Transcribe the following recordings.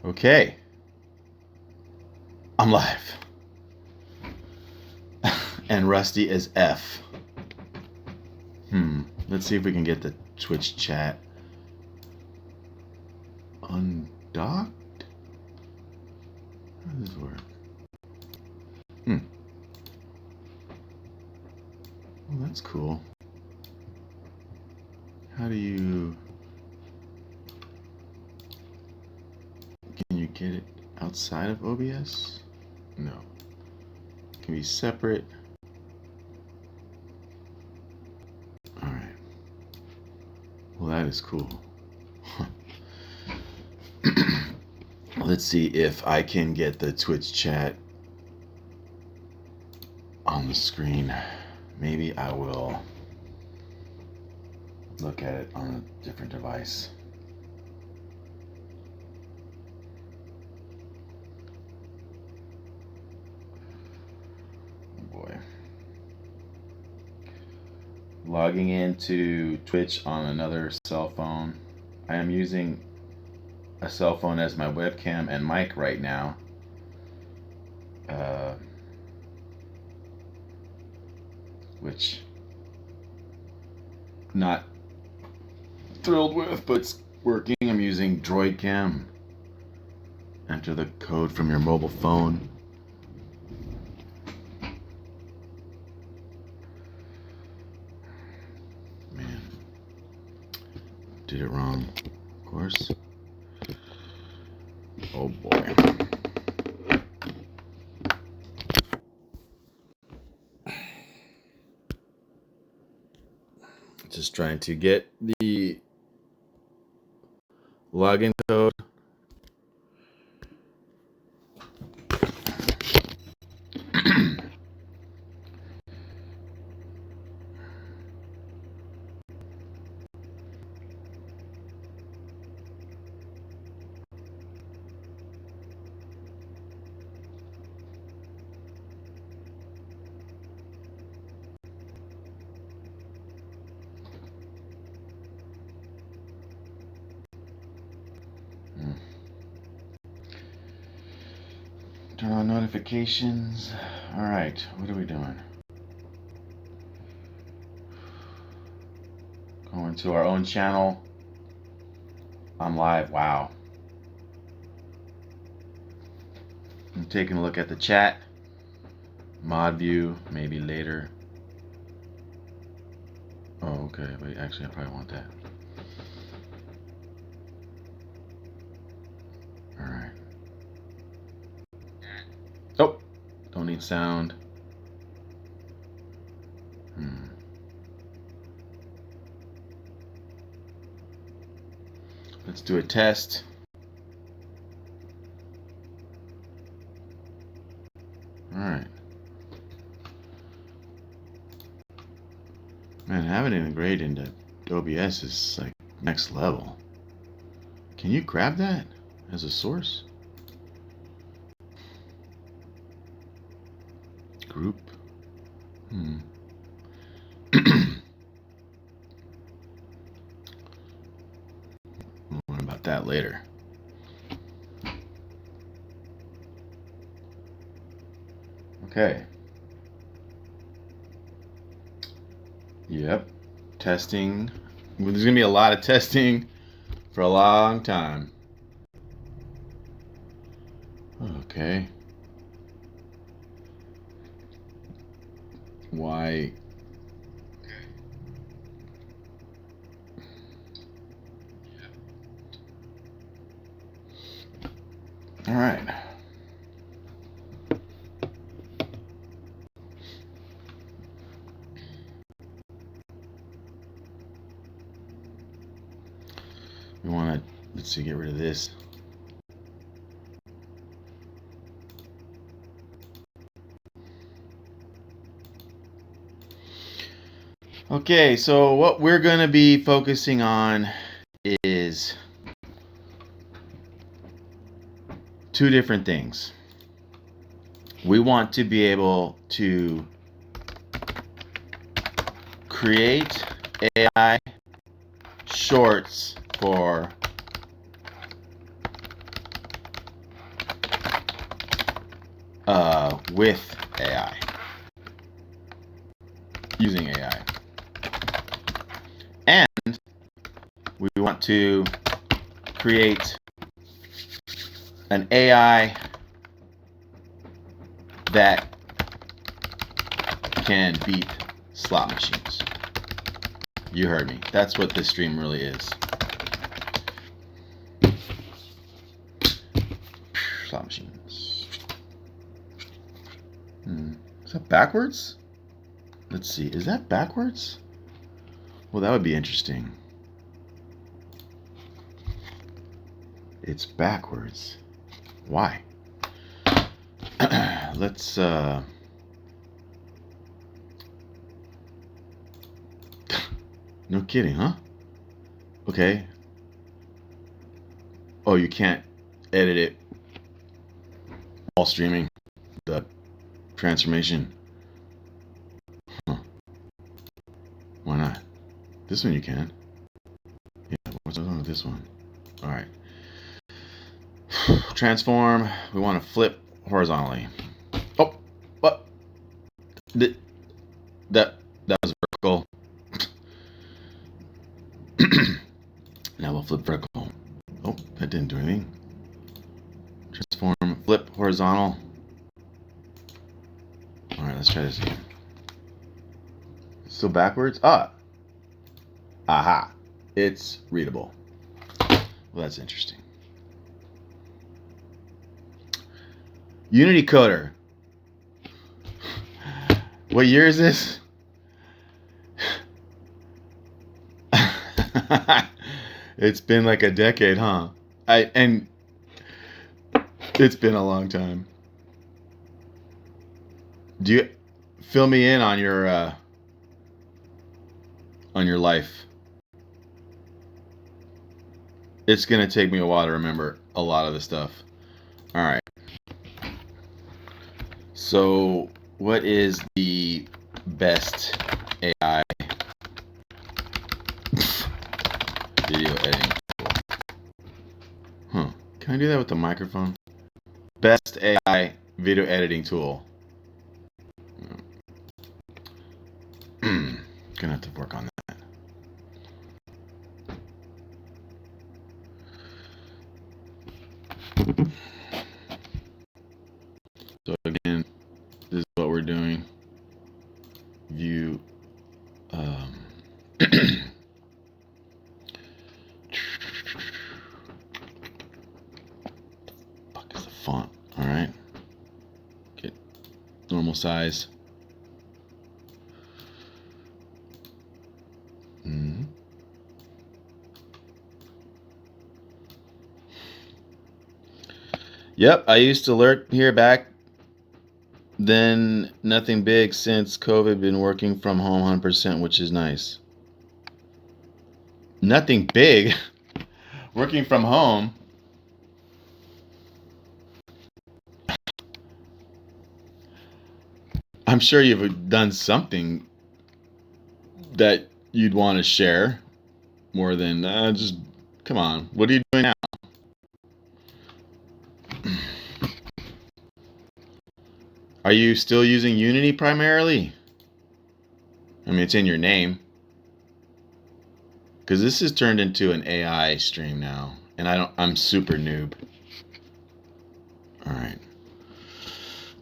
Okay, I'm live. And rusty as F. Let's see if we can get the Twitch chat undocked. How does this work? Well, that's cool. How do you... Can you get it outside of OBS? No. It can be separate. Alright. Well, that is cool. Let's see if I can get the Twitch chat on the screen. Maybe I will look at it on a different device. Oh boy. Logging into Twitch on another cell phone. I am using a cell phone as my webcam and mic right now. Which not thrilled with, but it's working. I'm using DroidCam. Enter the code from your mobile phone. Man, did it wrong, of course. Oh boy. Just trying to get the login code. Turn on notifications. All right, what are we doing? Going to our own channel. I'm live. Wow. I'm taking a look at the chat. Mod view, maybe later. Oh, okay. Wait, actually, I probably want that. All right. Oh, don't need sound. Let's do a test. All right. Man, having it integrated into OBS is like next level. Can you grab that as a source? Group. More about that later. Okay. Yep. Testing. There's gonna be a lot of testing for a long time. Okay. Why? All right. We want to, let's see, get rid of this. Okay, so what we're going to be focusing on is two different things. We want to be able to create AI shorts for with AI, using AI. And we want to create an AI that can beat slot machines. You heard me. That's what this stream really is. Slot machines. Is that backwards? Let's see. Is that backwards? Well, that would be interesting. It's backwards. Why? Let's no kidding, huh? Okay. Oh, you can't edit it while streaming the transformation. Huh. Why not? This one you can. Yeah, what's wrong with this one? Alright. Transform. We want to flip horizontally. Oh, what? That was vertical. Now we'll flip vertical. Oh, that didn't do anything. Transform, flip horizontal. All right, let's try this again. Still backwards? Aha. It's readable. Well, that's interesting. Unity Coder. What year is this? It's been like a decade, huh? And it's been a long time. Do you fill me in on your life? It's gonna take me a while to remember a lot of the stuff. All right. So, what is the best AI video editing tool? Huh. Can I do that with the microphone? Best AI video editing tool. Gonna have to work on that. So again, this is what we're doing. View. Fuck is the font? All right. Get normal size. Yep, I used to lurk here back then. Nothing big since COVID. Been working from home 100%, which is nice. Nothing big. Working from home. I'm sure you've done something that you'd want to share more than just, come on, what are you doing now? Are you still using Unity primarily? I mean, it's in your name. Because this has turned into an AI stream now, and I'm super noob. All right.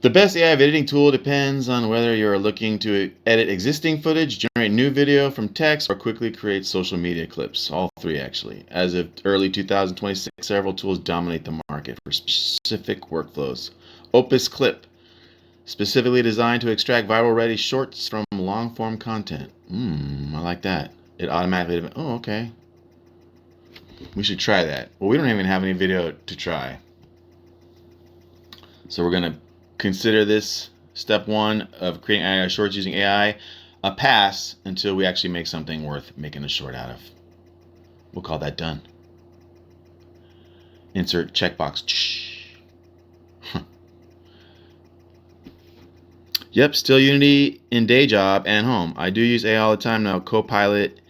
The best AI editing tool depends on whether you're looking to edit existing footage, generate new video from text, or quickly create social media clips. All three, actually. As of early 2026, several tools dominate the market for specific workflows. Opus Clip, specifically designed to extract viral-ready shorts from long-form content. I like that. It automatically... Oh, okay. We should try that. Well, we don't even have any video to try. So we're going to consider this step one of creating AI shorts using AI a pass until we actually make something worth making a short out of. We'll call that done. Insert checkbox. Yep, still Unity in day job and home. I do use AI all the time now. Copilot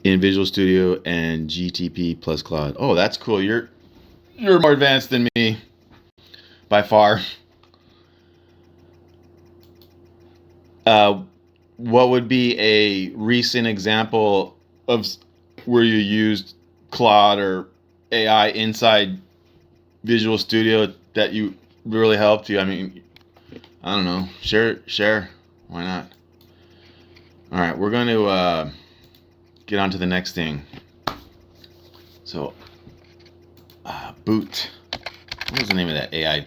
in Visual Studio and GTP plus Claude. Oh, that's cool. You're You're more advanced than me by far. What would be a recent example of where you used Claude or AI inside Visual Studio that you really helped you? I mean, I don't know. Share. Why not? All right, we're going to get on to the next thing. So, Boot. What was the name of that AI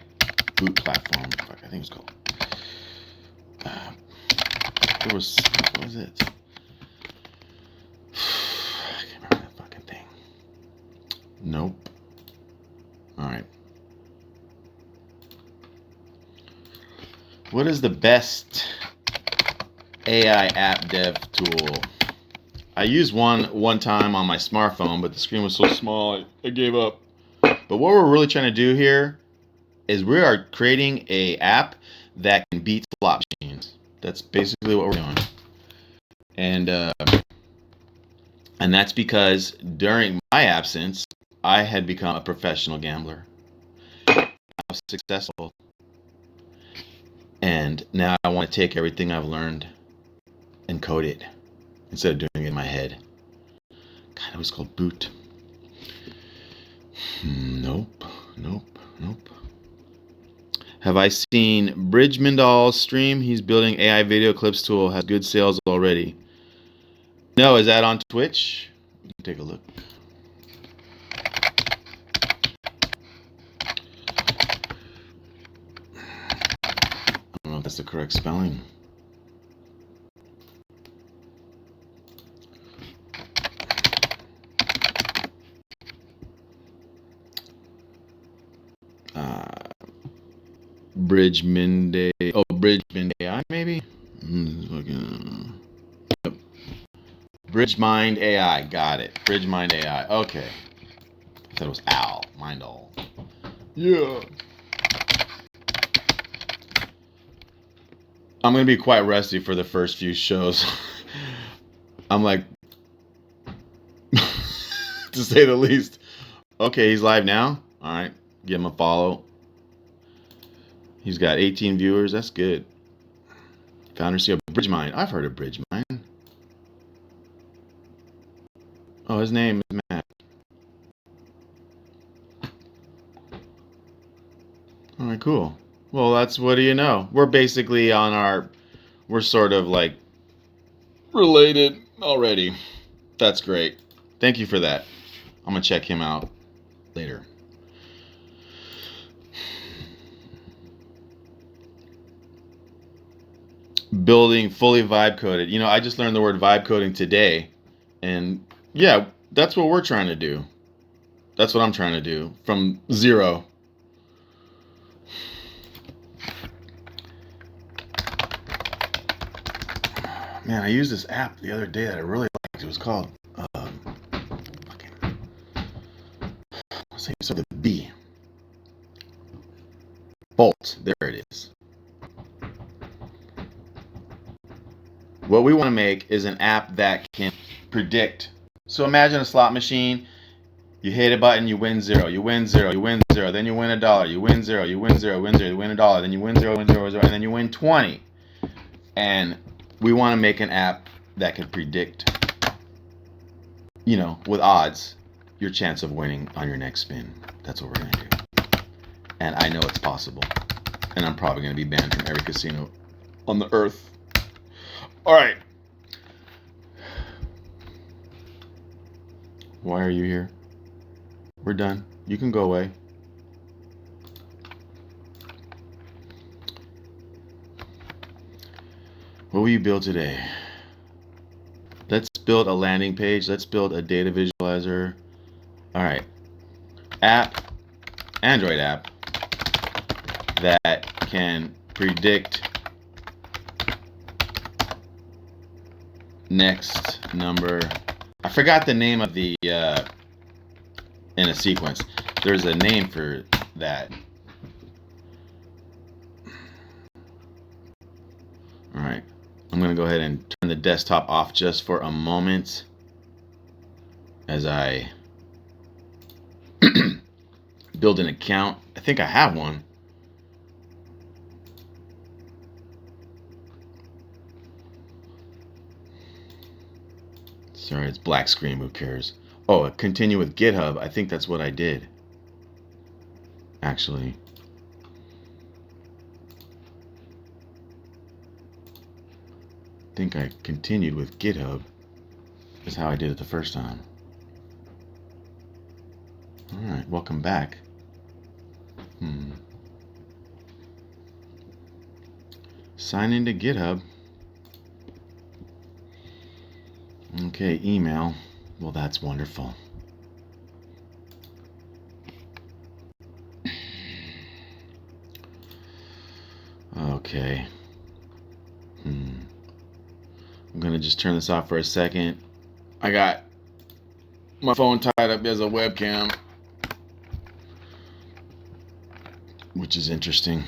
boot platform? I think it was called. What was it? I can't remember that fucking thing. Nope. All right. What is the best AI app dev tool? I used one time on my smartphone, but the screen was so small, I gave up. But what we're really trying to do here is we are creating a app that can beat slot machines. That's basically what we're doing. And that's because during my absence, I had become a professional gambler. I was successful. And now I want to take everything I've learned and code it instead of doing it in my head. God, it was called Boot. Nope. Have I seen Bridge Mindall's stream? He's building AI video clips tool. Has good sales already. No, is that on Twitch? Take a look. I don't know if that's the correct spelling. Bridgman AI maybe? Yep. Bridgemind AI, got it. Bridgemind AI, okay. I thought it was Al, Mindall. Yeah. I'm gonna be quite rusty for the first few shows. I'm like, to say the least. Okay, he's live now. All right, give him a follow. He's got 18 viewers. That's good. Founder CEO Bridgemind. I've heard of Bridgemind. Oh, his name is Matt. All right, cool. Well, that's what do you know? We're basically we're sort of like related already. That's great. Thank you for that. I'm gonna check him out later. Building fully vibe coded. You know, I just learned the word vibe coding today, and yeah, that's what we're trying to do. That's what I'm trying to do from zero. Man, I used this app the other day that I really liked. It was called so the B. Bolt. There it is. What we want to make is an app that can predict. So imagine a slot machine. You hit a button, you win zero. You win zero. You win zero. Then you win $1. You win zero. You win zero. Win zero. You win $1. Then you win zero. Win zero. Zero. And then you win 20. And we want to make an app that can predict, you know, with odds, your chance of winning on your next spin. That's what we're going to do. And I know it's possible. And I'm probably going to be banned from every casino on the earth. All right. Why are you here? We're done. You can go away. What will you build today? Let's build a landing page. Let's build a data visualizer. All right. App, Android app that can predict next number. I forgot the name of the in a sequence. There's a name for that. All right. I'm going to go ahead and turn the desktop off just for a moment as I Build an account. I think I have one. Sorry, it's black screen. Who cares? Oh, continue with GitHub. I think that's what I did. Actually. I think I continued with GitHub. That's how I did it the first time. Alright, welcome back. Sign into GitHub. Okay, email. Well, that's wonderful. Okay. I'm gonna just turn this off for a second. I got my phone tied up as a webcam, which is interesting.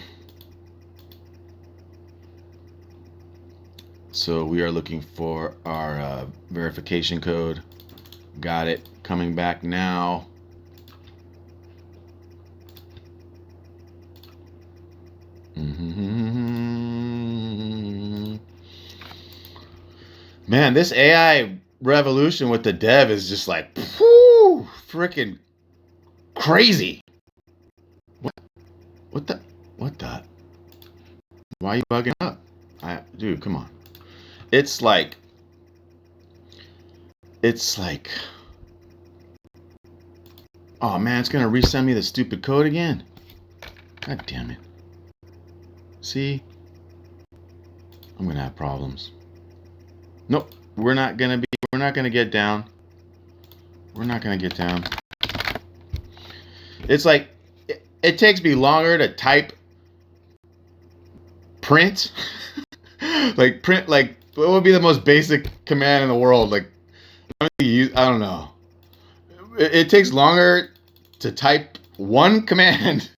So we are looking for our verification code. Got it. Coming back now. Man, this AI revolution with the dev is just like, freaking crazy. What the? Why are you bugging up? Dude, come on. It's like, oh man, it's gonna resend me the stupid code again. God damn it. See? I'm gonna have problems. Nope, we're not gonna get down. We're not gonna get down. It's like, it takes me longer to type print. Like print, like what would be the most basic command in the world? Like, I don't know. It takes longer to type one command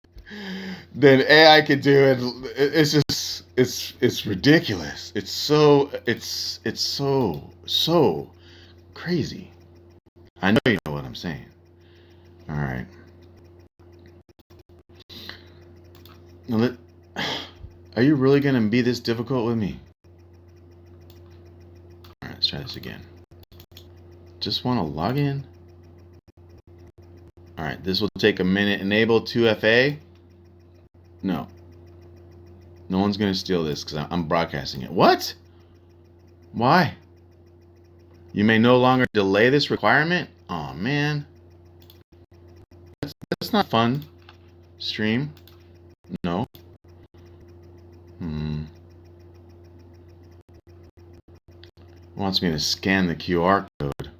than AI could do, and it's just it's ridiculous. It's so crazy. I know you know what I'm saying. All right. Now are you really gonna be this difficult with me? All right, let's try this again. Just want to log in. All right, this will take a minute. Enable 2FA. No. No one's going to steal this because I'm broadcasting it. What? Why? You may no longer delay this requirement? Oh, man. That's not fun. Stream? No. Wants me to scan the QR code.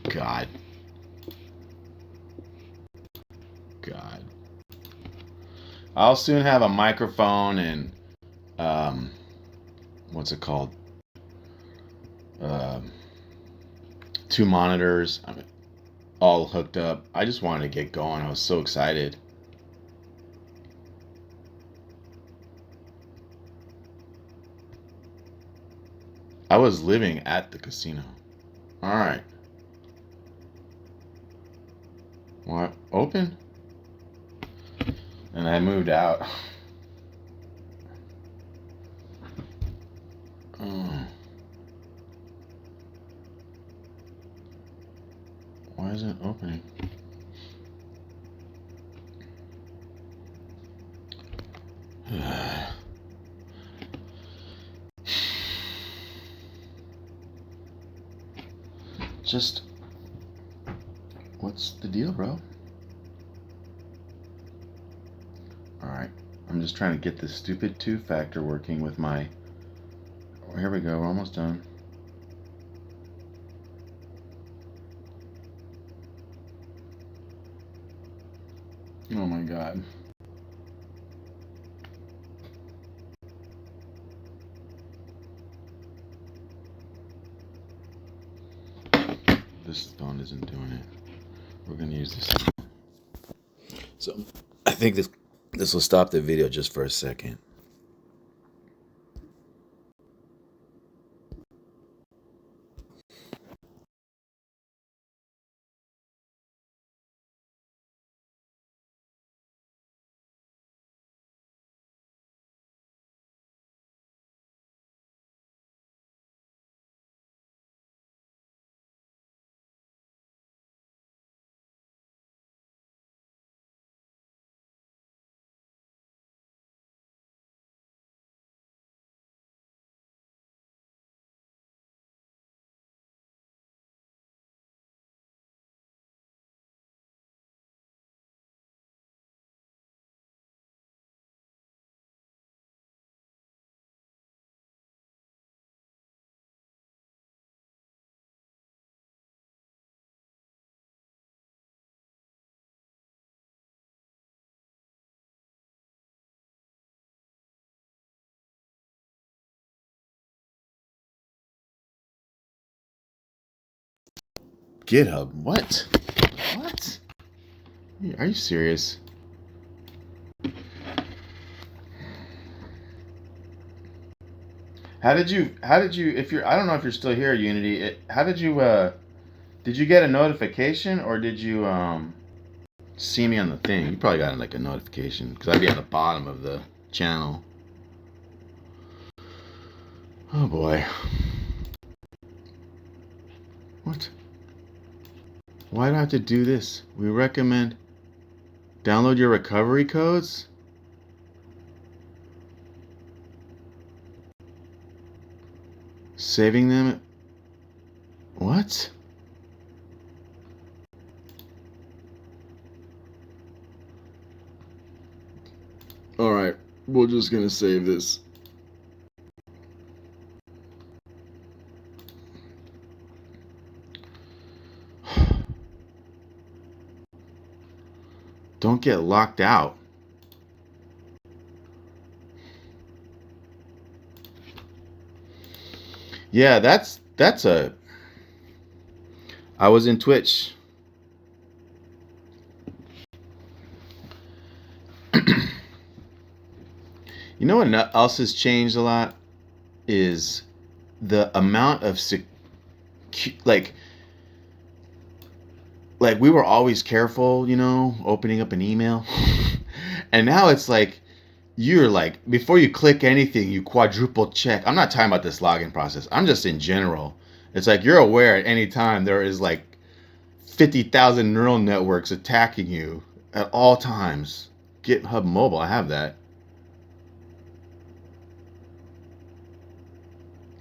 God. I'll soon have a microphone and what's it called? 2 monitors. I mean, all hooked up. I just wanted to get going. I was so excited. I was living at the casino. All right. What? Open? And I moved out. Why isn't it opening? Just, what's the deal, bro? Alright, I'm just trying to get this stupid 2-factor working with my... Oh, here we go, we're almost done. Oh my god. This phone isn't doing it. We're gonna use this phone. So, I think this will stop the video just for a second. GitHub. What? What? Are you serious? How did you, if you're, I don't know if you're still here, Unity, how did you get a notification, or did you, see me on the thing? You probably got like a notification, because I'd be at the bottom of the channel. Oh boy. What? Why do I have to do this? We recommend download your recovery codes? Saving them? What? Alright, we're just gonna save this. Don't get locked out. Yeah, that's a... I was in Twitch. You know what else has changed a lot? Is the amount of like we were always careful, opening up an email. And now it's like you're like, before you click anything, you quadruple check. I'm not talking about this login process. I'm just in general. It's like you're aware at any time there is like 50,000 neural networks attacking you at all times. GitHub Mobile, I have that.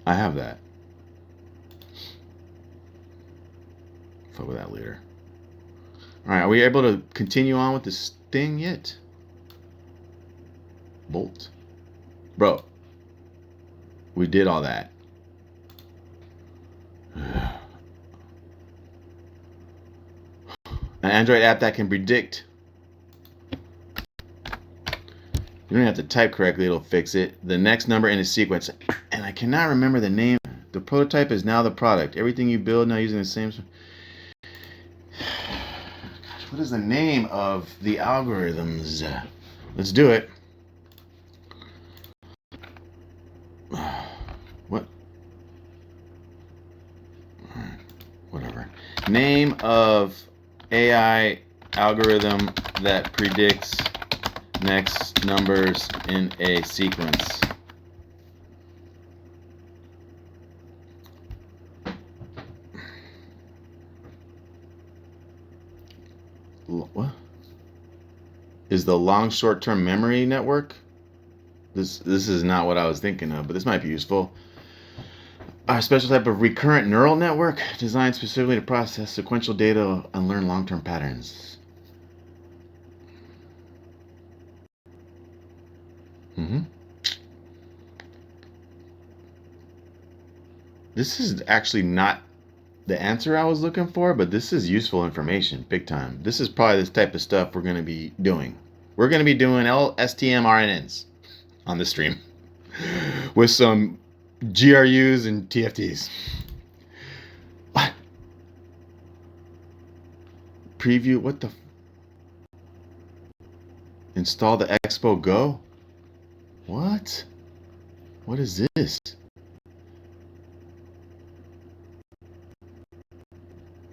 I have that. Fuck with that later. Alright, are we able to continue on with this thing yet? Bolt. Bro. We did all that. An Android app that can predict. You don't have to type correctly, it'll fix it. The next number in a sequence. And I cannot remember the name. The prototype is now the product. Everything you build now using the same... Gosh, what is the name of the algorithms? Let's do it. What? Whatever. Name of AI algorithm that predicts next numbers in a sequence. What? Is the long short-term memory network? This is not what I was thinking of, but this might be useful. A special type of recurrent neural network designed specifically to process sequential data and learn long-term patterns. This is actually not the answer I was looking for, but this is useful information, big time. This is probably this type of stuff we're going to be doing. We're going to be doing STM-RNNs on the stream with some GRUs and TFTs. What? Preview? What the? Install the Expo Go? What? What is this?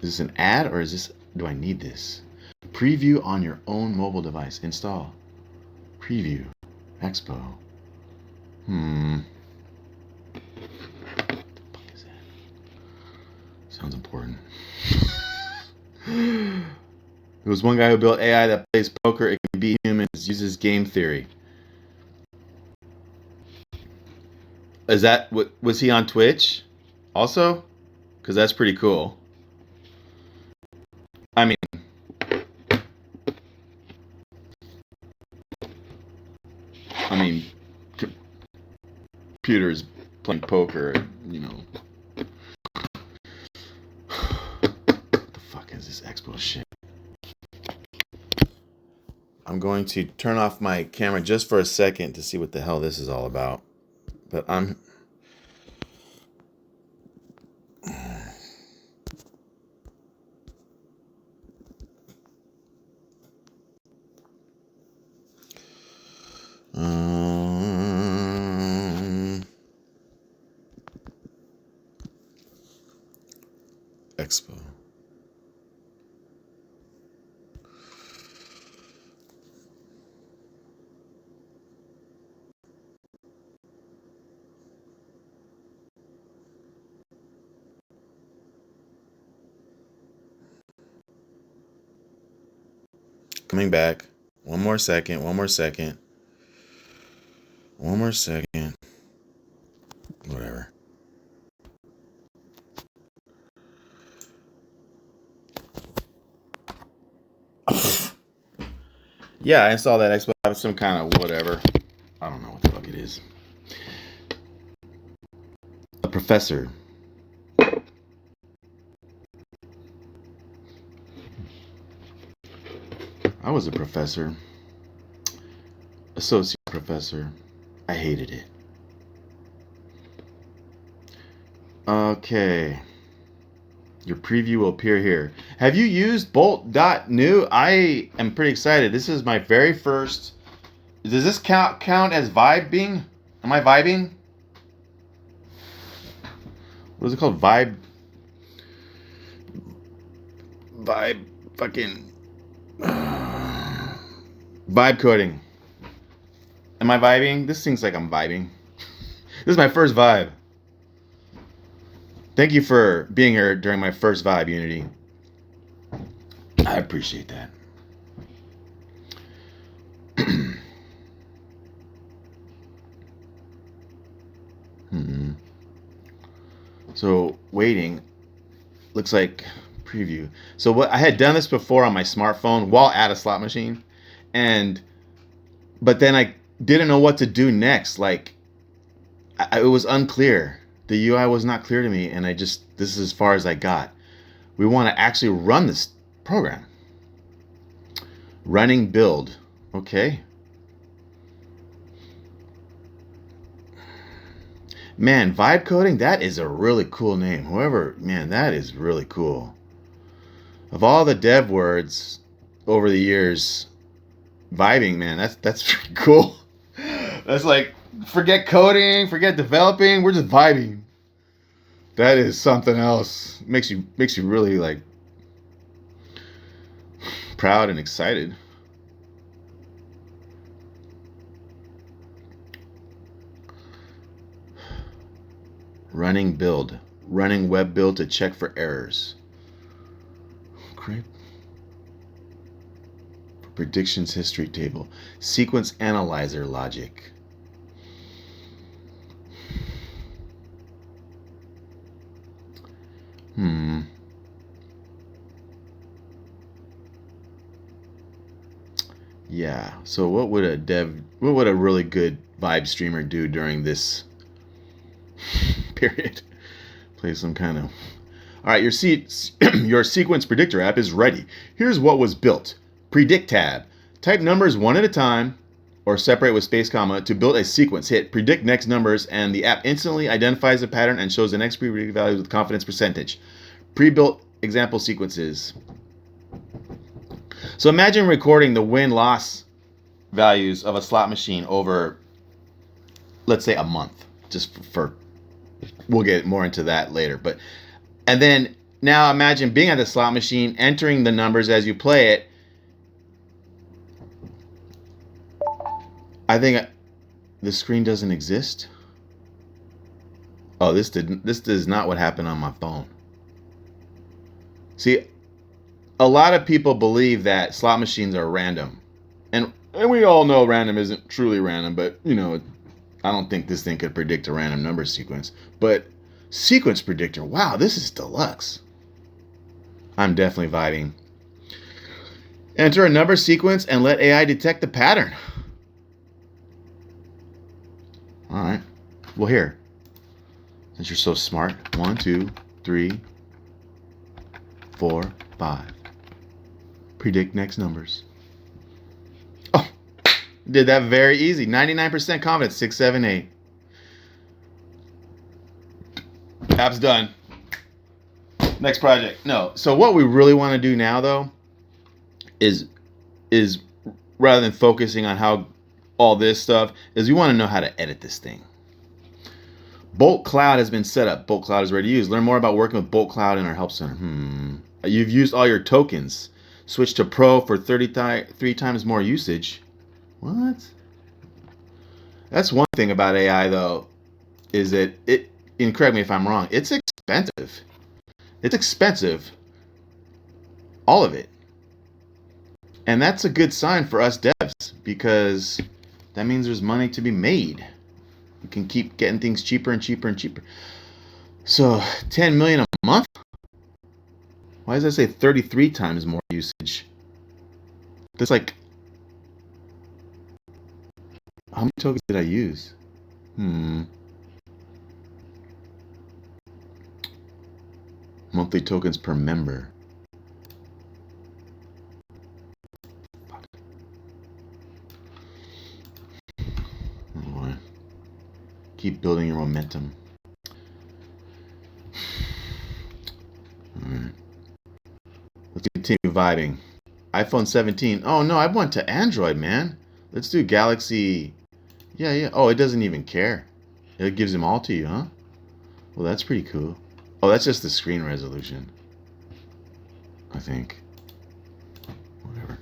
Is this an ad, or is this, do I need this? Preview on your own mobile device. Install. Preview. Expo. What the fuck is that? Sounds important. There was one guy who built AI that plays poker. It can beat humans. Uses game theory. Is that what, was he on Twitch also? Because that's pretty cool. I mean, computers playing poker, What the fuck is this Expo shit? I'm going to turn off my camera just for a second to see what the hell this is all about. But I'm... Expo. Coming back. One more second. Whatever. Yeah, I installed that Expo. Some kind of whatever. I don't know what the fuck it is. A professor. I was a professor. Associate professor. I hated it. Okay. Your preview will appear here. Have you used Bolt.new? I am pretty excited. This is my very first. Does this count as vibing? Am I vibing? What is it called? Vibe fucking vibe coding. Am I vibing? This seems like I'm vibing. This is my first vibe. Thank you for being here during my first vibe, Unity. I appreciate that. So waiting. Looks like preview. So what I had done this before on my smartphone while at a slot machine, but then I didn't know what to do next. Like it was unclear. The UI was not clear to me, and this is as far as I got. We want to actually run this program. Running build. Okay. Man, vibe coding, that is a really cool name. Man, that is really cool. Of all the dev words over the years, vibing, man, that's pretty cool. That's like, forget coding, forget developing, we're just vibing. That is something else. Makes you really like proud and excited. Running web build to check for errors. Great. Predictions history table. Sequence analyzer logic. Yeah. So what would a really good vibe streamer do during this period? Play some kind of. All right, your sequence predictor app is ready. Here's what was built. Predict tab. Type numbers one at a time or separate with space comma to build a sequence. Hit predict next numbers and the app instantly identifies the pattern and shows the next predicted value with confidence percentage. Pre-built example sequences. So imagine recording the win-loss values of a slot machine over, let's say, a month. We'll get more into that later. And then now imagine being at the slot machine, entering the numbers as you play it. I think the screen doesn't exist. Oh, this is not what happened on my phone. See, a lot of people believe that slot machines are random. And we all know random isn't truly random, but I don't think this thing could predict a random number sequence. But sequence predictor, wow, this is deluxe. I'm definitely vibing. Enter a number sequence and let AI detect the pattern. All right. Well, here, since you're so smart, 1, 2, 3, 4, 5. Predict next numbers. Oh, did that very easy. 99% confidence, 6, 7, 8. App's done. Next project. No. So what we really want to do now, though, is rather than focusing on how all this stuff is, we want to know how to edit this thing. Bolt Cloud has been set up. Bolt Cloud is ready to use. Learn more about working with Bolt Cloud in our help center. You've used all your tokens. Switch to Pro for 33 times more usage. What? That's one thing about AI, though, is that and correct me if I'm wrong, it's expensive. It's expensive. All of it. And that's a good sign for us devs, because that means there's money to be made. We can keep getting things cheaper and cheaper and cheaper. So 10 million a month? Why does that say 33 times more usage? That's like, how many tokens did I use? Monthly tokens per member. Keep building your momentum. All right. Let's continue vibing. iPhone 17. Oh no, I went to Android, man. Let's do Galaxy. Yeah. Oh, it doesn't even care. It gives them all to you, huh? Well, that's pretty cool. Oh, that's just the screen resolution, I think. Whatever.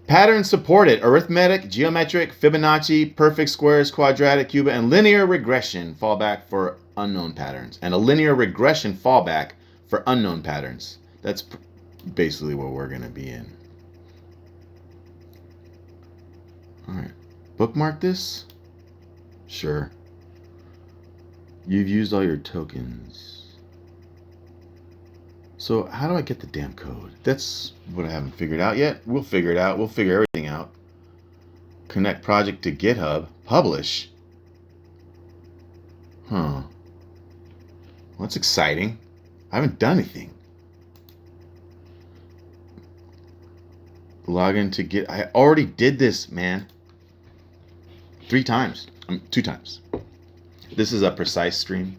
Patterns supported: arithmetic, geometric, Fibonacci, perfect squares, quadratic, cubic, and linear regression fallback for unknown patterns. And a linear regression fallback for unknown patterns. That's basically what we're going to be in. All right. Bookmark this? Sure. You've used all your tokens. So how do I get the damn code? That's what I haven't figured out yet. We'll figure it out. We'll figure everything out. Connect project to GitHub. Publish. Huh. Well, that's exciting. I haven't done anything. Log into Git. I already did this, man. 2 times. This is a precise stream.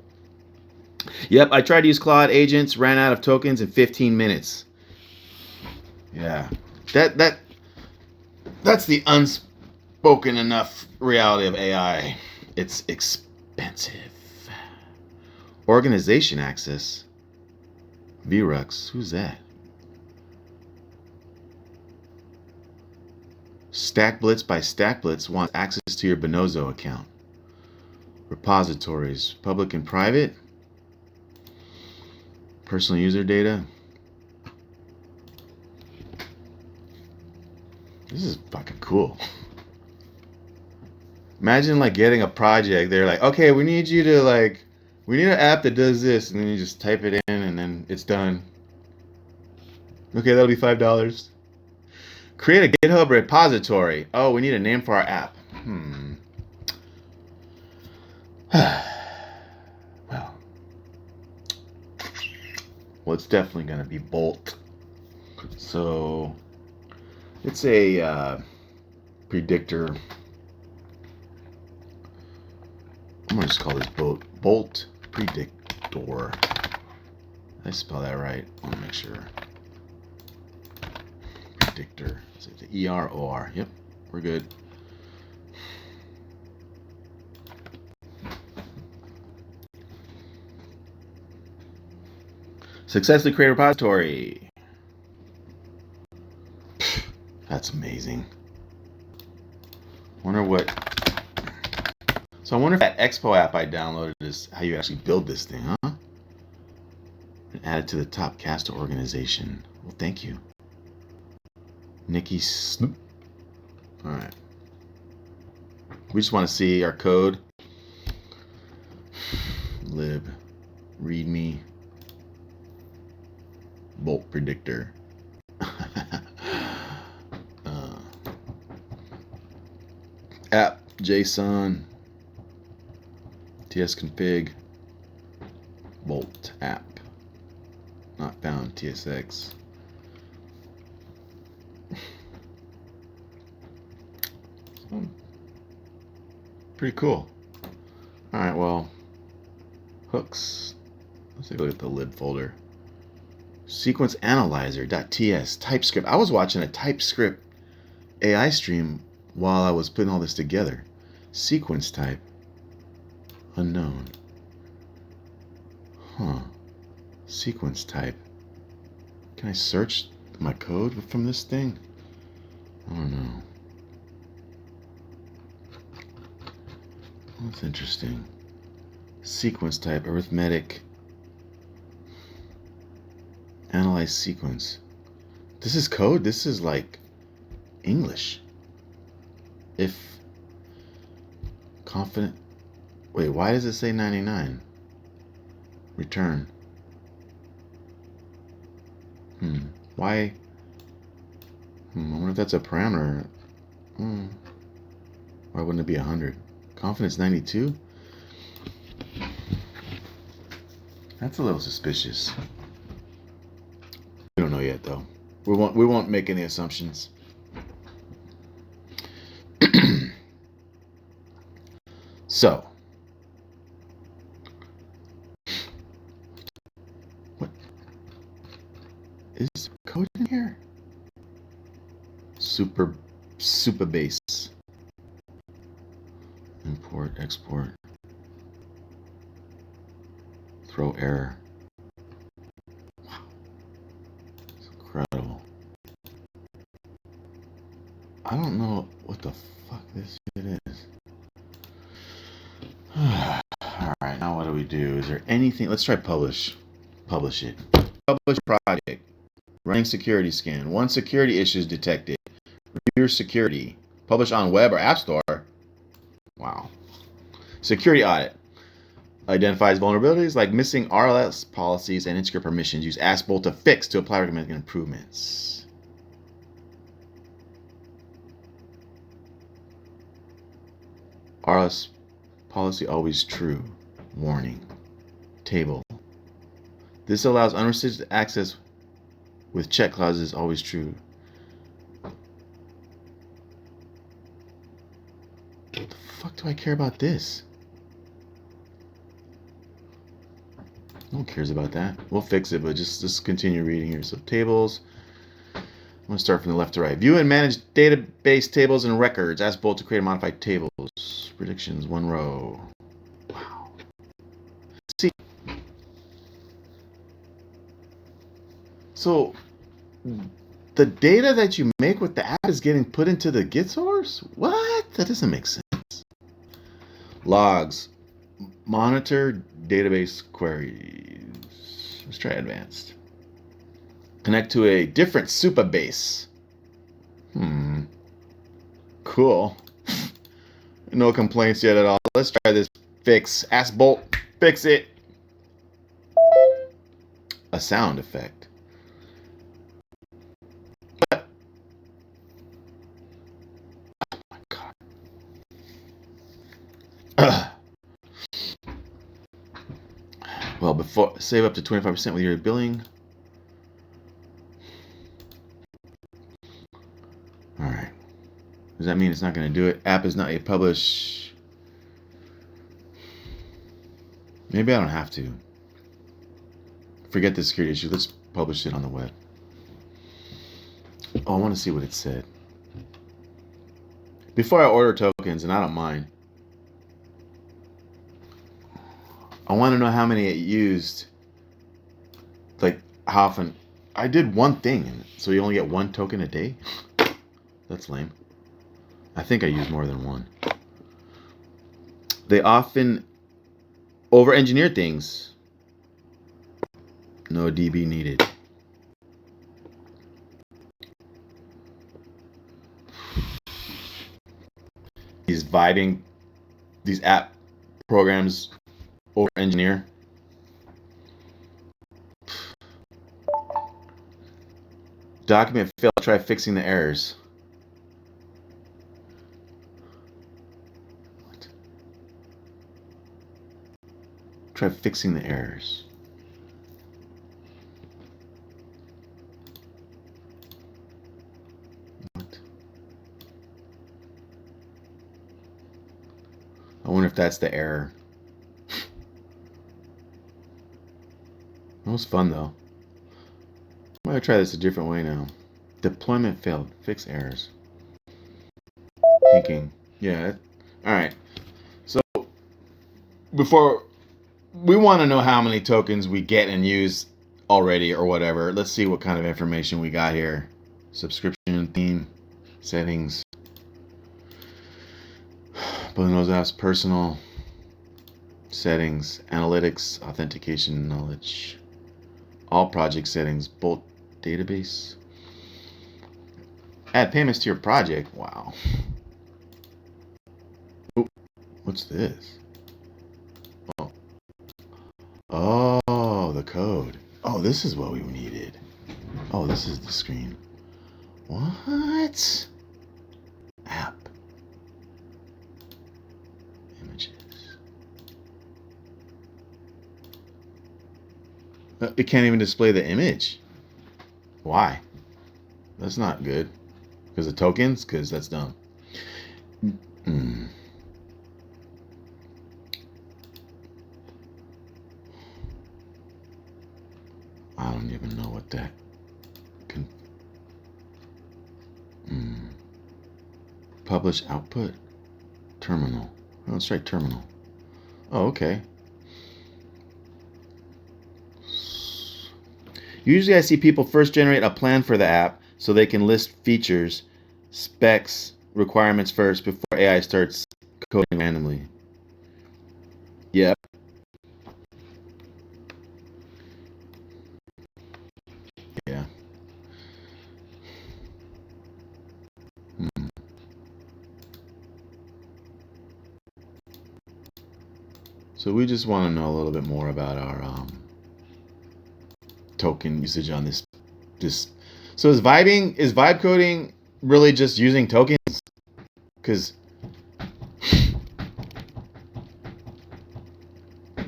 Yep, I tried to use Claude agents, ran out of tokens in 15 minutes. Yeah. That's the unspoken enough reality of AI. It's expensive. Organization access. VRux. Who's that? StackBlitz by StackBlitz wants access to your Bonozo account. Repositories. Public and private. Personal user data. This is fucking cool. Imagine like getting a project. They're like, okay, we need an app that does this, and then you just type it in, and then it's done. Okay, that'll be $5. Create a GitHub repository. Oh, we need a name for our app. Well, it's definitely going to be Bolt. So it's a predictor. I'm going to just call this Bolt Predictor. I spell that right. I want to make sure. Predictor. Is it the EROR? Yep, we're good. Successfully create a repository. That's amazing. Wonder what. So I wonder if that Expo app I downloaded is how you actually build this thing, huh? And add it to the top cast organization. Well, thank you, Nikki Snoop. All right. We just want to see our code. Lib, readme. Bolt predictor. App JSON tsconfig Bolt app not found tsx. Pretty cool. All right, well, hooks. Let's take a look at the lib folder. Sequence analyzer.ts TypeScript. I was watching a TypeScript AI stream while I was putting all this together. Sequence type. Unknown. Huh. Sequence type. Can I search my code from this thing? I don't know. That's interesting. Sequence type, arithmetic. Analyze sequence. This is code? This is like English. If confident. Wait, why does it say 99? Return. Why? I wonder if that's a parameter. Why wouldn't it be 100? Confidence 92? That's a little suspicious. We don't know yet, though. We won't make any assumptions. So, what is code in here? Super base. Import, export. Throw error. Wow. It's incredible. I don't know what the fuck this shit is. Alright, now what do we do? Is there anything? Let's try publish. Publish it. Publish project. Running security scan. 1 security issues detected. Review security. Publish on web or app store. Wow. Security audit. Identifies vulnerabilities like missing RLS policies and insecure permissions. Use AskBolt to fix to apply recommended improvements. RLS policy always true. Warning. Table. This allows unrestricted access with check clauses always true. What the fuck do I care about this? No one cares about that. We'll fix it, but just continue reading here. So tables. I'm going to start from the left to right. View and manage database tables and records. Ask Bolt to create and modify tables. Predictions, 1 row. Wow. See. So the data that you make with the app is getting put into the Git source? What? That doesn't make sense. Logs. Monitor database queries. Let's try advanced. Connect to a different Supabase. Cool. No complaints yet at all. Let's try this fix. Ask Bolt. Fix it. A sound effect. What? Oh my god. Well, before save up to 25% with your billing. All right. Does that mean it's not going to do it? App is not a publish. Maybe I don't have to. Forget the security issue. Let's publish it on the web. Oh, I want to see what it said. Before I order tokens, and I don't mind, I want to know how many it used. Like, how often. I did one thing, so you only get 1 token a day? That's lame. I think I use more than 1. They often over-engineer things. No DB needed. These app programs over-engineer. Document failed. Try fixing the errors. What? Try fixing the errors. What? I wonder if that's the error. That was fun though. I'm gonna try this a different way now. Deployment failed. Fix errors. Thinking. Yeah. All right. So before we want to know how many tokens we get and use already or whatever. Let's see what kind of information we got here. Subscription theme settings. Bonozo apps personal settings, analytics, authentication, knowledge, all project settings, bulk database. Add payments to your project. Wow. Oh, what's this? Oh. Oh, the code. Oh, this is what we needed. Oh, this is the screen. What? App. Images. It can't even display the image. Why? That's not good. Because of tokens? Because that's dumb. I don't even know what that can. Publish output. Terminal. Oh, let's try terminal. Oh, okay. Usually I see people first generate a plan for the app so they can list features, specs, requirements first before AI starts coding randomly. Yep. Yeah. So we just want to know a little bit more about our token usage on this. So is vibe coding really just using tokens? Because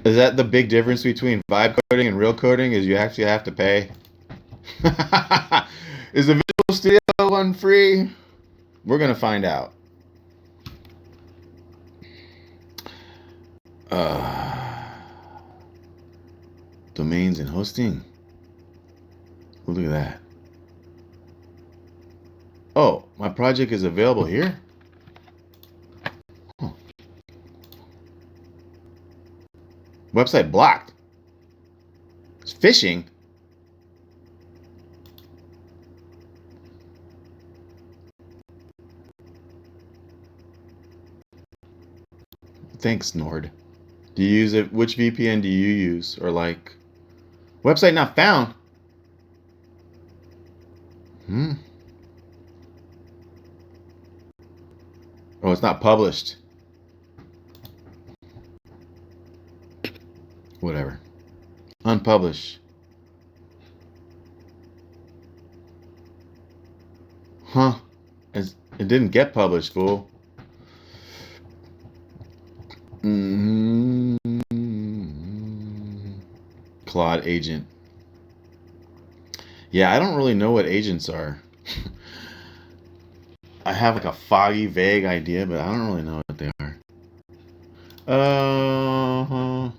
is that the big difference between vibe coding and real coding? Is you actually have to pay? Is the Visual Studio one free? We're gonna find out. Domains and hosting. Oh, look at that. Oh, my project is available here? Huh. Website blocked. It's phishing. Thanks, Nord. Do you use it? Which VPN do you use? Or like, website not found? Oh, it's not published. Whatever. Unpublished. Huh. It didn't get published, fool. Claude agent. Yeah, I don't really know what agents are. I have like a foggy, vague idea, but I don't really know what they are.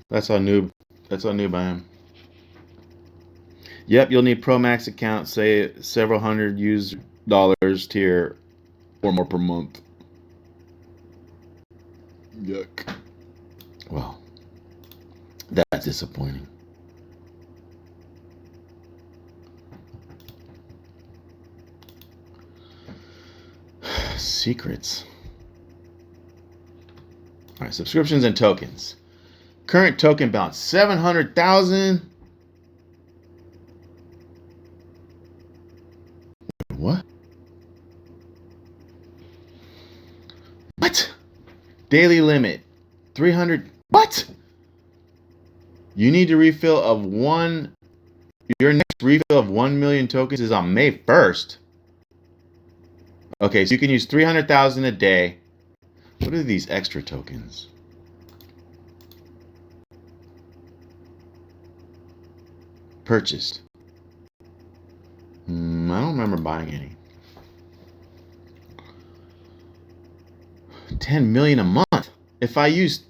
That's how noob. That's how noob I am. Yep, you'll need Pro Max account, say several hundred dollars tier or more per month. Yuck. Well, that's disappointing. Secrets. All right, subscriptions and tokens. Current token balance 700,000. What? What? Daily limit 300. What? You need to refill of one. Your next refill of 1 million tokens is on May 1st. Okay, so you can use 300,000 a day. What are these extra tokens? Purchased. I don't remember buying any. 10 million a month. If I use...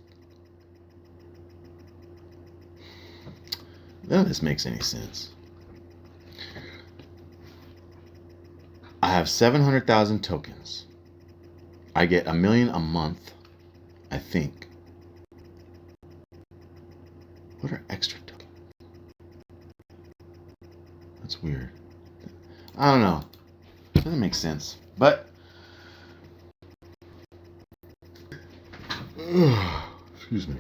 None of this makes any sense. I have 700,000 tokens. I get 1 million a month, I think. What are extra tokens? That's weird. I don't know. Doesn't make sense. But excuse me.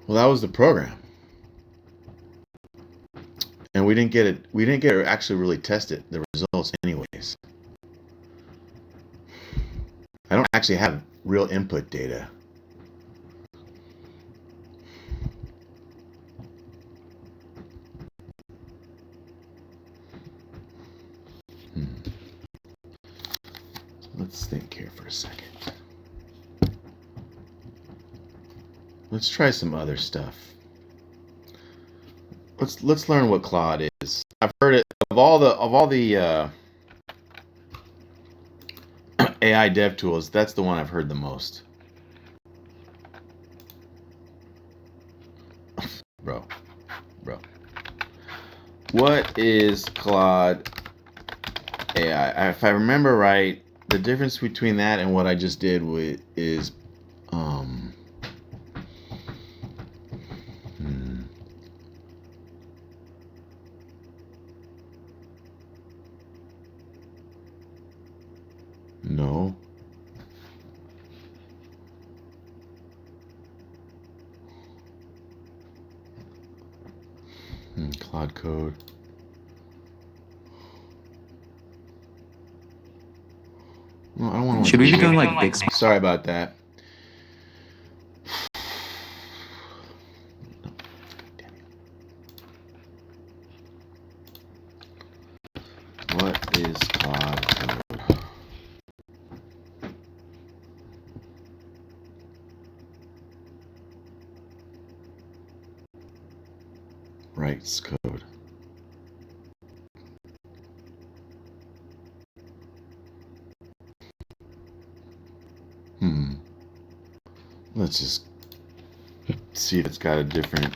Well, that was the program. And we didn't get it. We didn't get to actually really test it, the results anyways. I don't actually have real input data. Let's think here for a second. Let's try some other stuff. Let's learn what Claude is. I've heard it of all the AI dev tools. That's the one I've heard the most. Bro. What is Claude AI? If I remember right, the difference between that and what I just did is no. Claude Code. No, I don't want to. Should we be doing like big? Sorry about that. What is Claude Code? Rights code. Let's just see if it's got a different.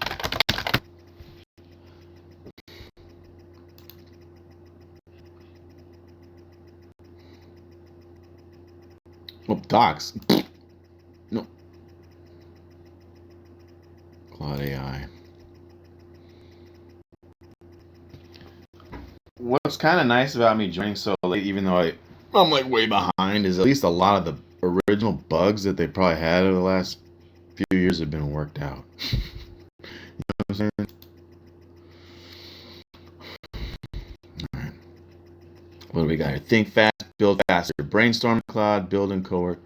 Oh, docs. No. Claude AI. What's kind of nice about me joining so late, even though I'm like way behind, is at least a lot of the original bugs that they probably had over the last few years have been worked out. You know what I'm saying? All right. What do we got here? Think fast, build faster. Brainstorm Claude, build and cohort.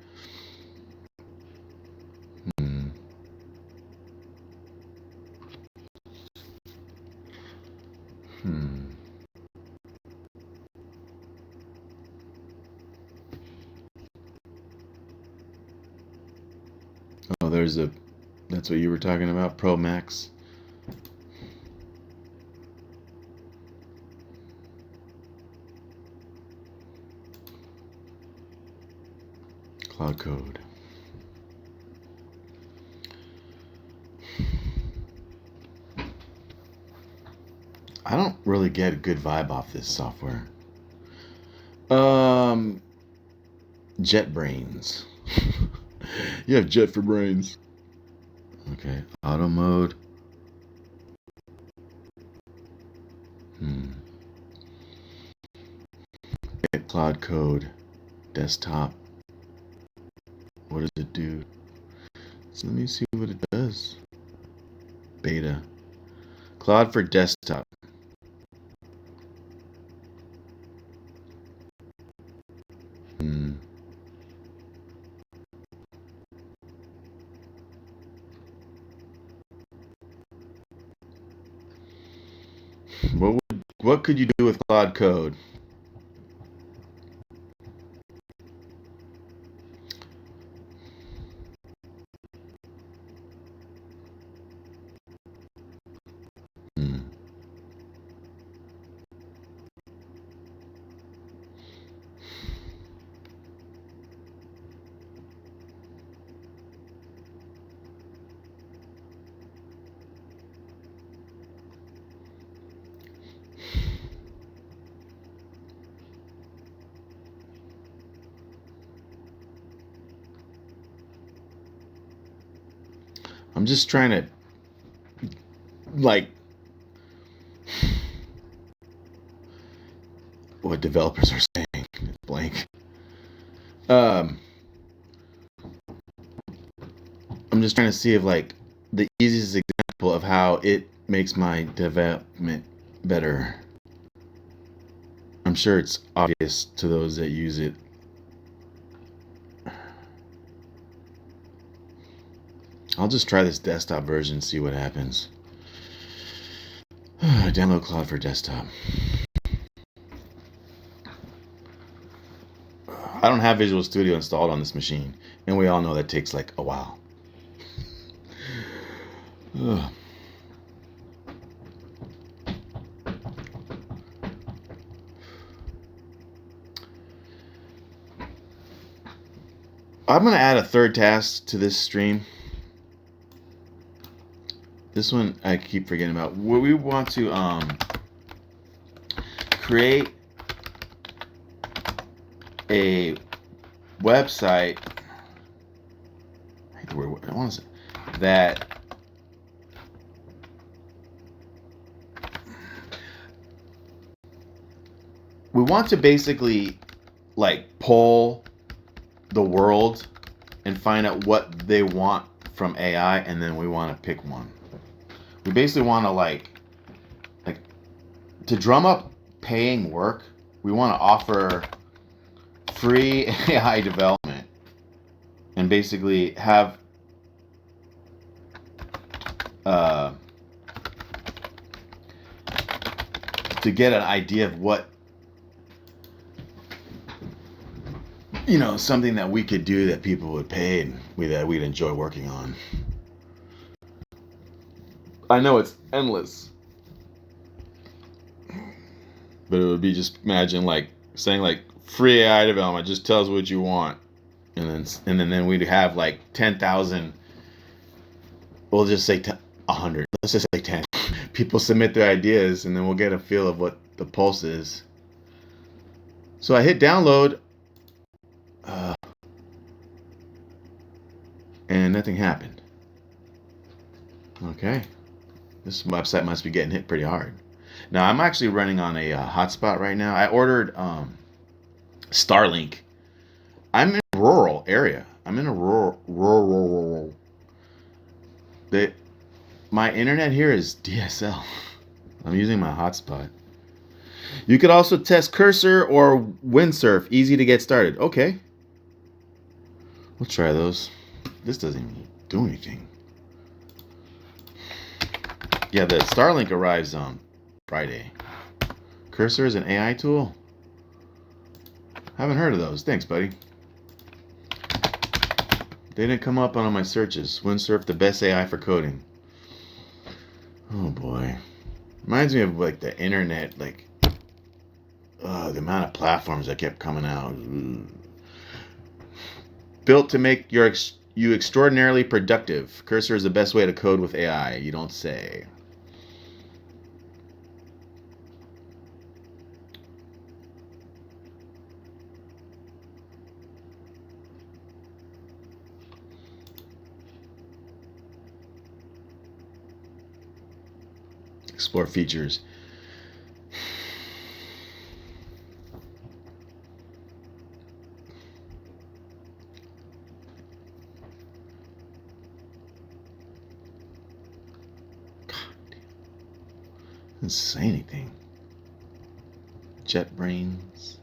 Oh, that's what you were talking about, Pro Max. Claude Code. I don't really get a good vibe off this software. JetBrains. You have Jet for brains. Okay, auto mode. Claude Code. Desktop. What does it do? So let me see what it does. Beta. Claude for desktop. What could you do with Claude Code? I'm just trying to, like, what developers are saying. It's blank. I'm just trying to see if, like, the easiest example of how it makes my development better. I'm sure it's obvious to those that use it. I'll just try this desktop version, see what happens. Download Cloud for desktop. I don't have Visual Studio installed on this machine, and we all know that takes like a while. Ugh. I'm going to add a third task to this stream. This one I keep forgetting about. We want to create a website. I hate the word. I want to say that we want to basically like poll the world and find out what they want from AI, and then we want to pick one. We basically want to like to drum up paying work. We want to offer free AI development and basically have to get an idea of what, you know, something that we could do that people would pay and that we'd enjoy working on. I know it's endless, but it would be, just imagine like saying like free AI development, just tell us what you want, and then we'd have like 10,000. We'll just say 100. Let's just say 10 people submit their ideas, and then we'll get a feel of what the pulse is. So I hit download, and nothing happened. Okay, this website must be getting hit pretty hard. Now I'm actually running on a hotspot right now. I ordered Starlink. I'm in a rural area. I'm in a rural. My internet here is DSL. I'm using my hotspot. You could also test Cursor or Windsurf. Easy to get started. Okay. We'll try those. This doesn't even do anything. Yeah, the Starlink arrives on Friday. Cursor is an AI tool? Haven't heard of those. Thanks, buddy. They didn't come up on my searches. Windsurf, the best AI for coding. Oh boy. Reminds me of like the internet, like the amount of platforms that kept coming out. Built to make you extraordinarily productive. Cursor is the best way to code with AI. You don't say. Explore features. God damn. Didn't say anything. JetBrains.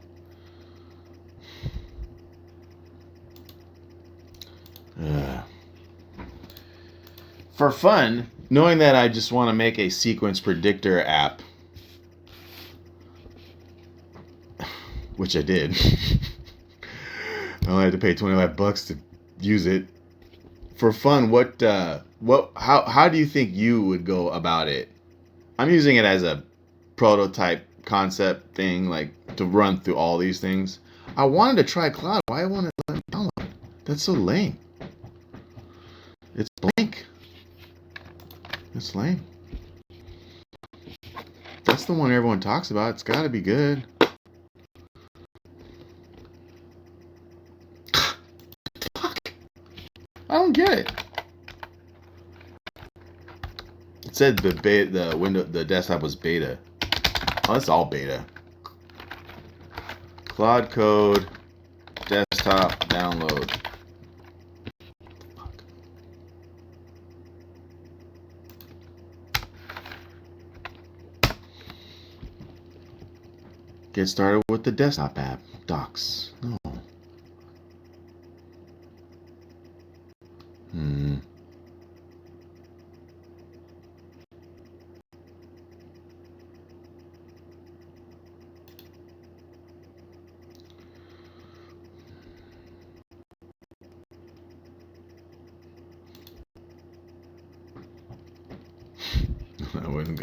For fun, knowing that I just want to make a sequence predictor app, which I did. I only had to pay $25 to use it. For fun, how do you think you would go about it? I'm using it as a prototype concept thing, like to run through all these things. I wanted to try cloud. Why I want to download? That's so lame. It's blank. It's lame. That's the one everyone talks about. It's got to be good. Fuck. I don't get it. It said the desktop was beta. Oh, that's all beta. Claude Code desktop download. Get started with the desktop app. Docs. No.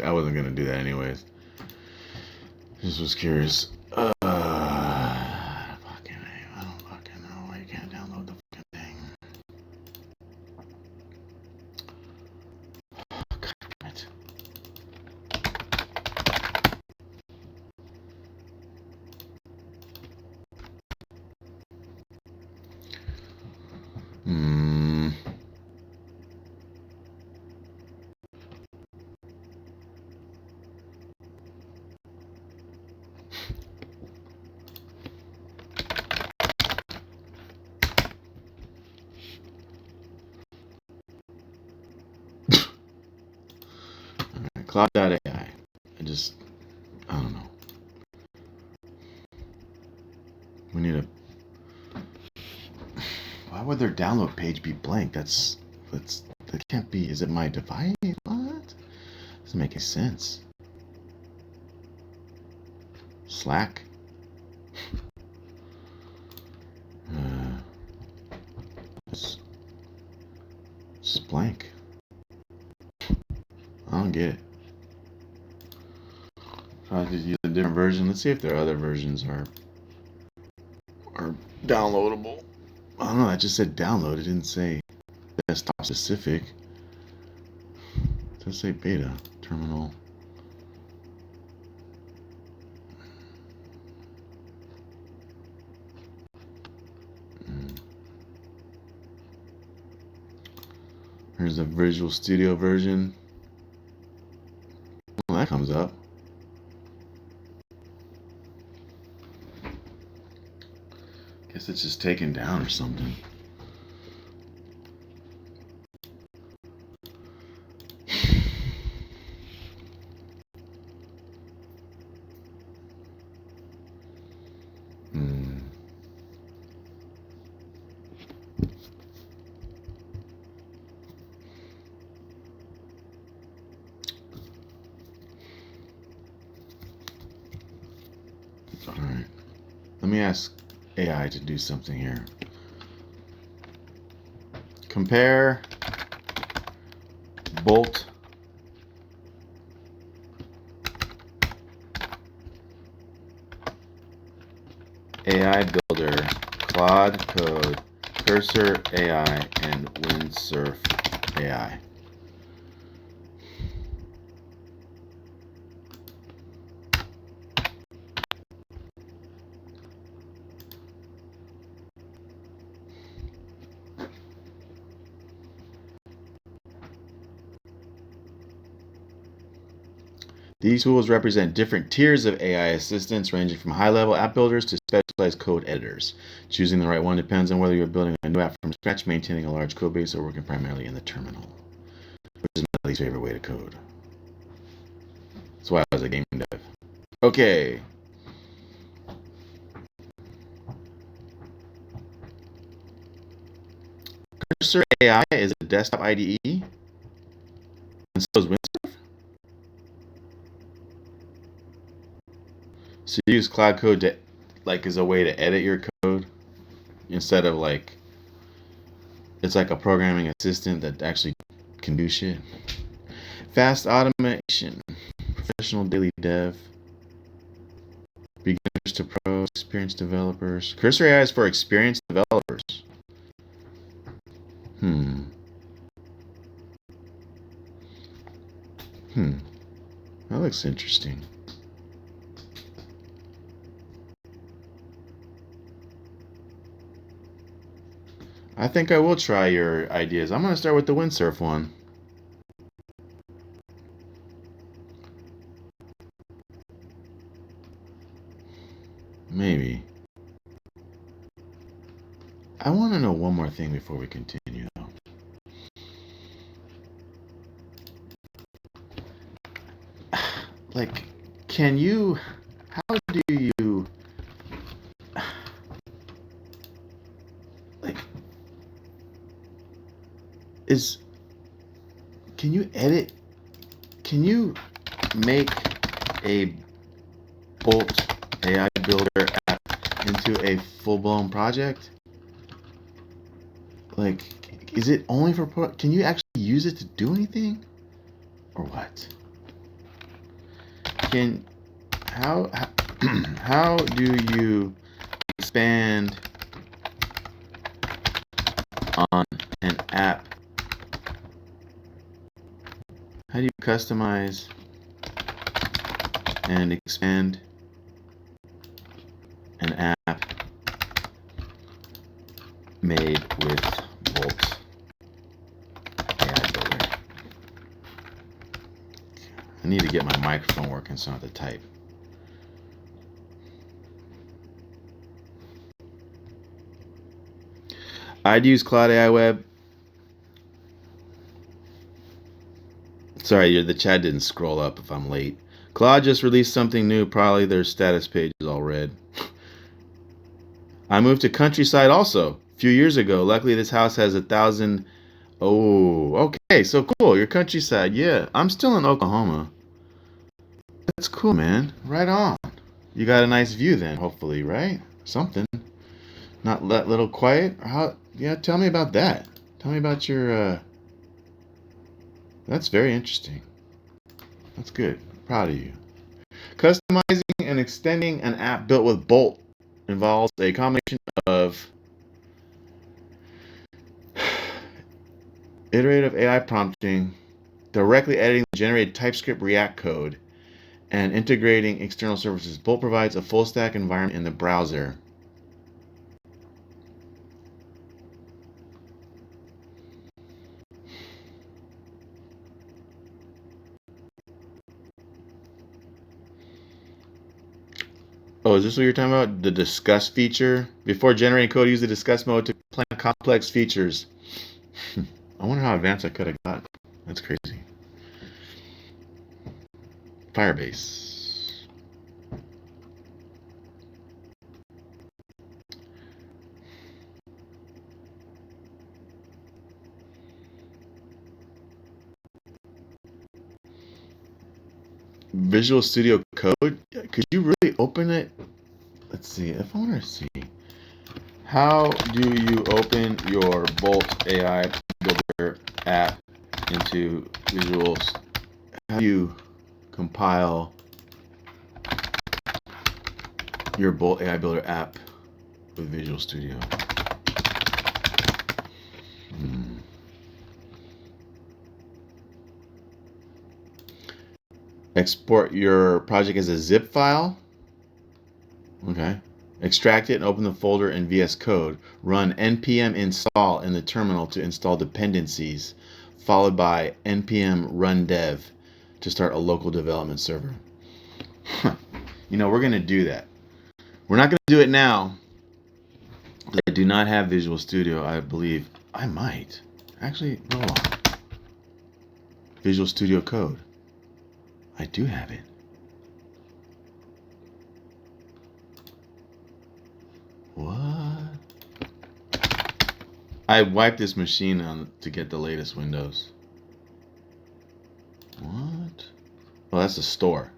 I wasn't gonna do that anyways. Just was curious. I don't fucking know why you can't download the fucking thing. God damn it. Cloud.ai. I don't know. We need a. Why would their download page be blank? That can't be. Is it my device? What? Doesn't make any sense. Slack. It's blank. I don't get it. Try to use a different version. Let's see if there are other versions are downloadable. I don't know. I just said download. It didn't say desktop specific. It does say beta terminal. Here's the Visual Studio version. Well, that comes up. Guess it's just taken down or something. All right. Let me ask AI to do something here. Compare Bolt AI Builder, Claude Code, Cursor AI, and Windsurf AI. These tools represent different tiers of AI assistants, ranging from high-level app builders to specialized code editors. Choosing the right one depends on whether you're building a new app from scratch, maintaining a large code base, or working primarily in the terminal, which is my least favorite way to code. That's why I was a game dev. Okay. Cursor AI is a desktop IDE, and so is Windsurf. So you use Cloud Code to, as a way to edit your code instead of it's like a programming assistant that actually can do shit. Fast automation, professional daily dev, beginners to pros, experienced developers. Cursor AI is for experienced developers. That looks interesting. I think I will try your ideas. I'm going to start with the Windsurf one. Maybe. I want to know one more thing before we continue, though. Like, can you... How do you... Like... Can you edit... Can you make a Bolt AI Builder app into a full-blown project? Like, is it only for... Can you actually use it to do anything? Or what? How do you expand on an app? How do you customize and expand an app made with Bolt AI Builder? I need to get my microphone working so I don't have to type. I'd use Cloud AI Web. Sorry, the chat didn't scroll up if I'm late. Claude just released something new. Probably their status page is all red. I moved to countryside also a few years ago. Luckily, this house has 1,000. Oh, okay. So cool. You're countryside. Yeah, I'm still in Oklahoma. That's cool, man. Right on. You got a nice view then, hopefully, right? Something. Not that little quiet. How? Yeah, tell me about that. Tell me about your. That's very interesting. That's good. Proud of you. Customizing and extending an app built with Bolt involves a combination of iterative AI prompting, directly editing the generated TypeScript React code, and integrating external services. Bolt provides a full stack environment in the browser. Oh, is this what you're talking about? The discuss feature? Before generating code, use the discuss mode to plan complex features. I wonder how advanced I could have got. That's crazy. Firebase. Visual Studio Code? Could you really open it? Let's see. If I want to see. How do you open your Bolt AI Builder app into Visual? How do you compile your Bolt AI Builder app with Visual Studio? Export your project as a zip file. Okay. Extract it and open the folder in VS Code. Run npm install in the terminal to install dependencies, followed by npm run dev to start a local development server. You know, we're going to do that. We're not going to do it now. I do not have Visual Studio. I believe I might. Actually, hold on. Visual Studio Code. I do have it. What? I wiped this machine on to get the latest Windows. What? Oh, that's the store.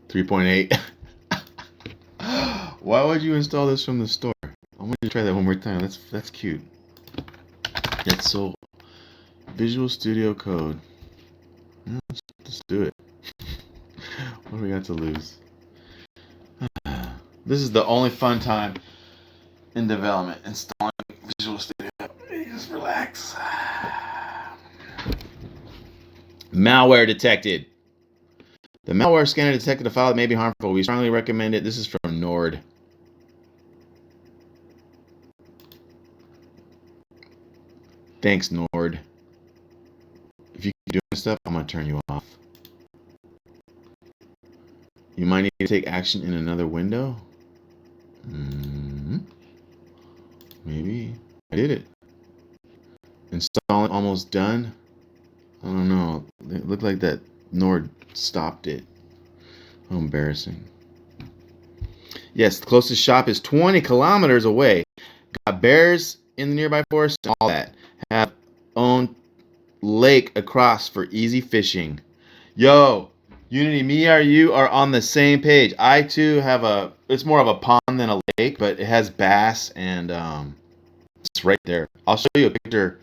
.8. Why would you install this from the store? I want you to try that one more time. That's cute. That's so. Visual Studio Code. Yeah, let's do it. What do we got to lose? This is the only fun time in development, installing Visual Studio. Just relax. Malware detected. The malware scanner detected a file that may be harmful. We strongly recommend it. This is from Nord. Thanks, Nord. doing stuff, I'm gonna turn you off. You might need to take action in another window. Maybe. I did it. Installing almost done. I don't know. It looked like that Nord stopped it. How embarrassing. Yes, the closest shop is 20 kilometers away. Got bears in the nearby forest and all that. Have own lake across for easy fishing. Yo, Unity, you are on the same page. I too have it's more of a pond than a lake, but it has bass and it's right there. I'll show you a picture.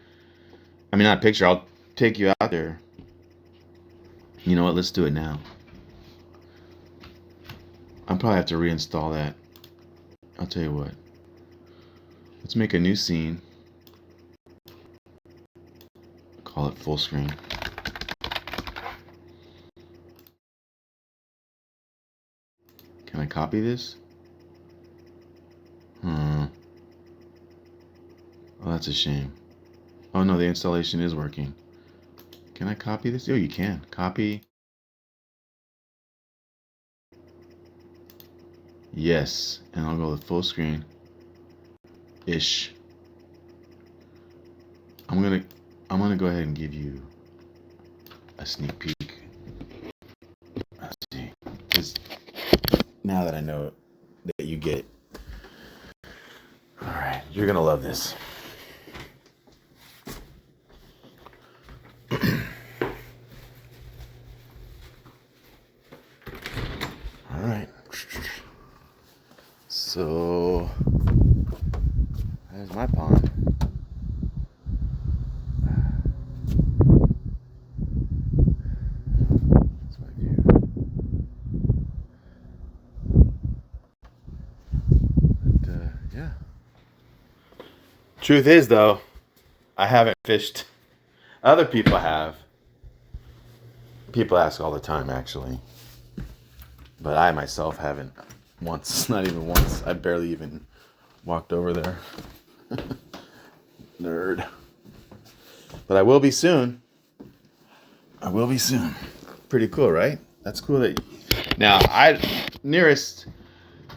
I mean, not a picture. I'll take you out there. You know what? Let's do it now. I'll probably have to reinstall that. I'll tell you what. Let's make a new scene. Call it full screen. Can I copy this? Oh, that's a shame. Oh no, the installation is working. Can I copy this? Oh, you can. Copy. Yes, and I'll go to full screen. Ish. I'm gonna go ahead and give you a sneak peek. Let's see. Because now that I know that you get it. Alright, you're gonna love this. Alright. So there's my pond. That's my view. But yeah. Truth is though, I haven't fished. Other people have. People ask all the time actually. But I myself haven't once, not even once. I barely even walked over there. Nerd. But I will be soon. I will be soon. Pretty cool, right? That's cool that now nearest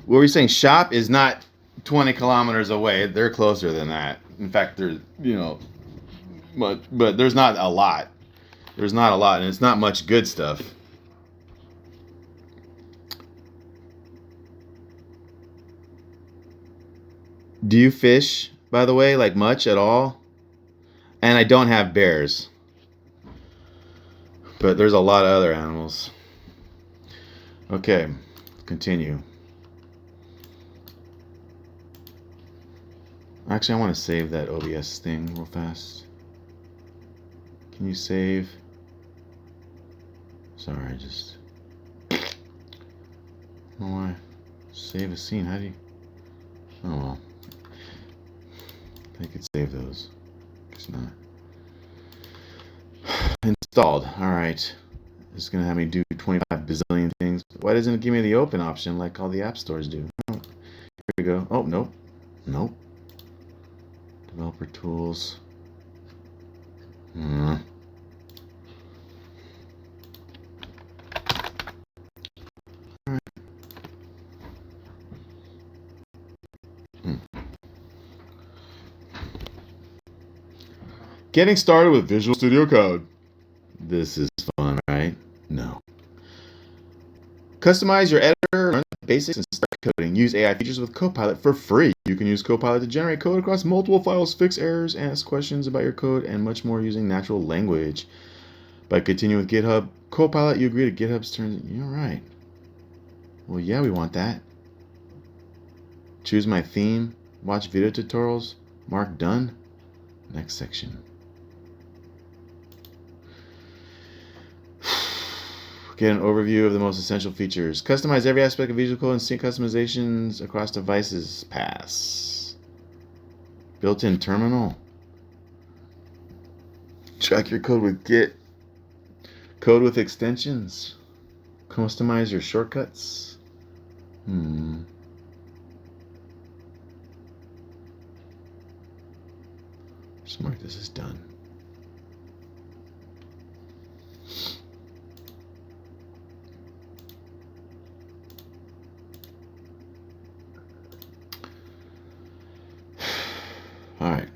what were you saying, shop is not 20 kilometers away. They're closer than that. In fact, there's but there's not a lot. There's not a lot, and it's not much good stuff. Do you fish, by the way, like much at all? And I don't have bears. But there's a lot of other animals. Okay, continue. Actually, I want to save that OBS thing real fast. Can you save? Sorry, I just... I don't know why. Save a scene, how do you... Oh well. I could save those. Guess not. Installed. Alright. It's going to have me do 25 bazillion things. Why doesn't it give me the open option like all the app stores do? Oh, here we go. Oh, nope. Nope. Developer tools. Hmm. Getting started with Visual Studio Code. This is fun, right? No. Customize your editor, learn the basics, and start coding. Use AI features with Copilot for free. You can use Copilot to generate code across multiple files, fix errors, ask questions about your code, and much more using natural language. By continuing with GitHub Copilot, you agree to GitHub's terms. You're right. Well, yeah, we want that. Choose my theme. Watch video tutorials. Mark done. Next section. Get an overview of the most essential features. Customize every aspect of Visual Code and sync customizations across devices. Pass. Built-in terminal. Track your code with Git. Code with extensions. Customize your shortcuts. Just mark this as done. All right.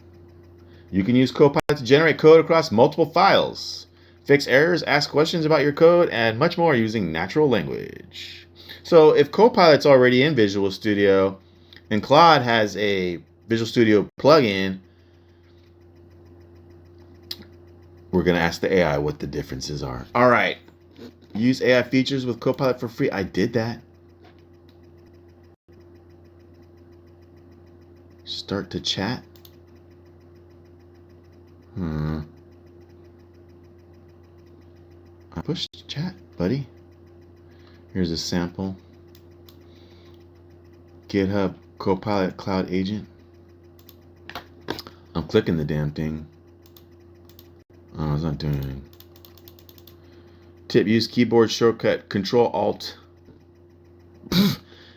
You can use Copilot to generate code across multiple files, fix errors, ask questions about your code, and much more using natural language. So if Copilot's already in Visual Studio and Claude has a Visual Studio plugin, we're going to ask the AI what the differences are. All right. Use AI features with Copilot for free. I did that. Start to chat. I pushed chat, buddy. Here's a sample. GitHub Copilot Cloud Agent. I'm clicking the damn thing. Oh, it's not doing anything. Tip, use keyboard shortcut Control Alt.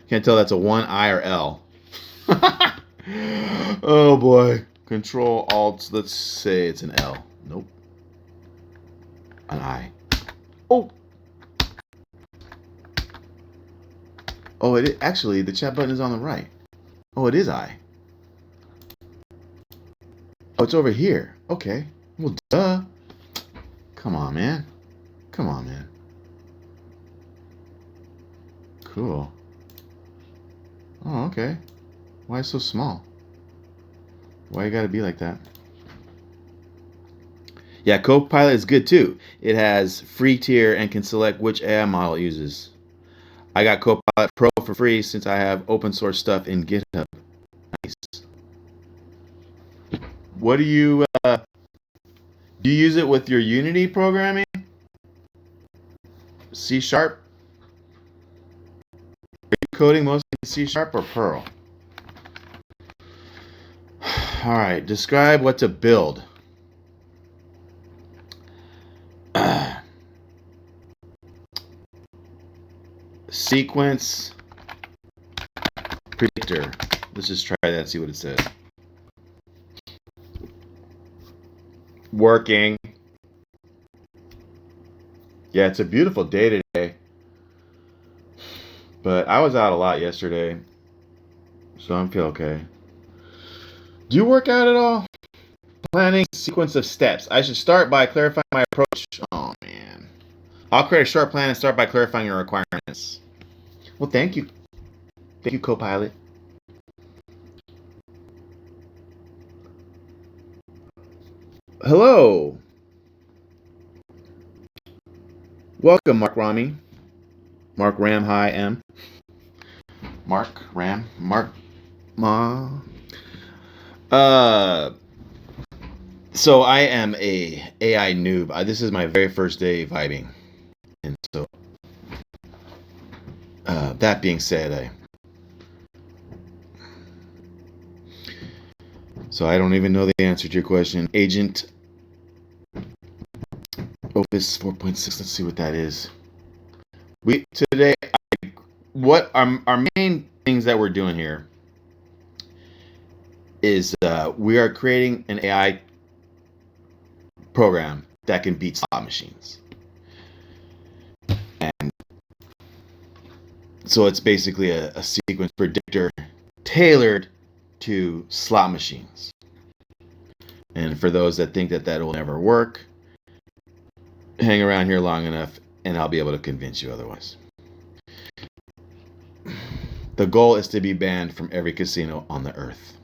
Can't tell that's a 1 I or L. Oh boy. Control Alt, let's say it's an L. Nope. An I. Oh. Oh, actually the chat button is on the right. Oh, it is I. Oh, it's over here. Okay. Well, duh. Come on, man. Come on, man. Cool. Oh, okay. Why so small? Why you gotta be like that? Yeah, Copilot is good too. It has free tier and can select which AI model it uses. I got Copilot Pro for free since I have open source stuff in GitHub. Nice. What do you use it with your Unity programming? C Sharp? Are you coding mostly in C Sharp or Perl? All right, describe what to build. Sequence predictor. Let's just try that and see what it says. Working. Yeah, it's a beautiful day today. But I was out a lot yesterday, so I'm feel okay. Do you work out at all? Planning sequence of steps. I should start by clarifying my approach. Oh, man. I'll create a short plan and start by clarifying your requirements. Well, thank you. Thank you, Copilot. Hello. Welcome, Mark Rami. Mark Ram, hi, M. Mark Ram. Mark Ma. So I am a AI noob. This is my very first day vibing. And so that being said, I don't even know the answer to your question. Agent Opus 4.6. Let's see what that is. What our main things that we're doing here is we are creating an AI program that can beat slot machines. And so it's basically a sequence predictor tailored to slot machines. And for those that think that will never work, hang around here long enough and I'll be able to convince you otherwise. The goal is to be banned from every casino on the earth.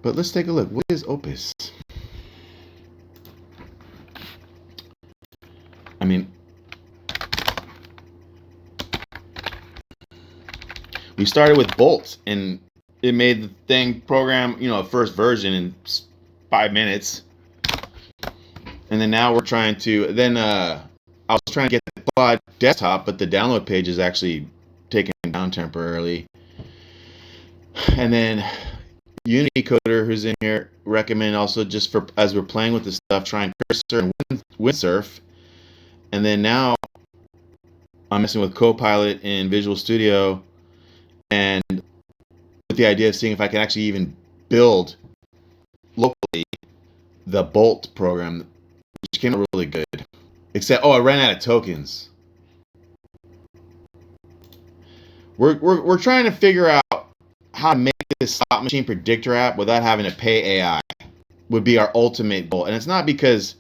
But let's take a look. What is Opus? I mean, we started with Bolt and it made the thing program, first version in 5 minutes. And then now we're trying to, I was trying to get the Claude desktop, but the download page is actually taken down temporarily. And then Unity Coder, who's in here, recommend also just for, as we're playing with this stuff, trying Cursor and Windsurf. And then now I'm messing with Copilot in Visual Studio and with the idea of seeing if I can actually even build locally the Bolt program, which came out really good. Except, I ran out of tokens. We're trying to figure out how to make this slot machine predictor app without having to pay AI would be our ultimate goal. And it's not because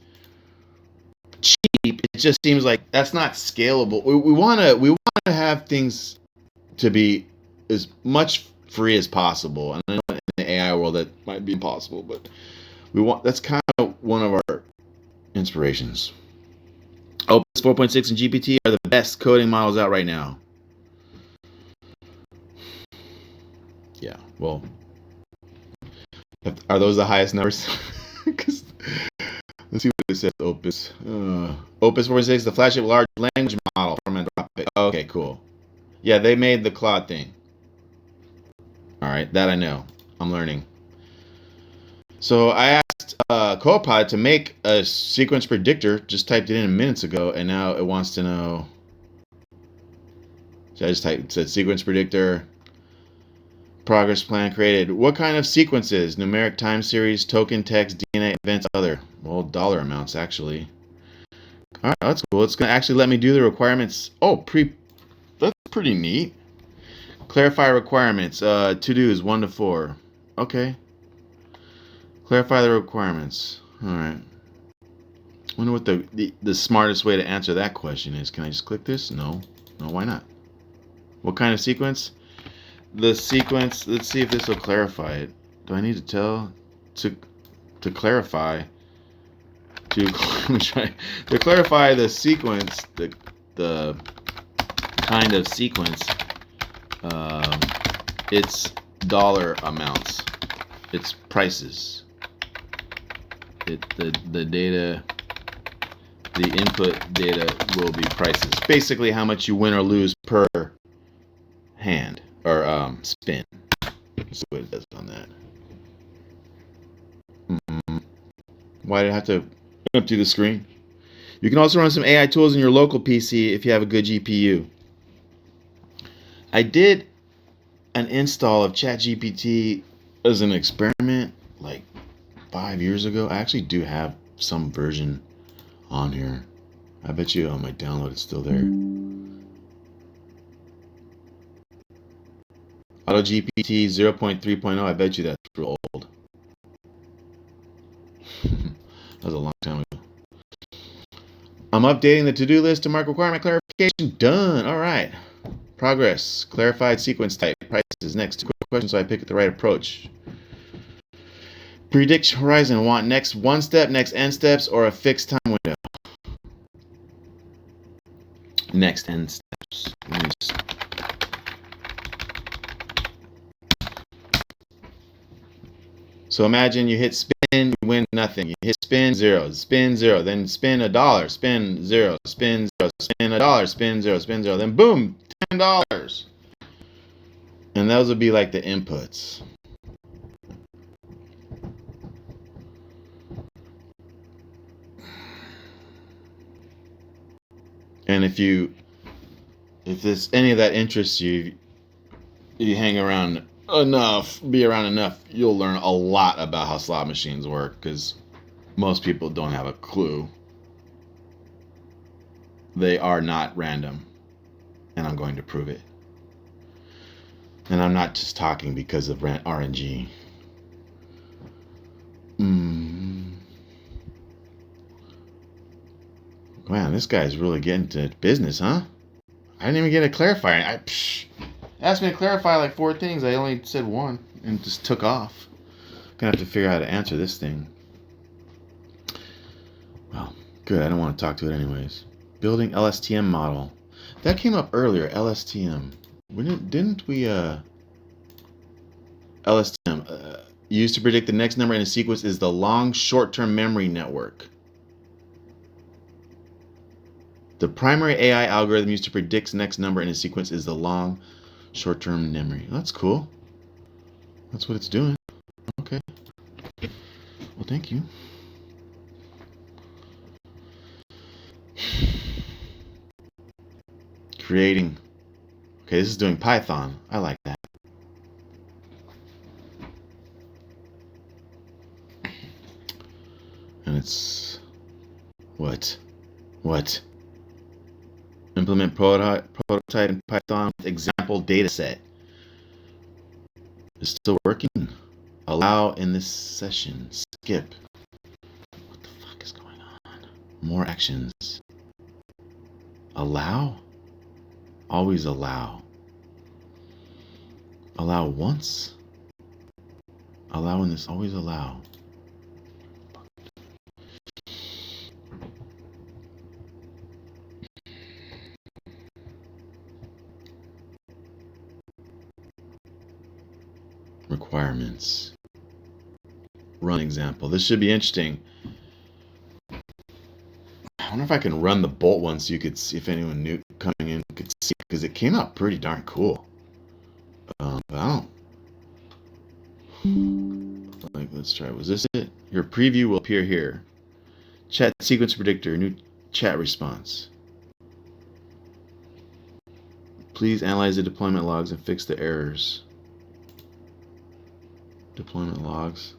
cheap. It just seems like that's not scalable. We want to have things to be as much free as possible. And I know in the AI world that might be impossible, but that's kind of one of our inspirations. Opus 4.6 and GPT are the best coding models out right now. Yeah, well, are those the highest numbers? Let's see what it says. Opus 4.6, the flagship large language model from Anthropic. Okay, cool. Yeah, they made the Claude thing. All right, that I know. I'm learning. So I asked Copilot to make a sequence predictor. Just typed it in minutes ago, and now it wants to know. So I just said sequence predictor. Progress plan created. What kind of sequences? Numeric, time series, token, text, DNA, events, other. Well, dollar amounts actually. All right, that's cool. It's gonna actually let me do the requirements. Oh, that's pretty neat. Clarify requirements. To-dos 1 to 4. Okay. Clarify the requirements. All right. Wonder what the smartest way to answer that question is. Can I just click this? No. No, why not? What kind of sequence? The sequence. Let's see if this will clarify it. Do I need to tell to clarify? To clarify the sequence, the kind of sequence. It's dollar amounts. It's prices. The data, the input data will be prices. Basically, how much you win or lose per hand or spin. Let's see what it does on that. Why did I have to up to the screen? You can also run some AI tools in your local PC if you have a good GPU. I did an install of ChatGPT as an experiment like 5 years ago. I actually do have some version on here. I bet you on my download it's still there. AutoGPT 0.3.0. I bet you that's real old. That was a long time ago. I'm updating the to-do list to mark requirement clarification. Done. All right. Progress. Clarified sequence type. Prices. Next. 2 quick questions so I pick the right approach. Predict horizon. Want next 1 step, next n steps, or a fixed time window? Next n steps. So imagine you hit spin, you win nothing. You hit spin, 0, spin, 0, then spin $1, spin 0, spin 0, spin $1, spin 0, spin 0, then boom, $10. And those would be like the inputs. And if any of that interests you, you hang around enough, be around enough, you'll learn a lot about how slot machines work, because most people don't have a clue. They are not random, and I'm going to prove it. And I'm not just talking because of RNG. Man, this guy's really getting to business, huh? I didn't even get a clarifier. Asked me to clarify like 4 things. I only said 1 and just took off. Gonna have to figure out how to answer this thing. Well, good. I don't want to talk to it anyways. Building LSTM model. That came up earlier. LSTM. Didn't we? LSTM used to predict the next number in a sequence is the long short-term memory network. The primary AI algorithm used to predict the next number in a sequence is the long short-term memory. That's cool. That's what it's doing. Okay. Well, thank you. Creating. Okay, this is doing Python. I like that. And it's what? Implement prototype in Python with example dataset. It's still working. Allow in this session. Skip. What the fuck is going on? More actions. Allow? Always allow. Allow once? Allow in this. Always allow. Requirements. Run example. This should be interesting. I wonder if I can run the bolt one so you could see if anyone new coming in could see, because it came out pretty darn cool. But I don't. Like, let's try. Was this it? Your preview will appear here. Chat sequence predictor. New chat response. Please analyze the deployment logs and fix the errors. Deployment logs.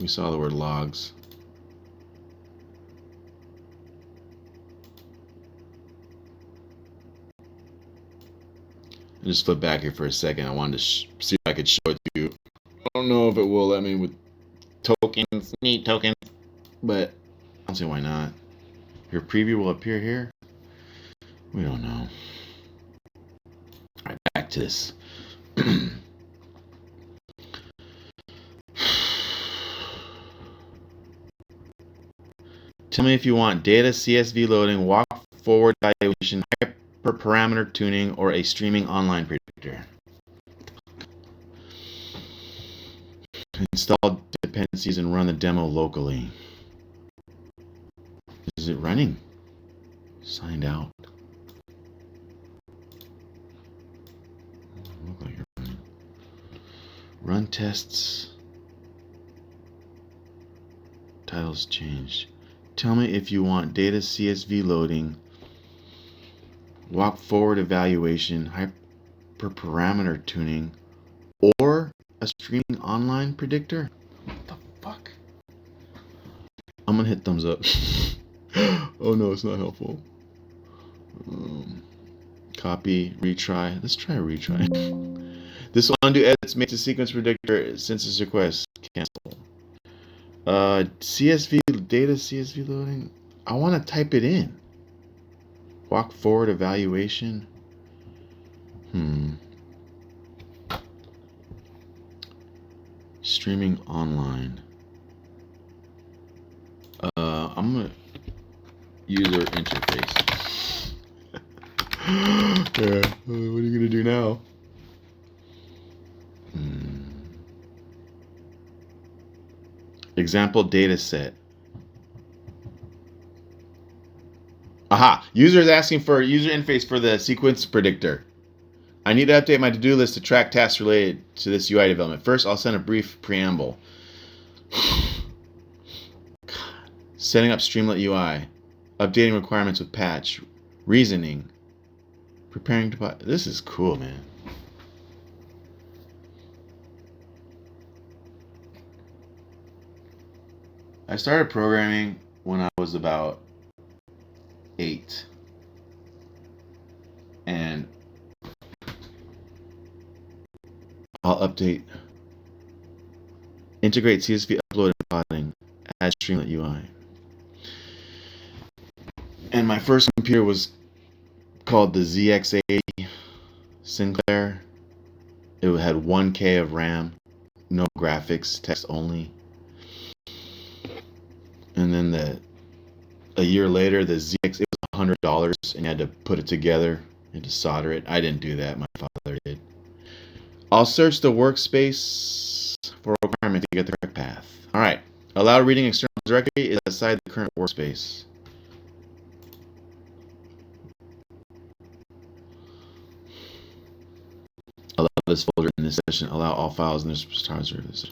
We saw the word logs. I'll just flip back here for a second. I wanted to see if I could show it to you. I don't know if it will let me with tokens. Need tokens. But I don't see why not. Your preview will appear here. We don't know. Alright, back to this. Tell me if you want data CSV loading, walk forward evaluation, hyperparameter tuning, or a streaming online predictor. Install dependencies and run the demo locally. Is it running? Signed out. Look like you're running. Run tests. Titles changed. Tell me if you want data CSV loading, walk forward evaluation, hyperparameter tuning, or a streaming online predictor. What the fuck? I'm gonna hit thumbs up. Oh no, it's not helpful. Copy, retry. Let's try a retry. This will undo edits made to sequence predictor since this request. Cancel. CSV data CSV loading. I want to type it in. Walk forward evaluation. Streaming online. I'm gonna user interface. Yeah. What are you gonna do now? Example data set. Aha! User is asking for a user interface for the sequence predictor. I need to update my to-do list to track tasks related to this UI development. First, I'll send a brief preamble. Setting up Streamlit UI. Updating requirements with patch. Reasoning. Preparing to... This is cool, man. I started programming when I was about 8. And I'll update, integrate CSV upload and plotting, add Streamlit UI. And my first computer was called the ZX80 Sinclair. It had 1K of RAM, no graphics, text only. And then a year later, the ZX, it was $100, and you had to put it together and to solder it. I didn't do that. My father did. I'll search the workspace for a requirement to get the correct path. All right. Allow reading external directory is outside the current workspace. Allow this folder in this session. Allow all files in this service.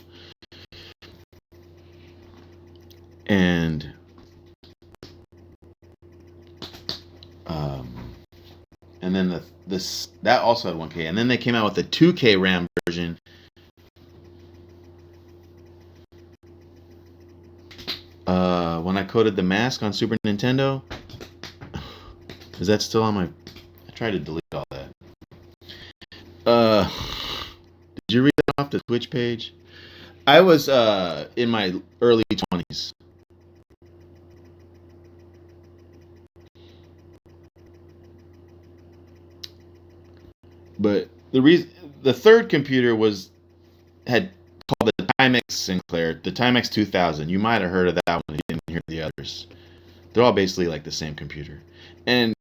And then that also had 1K, and then they came out with a 2K RAM version. When I coded the mask on Super Nintendo, is that still on my? I tried to delete all that. off the Twitch page? I was in my early 20s. But the third computer had called the Timex Sinclair, the Timex 2000. You might have heard of that one. You didn't hear the others. They're all basically like the same computer. And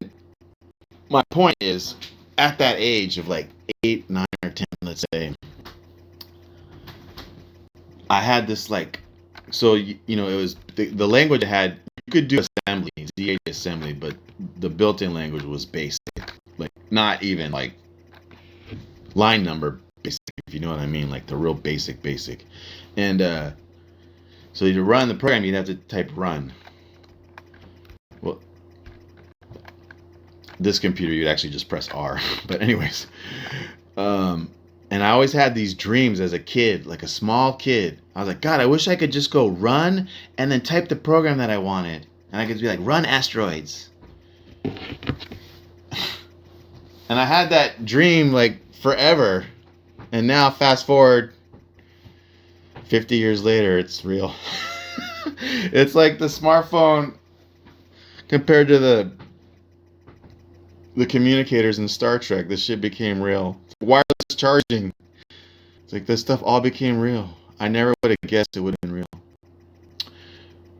my point is, at that age of like 8, 9, or 10, let's say, I had this like, so it was the language I had. You could do assembly, Z8 assembly, but the built-in language was basic, like not even like line number basic, if you know what I mean, like the real basic. And so to run the program, you'd have to type run. Well, this computer, you'd actually just press R. But anyways, and I always had these dreams as a kid, like a small kid. I was like, God, I wish I could just go run and then type the program that I wanted. And I could be like, run asteroids. And I had that dream like forever. And now fast forward 50 years later, it's real. It's like the smartphone compared to the communicators in Star Trek. This shit became real. Wireless charging. It's like this stuff all became real. I never would have guessed it would have been real.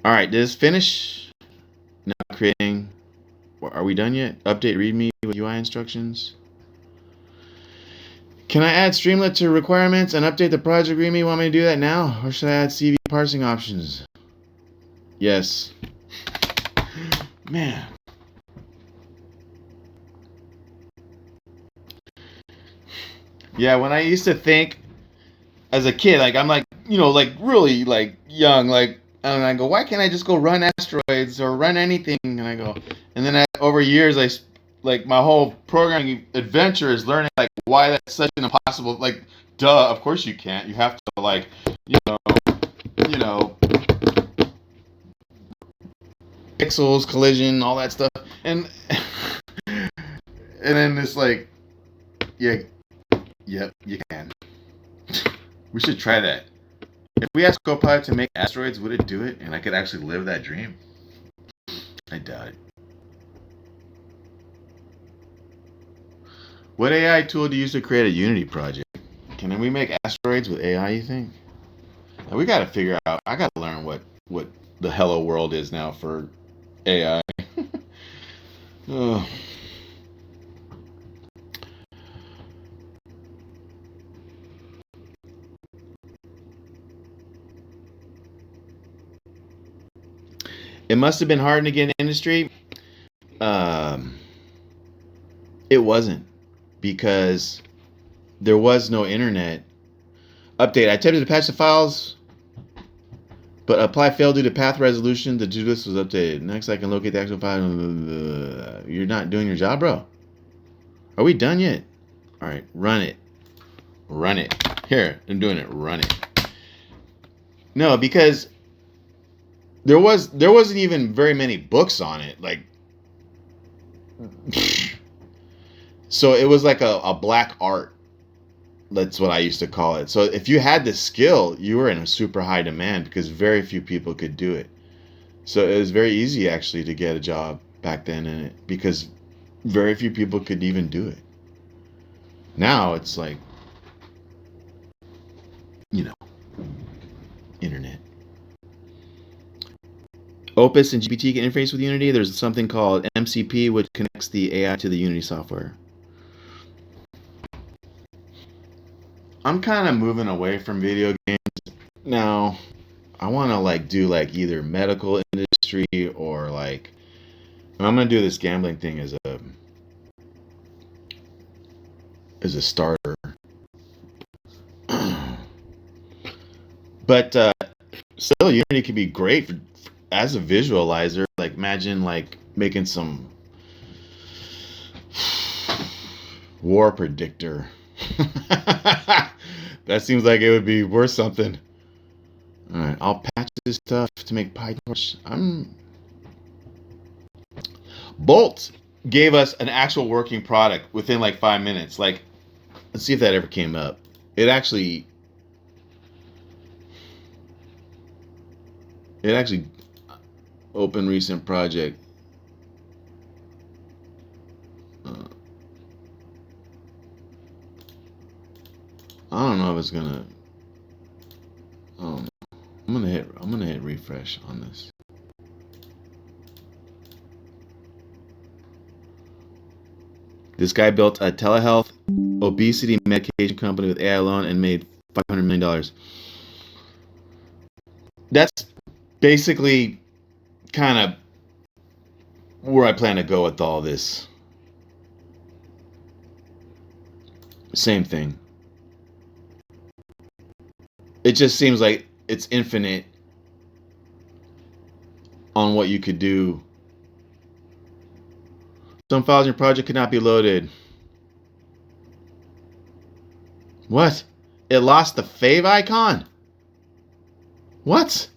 All right, did this finish? Now creating. Are we done yet? Update README with UI instructions. Can I add Streamlit to requirements and update the project README? You want me to do that now? Or should I add CV parsing options? Yes. Man. Yeah, when I used to think as a kid, like I'm like, like really like young, like, and I go, why can't I just go run asteroids or run anything? And I go, and then over years, like my whole programming adventure is learning like why that's such an impossible, like, duh, of course you can't. You have to like, you know, pixels, collision, all that stuff, and then it's like, yeah, yep, you can. We should try that. If we asked Copilot to make asteroids, would it do it? And I could actually live that dream? I doubt it. What AI tool do you use to create a Unity project? Can we make asteroids with AI, you think? Now, we got to figure out, I got to learn what the hello world is now for AI. Oh. It must have been hard to get in the industry. It wasn't, because there was no internet. Update. I attempted to patch the files, but apply failed due to path resolution. The to-do list was updated. Next, I can locate the actual file. You're not doing your job, bro. Are we done yet? All right, run it. Run it. Here, I'm doing it. Run it. No, because there wasn't even very many books on it. Like, so it was like a black art. That's what I used to call it. So if you had the skill, you were in a super high demand because very few people could do it. So it was very easy actually to get a job back then in it because very few people could even do it. Now it's like, internet. Opus and GPT can interface with Unity. There's something called MCP, which connects the AI to the Unity software. I'm kind of moving away from video games now. I want to like do like either medical industry or like I'm gonna do this gambling thing as a starter. But still, Unity could be great as a visualizer. Like imagine like making some war predictor. That seems like it would be worth something. All right, I'll patch this stuff to make PyTorch. Bolt gave us an actual working product within like 5 minutes. Like, let's see if that ever came up. It actually It actually open recent project. I don't know if it's gonna. Oh, I'm gonna hit refresh on this. This guy built a telehealth obesity medication company with AI alone and made $500 million. That's basically kind of where I plan to go with all this. Same thing. It just seems like it's infinite on what you could do. Some files in your project could not be loaded. What? It lost the fave icon? What?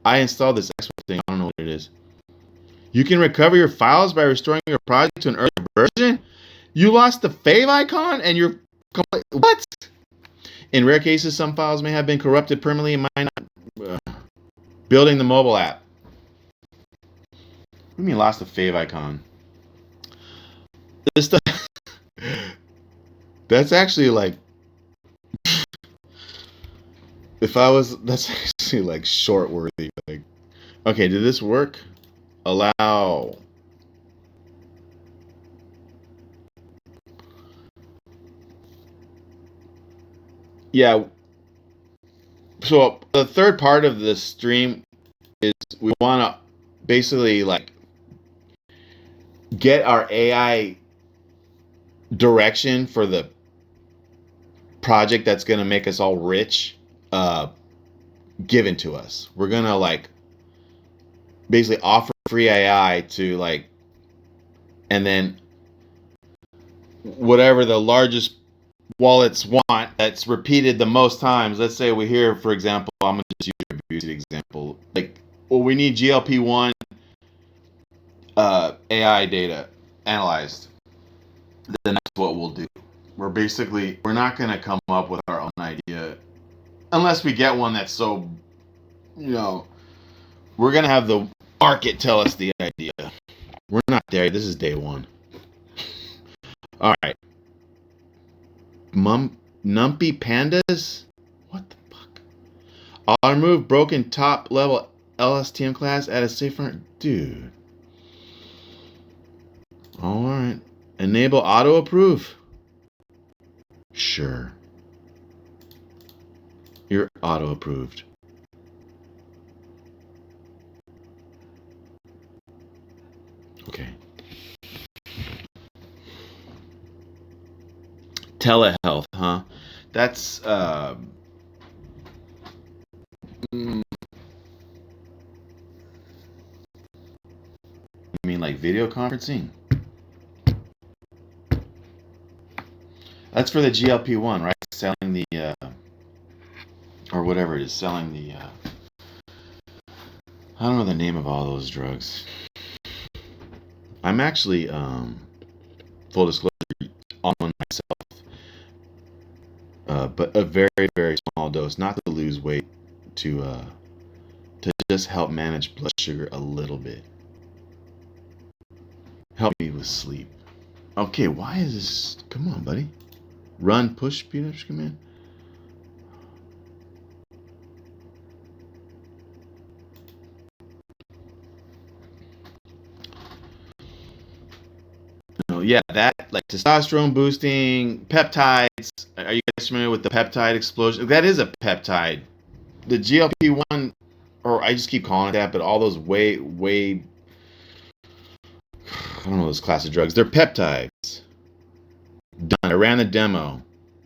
I installed this extra thing. I don't know what it is. You can recover your files by restoring your project to an earlier version? You lost the fave icon and you're... What? In rare cases, some files may have been corrupted permanently and might not... building the mobile app. What do you mean lost the fave icon? This stuff... That's actually like... If I was... That's actually like short worthy. Like, okay, did this work? Allow... Yeah. So the third part of the stream is we want to basically like get our AI direction for the project that's going to make us all rich given to us. We're going to like basically offer free AI to like, and then whatever the largest wallets want that's repeated the most times. Let's say we hear, for example, I'm going to just use your obesity example. Like, well, we need GLP-1 AI data analyzed. Then that's what we'll do. We're not going to come up with our own idea unless we get one that's so, we're going to have the market tell us the idea. We're not there. This is day one. All right. Numpy pandas? What the fuck? I'll remove broken top level LSTM class, add a safer... Dude. Alright. Enable auto approve. Sure. You're auto approved. Okay. Telehealth, huh? That's you mean like video conferencing? That's for the GLP-1, right? Selling the or whatever it is, selling the I don't know the name of all those drugs. I'm actually full disclosure on one myself. But a very, very small dose, not to lose weight, to just help manage blood sugar a little bit. Help me with sleep. Okay, why is this? Come on, buddy. Run, push, PH command. No, yeah, that like testosterone boosting peptides. Are you guys familiar with the peptide explosion? That is a peptide. The GLP-1, or I just keep calling it that, but all those way, I don't know those class of drugs. They're peptides. Done. I ran the demo.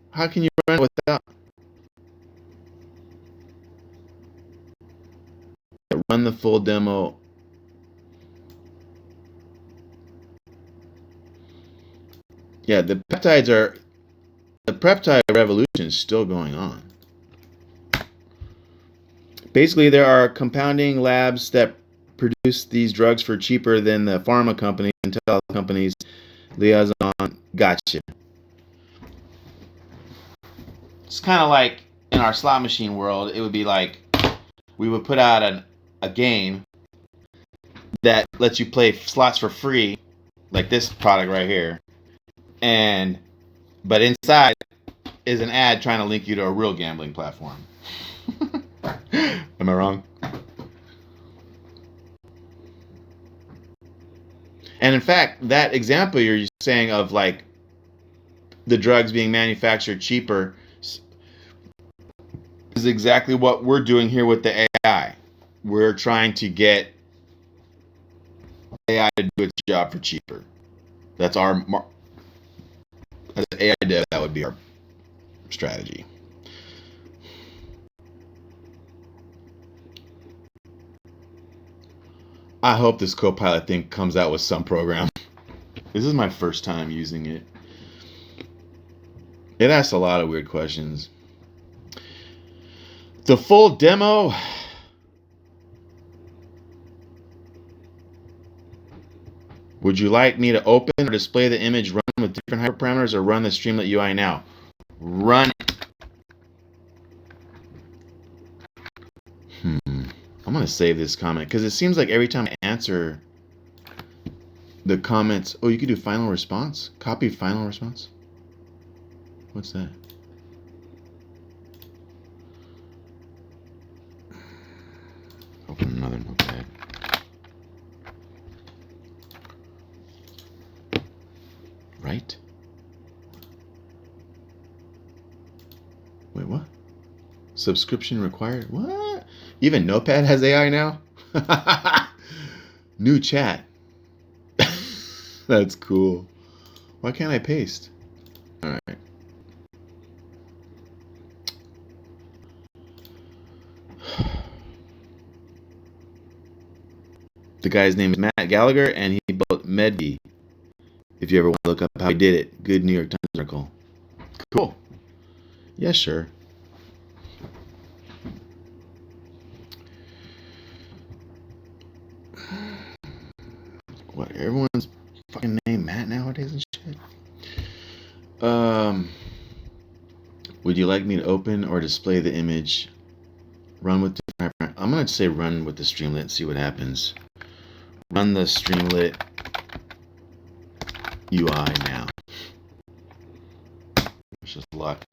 How can you run it without? Run the full demo. Yeah, the peptide revolution is still going on. Basically, there are compounding labs that produce these drugs for cheaper than the pharma companies and tele companies. Liaison, gotcha. It's kind of like in our slot machine world, it would be like we would put out a game that lets you play slots for free, like this product right here, but inside is an ad trying to link you to a real gambling platform. Am I wrong? And in fact, that example you're saying of like the drugs being manufactured cheaper is exactly what we're doing here with the AI. We're trying to get AI to do its job for cheaper. That's our as an AI dev, that would be our strategy. I hope this Copilot thing comes out with some program. This is my first time using it. It asks a lot of weird questions. The full demo. Would you like me to open or display the image, run with different hyperparameters, or run the Streamlit UI now? Run it. I'm going to save this comment because it seems like every time I answer the comments, oh, you could do final response? Copy final response? What's that? Open another notepad. Right? Wait, what? Subscription required? What? Even Notepad has AI now? New chat. That's cool. Why can't I paste? All right. The guy's name is Matt Gallagher, and he built Medbee. If you ever want to look up how he did it, good New York Times article. Cool. Yeah, sure. What? Everyone's fucking name Matt nowadays and shit. Would you like me to open or display the image? Run with the. I'm gonna say run with the Streamlit and see what happens. Run the Streamlit UI now. It's just luck.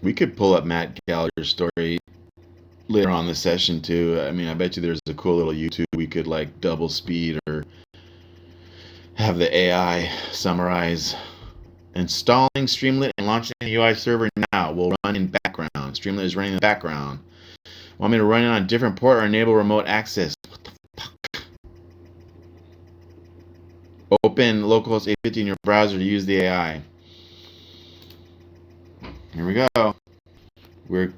We could pull up Matt Gallagher's story later on in the session too. I mean, I bet you there's a cool little YouTube we could like double speed or have the AI summarize. Installing Streamlit and launching the UI server now will run in background. Streamlit is running in the background. Want me to run it on a different port or enable remote access? What the fuck? Open localhost 850 in your browser to use the AI. Here we go. We're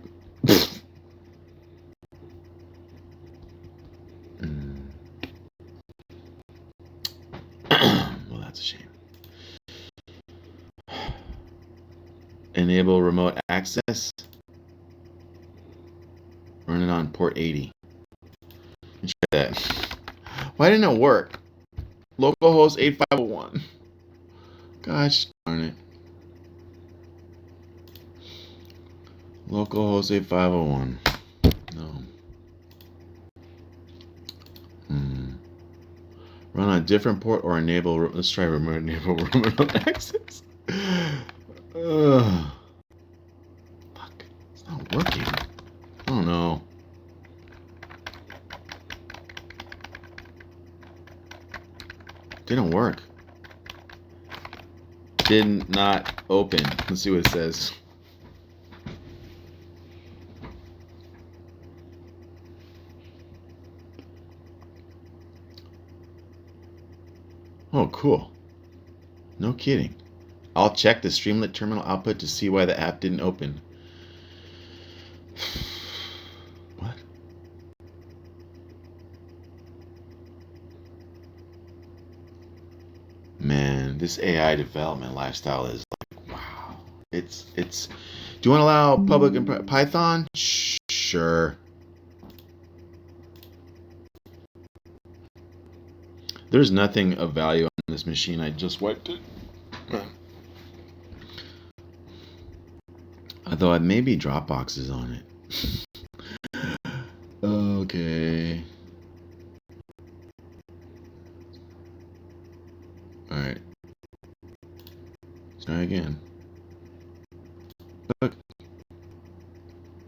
well, that's a shame. Enable remote access. Run it on port 80. Try that. Why didn't it work? Localhost 8501. Gosh darn it. Localhost 8501. No. Run on a different port or enable. Let's try enable remote access. Fuck. It's not working. Oh no. Didn't work. Did not open. Let's see what it says. Oh, cool. No kidding. I'll check the Streamlit terminal output to see why the app didn't open. What? Man, this AI development lifestyle is like, wow. It's Do you want to allow public in Python? Sure. There's nothing of value on this machine. I just wiped it. Although maybe Dropbox is on it. Okay. Alright. Let's try again. Look.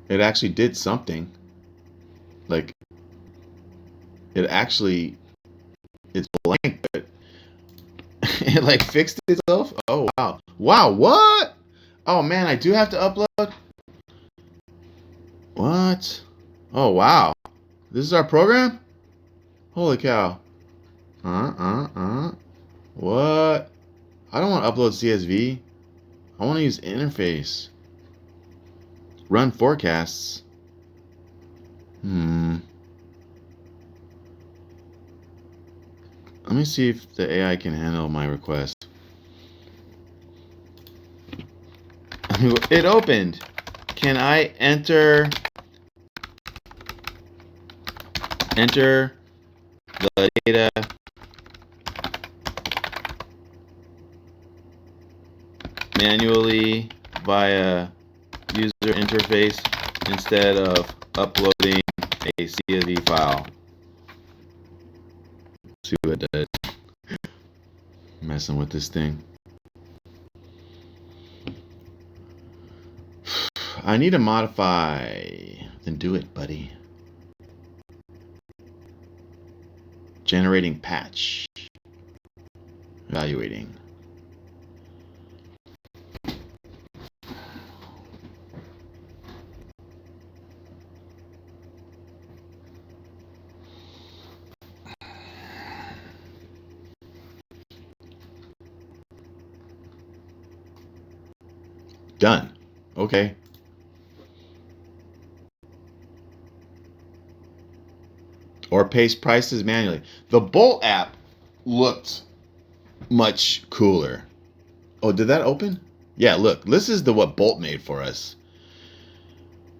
It actually did something. Like, it actually, it's blank, but it like fixed itself. Oh, wow. Wow, what? Oh, man, I do have to upload? What? Oh, wow. This is our program? Holy cow. What? I don't want to upload CSV. I want to use interface. Run forecasts. Let me see if the AI can handle my request. It opened. Can I enter the data manually via user interface instead of uploading a CSV file? Let's see what it does. Messing with this thing. I need to modify. Then do it, buddy. Generating patch. Evaluating. Done. Okay. Or paste prices manually. The Bolt app looked much cooler. Oh, did that open? Yeah, look. This is what Bolt made for us.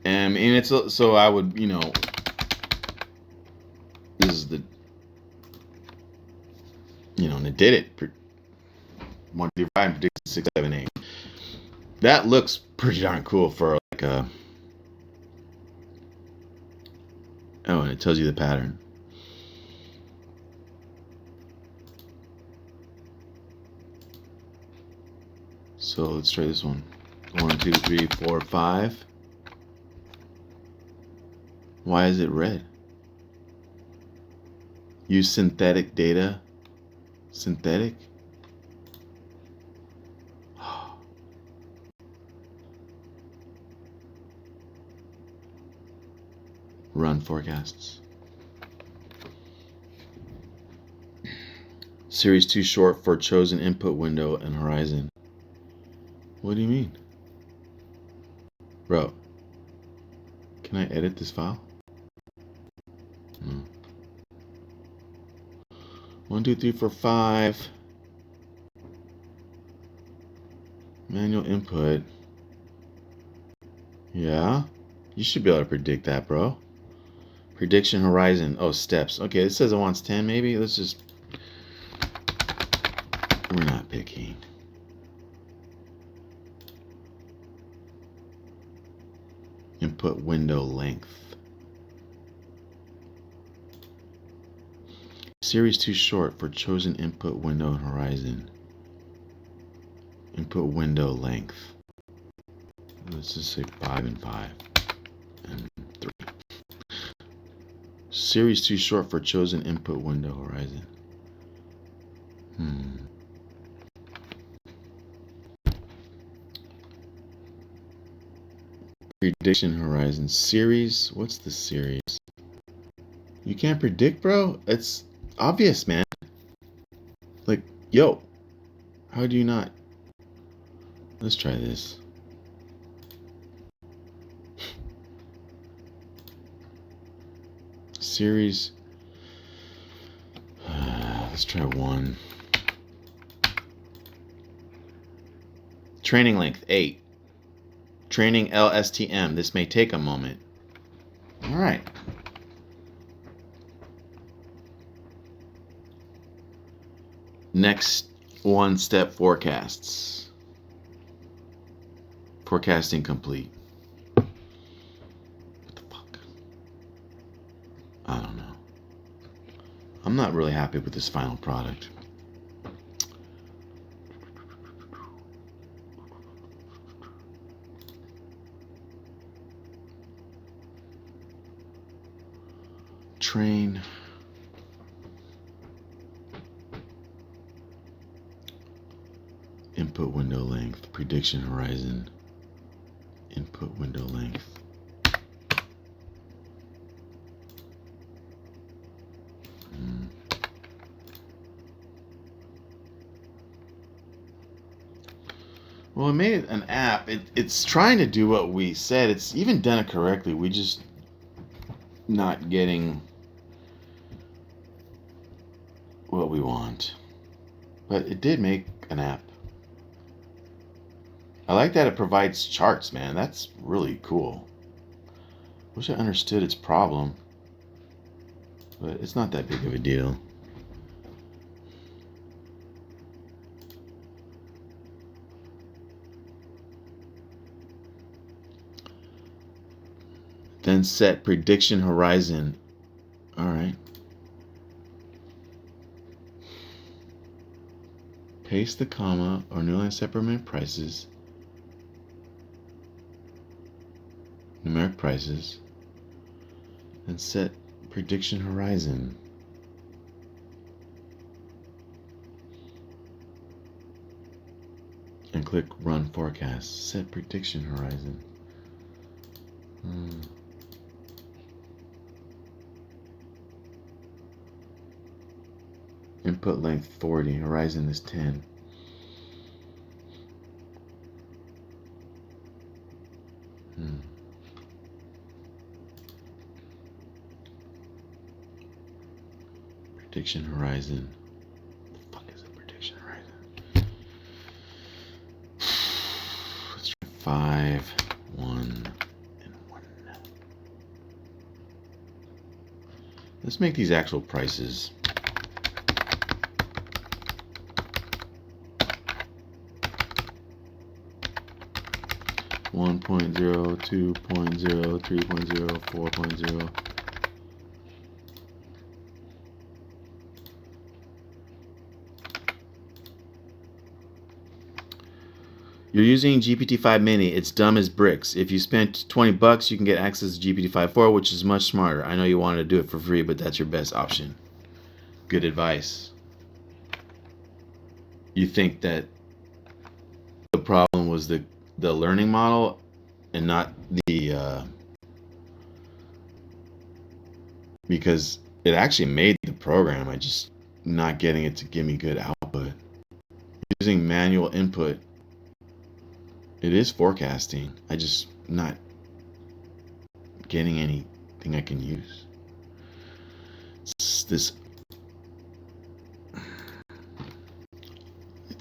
And it's so I would, this is the, and it did it. 1, 2, 5, predict 6, 7, 8. That looks pretty darn cool for like a. Oh, and it tells you the pattern. So let's try this one. 1, 2, 3, 4, 5. Why is it red? Use synthetic data. Synthetic? Run forecasts. Series too short for chosen input window and horizon. What do you mean? Bro, can I edit this file? No. 1, 2, 3, 4, 5. Manual input. Yeah? You should be able to predict that, bro. Prediction horizon. Oh, steps. Okay, it says it wants 10 maybe. Let's just... We're not picky. Input window length. Series too short for chosen input window and horizon. Input window length. Let's just say 5 and 5 and 3. Series too short for chosen input window horizon. Prediction horizon. Series? What's the series? You can't predict, bro? It's obvious, man. Like, yo. How do you not? Let's try this. Series. Let's try 1. Training length 8. Training LSTM. This may take a moment. All right. Next one-step forecasts. Forecasting complete. What the fuck? I don't know. I'm not really happy with this final product. Train. Input window length. Prediction horizon. Input window length. Well, it made an app. It's trying to do what we said. It's even done it correctly. We just not getting what we want. But it did make an app. I like that it provides charts, man. That's really cool. Wish I understood its problem. But it's not that big of a deal. Then set prediction horizon. All right. Paste the comma or new line separate prices. Numeric prices. And set prediction horizon. And click run forecast. Set prediction horizon. Input length 40. Horizon is 10. Prediction horizon. What the fuck is a prediction horizon? Let's try 5, 1, and 1. Let's make these actual prices. One point zero, 2.0, 3.0, 4.0. You're using GPT-5 Mini. It's dumb as bricks. If you spent $20, you can get access to GPT-5 4, which is much smarter. I know you wanted to do it for free, but that's your best option. Good advice. You think that the problem was the learning model and not the because it actually made the program. I just not getting it to give me good output. Using manual input. It is forecasting. I just not getting anything I can use. It's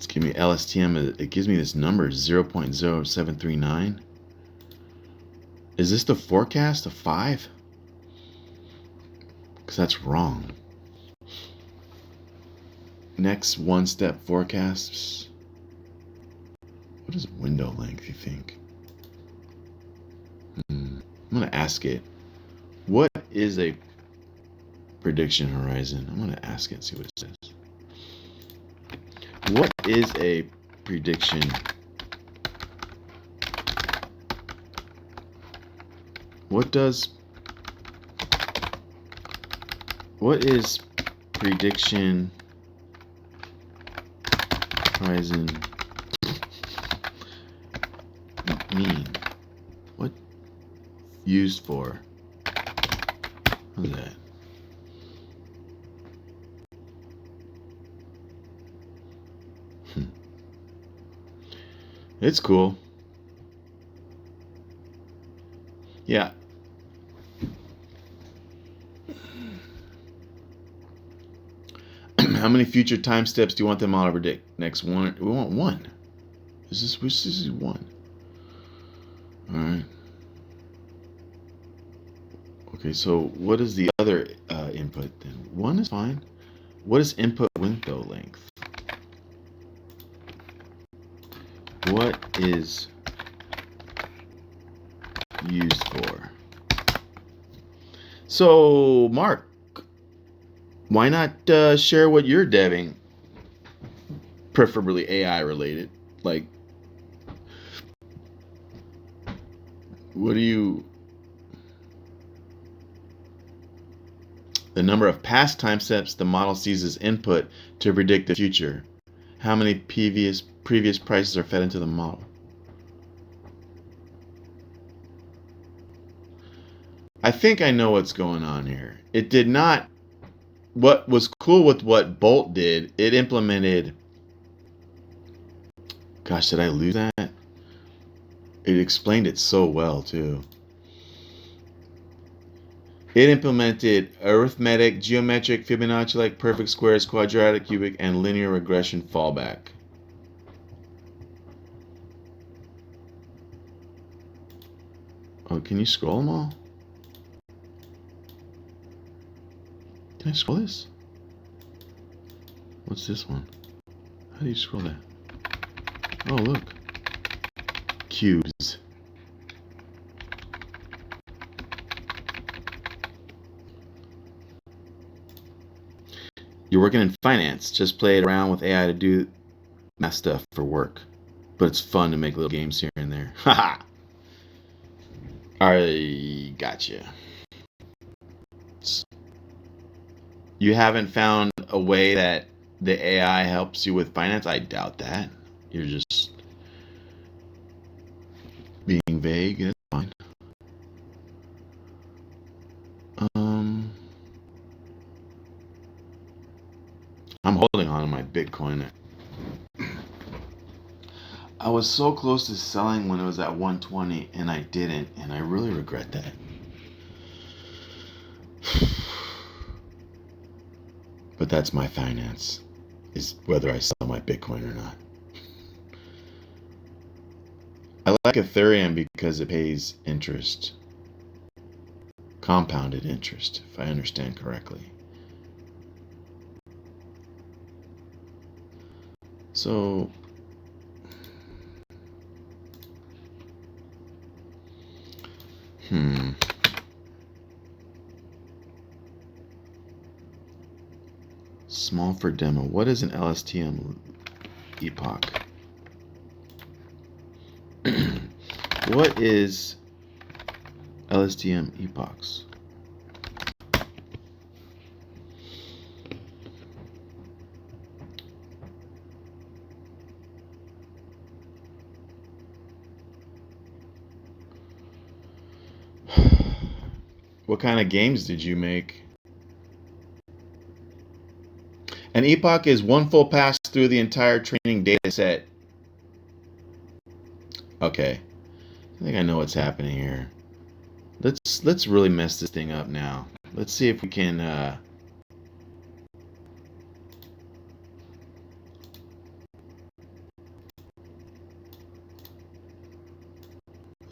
giving me LSTM. It gives me this number 0.0739. Is this the forecast of 5? Because that's wrong. Next one-step forecasts. What is window length, you think? I'm going to ask it. What is a prediction horizon? I'm going to ask it and see what it says. What is a prediction? What is prediction horizon mean? What used for? What's that? It's cool. Yeah. How many future time steps do you want them all to predict? Next one. We want 1. Which is 1. All right. Okay, so what is the other input then? One is fine. What is input window length? What is used for? So, Mark, why not share what you're deving, preferably AI related? Like, what do you. The number of past time steps the model sees as input to predict the future. How many previous prices are fed into the model? I think I know what's going on here. It did not. What was cool with what Bolt did, it implemented. Gosh, did I lose that? It explained it so well, too. It implemented arithmetic, geometric, Fibonacci like perfect squares, quadratic, cubic, and linear regression fallback. Oh, can you scroll them all? Can I scroll this? What's this one? How do you scroll that? Oh, look. Cubes. You're working in finance. Just played around with AI to do math stuff for work. But it's fun to make little games here and there. Haha. I gotcha. You haven't found a way that the AI helps you with finance? I doubt that. You're just being vague. That's fine. Um, I'm holding on to my Bitcoin. I was so close to selling when it was at 120 and I didn't, and I really regret that. But that's my finance, is whether I sell my Bitcoin or not. I like Ethereum because it pays interest, compounded interest, if I understand correctly. So, small for demo. What is an LSTM epoch? What is LSTM epochs? What kind of games did you make? An epoch is one full pass through the entire training data set. Okay, I think I know what's happening here. Let's really mess this thing up now. Let's see if we can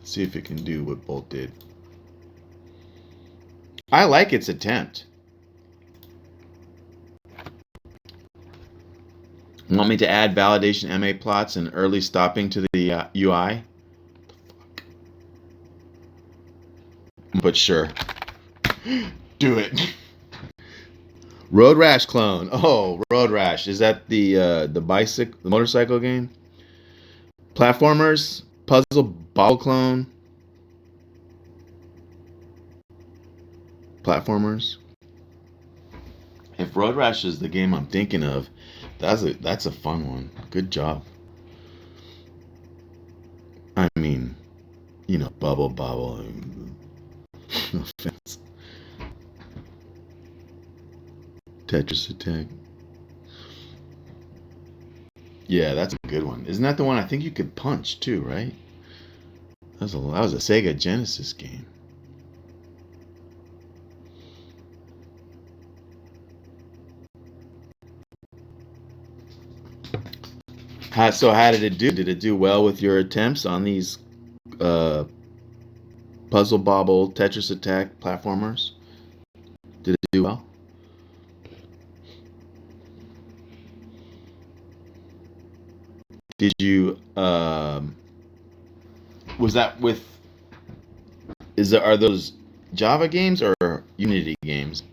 see if it can do what Bolt did. I like its attempt. Want me to add validation MA plots and early stopping to the UI? But sure. Do it. Road Rash clone. Oh, Road Rash. Is that the motorcycle game? Platformers, puzzle ball clone. Platformers. If Road Rash is the game I'm thinking of, that's a fun one. Good job. I mean, bubble bobble. No offense. Tetris Attack. Yeah, that's a good one. Isn't that the one I think you could punch too, right? That was a Sega Genesis game. So how did it do? Did it do well with your attempts on these Puzzle Bobble, Tetris Attack platformers. Did it do well? Did you was that with are those Java games or Unity games?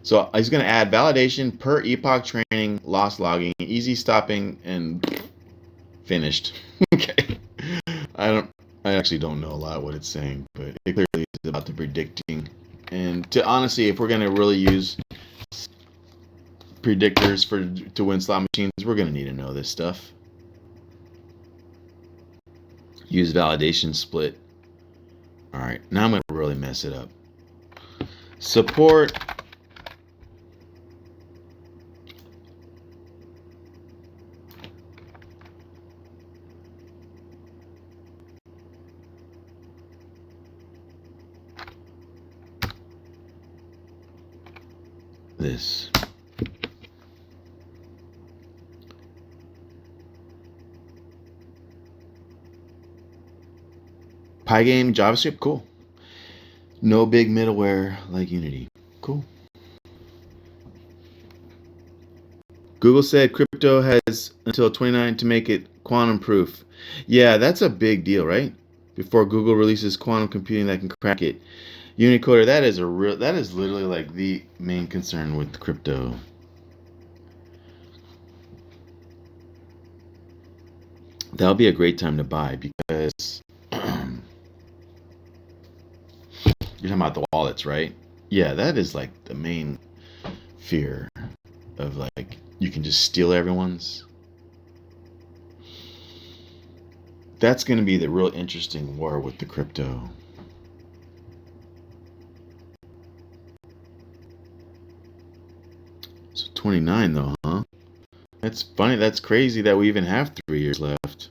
So he's going to add validation per epoch training, loss logging, easy stopping, and finished. Okay. I actually don't know a lot of what it's saying, but it clearly is about the predicting. And to honestly, if we're going to really use predictors to win slot machines, we're going to need to know this stuff. Use validation split. All right, now I'm going to really mess it up. Support this. Pygame JavaScript, cool. No big middleware like Unity, cool. Google said crypto has until 29 to make it quantum proof. Yeah, that's a big deal, right? Before Google releases quantum computing that can crack it. Unicoder, that is literally like the main concern with crypto. That'll be a great time to buy because you're talking about the wallets, right? Yeah, that is like the main fear of like you can just steal everyone's. That's going to be the real interesting war with the crypto. So 29 though, huh? That's funny. That's crazy that we even have 3 years left.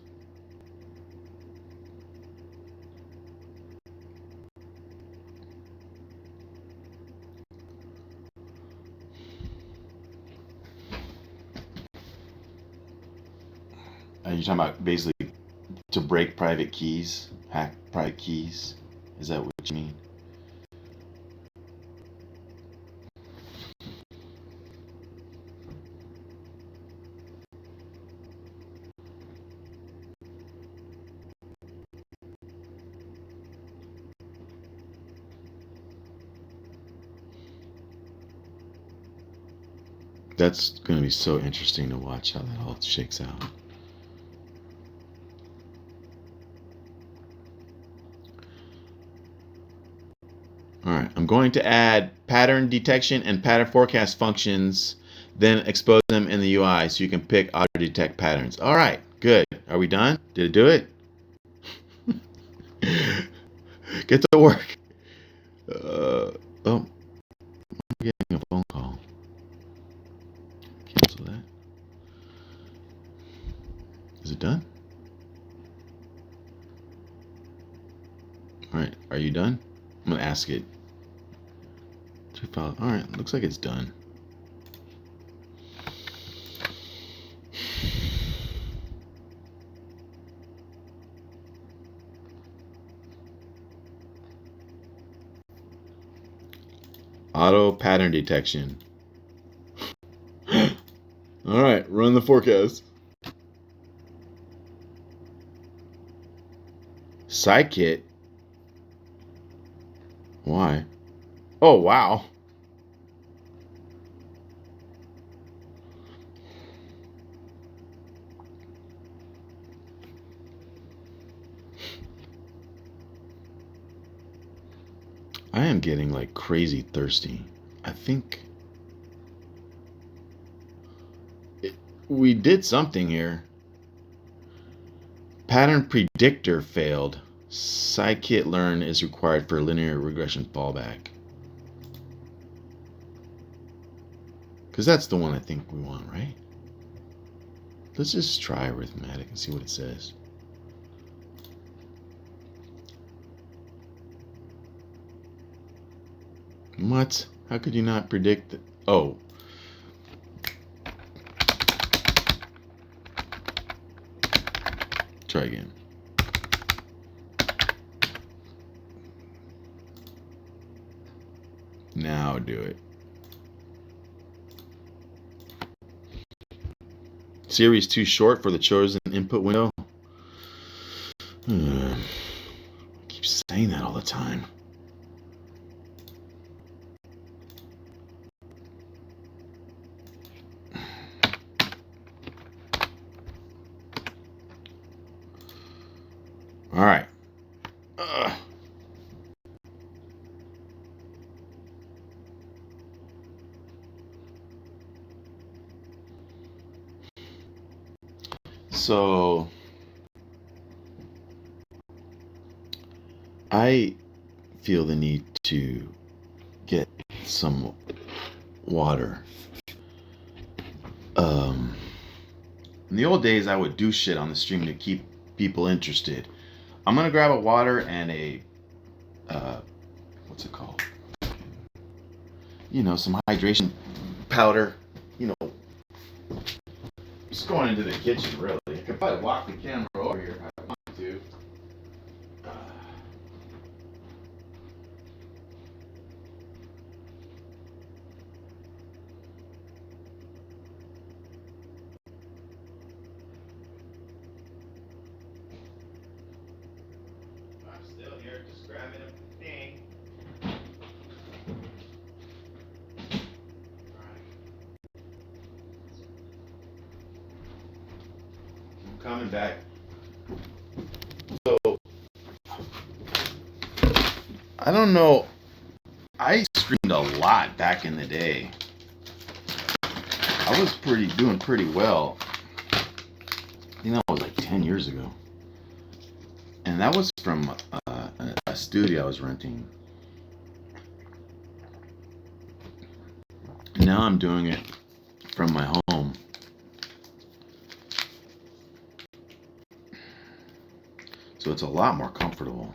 Are you talking about basically to break private keys, hack private keys? Is that what you mean? That's going to be so interesting to watch how that all shakes out. All right, I'm going to add pattern detection and pattern forecast functions, then expose them in the UI so you can pick auto detect patterns. All right, good. Are we done? Did it do it? Get to work. Oh, I'm getting a phone call. Cancel that. Is it done? All right, are you done? I'm gonna ask it. All right, looks like it's done. Auto pattern detection. All right, run the forecast. Scikit. Why? Oh, wow. I am getting like crazy thirsty. I think we did something here. Pattern predictor failed. Scikit-learn is required for linear regression fallback. Because that's the one I think we want, right? Let's just try arithmetic and see what it says. What? How could you not predict it? Oh. Try again. Now do it. Siri is too short for the chosen input window. I keep saying that all the time. All right. So I feel the need to get some water. In the old days, I would do shit on the stream to keep people interested. I'm gonna grab a water and a what's it called? You know, some hydration powder. You know, just going into the kitchen. Really, I could probably walk the camera over here if I want to. I'm still here, just grabbing a thing. Coming back. So I don't know. I streamed a lot back in the day. I was doing pretty well. I think that was like 10 years ago. And that was from a studio I was renting. Now I'm doing it from my home. So it's a lot more comfortable.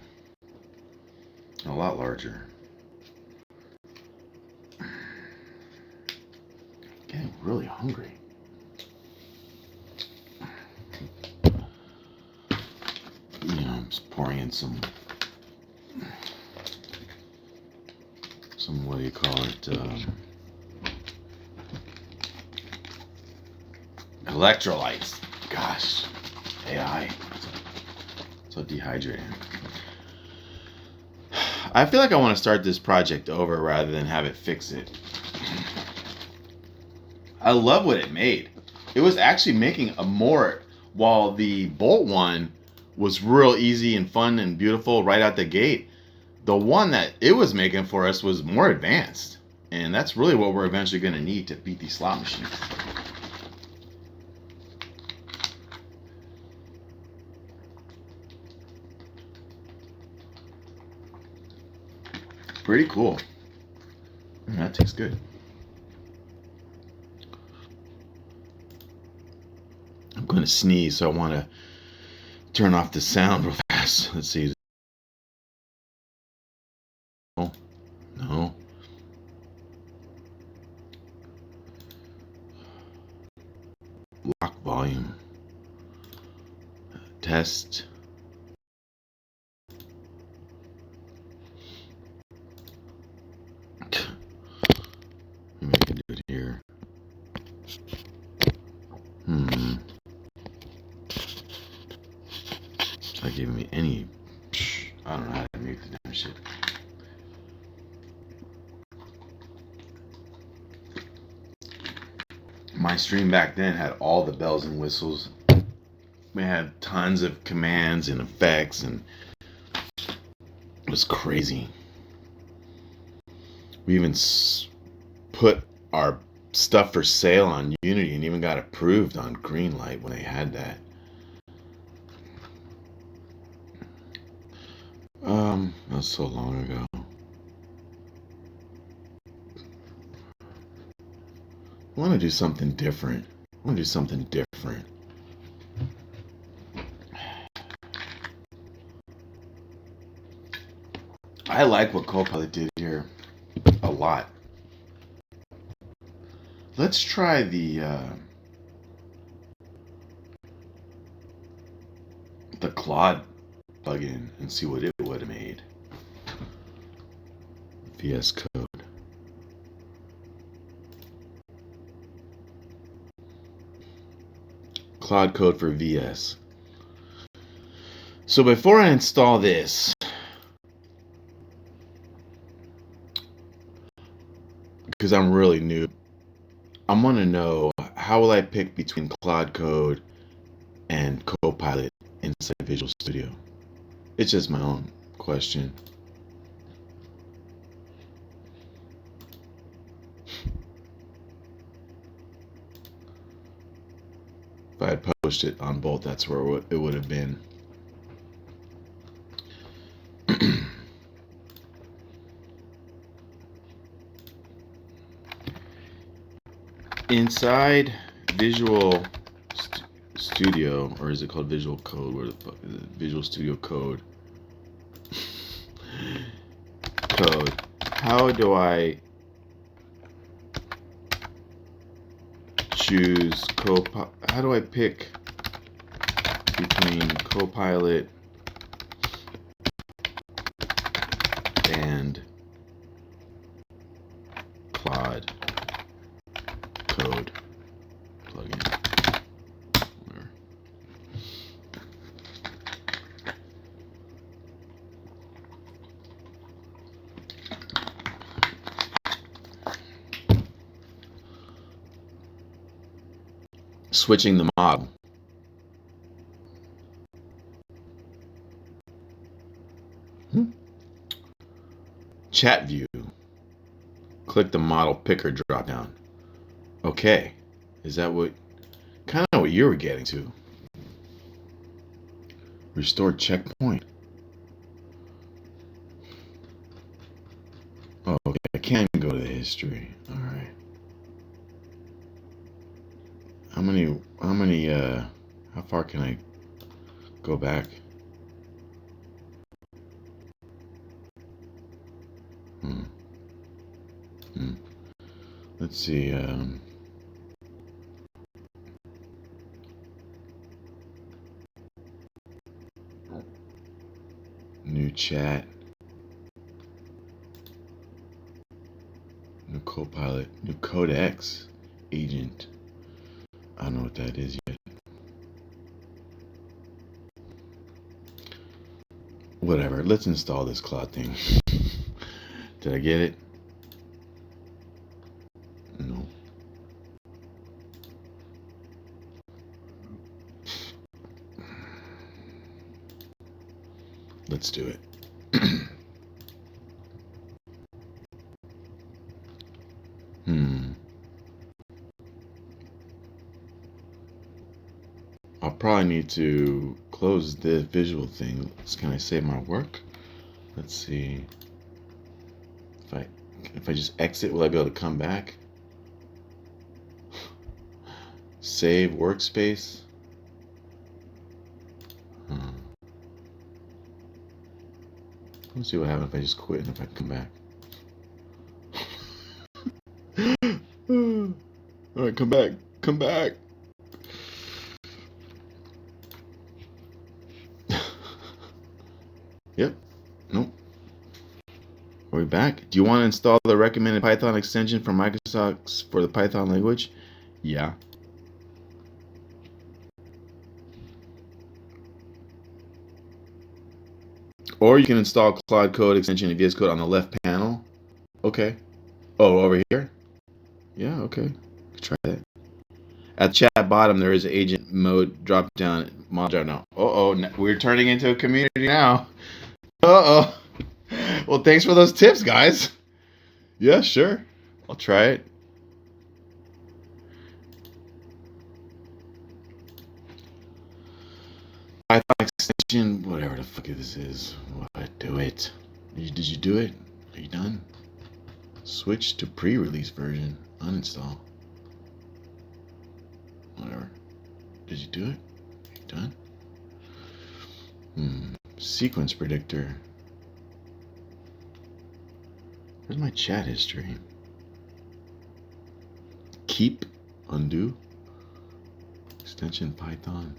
And a lot larger. Getting really hungry. You know, I'm just pouring in some what do you call it? Electrolytes. Gosh, AI. So dehydrating. I feel like I want to start this project over rather than have it fix it. I love what it made. It was actually making a more, while the Bolt one was real easy and fun and beautiful right out the gate, the one that it was making for us was more advanced. And that's really what we're eventually going to need to beat these slot machines. Pretty cool. That tastes good. I'm going to sneeze, so I want to turn off the sound real fast. Let's see. Oh, no. Lock volume. Test. Maybe I can do it here. It's not giving me any. I don't know how to mute the damn shit. My stream back then had all the bells and whistles. We had tons of commands and effects, and it was crazy. We even put our stuff for sale on Unity and even got approved on Greenlight when they had that. That was so long ago. I want to do something different. I like what Copilot did here a lot. Let's try the the Claude plugin and see what it would have made. VS Code. Claude Code for VS. So before I install this, because I'm really new, I want to know, how will I pick between Claude Code and Copilot inside Visual Studio? It's just my own question. If I had published it on both, that's where it would have been. Inside Visual Studio, or is it called Visual Code? Where the fuck is it? Visual Studio Code. Code. How do I choose how do I pick between Copilot and Claude Code plugin? Whatever. Switching the model. Chat view. Click the model picker drop down. Okay. Is that kind of what you were getting to? Restore checkpoint. Oh, okay. I can go to the history. All right. How far can I go back? Let's see. New chat. New Copilot. New Codex agent. I don't know what that is yet. Whatever. Let's install this Claude thing. Did I get it? No. Let's do it. I'll probably need to close the visual thing. Can I save my work? Let's see. If I just exit, will I be able to come back? Save workspace. Let's see what happens if I just quit and if I come back. All right, come back. Come back. Yep. Nope. Are we back? Do you want to install the recommended Python extension from Microsoft for the Python language? Yeah. Or you can install Claude Code extension and VS Code on the left panel. Okay. Oh, over here? Yeah, okay. Try that. At the chat bottom, there is an agent mode drop down. Mod drop down. We're turning into a community now. Well, thanks for those tips, guys. Yeah, sure. I'll try it. Python extension, whatever the fuck this is. What? Do it. Did you do it? Are you done? Switch to pre-release version. Uninstall. Whatever. Did you do it? Are you done? Sequence predictor. Where's my chat history? Keep. Undo. Extension Python.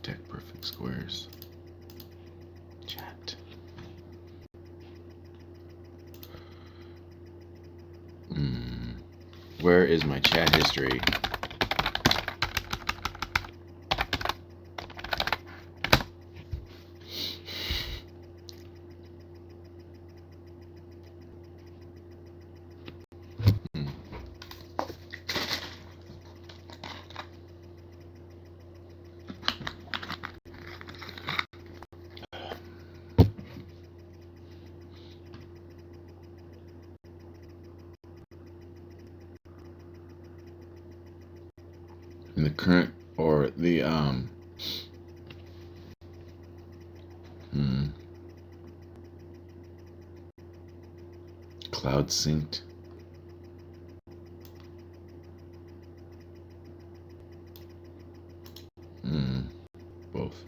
Tech perfect squares. Chat. Where is my chat history? In the current or the cloud synced. Both.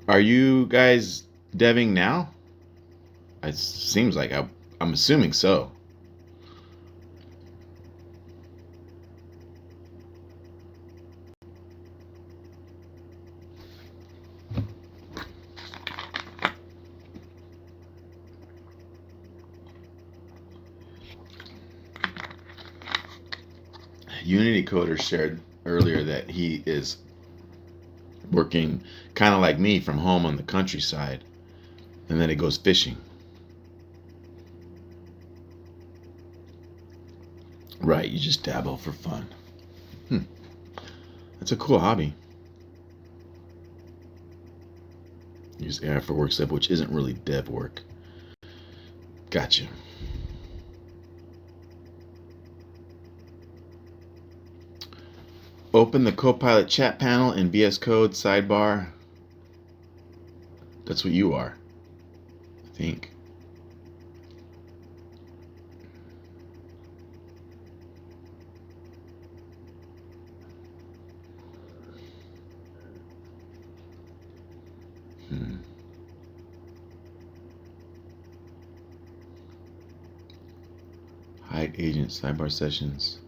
Are you guys deving now? It seems like I'm assuming so. Unity Coder shared earlier that he is working kind of like me from home on the countryside, and then he goes fishing. Right, you just dabble for fun. That's a cool hobby. Use AI for work stuff, which isn't really dev work. Gotcha. Open the Copilot chat panel in VS Code sidebar. That's what you are, I think. Hide agent sidebar sessions.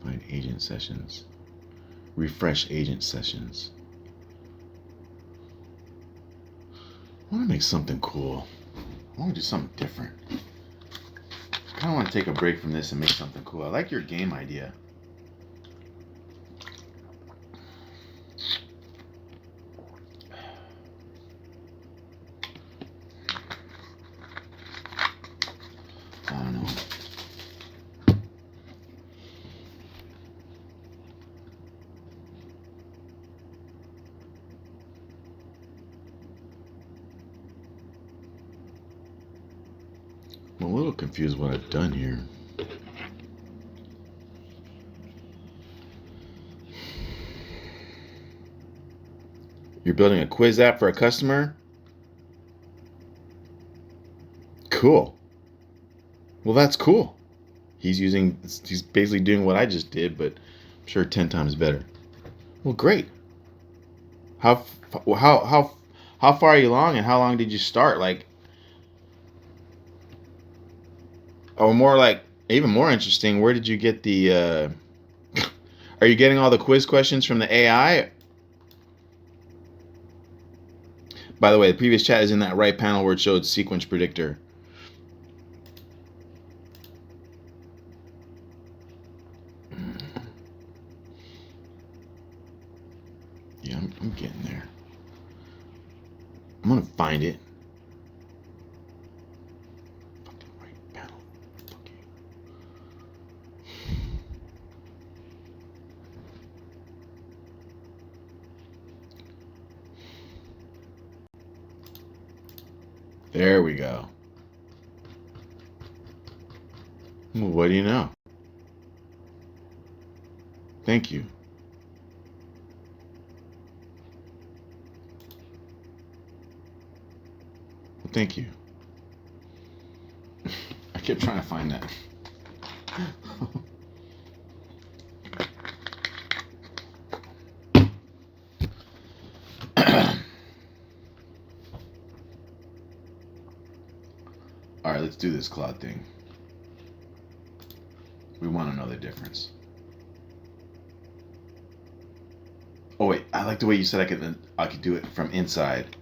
Find agent sessions. Refresh agent sessions. I want to make something cool. I want to do something different. I kind of want to take a break from this and make something cool. I like your game idea. I don't know. I'm a little confused what I've done here. You're building a quiz app for a customer? Cool. Well, that's cool. He's basically doing what I just did, but I'm sure 10 times better. Well, great. How far are you along, and how long did you start? Like, or more like, even more interesting, where did you get the? Are you getting all the quiz questions from the AI? By the way, the previous chat is in that right panel where it showed sequence predictor. Yeah, I'm getting there. I'm gonna find it. Fucking right panel. Okay. There we go. Well, what do you know? Thank you. Well, thank you. I kept trying to find that. All right, let's do this cloud thing. We want to know the difference. Oh wait, I like the way you said I could do it from inside.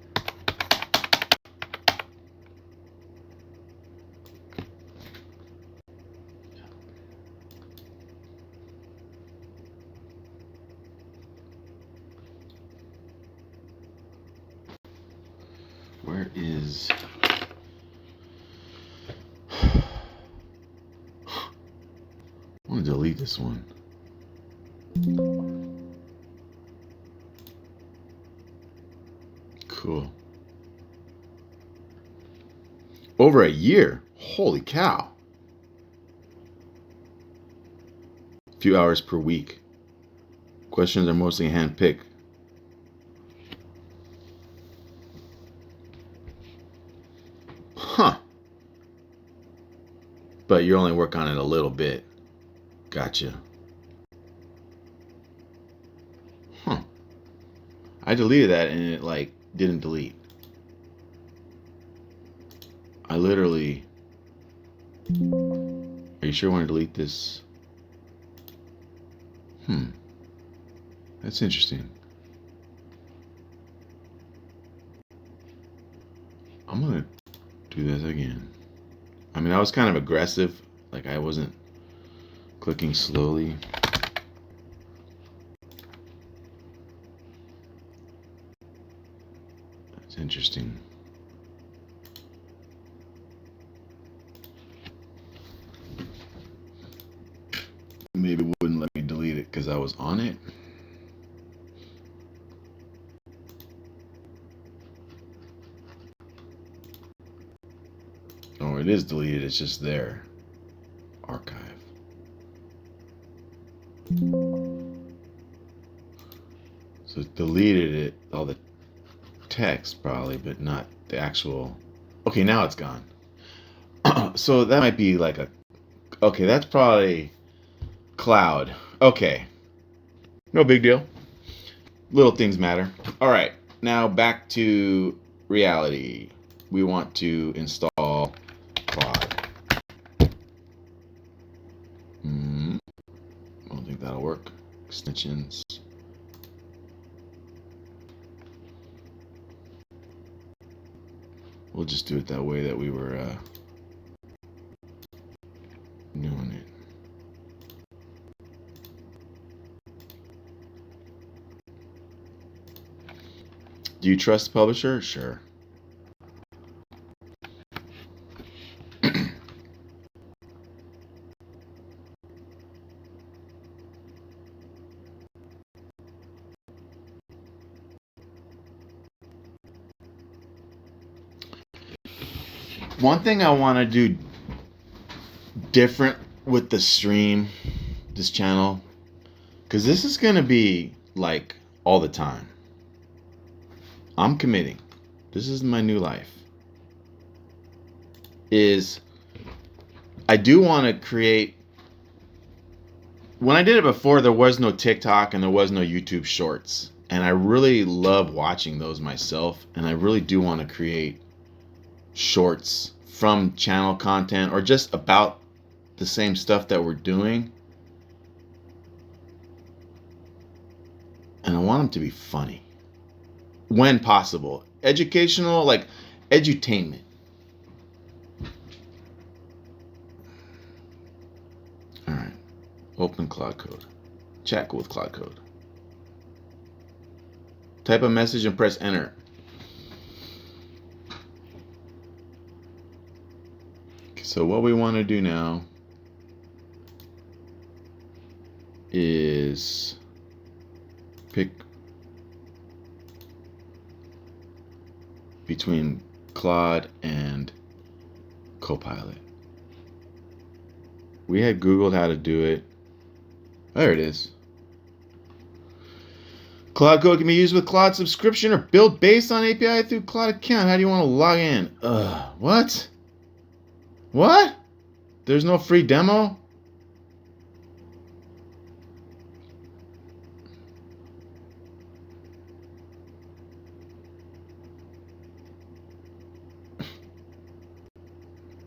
Where is... I want to delete this one. Cool. Over a year? Holy cow. A few hours per week. Questions are mostly handpicked. Huh. But you only work on it a little bit. Gotcha. Huh. I deleted that and it like didn't delete. I literally... Are you sure you want to delete this? That's interesting. I'm gonna do this again. I mean, I was kind of aggressive. Like I wasn't clicking slowly. That's interesting. Maybe it wouldn't let me delete it because I was on it. Oh, it is deleted. It's just there. Archive. So it deleted it, all the text probably, but not the actual... Okay, now it's gone. So that might be like a... Okay, that's probably cloud. Okay. No big deal. Little things matter. All right, now back to reality. We want to install Claude. I don't think that'll work. Extensions. We'll just do it that way that we were doing it. Do you trust the publisher? Sure. One thing I want to do different with the stream, this channel, because this is going to be like all the time. I'm committing. This is my new life. Is I do want to create... When I did it before, there was no TikTok and there was no YouTube Shorts. And I really love watching those myself. And I really do want to create shorts from channel content or just about the same stuff that we're doing. And I want them to be funny when possible. Educational, like edutainment. All right. Open Cloud Code. Chat with Cloud Code. Type a message and press enter. So what we want to do now is pick between Claude and Copilot. We had Googled how to do it. There it is. Cloud Code can be used with Cloud subscription or built based on API through Cloud account. How do you want to log in? What? What? There's no free demo?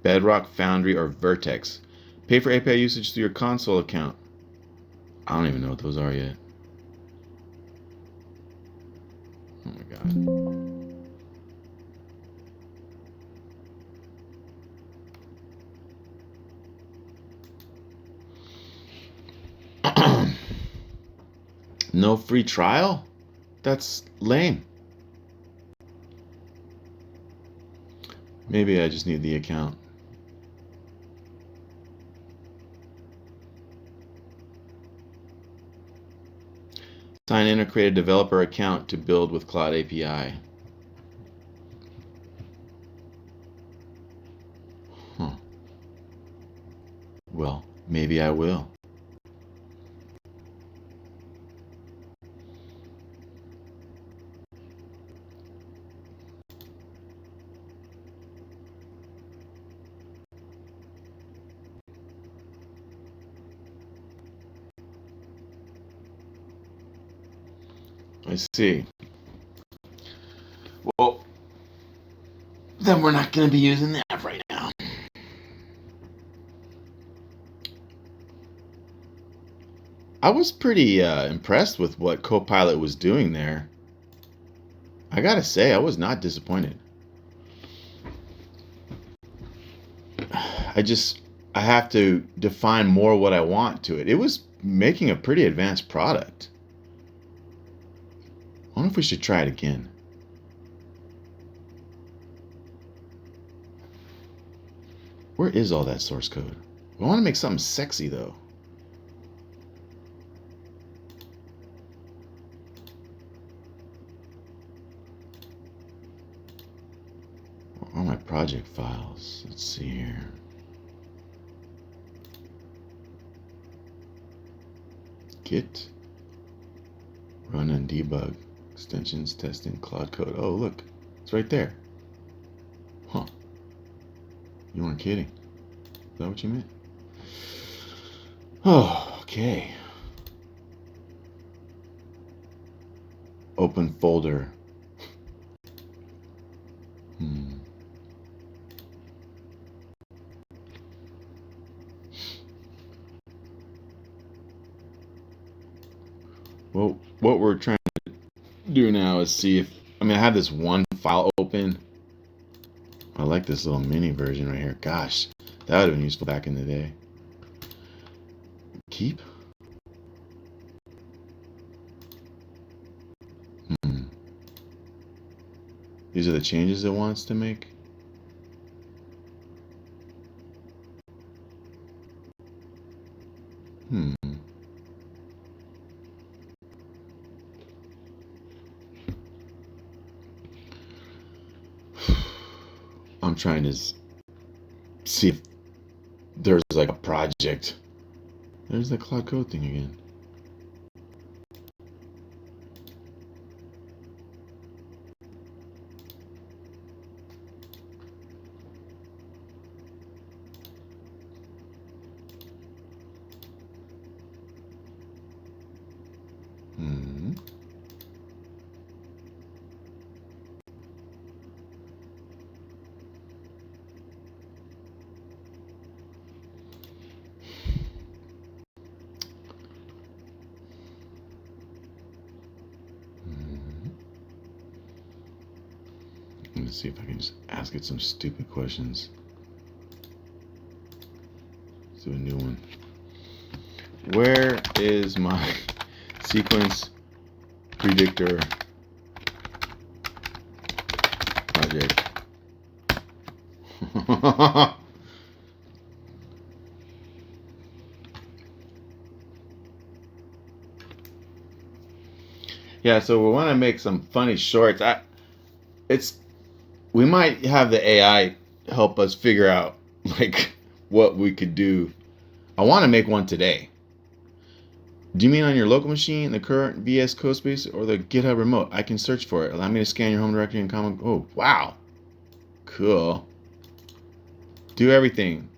Bedrock, Foundry, or Vertex. Pay for API usage through your console account. I don't even know what those are yet. Oh my god. No free trial? That's lame. Maybe I just need the account. Sign in or create a developer account to build with Cloud API. Huh. Well, maybe I will. I see. Well, then we're not going to be using that right now. I was pretty impressed with what Copilot was doing there. I gotta say, I was not disappointed. I have to define more what I want to it. It was making a pretty advanced product. I wonder if we should try it again. Where is all that source code? I want to make something sexy though. All my project files. Let's see here. Git, run and debug, extensions, testing, cloud code. Oh, look, it's right there. Huh. You weren't kidding. Is that what you meant? Oh, okay. Open folder. Well, what we're trying to do now is see if, I have this one file open. I like this little mini version right here. Gosh, that would have been useful back in the day. Keep. These are the changes it wants to make. I'm trying to see if there's like a project. There's the cloud code thing again. Let's see if I can just ask it some stupid questions. Let's do a new one. Where is my sequence predictor project? Yeah, so we want to make some funny shorts. We might have the AI help us figure out like what we could do. I want to make one today. Do you mean on your local machine, the current VS Codespace, or the GitHub remote? I can search for it. Allow me to scan your home directory and comment. Oh, wow. Cool. Do everything.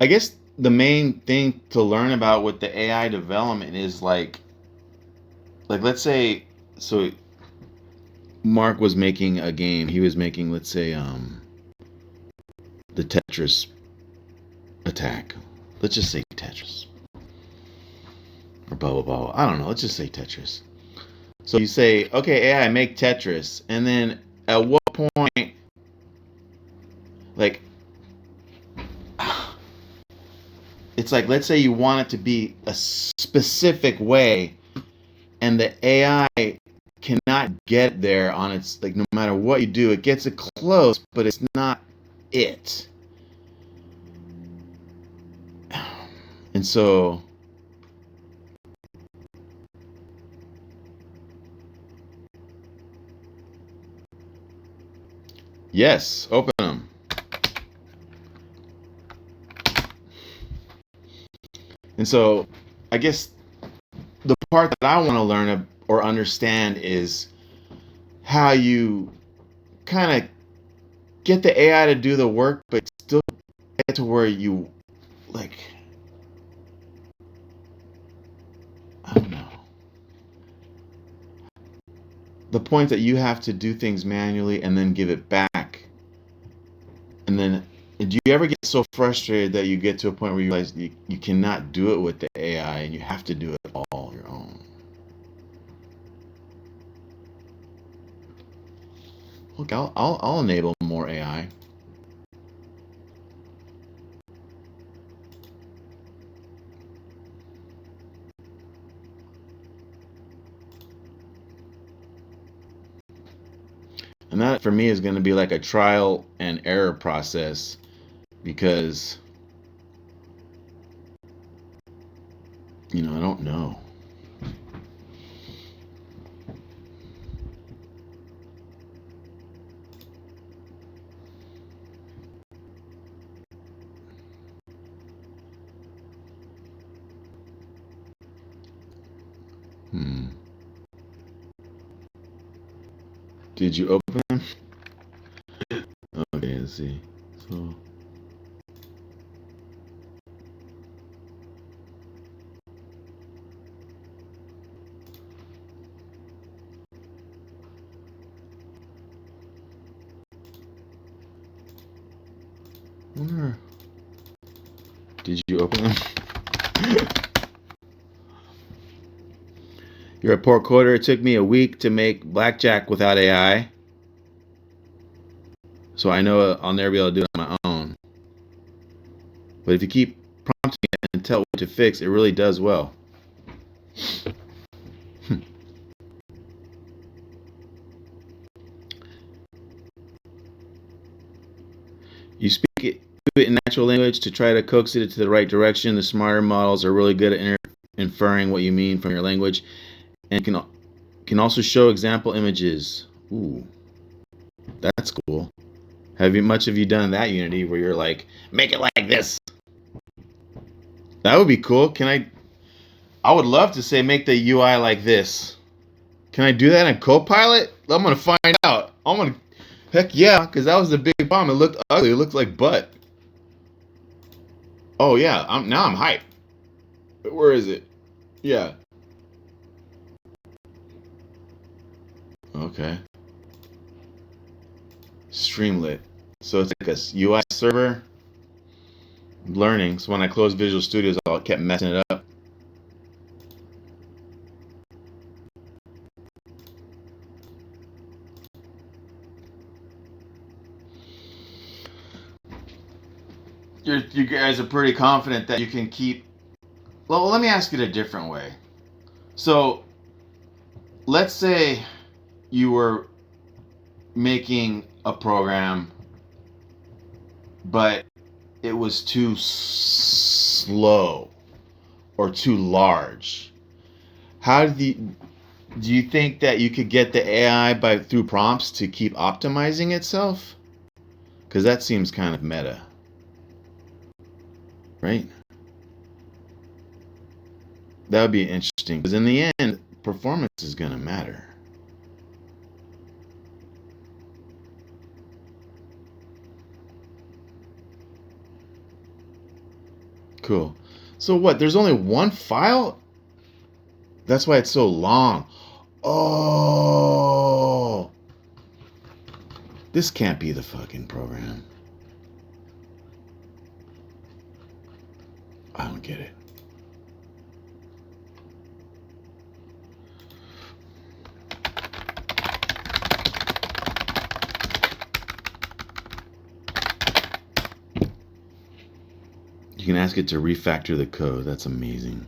I guess the main thing to learn about with the AI development is like let's say, so Mark was making a game. He was making, let's say, the Tetris attack. Let's just say Tetris. Or blah blah blah. I don't know. Let's just say Tetris. So you say, okay, AI, make Tetris, and then at what point, like, it's like, let's say you want it to be a specific way, and the AI cannot get there on its, like, no matter what you do, it gets it close, but it's not it. And so, yes, open them. And so, I guess the part that I want to learn or understand is how you kind of get the AI to do the work, but still get to where you, like, I don't know, the point that you have to do things manually and then give it back. And then, do you ever get so frustrated that you get to a point where you realize you cannot do it with the AI and you have to do it all your own? Look, I'll enable more AI. And that for me is going to be like a trial and error process, because I don't know. Hmm. Did you open them? Okay, let's see. So, wonder, did you open them? You're a poor coder. It took me a week to make blackjack without AI. So I know I'll never be able to do it on my own. But if you keep prompting it and tell it what to fix, it really does well. You speak it to it in natural language to try to coax it into the right direction. The smarter models are really good at inferring what you mean from your language, and can also show example images. Ooh, that's cool. Have you done that, Unity, where you're like, make it like this? That would be cool. I would love to say make the UI like this. Can I do that in Copilot? I'm gonna find out. Heck yeah, because that was the big problem. It looked ugly. It looked like butt. Oh yeah, I'm hyped. Where is it? Yeah. Okay. Streamlit. So it's like a UI server learning. So when I closed Visual Studios, I kept messing it up. You guys are pretty confident that you can keep. Well, let me ask it a different way. So let's say you were making a program, but it was too slow or too large. How do you think that you could get the AI through prompts to keep optimizing itself? Because that seems kind of meta, right? That would be interesting. Because in the end, performance is going to matter. Cool. So what? There's only one file? That's why it's so long. Oh. This can't be the fucking program. I don't get it. You can ask it to refactor the code. That's amazing.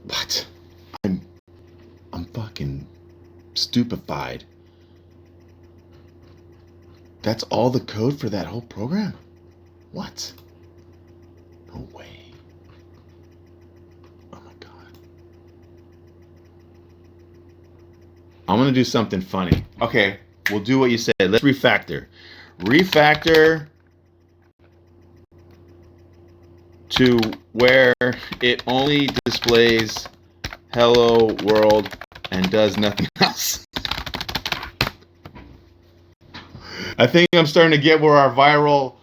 What? I'm fucking stupefied. That's all the code for that whole program? What? No way. Oh my god. I'm gonna do something funny. Okay, we'll do what you said. Let's refactor. Refactor to where it only displays hello world and does nothing else. I think I'm starting to get where our viral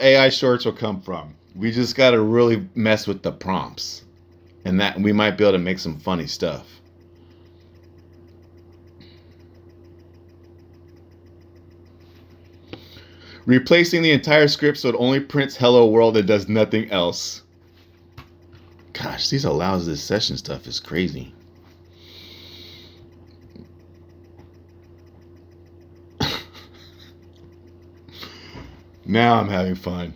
AI shorts will come from. We just got to really mess with the prompts, and that we might be able to make some funny stuff. Replacing the entire script so it only prints hello world and does nothing else. Gosh, these allows this session stuff is crazy. Now I'm having fun.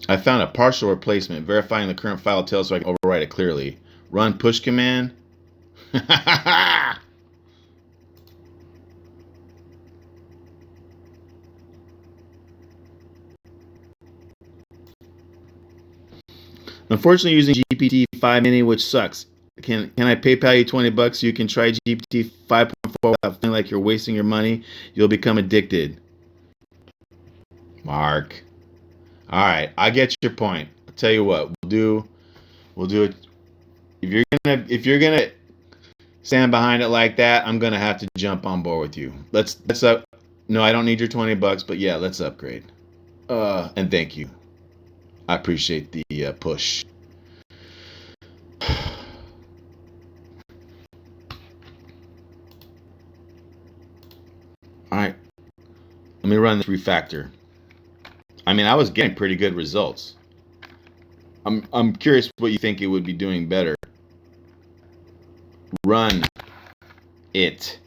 I found a partial replacement. Verifying the current file tail so I can overwrite it clearly. Run push command. Unfortunately, using GPT-5 Mini, which sucks. Can I PayPal you $20 so you can try GPT 5.4 without feeling like you're wasting your money? You'll become addicted. Mark. All right, I get your point. I'll tell you what, we'll do it. If you're gonna stand behind it like that, I'm gonna have to jump on board with you. Let's up. No, I don't need your $20, but yeah, let's upgrade. And thank you. I appreciate the push. All right, let me run this refactor. I mean, I was getting pretty good results. I'm curious what you think it would be doing better. Run it.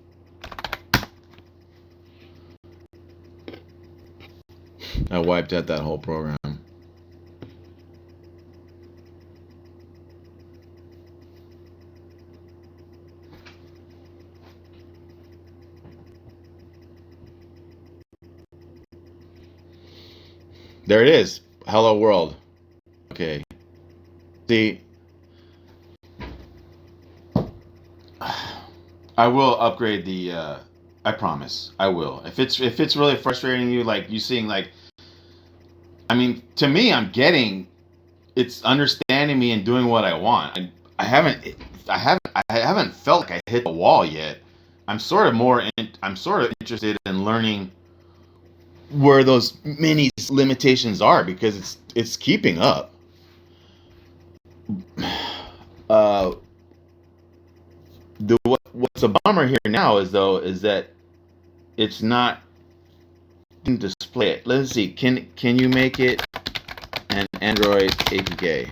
I wiped out that whole program. There it is. Hello world. Okay. See, I will upgrade the. I promise. I will. If it's really frustrating you, like you seeing like, I mean, to me, I'm getting. It's understanding me and doing what I want. I haven't felt like I hit the wall yet. I'm sort of interested in learning where those mini limitations are because it's keeping up. Uh, what's a bummer here now is that it's not display it. Let's see. Can you make it an Android APK?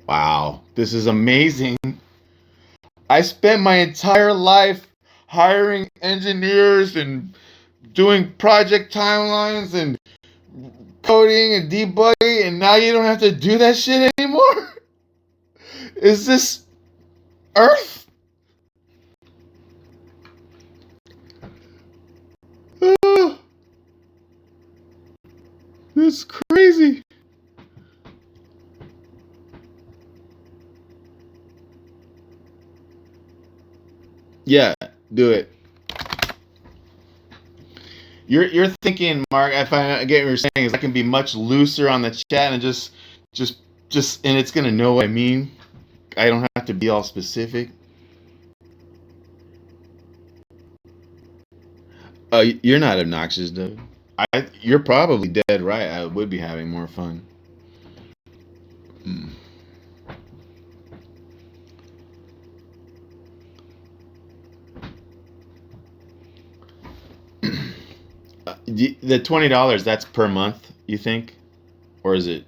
Wow, this is amazing. I spent my entire life hiring engineers and doing project timelines and coding and debugging, and now you don't have to do that shit anymore? Is this Earth? Oh, this is crazy. Yeah, do it. You're thinking, Mark. If I get what you're saying, is I can be much looser on the chat and just and it's gonna know what I mean. I don't have to be all specific. You're not obnoxious, though. You're probably dead right. I would be having more fun. Mm. The $20, that's per month, you think, or is it?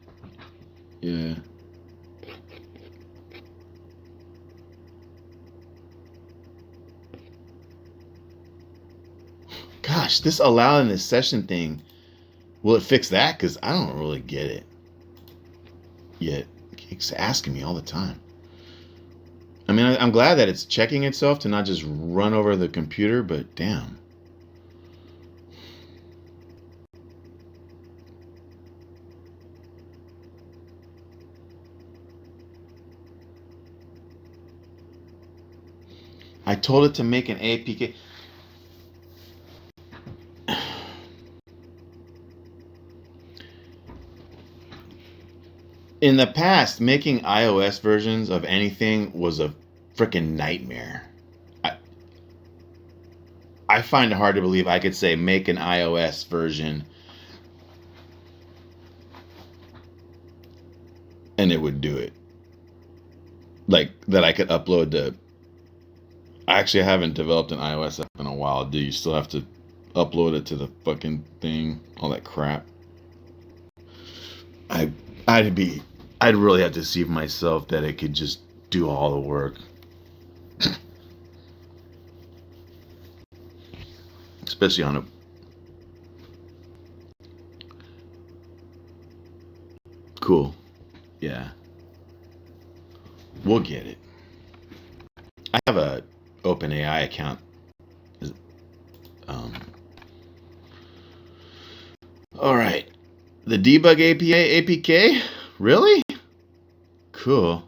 Yeah. Gosh, this allow in this session thing, will it fix that? Because I don't really get it yet. It's asking me all the time. I mean, I'm glad that it's checking itself to not just run over the computer, but damn. I told it to make an APK. In the past, making iOS versions of anything was a freaking nightmare. I, I find it hard to believe I could say make an iOS version and it would do it. Like that I could upload the. I actually haven't developed an iOS app in a while. Do you still have to upload it to the fucking thing? All that crap. I I'd be I'd really have to deceive myself that it could just do all the work. Especially on a cool. Yeah. We'll get it. I have a OpenAI account. Um, all right. The debug APK? Really? Cool.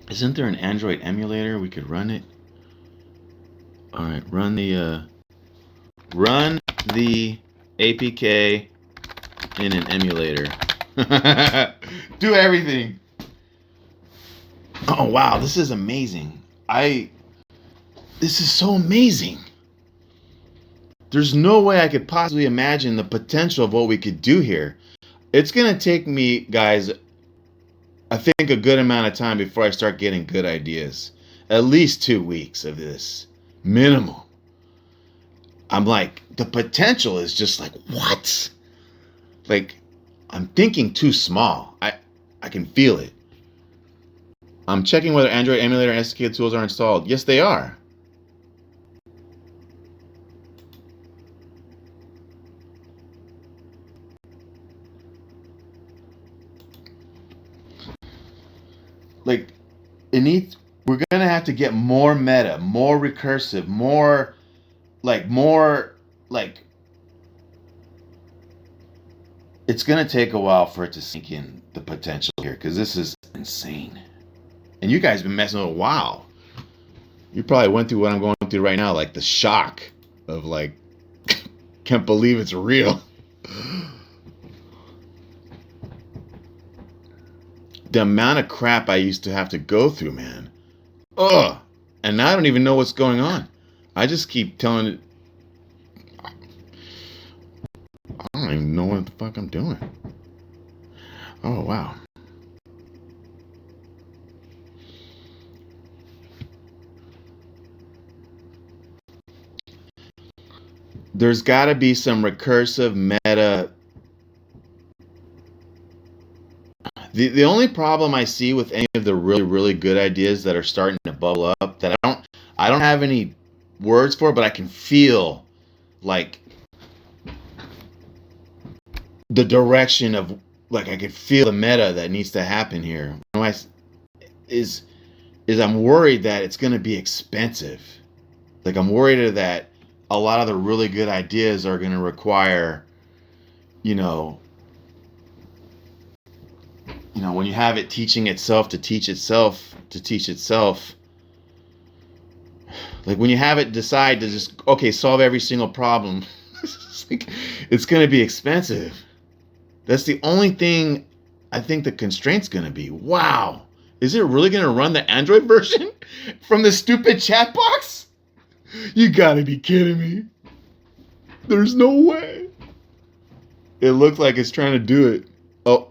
Isn't there an Android emulator we could run it? All right, run the APK in an emulator. Do everything. Oh wow, this is amazing. This is so amazing. There's no way I could possibly imagine the potential of what we could do here. It's gonna take me, guys, I think a good amount of time before I start getting good ideas. At least 2 weeks of this. Minimum. I'm like, the potential is just like, what? Like, I'm thinking too small. I can feel it. I'm checking whether Android emulator and SDK tools are installed. Yes, they are. Like, it needs. We're gonna have to get more meta, more recursive, more like. It's gonna take a while for it to sink in the potential here because this is insane. And you guys have been messing with it a while. You probably went through what I'm going through right now, like the shock of like, can't believe it's real. The amount of crap I used to have to go through, man. Ugh. And now I don't even know what's going on. I just keep telling it. I don't even know what the fuck I'm doing. Oh, wow. There's got to be some recursive meta. The only problem I see with any of the really really good ideas that are starting to bubble up that I don't have any words for, but I can feel like the direction of like I can feel the meta that needs to happen here. Is I'm worried that it's going to be expensive. Like I'm worried that a lot of the really good ideas are going to require, you know, when you have it teaching itself to teach itself to teach itself, like when you have it decide to just, okay, solve every single problem, it's going to be expensive. That's the only thing I think the constraint's going to be. Wow. Is it really going to run the Android version from the stupid chat box? You got to be kidding me. There's no way. It looks like it's trying to do it. Oh.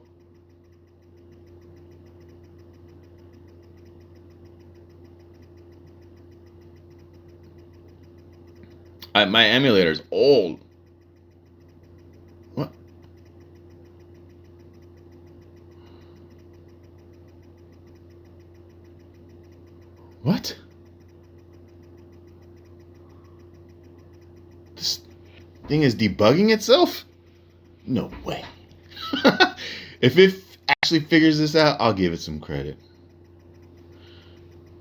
My emulator's old. What? What? This thing is debugging itself? No way. If it actually figures this out, I'll give it some credit.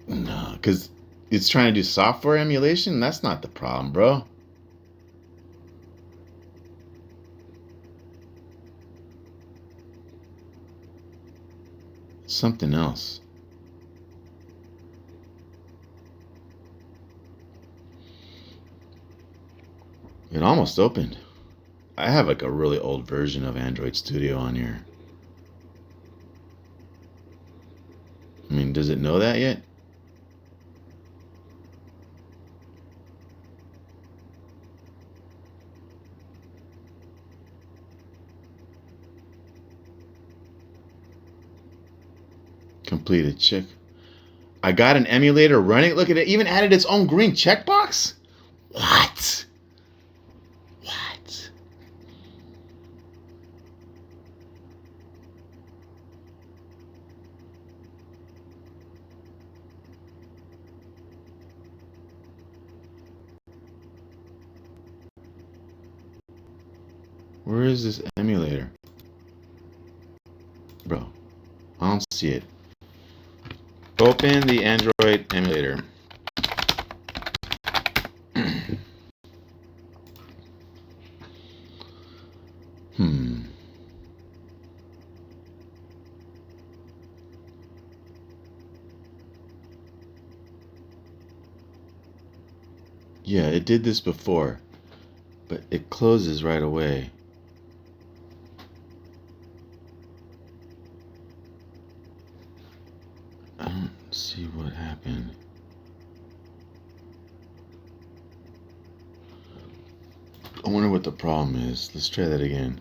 No, because it's trying to do software emulation. That's not the problem, bro. Something else. It almost opened. I have like a really old version of Android Studio on here. I mean, does it know that yet? Completed check. I got an emulator running. Look at it. Even added its own green checkbox. What? What? Where is this emulator? Bro, I don't see it. Open the Android emulator. Yeah, it did this before, but it closes right away. I don't see what happened. I wonder what the problem is. Let's try that again.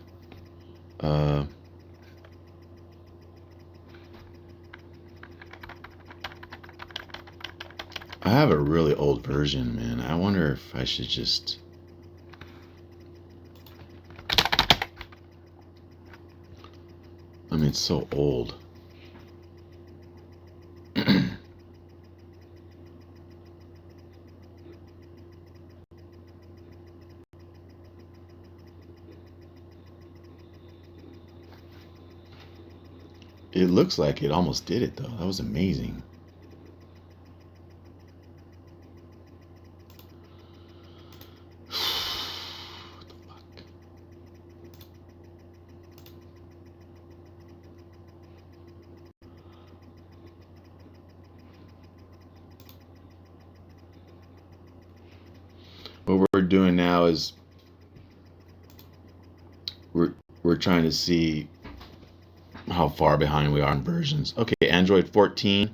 I have a really old version, man. I wonder if I should just... I mean, it's so old. It looks like it almost did it, though. That was amazing. What the fuck? What we're doing now is we're trying to see how far behind we are in versions. Okay, Android 14.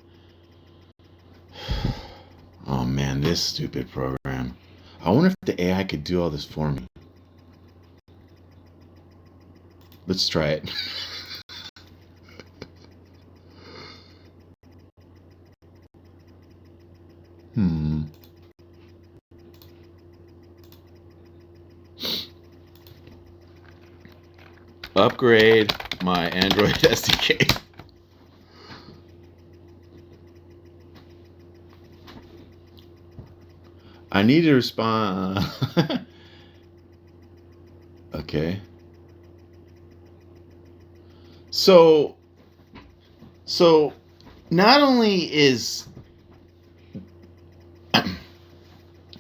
Oh man, this stupid program. I wonder if the AI could do all this for me. Let's try it. Upgrade my Android SDK. I need to respond. Okay. So not only is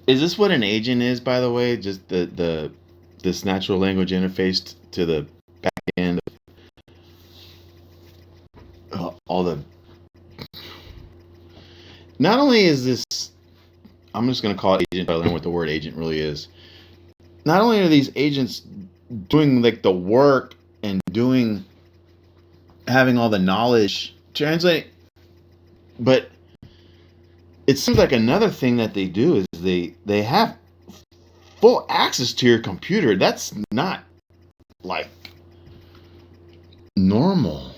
this what an agent is, by the way? Just this natural language interface to the back end. all the. Not only is this, I'm just going to call it agent. I learn what the word agent really is. Not only are these agents doing like the work and having all the knowledge, translate, but it seems like another thing that they do is they have full access to your computer. That's not like normal.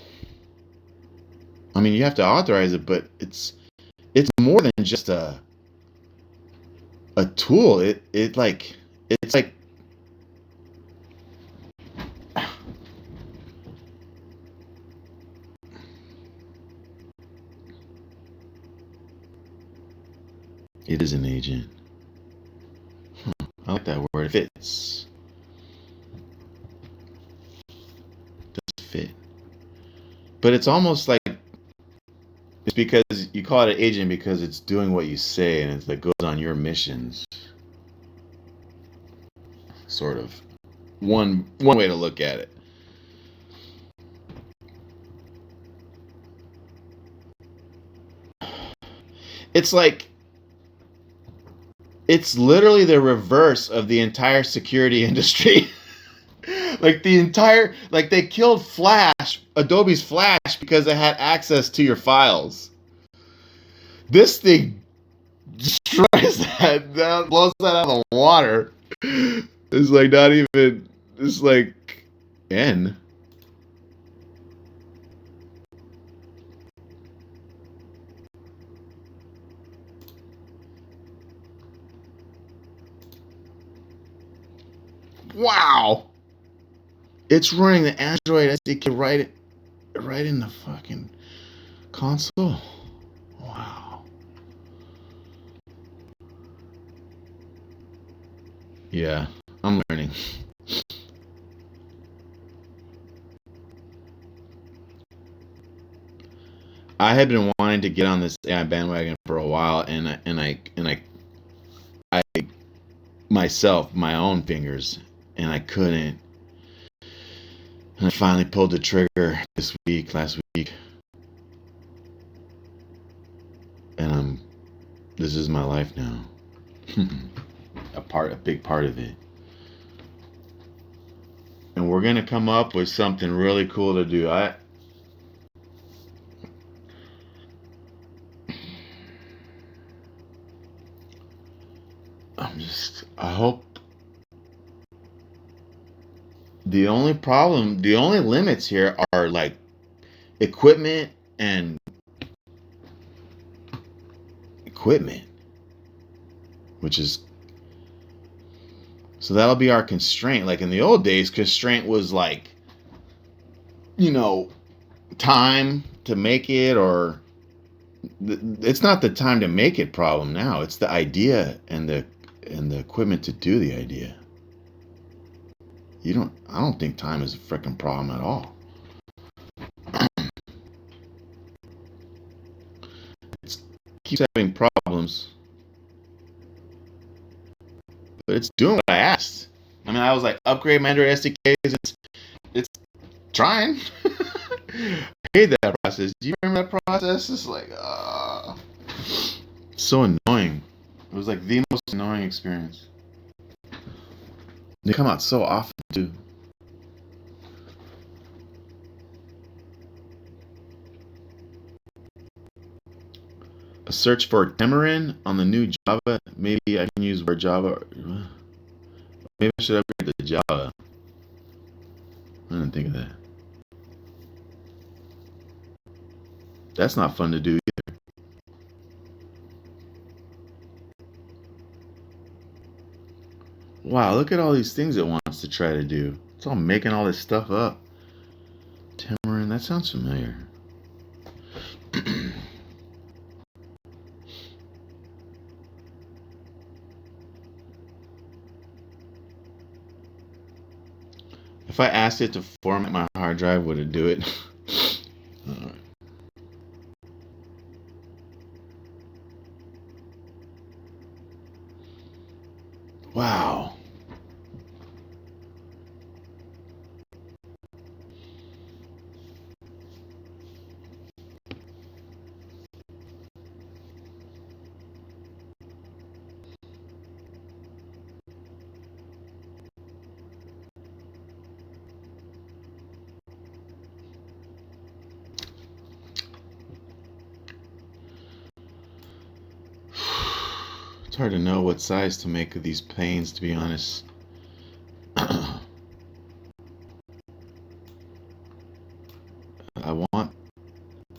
I mean, you have to authorize it, but it's more than just a tool. It's like it is an agent. I like that word. It fits. Does fit. But it's almost like it's because you call it an agent because it's doing what you say and it goes on your missions. Sort of. One way to look at it. It's like it's literally the reverse of the entire security industry. Like they killed Flash, Adobe's Flash, because it had access to your files. This thing destroys that blows that out of the water. It's like not even, it's like N. Wow. It's running the Android SDK right in the fucking console. Wow. Yeah, I'm learning. I had been wanting to get on this AI bandwagon for a while, and I myself, my own fingers, and I couldn't. And I finally pulled the trigger last week, and this is my life now. A big part of it. And we're gonna come up with something really cool to do. I hope the only limits here are like equipment, which is, so that'll be our constraint. Like in the old days, constraint was like, time to make it, or it's not the time to make it problem now. It's the idea and the equipment to do the idea. I don't think time is a freaking problem at all. It keeps having problems, but it's doing what I asked. I mean, I was like, upgrade my Android SDKs. It's trying. I hate that process. Do you remember that process? It's like, so annoying. It was like the most annoying experience. They come out so often too. A search for Tamarin on the new Java. Maybe I can use word Java. Maybe I should upgrade to Java. I didn't think of that. That's not fun to do either. Wow, look at all these things it wants to try to do. It's all making all this stuff up. Tamarin, that sounds familiar. If I asked it to format my hard drive, would it do it? Wow. It's hard to know what size to make of these panes, to be honest. I want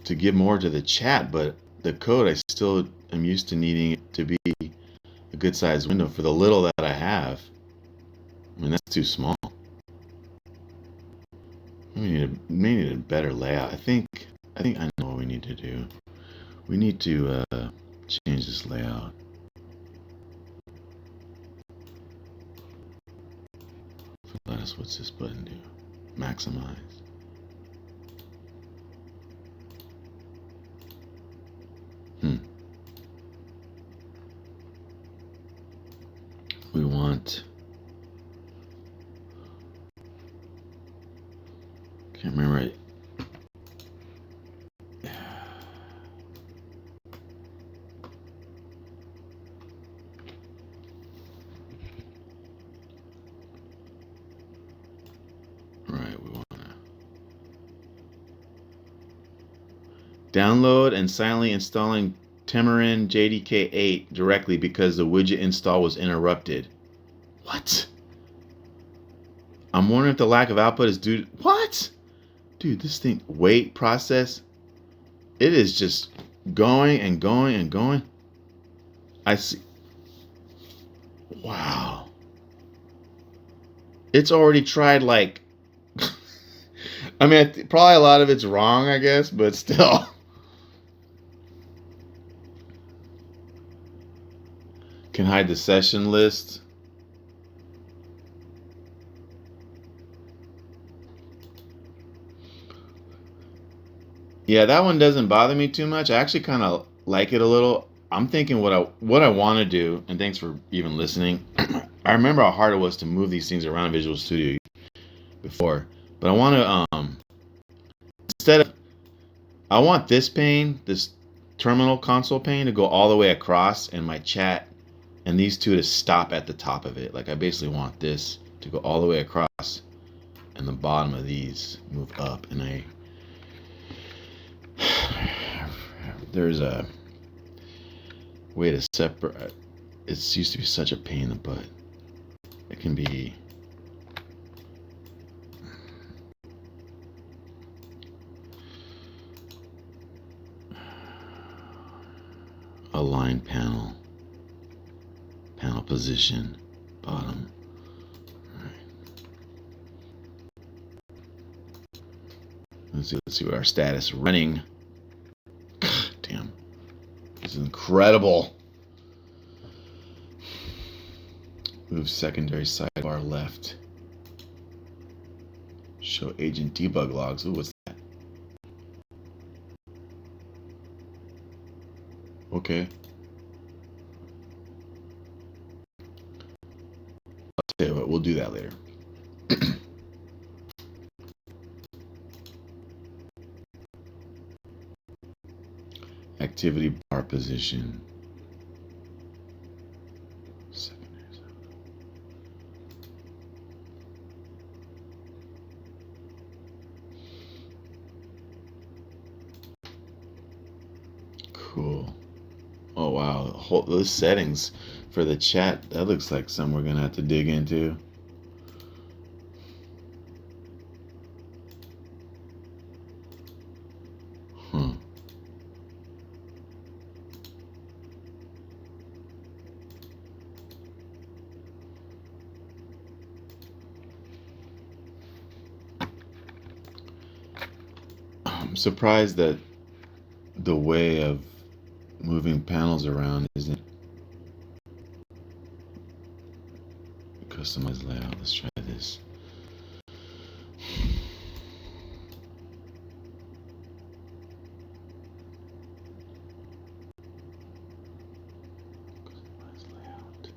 to give more to the chat, but the code, I still am used to needing it to be a good size window for the little that I have. I mean, that's too small. We need a better layout. I think I know what we need to do. We need to change this layout. Let us. What's this button do? Maximize. We want. Can't remember it. Right, we want to download and silently installing Tamarin JDK 8 directly because the widget install was interrupted. What? I'm wondering if the lack of output is due to... What? Dude, this thing... Wait, process. It is just going and going and going. I see... Wow. It's already tried like... I mean, probably a lot of it's wrong, I guess, but still. Can hide the session list. Yeah, that one doesn't bother me too much. I actually kind of like it a little. I'm thinking what I want to do, and thanks for even listening. I remember how hard it was to move these things around Visual Studio before, but I want to instead of I want this pane, this terminal console pane, to go all the way across, and my chat and these two to stop at the top of it. Like I basically want this to go all the way across, and the bottom of these move up, and there's a way to separate. It used to be such a pain in the butt. It can be align panel position, bottom. All right. Let's see what our status running. Damn, this is incredible. Move secondary sidebar left. Show agent debug logs. Ooh, what's that? Okay. I'll tell you what, we'll do that later. Activity bar position. Cool. Oh wow, those settings for the chat, that looks like something we're gonna have to dig into. I'm surprised that the way of moving panels around isn't customized layout. Let's try this. Customized layout.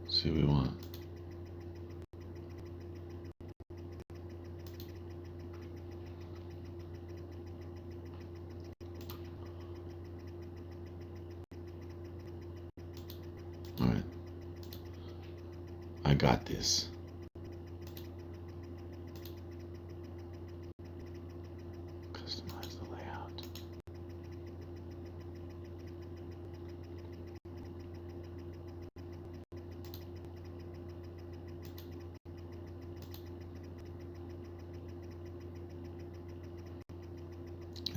See what we want. All right. I got this. Customize the layout.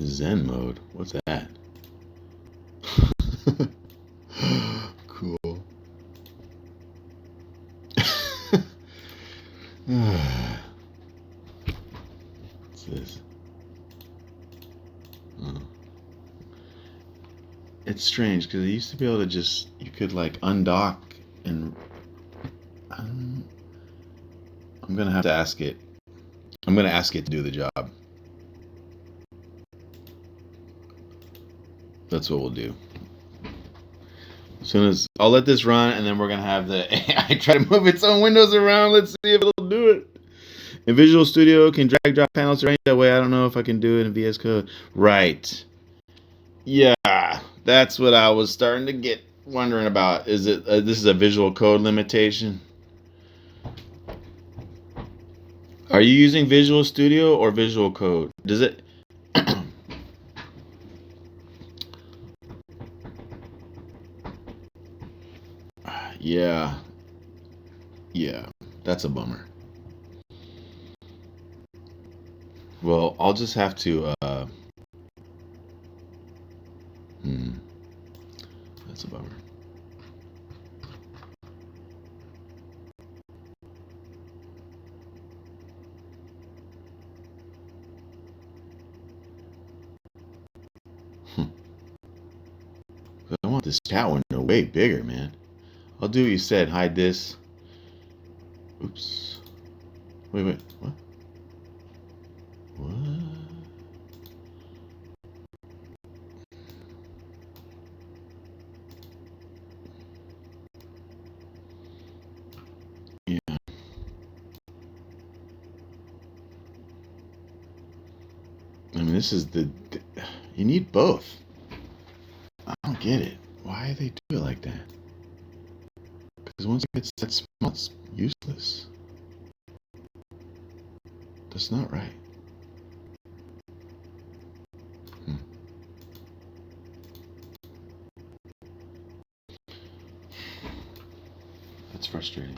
Zen mode. What's that? Cool. What's this? Oh. It's strange because it used to be able to just, you could like undock and I'm gonna have to ask it. I'm gonna ask it to do the job. That's what we'll do. As soon as I'll let this run, and then we're gonna have the AI try to move its own windows around. Let's see if it'll do it. In Visual Studio, can drag drop panels arrange that way. I don't know if I can do it in VS Code. Right. Yeah, that's what I was starting to get wondering about. Is it this is a Visual Code limitation? Are you using Visual Studio or Visual Code? Does it? Yeah. Yeah. That's a bummer. Well, I'll just have to. That's a bummer. I want this chat window way bigger, man. I'll do what you said. Hide this. Oops. Wait. What? What? Yeah. I mean, this is the. You need both. I don't get it. Why they do it like that? Because once it gets that small, it's useless. That's not right. That's frustrating.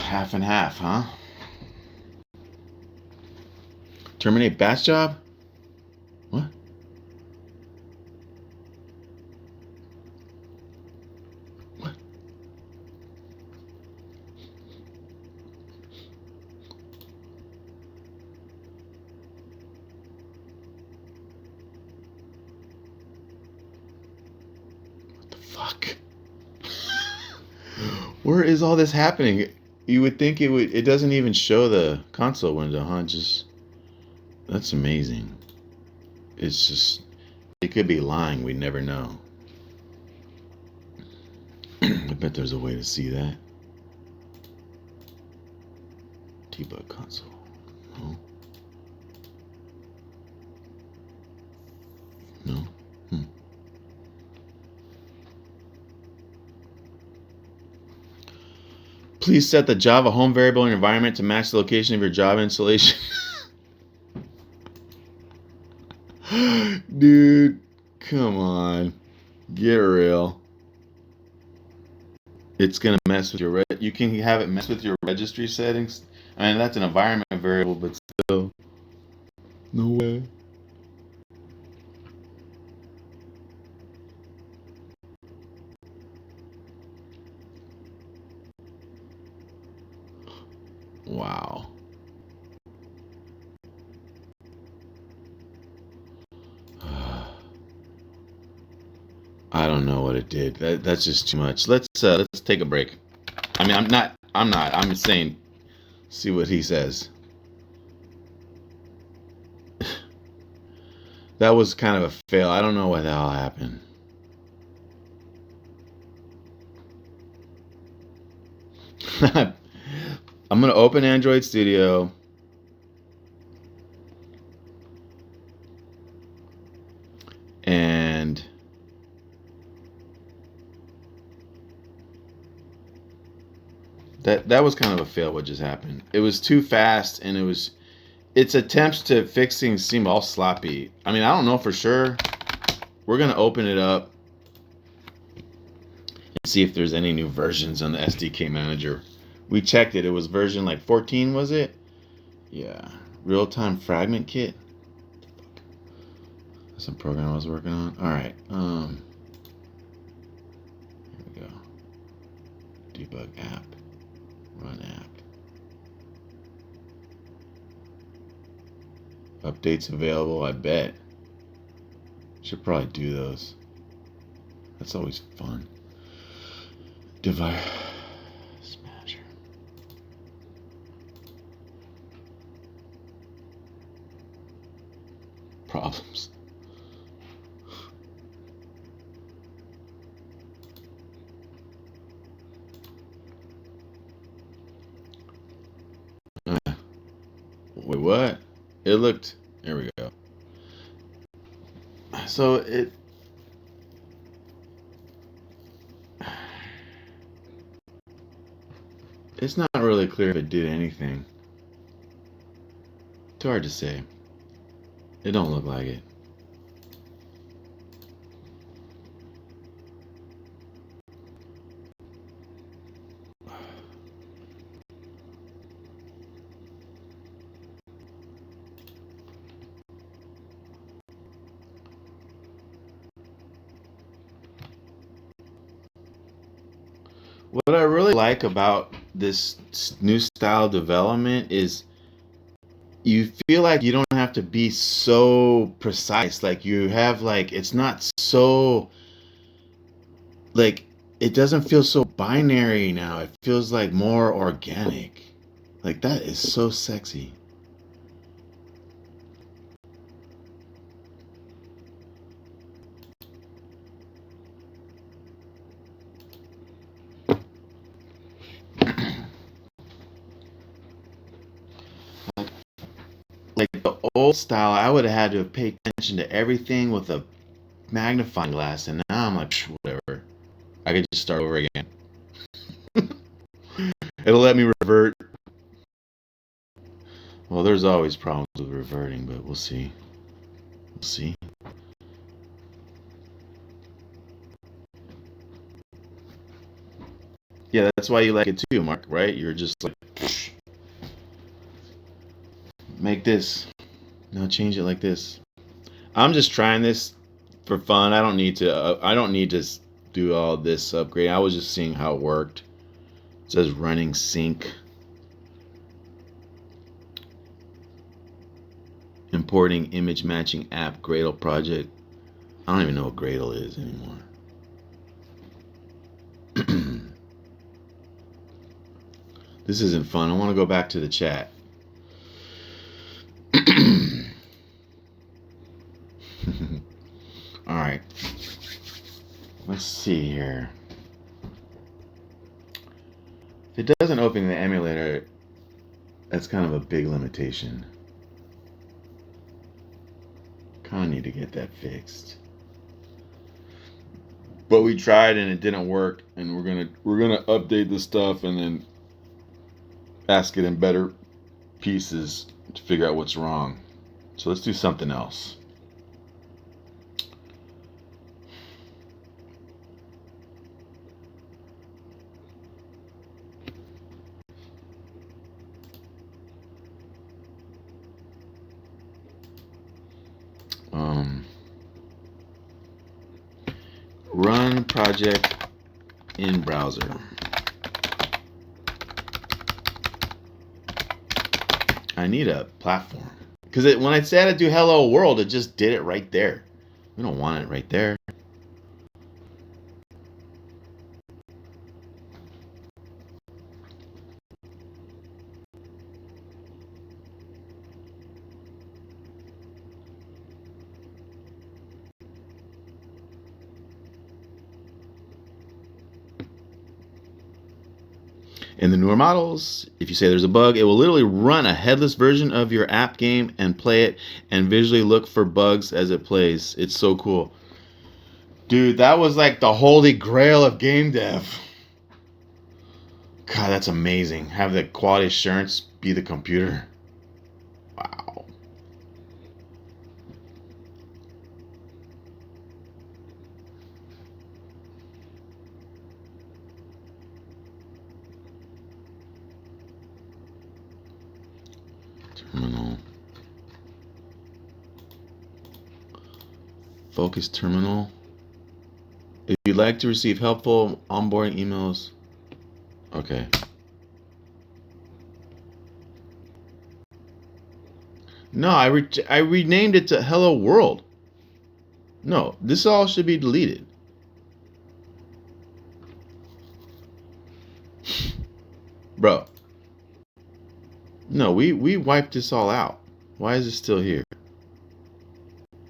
Half and half, huh? Terminate batch job? What? What? What the fuck? Where is all this happening? You would think it would. It doesn't even show the console window, huh? Just that's amazing. It's just it could be lying. We never know. I bet there's a way to see that. Debug console. No. No. Please set the Java home variable in your environment to match the location of your Java installation. Dude, come on. Get real. It's going to mess with your... You can have it mess with your registry settings. I mean, that's an environment variable, but still. No way. Wow. I don't know what it did. That's just too much. Let's take a break. I mean, I'm saying see what he says. That was kind of a fail. I don't know what the hell happened. I'm going to open Android Studio. And that was kind of a fail what just happened. It was too fast, and its attempts to fix things seem all sloppy. I mean, I don't know for sure. We're going to open it up and see if there's any new versions on the SDK manager. We checked it. It was version like 14, was it? Yeah. Real-time fragment kit. That's some program I was working on. All right. Here we go. Debug app. Run app. Updates available, I bet. Should probably do those. That's always fun. Device manager. Problems. Wait, what? It looked. There we go. So it's not really clear if it did anything. Too hard to say. It don't look like it. What I really like about this new style development is you feel like you don't have to be so precise. Like you have like it's not so like it doesn't feel so binary now. It feels like more organic. Like that is so sexy. Like the old style, I would have had to pay attention to everything with a magnifying glass, and now I'm like, whatever. I could just start over again. It'll let me revert. Well, there's always problems with reverting, but we'll see. We'll see. Yeah, that's why you like it too, Mark, right? You're just like, make this. Now change it like this. I'm just trying this for fun. I don't need to. I don't need to do all this upgrade. I was just seeing how it worked. It says running sync, importing image matching app Gradle project. I don't even know what Gradle is anymore. This isn't fun. I want to go back to the chat. All right. Let's see here. If it doesn't open the emulator, that's kind of a big limitation. Kind of need to get that fixed. But we tried and it didn't work, and we're gonna update the stuff and then ask it in better pieces to figure out what's wrong. So let's do something else. Run project in browser. I need a platform because when I said to do hello world, it just did it right there. We don't want it right there. In the newer models, if you say there's a bug, it will literally run a headless version of your app game and play it and visually look for bugs as it plays. It's so cool. Dude, that was like the holy grail of game dev. God, that's amazing. Have the quality assurance be the computer. Wow. Terminal. Focus terminal. If you'd like to receive helpful onboarding emails. Okay. No, I renamed it to Hello World. No, this all should be deleted. Bro. No, we wiped this all out. Why is it still here?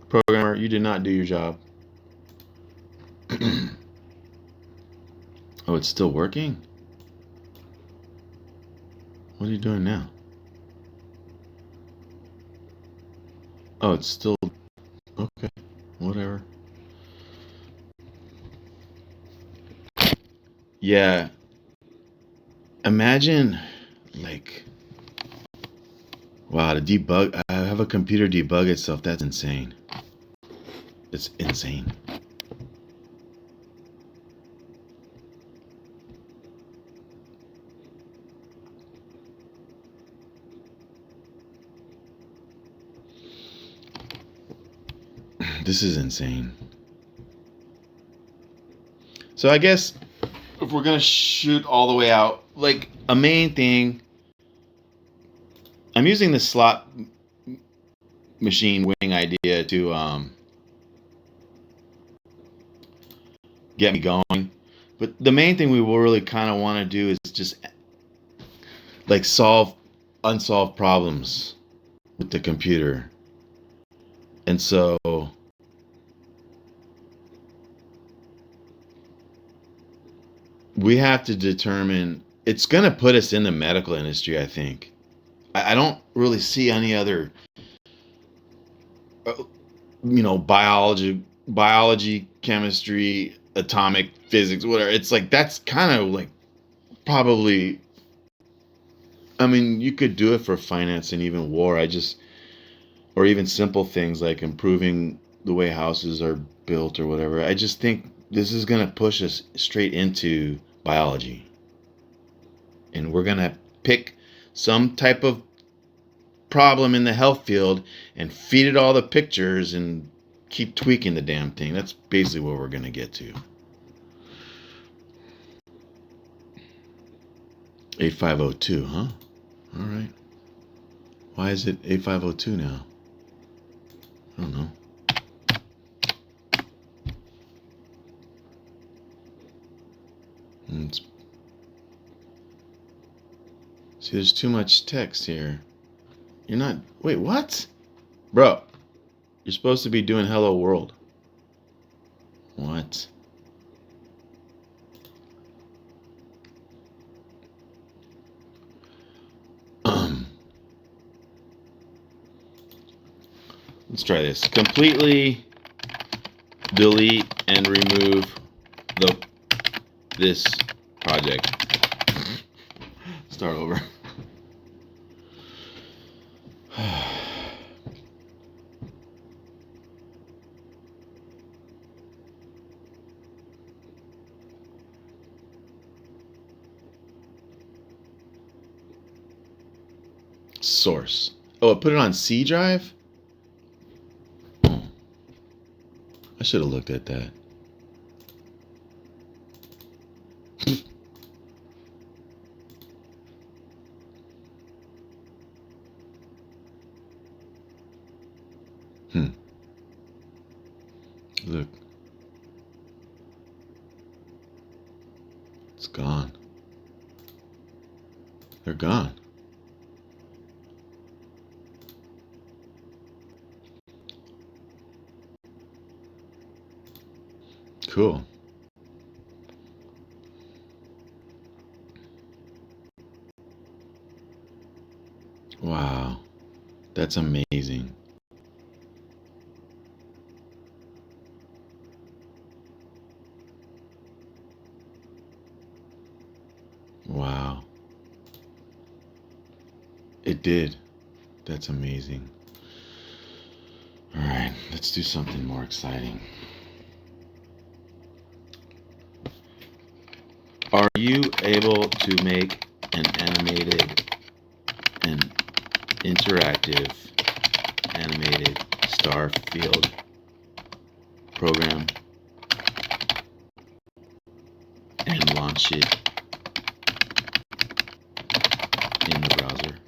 Programmer, you did not do your job. Oh, it's still working? What are you doing now? Oh, it's still... Okay, whatever. Yeah. Imagine, like... Wow, to debug... I have a computer debug itself. That's insane. It's insane. This is insane. So I guess if we're gonna shoot all the way out, like a main thing, I'm using the slot machine winning idea to get me going. But the main thing we will really kind of want to do is just like solve unsolved problems with the computer. And so we have to determine, it's going to put us in the medical industry, I think. I don't really see any other, biology, chemistry, atomic physics, whatever. It's like, that's kind of like probably, I mean, you could do it for finance and even war. Or even simple things like improving the way houses are built or whatever. I just think this is going to push us straight into biology. And we're going to pick some type of problem in the health field and feed it all the pictures and keep tweaking the damn thing. That's basically what we're going to get to. 8502, huh? All right. Why is it 8502 now? I don't know. See, there's too much text here. You're not... Wait, what? Bro, you're supposed to be doing Hello World. What? Let's try this. Completely delete and remove this project. Start over. Source. Oh, it put it on C drive? Oh. I should have looked at that. Look. It's gone. They're gone. Cool. That's amazing. Wow. It did. That's amazing. All right, let's do something more exciting. Are you able to make an animated and interactive animated Starfield program and launch it in the browser?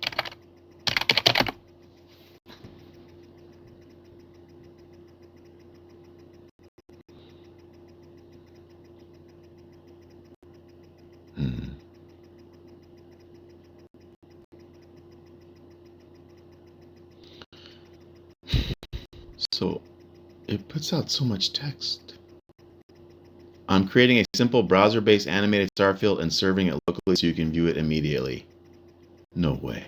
So it puts out so much text. I'm creating a simple browser-based animated Starfield and serving it locally so you can view it immediately. No way.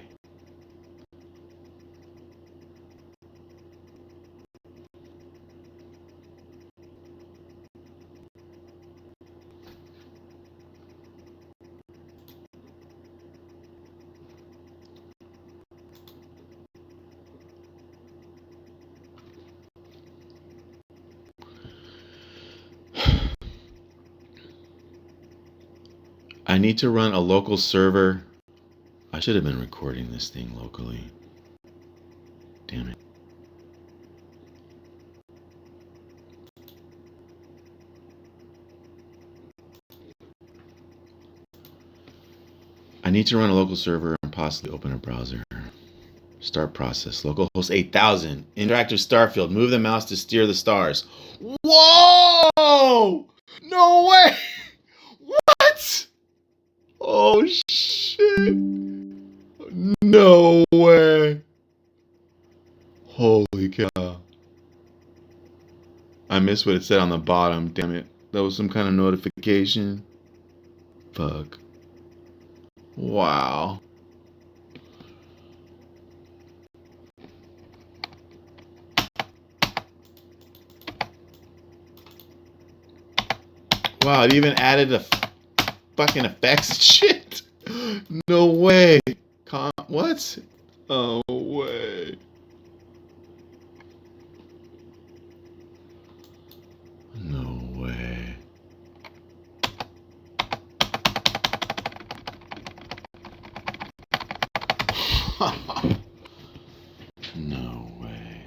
I need to run a local server. I should have been recording this thing locally. Damn it. I need to run a local server and possibly open a browser. Start process. Localhost 8000. Interactive Starfield. Move the mouse to steer the stars. Whoa! No way! What? Oh shit! No way! Holy cow. I missed what it said on the bottom. Damn it. That was some kind of notification. Fuck. Wow. Wow, it even added a fucking effects and shit. No way. What? Oh way. No way. No way.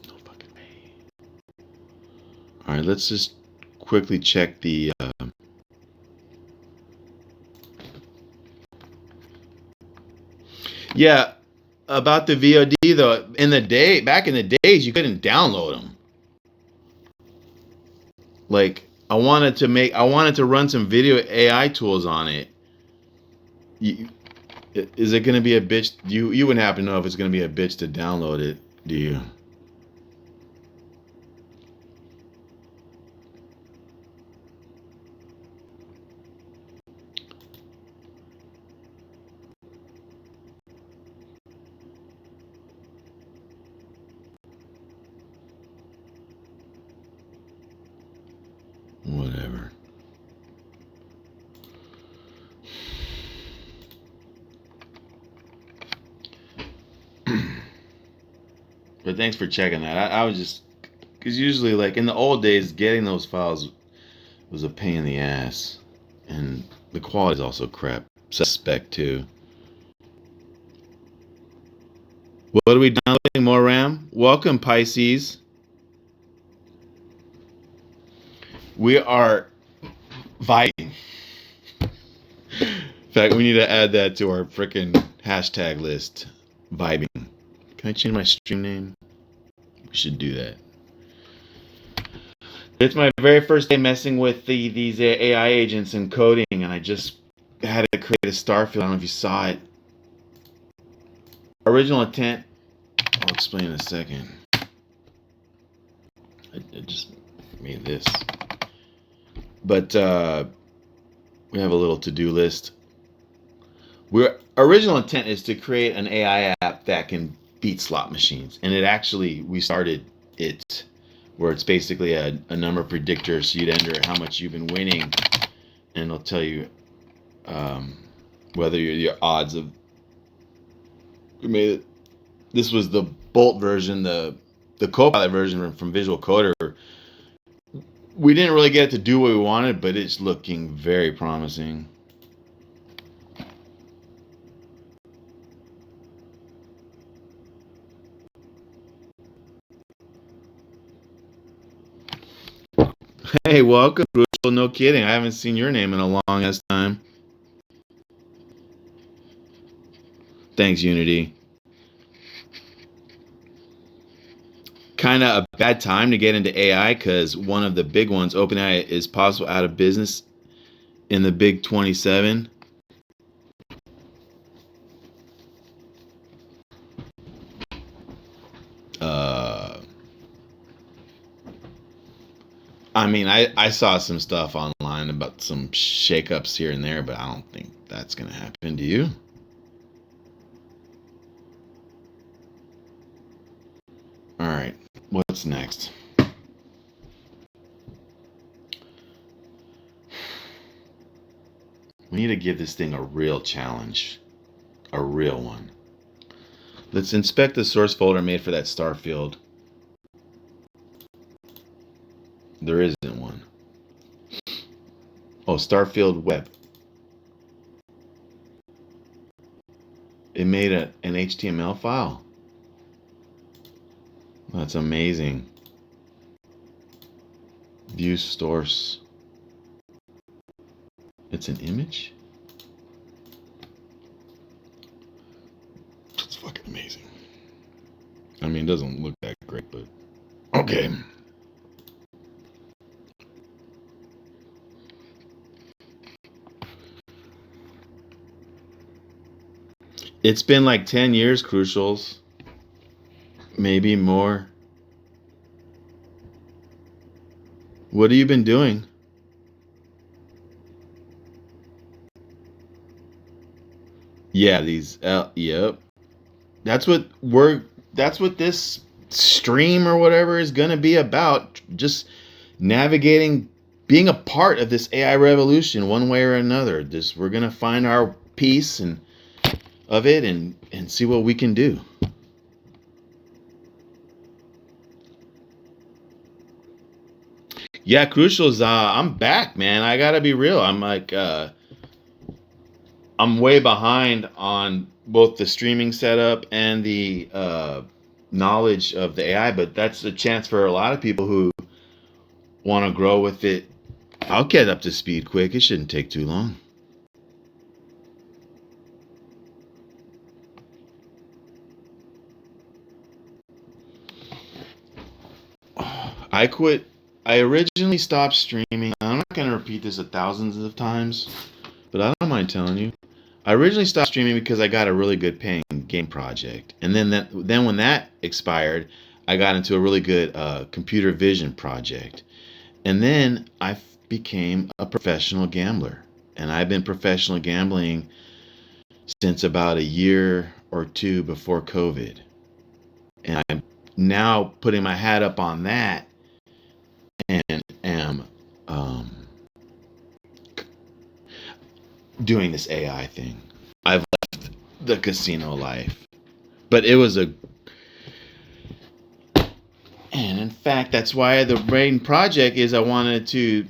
No fucking way. All right, let's just quickly check the. Yeah, about the VOD though. Back in the days, you couldn't download them. Like I wanted to run some video AI tools on it. Is it going to be a bitch? You wouldn't happen to know if it's going to be a bitch to download it, do you? Whatever. But thanks for checking that. I was just because usually, like in the old days, getting those files was a pain in the ass, and the quality is also crap. Suspect too. What are we downloading? More RAM? Welcome, Pisces. We are vibing. In fact, we need to add that to our freaking hashtag list. Vibing. Can I change my stream name? We should do that. It's my very first day messing with these AI agents and coding, and I just had to create a Starfield. I don't know if you saw it. Original intent, I'll explain in a second. I just made this. But we have a little to-do list. Our original intent is to create an AI app that can beat slot machines. And we started it where it's basically a number predictor. So you'd enter how much you've been winning, and it'll tell you whether your odds of. We made it. This was the Bolt version, the Copilot version from Visual Coder. We didn't really get it to do what we wanted, but it's looking very promising. Hey, welcome, Crucial. No kidding. I haven't seen your name in a long ass time. Thanks, Unity. Kind of a bad time to get into AI because one of the big ones, OpenAI, is possible out of business in the big 27. I mean, I saw some stuff online about some shakeups here and there, but I don't think that's going to happen. Do you? All right. What's next? We need to give this thing a real challenge. A real one. Let's inspect the source folder made for that star field. There isn't one. Oh, Starfield Web. It made an HTML file. That's amazing. View source. It's an image? That's fucking amazing. I mean, it doesn't look that great, but okay. It's been like 10 years, Crucials. Maybe more. What have you been doing? Yeah, yep. That's what this stream or whatever is going to be about. Just navigating, being a part of this AI revolution one way or another. We're going to find our piece of it and see what we can do. Yeah, Crucials, I'm back, man. I got to be real. I'm way behind on both the streaming setup and the knowledge of the AI, but that's a chance for a lot of people who want to grow with it. I'll get up to speed quick. It shouldn't take too long. I quit. I originally stopped streaming. I'm not going to repeat this thousands of times, but I don't mind telling you. I originally stopped streaming because I got a really good paying game project, and then when that expired, I got into a really good computer vision project, and then I became a professional gambler, and I've been professional gambling since about a year or two before COVID, and I'm now putting my hat up on that, and am doing this AI thing. I've left the casino life, but it was and in fact, that's why the main project is I wanted to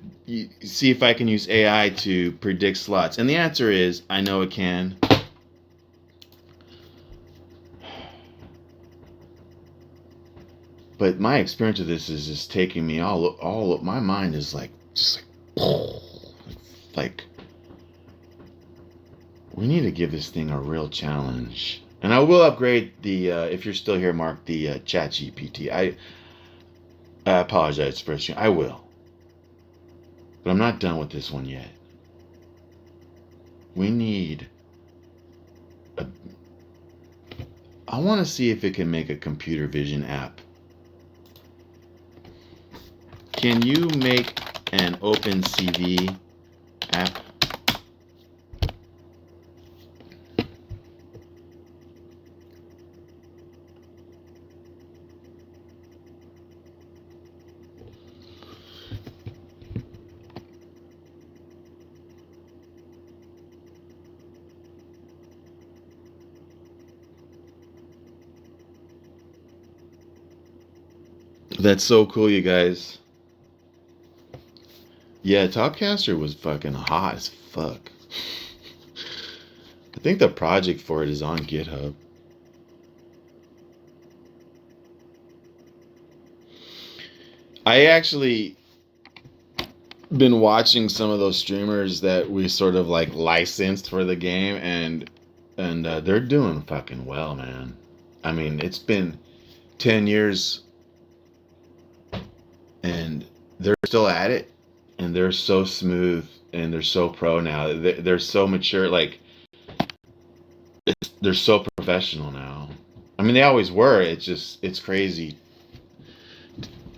see if I can use AI to predict slots, and the answer is I know it can. But my experience with this is just taking me all my mind is like just like we need to give this thing a real challenge. And I will upgrade the if you're still here, Mark, the Chat GPT. I apologize for it. I will, but I'm not done with this one yet. We need a. I want to see if it can make a computer vision app. Can you make an OpenCV app. That's so cool, you guys. Yeah, Topcaster was fucking hot as fuck. I think the project for it is on GitHub. I actually been watching some of those streamers that we sort of like licensed for the game, and they're doing fucking well, man. I mean, it's been 10 years and they're still at it, and they're so smooth and they're so pro now. They're so mature, like they're so professional now. I mean, they always were. It's crazy.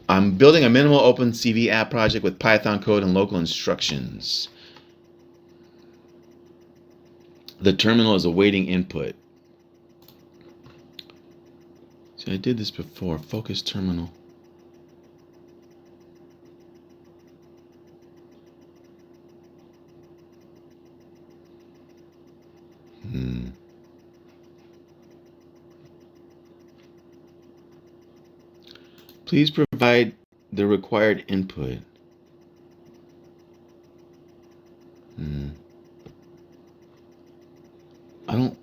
I'm building a minimal OpenCV app project with Python code and local instructions. The terminal is awaiting input. See, I did this before. Focus terminal. Please provide the required input. I don't.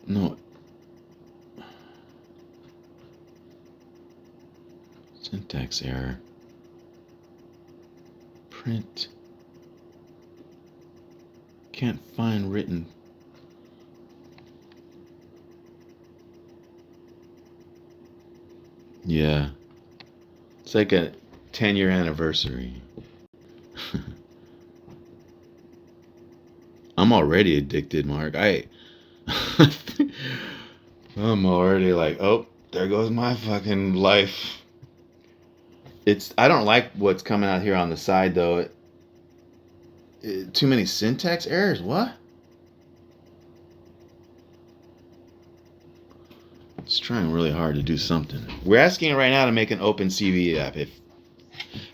No. Syntax error. Print. Can't find written. Yeah. It's like a 10-year anniversary. I'm already addicted, Mark. I'm already like, oh, there goes my fucking life. I don't like what's coming out here on the side though. Too many syntax errors. What? It's trying really hard to do something. We're asking it right now to make an OpenCV app. If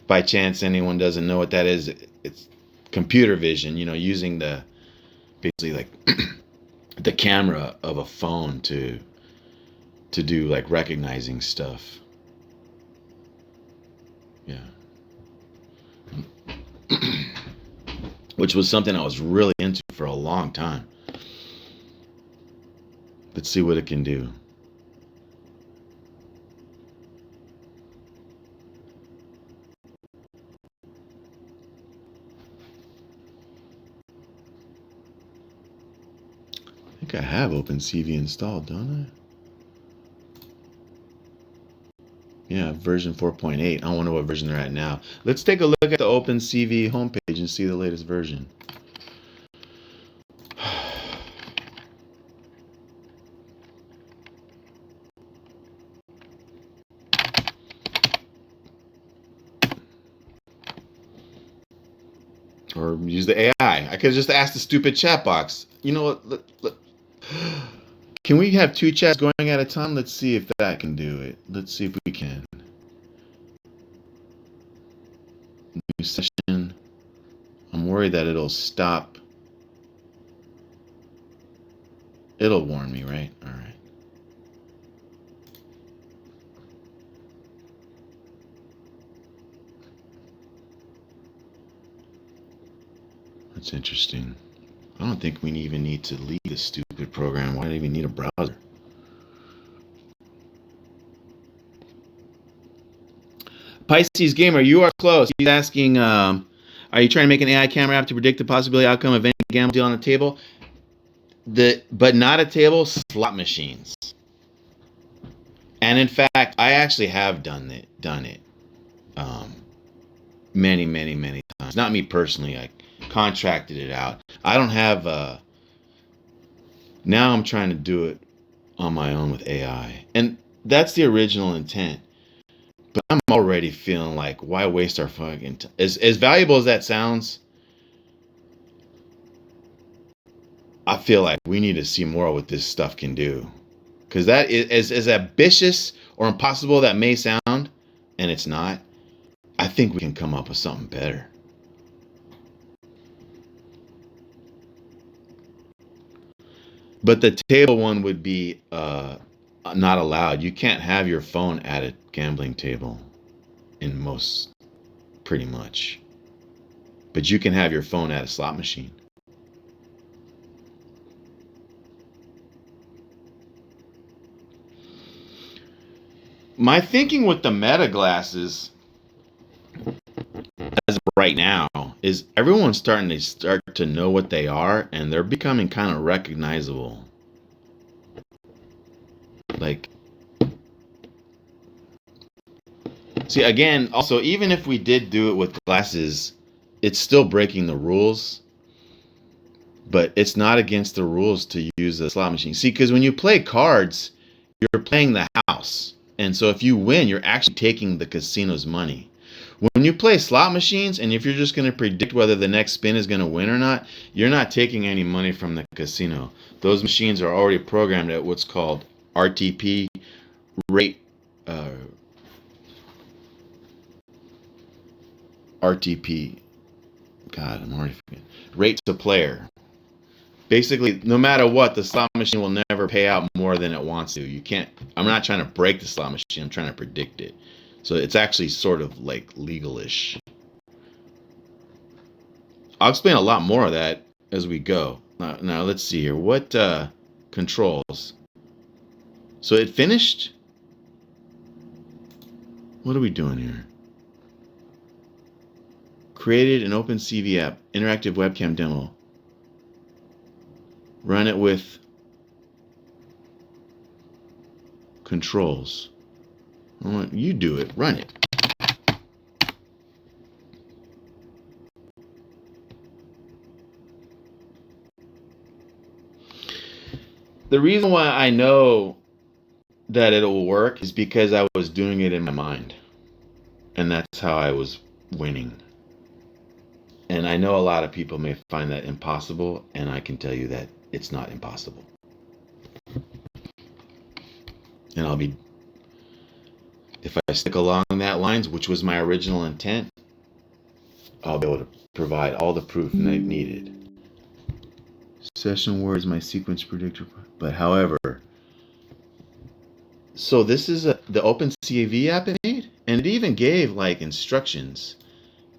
by chance anyone doesn't know what that is, it's computer vision. You know, using the basically like the camera of a phone to do like recognizing stuff. Yeah. Which was something I was really into for a long time. Let's see what it can do. I think I have OpenCV installed, don't I? Yeah, version 4.8. I don't know what version they're at now. Let's take a look at the OpenCV homepage and see the latest version. Or use the AI. I could have just asked the stupid chat box. You know what? Can we have two chats going at a time? Let's see if that can do it. Let's see if we can. New session. I'm worried that it'll stop. It'll warn me, right? All right. That's interesting. I don't think we even need to leave this stupid program. Why do I even need a browser? Pisces Gamer, you are close. He's asking, are you trying to make an AI camera app to predict the possibility outcome of any gamble deal on a table? But not a table, slot machines. And in fact, I actually have done it. Many, many, many times. Not me personally. I contracted it out. I don't have. Now I'm trying to do it on my own with AI, and that's the original intent. But I'm already feeling like, why waste our fucking time? As valuable as that sounds, I feel like we need to see more of what this stuff can do. Because that is as ambitious or impossible that may sound, and it's not, I think we can come up with something better. But the table one would be not allowed. You can't have your phone at a gambling table in most, pretty much. But you can have your phone at a slot machine. My thinking with the meta glasses as of right now is everyone's starting to know what they are, and they're becoming kind of recognizable. Like, see, again, also, even if we did do it with glasses, it's still breaking the rules. But it's not against the rules to use a slot machine. See, because when you play cards, you're playing the house. And so if you win, you're actually taking the casino's money. When you play slot machines, and if you're just going to predict whether the next spin is going to win or not, you're not taking any money from the casino. Those machines are already programmed at what's called RTP, rate, uh, RTP. God, I'm already forgetting. Rate to player. Basically, no matter what, the slot machine will never pay out more than it wants to. You can't. I'm not trying to break the slot machine. I'm trying to predict it. So it's actually sort of like legalish. I'll explain a lot more of that as we go. Now let's see here. What controls? So it finished. What are we doing here? Created an OpenCV app, interactive webcam demo. Run it with controls. You do it. Run it. The reason why I know that it'll work is because I was doing it in my mind. And that's how I was winning. And I know a lot of people may find that impossible, and I can tell you that it's not impossible. And if I stick along that lines, which was my original intent, I'll be able to provide all the proof that I've needed. Session word is my sequence predictor, but however, so this is the OpenCV app it made, and it even gave like instructions.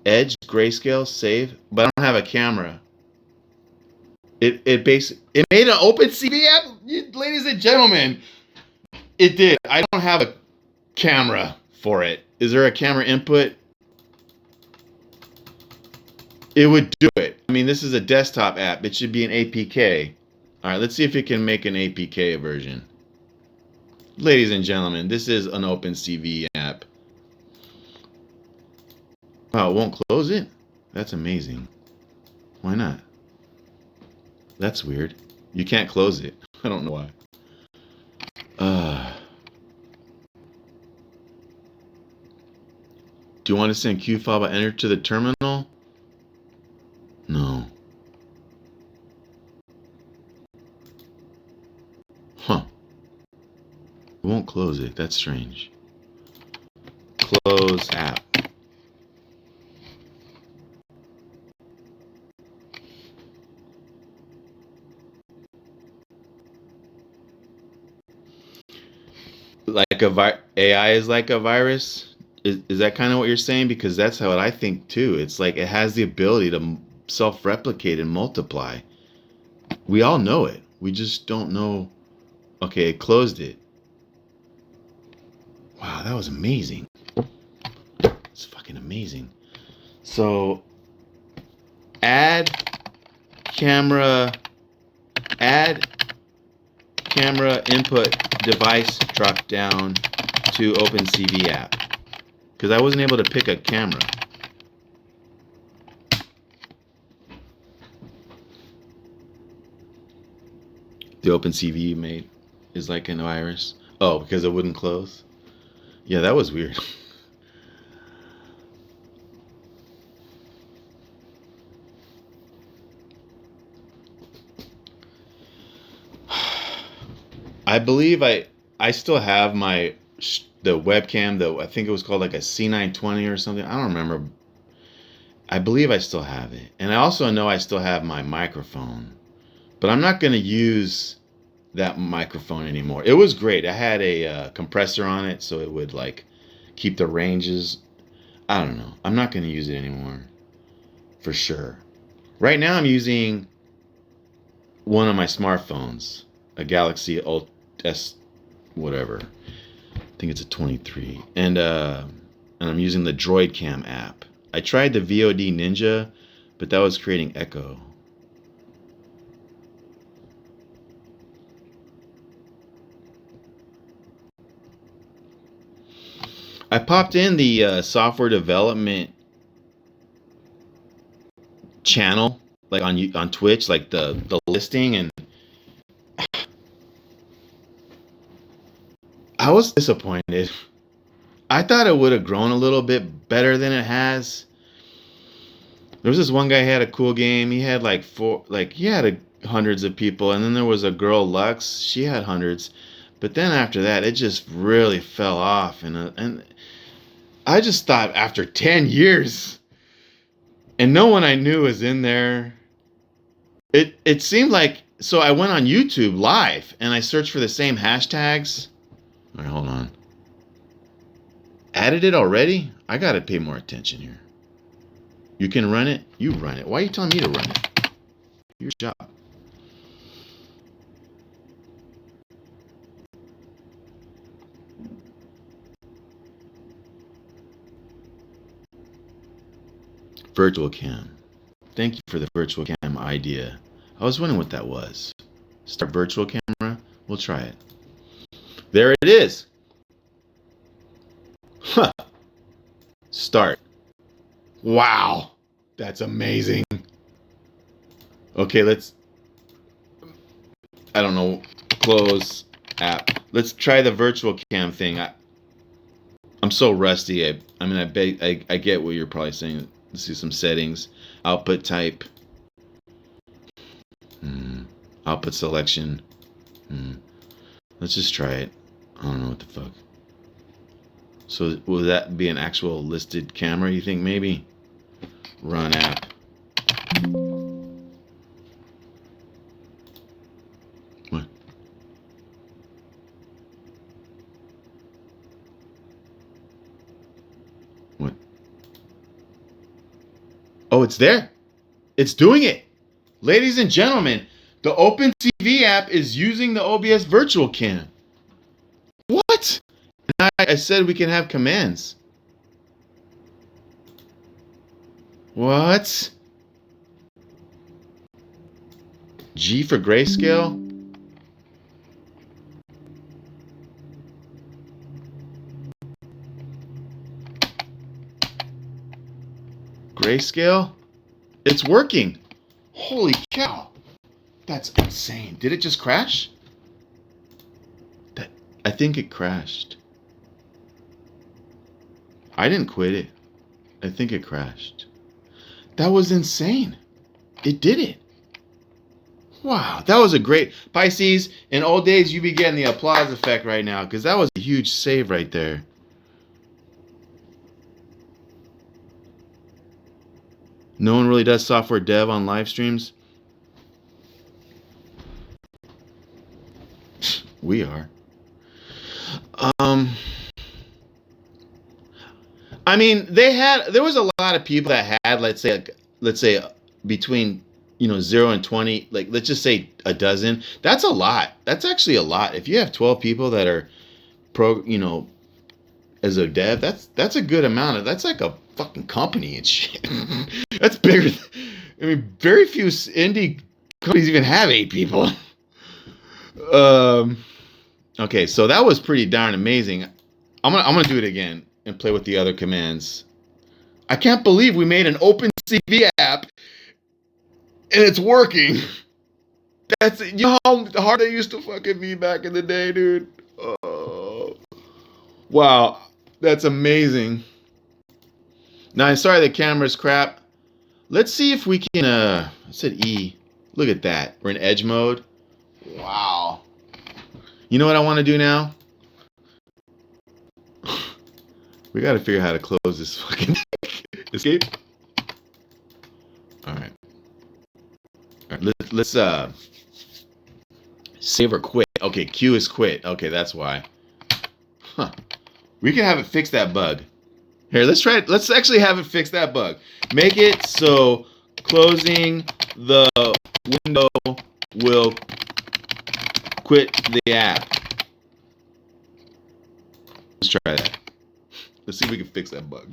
Edge, grayscale, save, but I don't have a camera. It made an OpenCV app, ladies and gentlemen. It did. I don't have a camera for it. Is there a camera input? It would do it. I mean, this is a desktop app. It should be an APK. All right, let's see if it can make an APK version. Ladies and gentlemen, this is an OpenCV app. Oh, it won't close it? That's amazing. Why not? That's weird. You can't close it. I don't know why. Do you want to send Q file by enter to the terminal? No. Huh. It won't close it. That's strange. Close app. Like AI is like a virus? Is that kind of what you're saying? Because that's how I think too. It's like it has the ability to self-replicate and multiply. We all know it. We just don't know. Okay, it closed it. Wow, that was amazing. It's fucking amazing. So add camera input device drop down to OpenCV app. Because I wasn't able to pick a camera. The OpenCV you made is like an virus. Oh, because it wouldn't close? Yeah, that was weird. I believe I still have the webcam, though. I think it was called like a C920 or something. I don't remember. I believe I still have it. And I also know I still have my microphone. But I'm not going to use that microphone anymore. It was great. I had a compressor on it so it would like keep the ranges. I don't know. I'm not going to use it anymore for sure. Right now I'm using one of my smartphones, a Galaxy S whatever. I think it's a 23. And I'm using the Droid Cam app. I tried the VOD Ninja, but that was creating echo. I popped in the software development channel, like on Twitch, like the listing, and I was disappointed. I thought it would have grown a little bit better than it has. There was this one guy who had a cool game. He had like hundreds of people, and then there was a girl Lux. She had hundreds, but then after that, it just really fell off, and I just thought after 10 years, and no one I knew was in there. It seemed like, so I went on YouTube live and I searched for the same hashtags. All right, hold on. Added it already? I gotta pay more attention here. You can run it? You run it. Why are you telling me to run it? Your job. Virtual cam. Thank you for the virtual cam idea. I was wondering what that was. Start virtual camera? We'll try it. There it is. Huh. Start. Wow. That's amazing. Okay, I don't know, close app. Let's try the virtual cam thing. I'm so rusty. I get what you're probably saying. Let's see some settings. Output type. Output selection. Let's just try it. I don't know what the fuck. So will that be an actual listed camera, you think maybe? Run app. What? What? Oh, it's there. It's doing it. Ladies and gentlemen, the OpenTV app is using the OBS virtual cam. What? I said we can have commands. What? G for grayscale? Grayscale? It's working. Holy cow. That's insane. Did it just crash? I think it crashed. I didn't quit it. I think it crashed. That was insane. It did it. Wow, that was a great Pisces. In old days, you'd be getting the applause effect right now because that was a huge save right there. No one really does software dev on live streams. We are. I mean, there was a lot of people that had, let's say between 0 and 20, like let's just say a dozen. That's a lot. That's actually a lot. If you have 12 people that are as a dev, that's a good amount. That's like a fucking company and shit. That's bigger. I mean, very few indie companies even have 8 people. Okay, so that was pretty darn amazing. I'm gonna do it again and play with the other commands. I can't believe we made an OpenCV app and it's working. You know how hard it used to fucking be back in the day, dude. Oh. Wow, that's amazing. Now, I'm sorry the camera's crap. Let's see if we can, I said E. Look at that. We're in edge mode. Wow. You know what I want to do now? We got to figure out how to close this fucking escape. All right. All right, let's save or quit. Okay, Q is quit. Okay, that's why. Huh. We can have it fix that bug. Here, let's try it. Let's actually have it fix that bug. Make it so closing the window will quit the app. Let's try that. Let's see if we can fix that bug.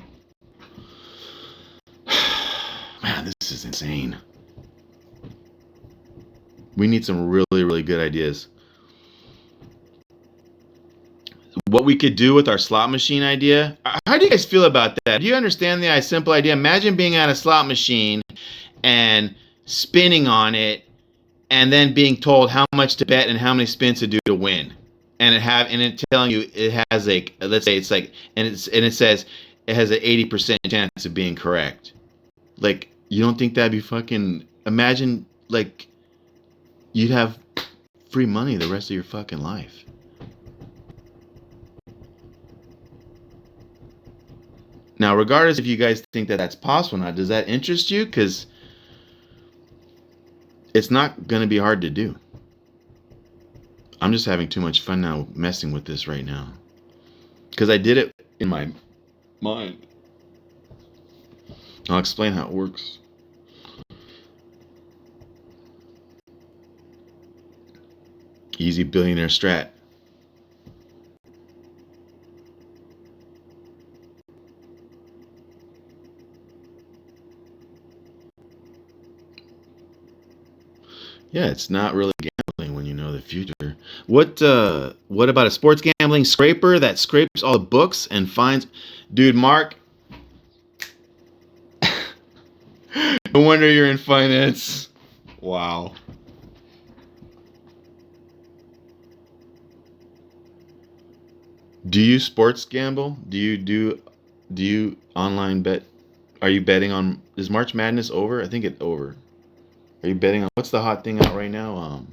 Man, this is insane. We need some really, really good ideas. What we could do with our slot machine idea. How do you guys feel about that? Do you understand the simple idea? Imagine being at a slot machine and spinning on it and then being told how much to bet and how many spins to do to win. And it telling you it has like, let's say it's like, and it says it has an 80% chance of being correct. Like, you don't think that'd be fucking, imagine like you'd have free money the rest of your fucking life. Now, regardless if you guys think that that's possible or not, does that interest you? Because it's not going to be hard to do. I'm just having too much fun now messing with this right now. Because I did it in my mind. I'll explain how it works. Easy billionaire strat. Yeah, it's not really gambling when you know the future. What about a sports gambling scraper that scrapes all the books and finds, dude, Mark? No wonder you're in finance. Wow. Do you sports gamble? Do you online bet? Are you betting on, is March Madness over? I think it's over. Are you betting on, what's the hot thing out right now?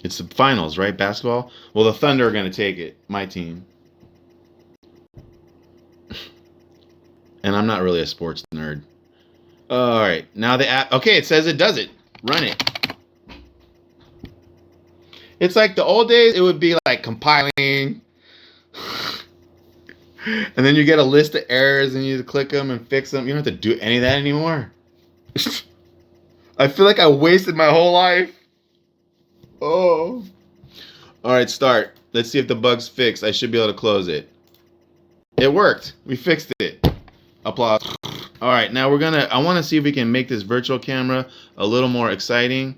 It's the finals, right? Basketball. Well, the Thunder are gonna take it. My team. And I'm not really a sports nerd. All right, now the app. Okay, it says it does it. Run it. It's like the old days. It would be like compiling, and then you get a list of errors, and you click them and fix them. You don't have to do any of that anymore. I feel like I wasted my whole life. Oh. All right, start. Let's see if the bug's fixed. I should be able to close it. It worked. We fixed it. Applause. All right, now I want to see if we can make this virtual camera a little more exciting.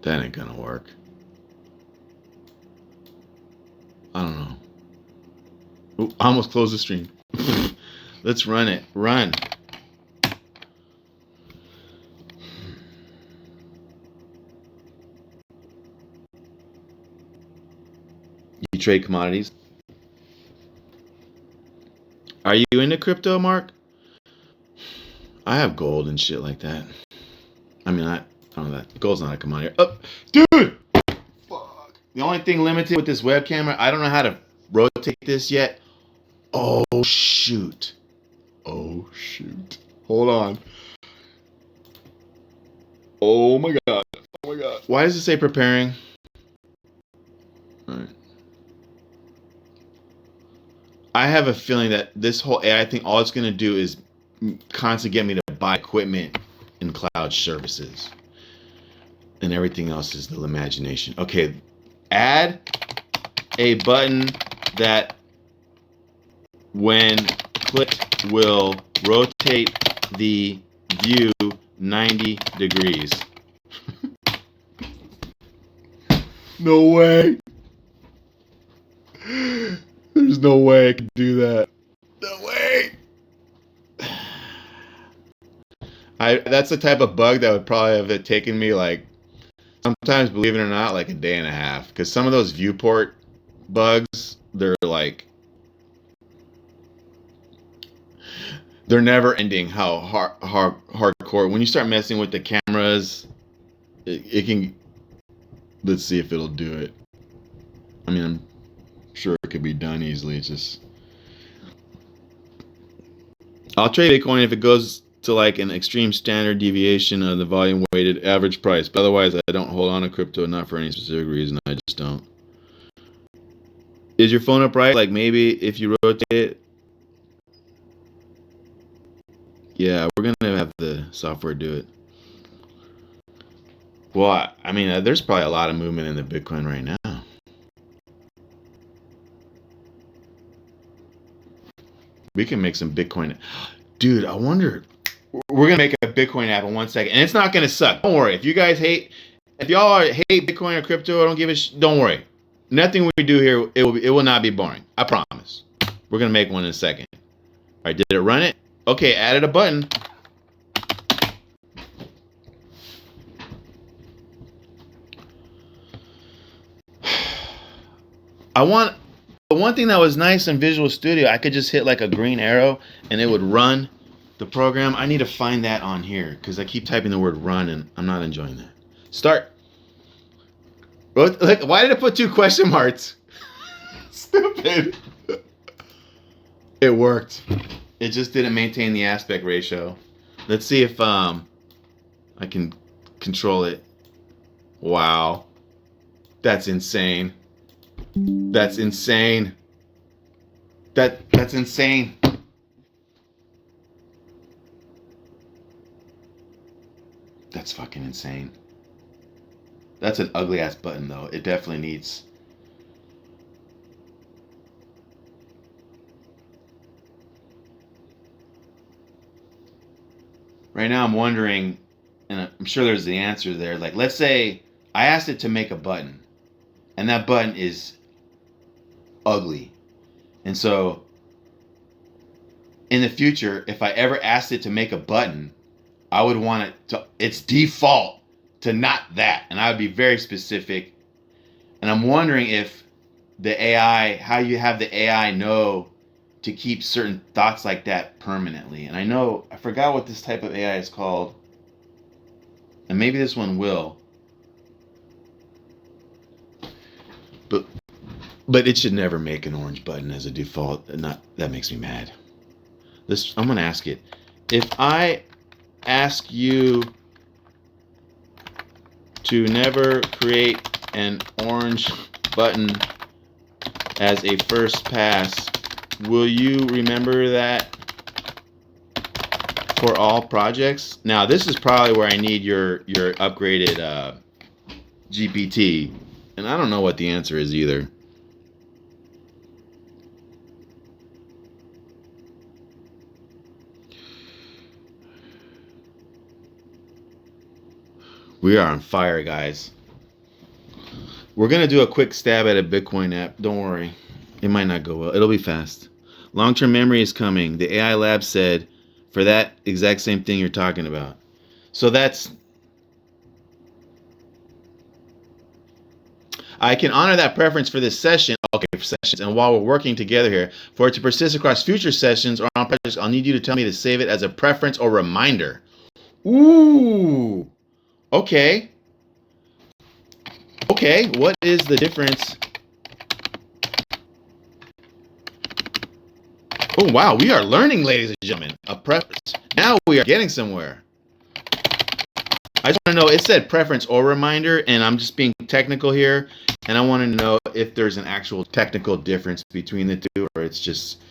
That ain't gonna work. I don't know. Ooh, I almost closed the stream. Let's run it. Run. You trade commodities? Are you into crypto, Mark? I have gold and shit like that. I mean, I don't know that. Gold's not a commodity. Oh, dude! Fuck. The only thing limited with this web camera, I don't know how to rotate this yet. Oh, shoot. Oh, shoot. Hold on. Oh, my God. Oh, my God. Why does it say preparing? All right. I have a feeling that this whole AI thing, all it's going to do is constantly get me to buy equipment and cloud services. And everything else is the imagination. Okay, add a button that when clicked will rotate the view 90 degrees. No way. There's no way I could do that. No way. That's the type of bug that would probably have taken me like sometimes, believe it or not, like a day and a half. Because some of those viewport bugs, they're never ending. How hardcore when you start messing with the cameras, it can. Let's see if it'll do it. I mean, I'm sure it could be done easily. It's just I'll trade Bitcoin if it goes to like an extreme standard deviation of the volume weighted average price. But otherwise, I don't hold on to crypto, not for any specific reason. I just don't. Is your phone upright? Like maybe if you rotate it. Yeah, we're gonna have the software do it. Well, I mean, there's probably a lot of movement in the Bitcoin right now. We can make some Bitcoin. Dude, I wonder. We're gonna make a Bitcoin app in 1 second, and it's not gonna suck. Don't worry. If y'all hate Bitcoin or crypto, don't give a don't worry. Nothing we do here, it will not be boring. I promise. We're gonna make one in a second. All right, did it run it? Okay, added a button. The one thing that was nice in Visual Studio, I could just hit like a green arrow and it would run the program. I need to find that on here because I keep typing the word run and I'm not enjoying that. Start. Look, why did it put 2 question marks? Stupid. It worked. It just didn't maintain the aspect ratio. Let's see if I can control it. Wow. That's insane. That's insane. That's insane. That's fucking insane. That's an ugly ass button though. It definitely needs. Right now I'm wondering, and I'm sure there's the answer there. Like let's say I asked it to make a button, and that button is ugly. And so in the future, if I ever asked it to make a button, I would want it to its default to not that. And I would be very specific. And I'm wondering if the AI, how you have the AI know to keep certain thoughts like that permanently. And I forgot what this type of AI is called. And maybe this one will. But it should never make an orange button as a default. That makes me mad. I'm gonna ask it. If I ask you to never create an orange button as a first pass, will you remember that for all projects? Now this is probably where I need your upgraded GPT, and I don't know what the answer is either. We are on fire, guys. We're going to do a quick stab at a Bitcoin app. Don't worry. It might not go well. It'll be fast. Long-term memory is coming. The AI lab said for that exact same thing you're talking about. So I can honor that preference for this session. Okay, for sessions. And while we're working together here, for it to persist across future sessions or on projects, I'll need you to tell me to save it as a preference or reminder. Ooh. Okay. Okay, what is the difference? Oh, wow, we are learning, ladies and gentlemen. A preference. Now we are getting somewhere. I just want to know, it said preference or reminder, and I'm just being technical here, and I want to know if there's an actual technical difference between the two, or it's just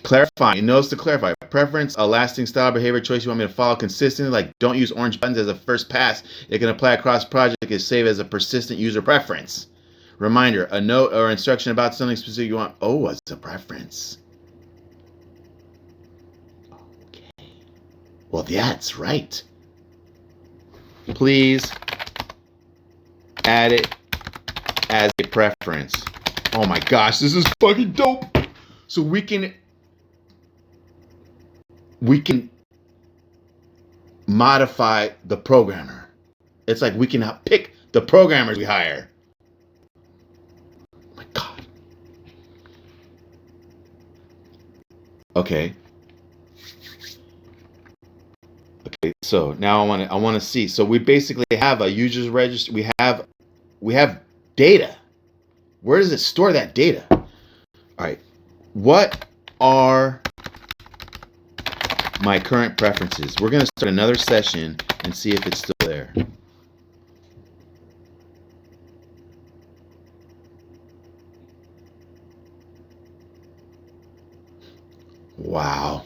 clarifying. It knows to clarify. Preference, a lasting style, behavior, choice you want me to follow consistently. Like, don't use orange buttons as a first pass. It can apply across project. Is saved as a persistent user preference. Reminder, a note or instruction about something specific you want. Oh, it's a preference. Okay. Well, that's right. Please. add it as a preference. Oh my gosh, this is fucking dope. So we can modify the programmer. It's like we can pick the programmers we hire. Oh my God. Okay. Okay. So now I want to see. So we basically have a user's register. We have data. Where does it store that data? All right. What are my current preferences? We're going to start another session and see if it's still there. Wow.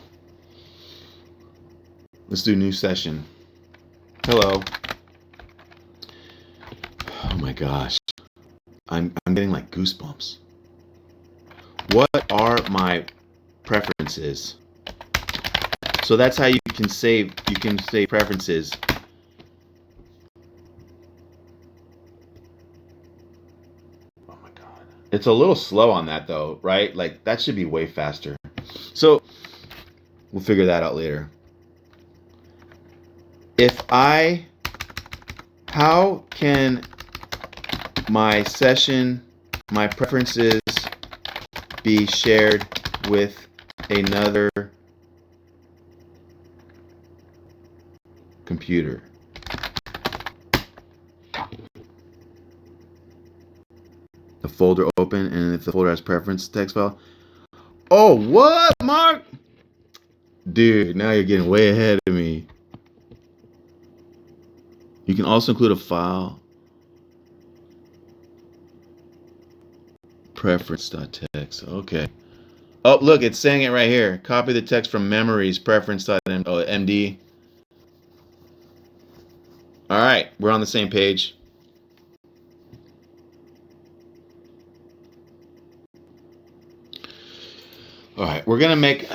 Let's do new session. Hello. Oh my gosh. I'm getting like goosebumps. What are my preferences? So that's how you can save preferences. Oh my God. It's a little slow on that though, right? Like that should be way faster. So we'll figure that out later. How can my preferences be shared with another computer? The folder open, and if the folder has preference text file. Oh, what, Mark? Dude, now you're getting way ahead of me. You can also include a file. Preference.txt. Okay. Oh, look, it's saying it right here. Copy the text from memories preference.md. All right, we're on the same page. All right, we're gonna make.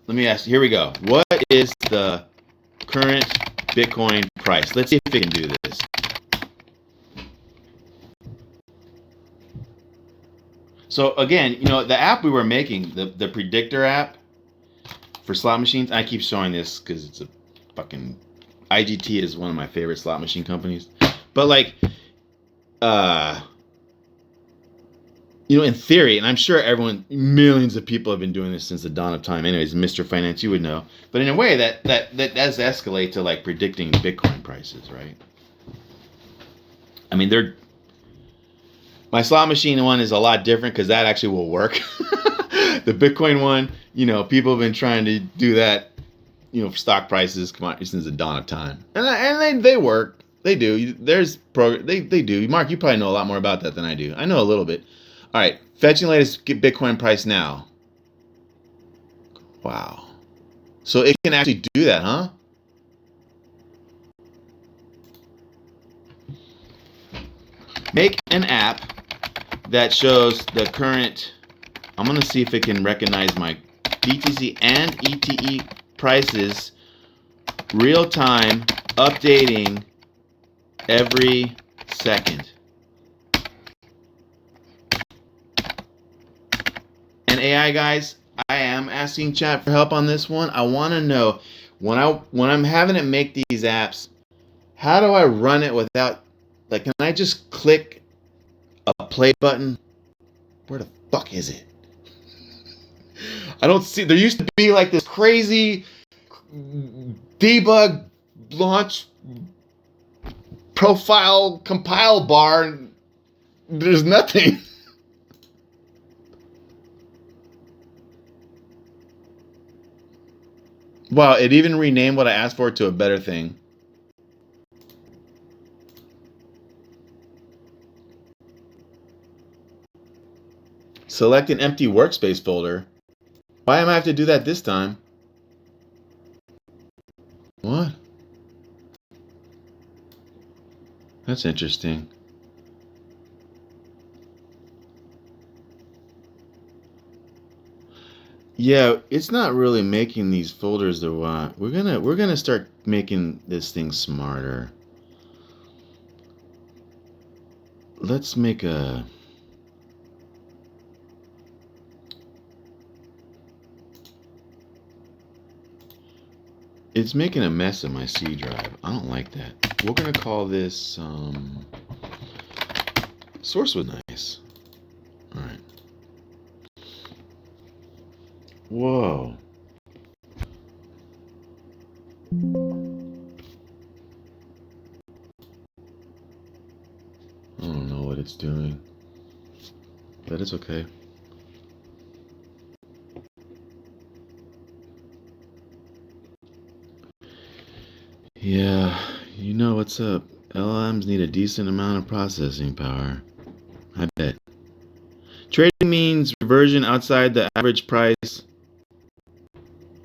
Let me ask. Here we go. What is the current Bitcoin price? Let's see if it can do this. So again, the app we were making, the predictor app for slot machines. I keep showing this because it's a fucking IGT is one of my favorite slot machine companies. But like, in theory, and I'm sure millions of people have been doing this since the dawn of time. Anyways, Mr. Finance, you would know. But in a way, that does escalate to like predicting Bitcoin prices, right? I mean, my slot machine one is a lot different because that actually will work. The Bitcoin one, people have been trying to do that, for stock prices since the dawn of time, and they work. They do. They do. Mark, you probably know a lot more about that than I do. I know a little bit. All right, fetching latest Bitcoin price now. Wow. So it can actually do that, huh? Make an app that shows the current. I'm going to see if it can recognize my BTC and ETE prices real time, updating every second. And AI guys, I am asking chat for help on this one. I want to know when I'm having it make these apps, how do I run it without, like, can I just click a play button? Where the fuck is it? I don't see. There used to be like this crazy debug launch profile compile bar. There's nothing. Wow, it even renamed what I asked for to a better thing. Select an empty workspace folder. Why am I have to do that this time? What? That's interesting. Yeah, it's not really making these folders the way we're gonna start making this thing smarter. let's make a... It's making a mess of my C drive. I don't like that. We're gonna call this source was nice. All right. Whoa. I don't know what it's doing, but it's okay. Yeah, you know what's up. LLMs need a decent amount of processing power. I bet. Trading means reversion outside the average price.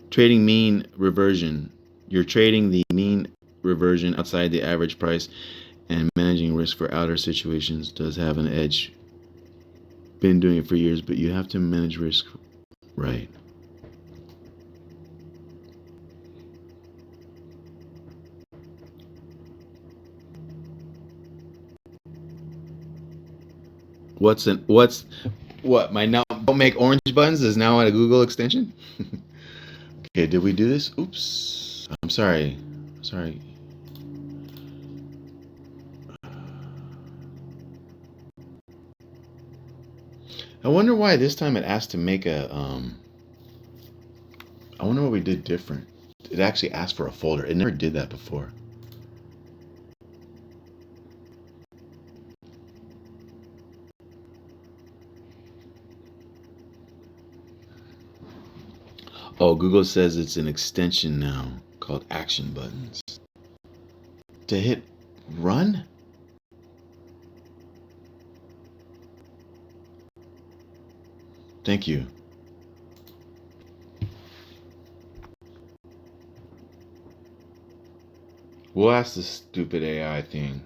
Trading mean reversion. You're trading the mean reversion outside the average price, and managing risk for outer situations does have an edge. Been doing it for years, but you have to manage risk right. What? My now don't make orange buttons is now a Google extension? Okay, did we do this? Oops. I'm sorry. Sorry. I wonder why this time it asked to make a I wonder what we did different. It actually asked for a folder. It never did that before. Oh, Google says it's an extension now called Action Buttons. To hit run? Thank you. We'll ask this stupid AI thing.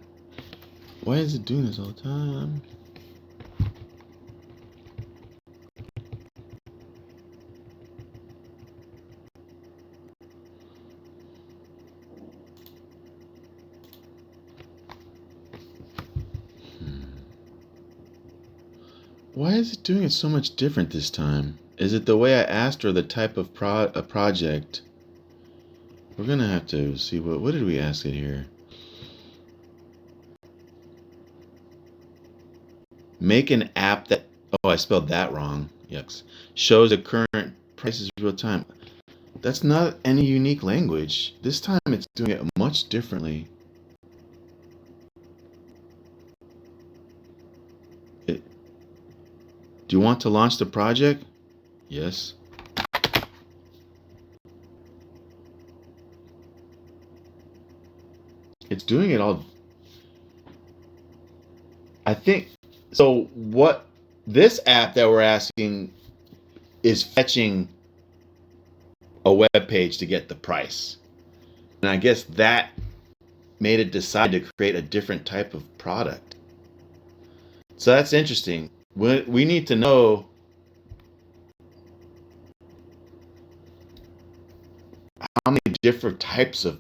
Why is it doing this all the time? Why is it doing it so much different this time? Is it the way I asked or the type of project? We're gonna have to see what did we ask it here? Make an app that, oh, I spelled that wrong. Yucks. Shows the current prices real time. That's not any unique language. This time it's doing it much differently. Do you want to launch the project? Yes. It's doing it all. I think so. What this app that we're asking is fetching a web page to get the price. And I guess that made it decide to create a different type of product. So that's interesting. We need to know how many different types of...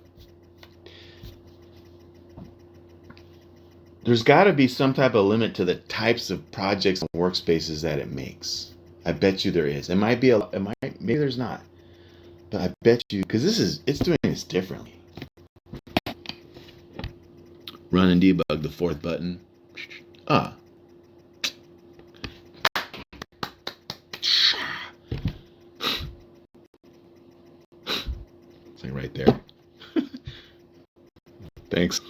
There's got to be some type of limit to the types of projects and workspaces that it makes. I bet you there is. It might be maybe there's not. But I bet you, because it's doing this differently. Run and debug, the fourth button. Ah. It's like right there. Thanks.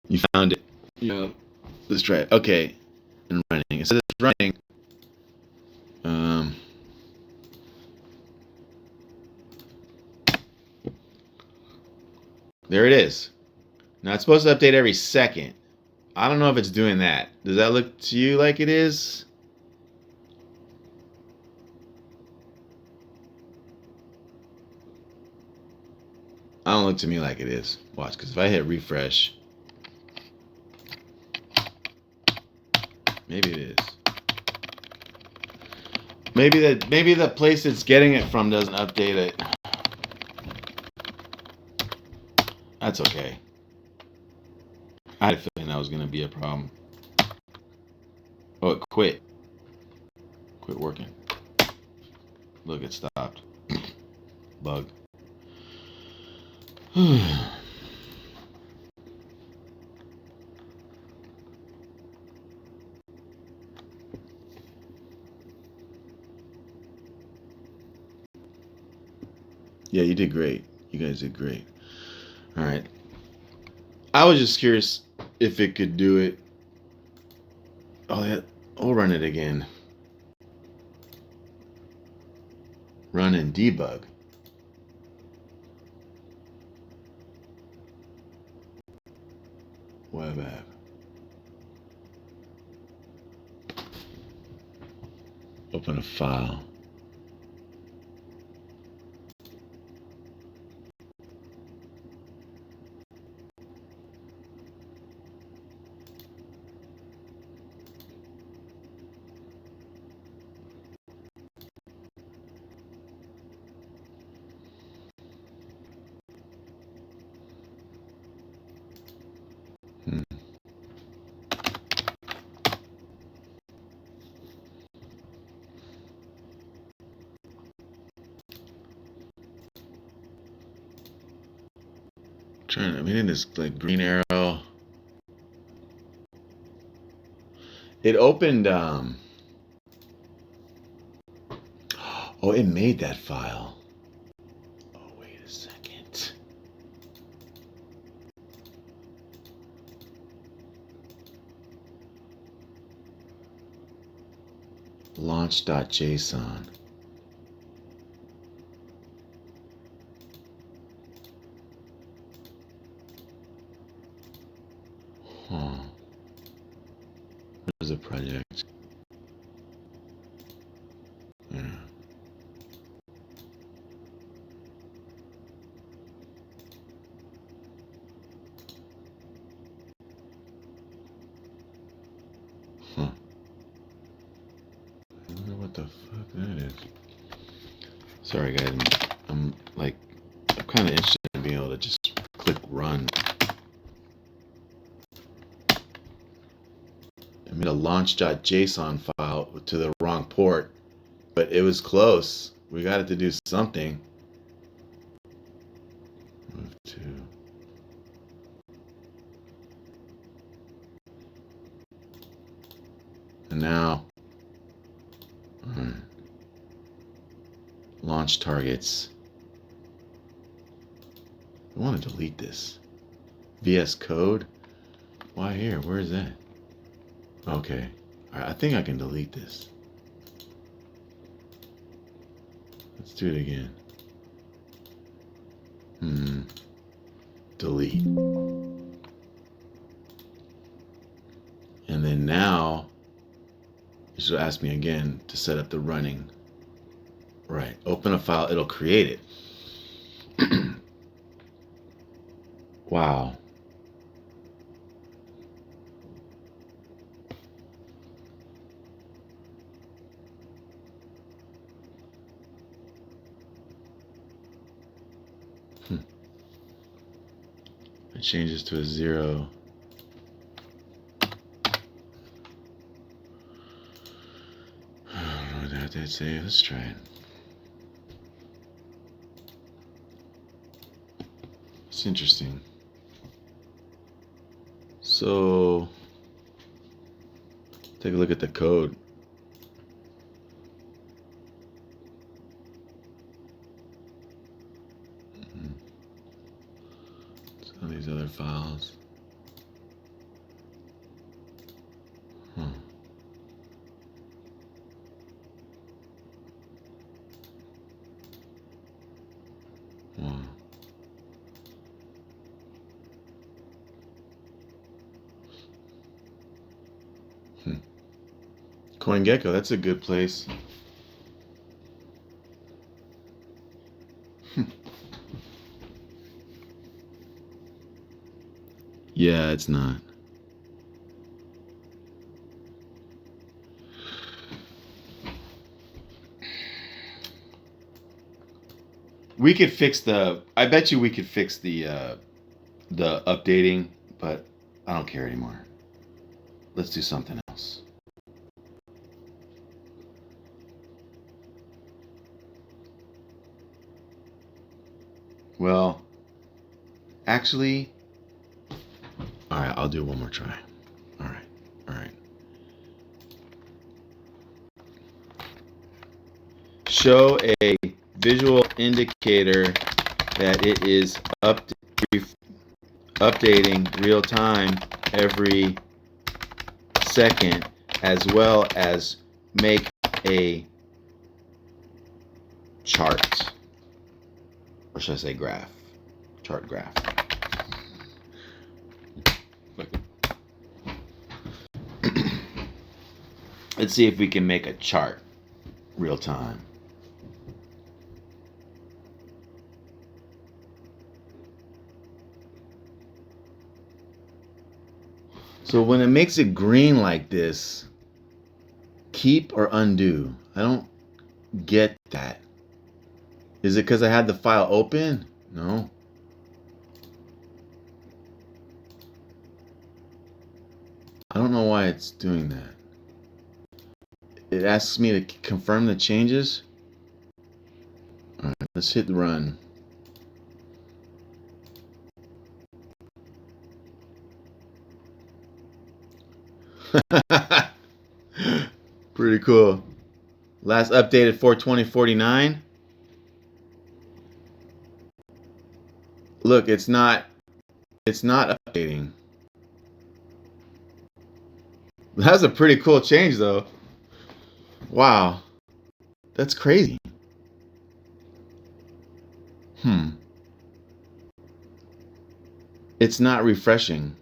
You found it. Yeah. Let's try it. Okay. And running. It says it's running. There it is. Now it's supposed to update every second. I don't know if it's doing that. Does that look to you like it is? I don't look to me like it is. Watch, because if I hit refresh, maybe it is. Maybe the place it's getting it from doesn't update it. That's okay. I had a feeling that was going to be a problem. Oh, it quit. Quit working. Look, it stopped. Bug. Yeah, you did great. You guys did great. All right. I was just curious if it could do it. Oh, yeah. I'll run it again. Run and debug. Web app. Open a file. Hmm. I'm hitting this like green arrow. It opened. Oh, it made that file. Oh, wait a second. Launch.json. Huh. There's a project. Yeah. Huh. I wonder what the fuck that is. Sorry, guys. I'm kind of interested in being able to just click run. I made a launch.json file to the wrong port, but it was close. We got it to do something. Move to. And now, launch targets. I want to delete this. VS Code. Why here? Where is that? Okay. All right, I think I can delete this. Let's do it again. Delete. And then now, you should ask me again to set up the running. Right. Open a file. It'll create it. Wow. It changes to a 0. I don't know what that say. Let's try it. It's interesting. So, take a look at the code. Some of these other files. Huh. Wow. CoinGecko, that's a good place. Yeah, it's not. We could fix the. I bet you we could fix the updating, but I don't care anymore. Let's do something else. Well, actually, all right, I'll do one more try. All right, all right. Show a visual indicator that it is updating real time every second, as well as make a chart. Or should I say graph? Chart graph. Let's see if we can make a chart real time. So when it makes it green like this, keep or undo? I don't get that. Is it because I had the file open? No. I don't know why it's doing that. It asks me to confirm the changes. All right, let's hit run. Pretty cool. Last updated 42049. Look, it's not updating. That's a pretty cool change though. Wow. That's crazy. It's not refreshing.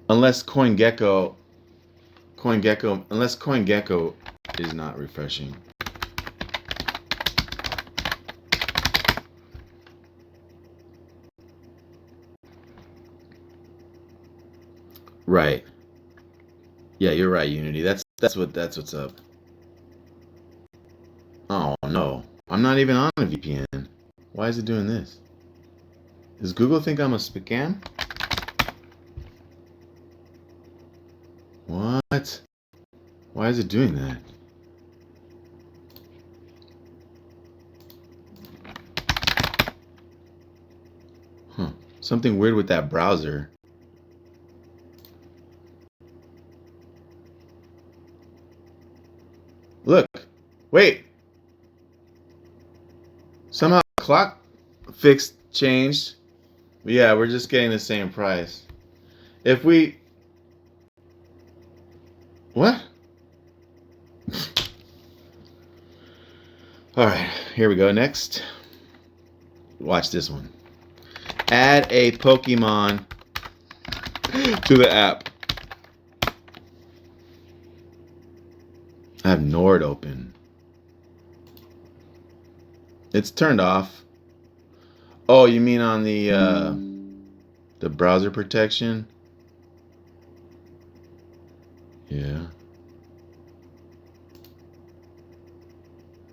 Unless CoinGecko is not refreshing. Right. Yeah, you're right, Unity. That's what's up. Oh no. I'm not even on a VPN. Why is it doing this? Does Google think I'm a scam? What? Why is it doing that? Huh. Something weird with that browser. Look. Wait. Somehow clock fix changed. But yeah, we're just getting the same price. If we... What? Alright, here we go. Next. Watch this one. Add a Pokemon to the app. I have Nord open. It's turned off. Oh, you mean on the browser protection? Yeah.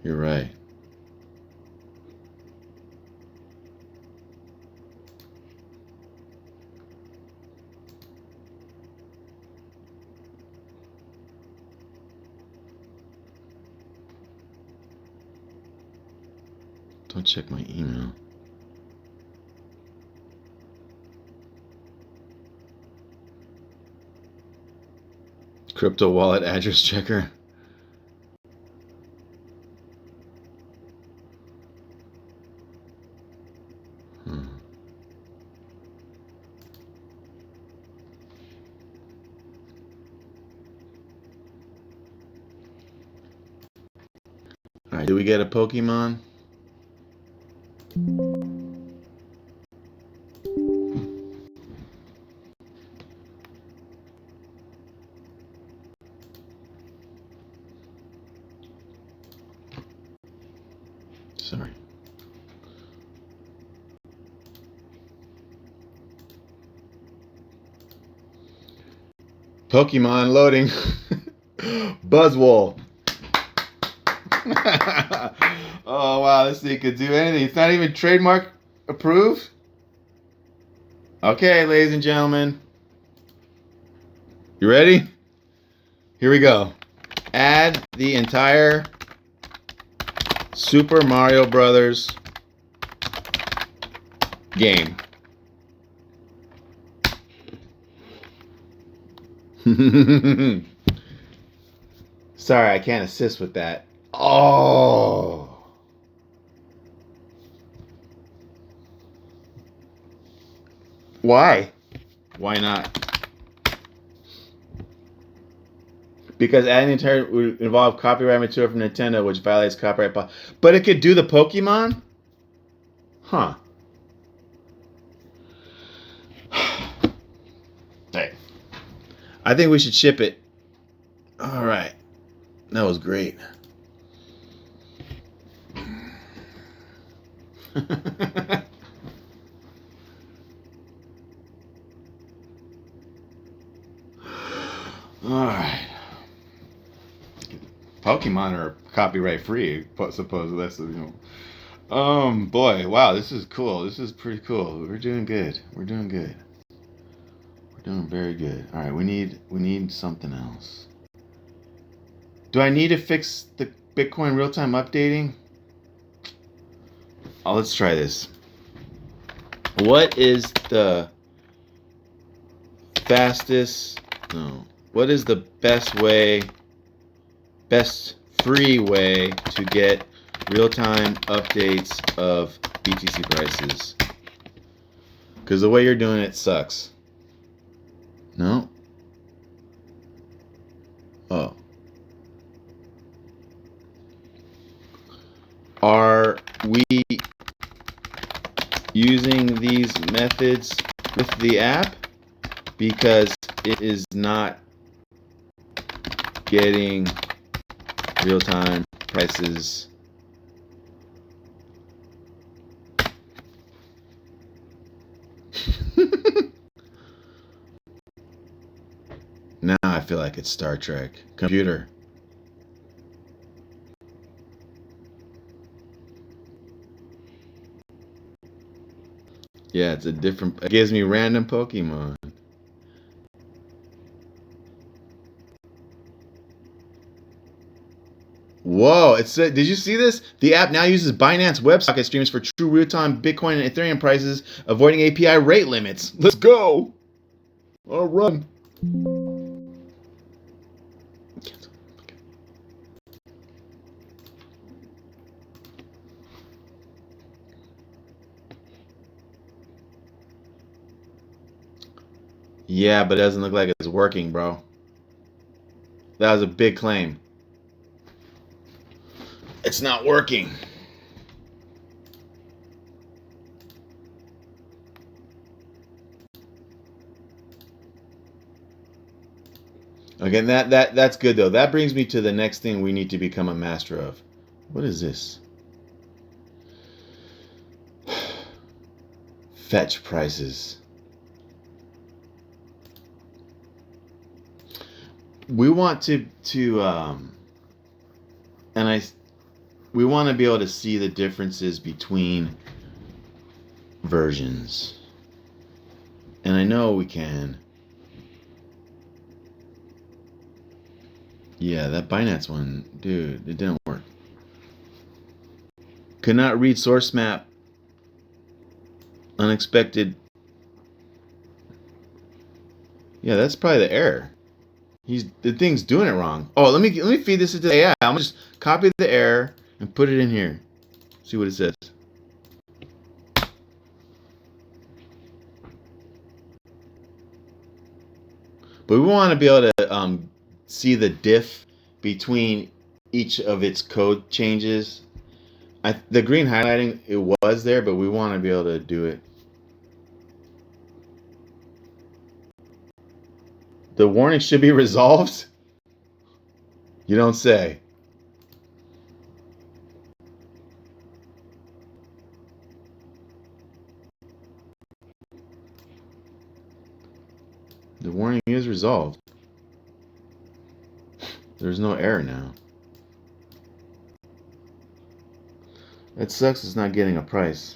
You're right. Don't check my email. Crypto wallet address checker. Alright, do we get a Pokemon? Sorry. Pokemon loading. Buzzwole. Oh wow, this thing could do anything. It's not even trademark approved. Okay, ladies and gentlemen. You ready? Here we go. Add the entire Super Mario Brothers game. Sorry, I can't assist with that. Oh. Why? Why not? Because adding the entire would involve copyright material from Nintendo, which violates copyright. But it could do the Pokemon? Huh. Hey. I think we should ship it. All right. That was great. All right. Pokemon are copyright free, supposedly. That's boy, wow, this is cool. This is pretty cool. We're doing good. We're doing good. We're doing very good. All right, we need something else. Do I need to fix the Bitcoin real time updating? Oh, let's try this. What is the fastest? No. What is the best free way to get real-time updates of BTC prices? Because the way you're doing it sucks. No? Oh. Are we using these methods with the app? Because it is not getting real-time prices. Now I feel like it's Star Trek. Computer. Yeah, it's a different. It gives me random Pokemon. Whoa! It said, did you see this? The app now uses Binance WebSocket streams for true real-time Bitcoin and Ethereum prices, avoiding API rate limits. Let's go! I'll run. Yeah, but it doesn't look like it's working, bro. That was a big claim. It's not working. Again, that's good though. That brings me to the next thing we need to become a master of. What is this? Fetch prices. We want to we want to be able to see the differences between versions. And I know we can. Yeah, that Binance one, dude, it didn't work. Could not read source map. Unexpected. Yeah, that's probably the error. The thing's doing it wrong. Oh, let me feed this into AI. I'm gonna just copy the error and put it in here. See what it says. But we want to be able to see the diff between each of its code changes. The green highlighting, it was there, but we want to be able to do it. The warning should be resolved? You don't say. The warning is resolved. There's no error now. It sucks it's not getting a price.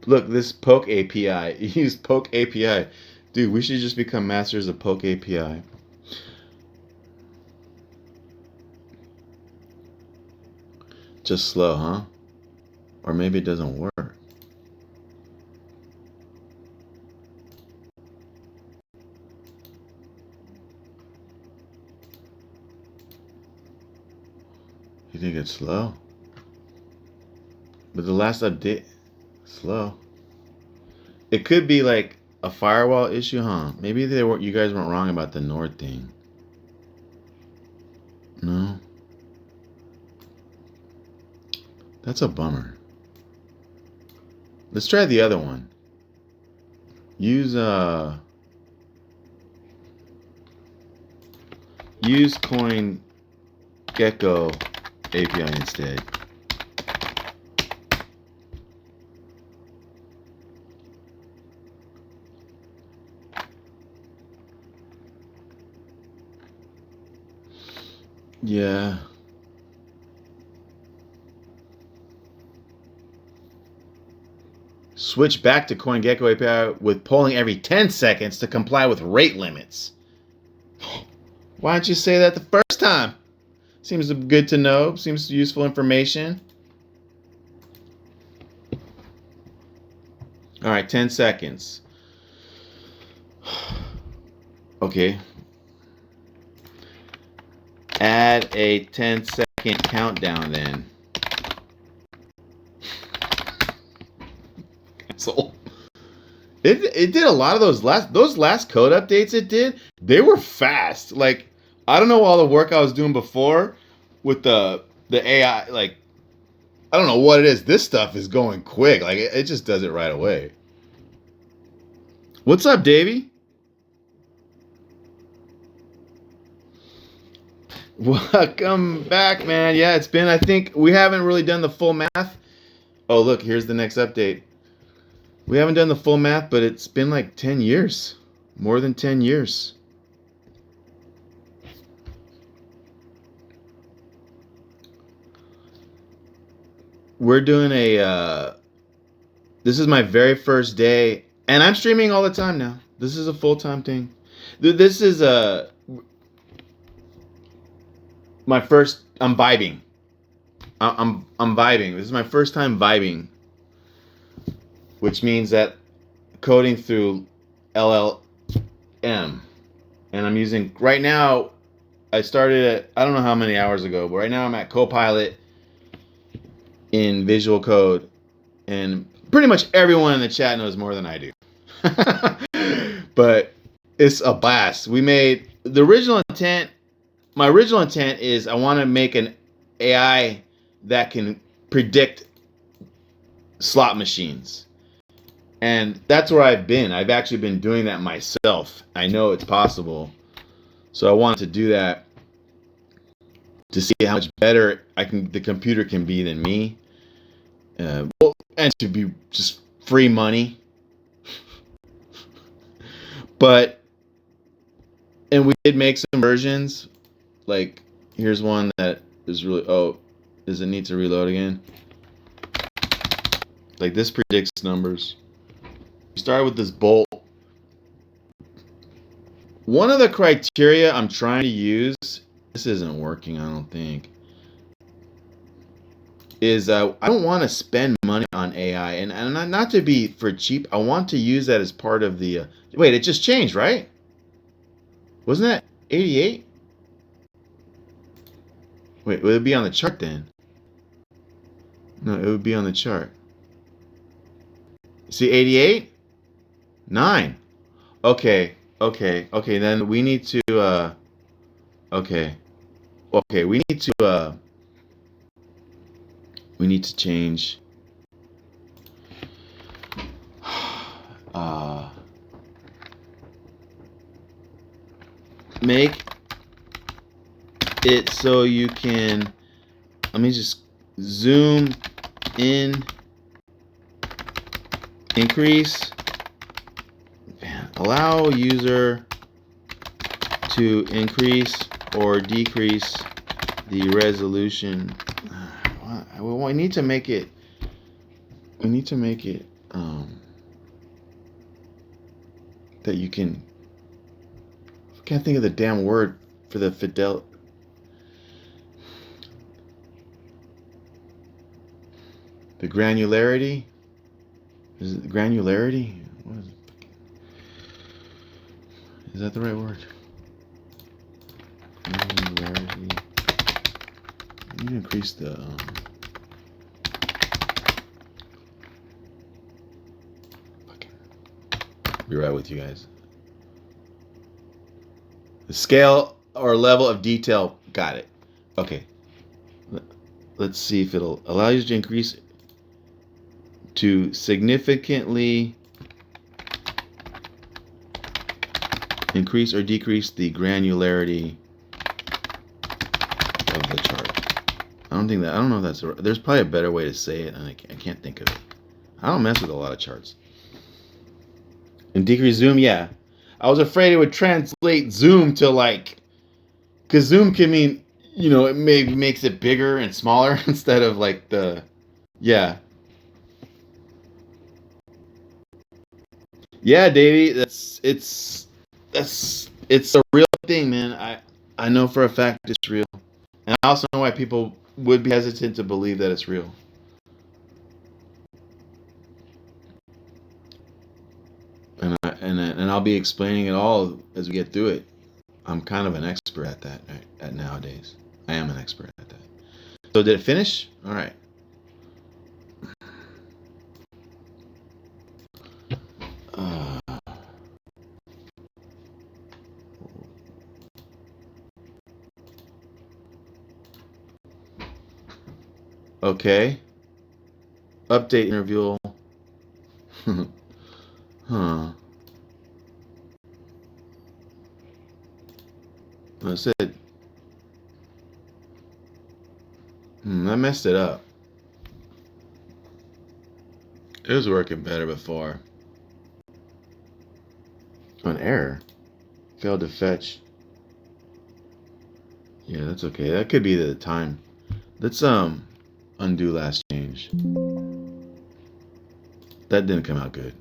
Look, this Poke API. Use Poke API. Dude, we should just become masters of Poke API. Just slow, huh? Or maybe it doesn't work. You think it's slow? But the last update, slow. It could be like a firewall issue, huh? Maybe they were. You guys weren't wrong about the Nord thing. No, that's a bummer. Let's try the other one. Use Coin Gecko API instead. Yeah. Switch back to CoinGecko API with polling every 10 seconds to comply with rate limits. Why don't you say that the first time? Seems good to know. Seems useful information. All right, 10 seconds. Okay. Add a 10-second countdown then. So it did a lot of those last code updates it did. They were fast. Like, I don't know all the work I was doing before with the AI. Like, I don't know what it is. This stuff is going quick. Like, it just does it right away. What's up, Davey? Welcome back, man. Yeah, it's been, I think we haven't really done the full math. Oh, look, here's the next update. We haven't done the full math, but it's been like 10 years. More than 10 years. We're doing this is my very first day, and I'm streaming all the time now. This is a full-time thing. This is my first, I'm vibing. I'm vibing. This is my first time vibing, which means that coding through LLM, and I'm using right now. I started at, I don't know how many hours ago, but right now I'm at Copilot in Visual Code, and pretty much everyone in the chat knows more than I do. But it's a blast. We made the original intent. My original intent is I want to make an AI that can predict slot machines. And that's where I've been. I've actually been doing that myself. I know it's possible. So I wanted to do that to see how much better the computer can be than me. Well, and to be just free money. But, and we did make some versions. Like, here's one that is really, oh, does it need to reload again? Like, this predicts numbers. We started with this bolt. One of the criteria I'm trying to use, this isn't working, I don't think, is I don't want to spend money on AI. And not to be for cheap, I want to use that as part of the, wait, it just changed, right? Wasn't that 88? Wait, would it be on the chart then? No, it would be on the chart. See, 88? 9. Okay, then we need to, okay, we need to change, make it so you can, let me just zoom in, increase, allow user to increase or decrease the resolution. Well, we need to make it um, that you can. I can't think of the damn word for the the granularity. Is it granularity? What is it? Is that the right word? Granularity. I need to increase the. Be right with you guys. The scale or level of detail. Got it. Okay. Let's see if it'll allow you to increase to significantly increase or decrease the granularity of the chart. I don't know if that's there's probably a better way to say it, and I can't think of it. I don't mess with a lot of charts. And decrease zoom, yeah. I was afraid it would translate zoom to like, because zoom can mean, it maybe makes it bigger and smaller instead of like yeah. Yeah, Davey, it's a real thing, man. I know for a fact it's real. And I also know why people would be hesitant to believe that it's real. And I'll be explaining it all as we get through it. I'm kind of an expert at that at nowadays. I am an expert at that. So did it finish? All right. Uh, okay. Update interview. Huh. I said, I messed it up. It was working better before. An error. Failed to fetch. Yeah, that's okay. That could be the time. Let's undo last change. That didn't come out good.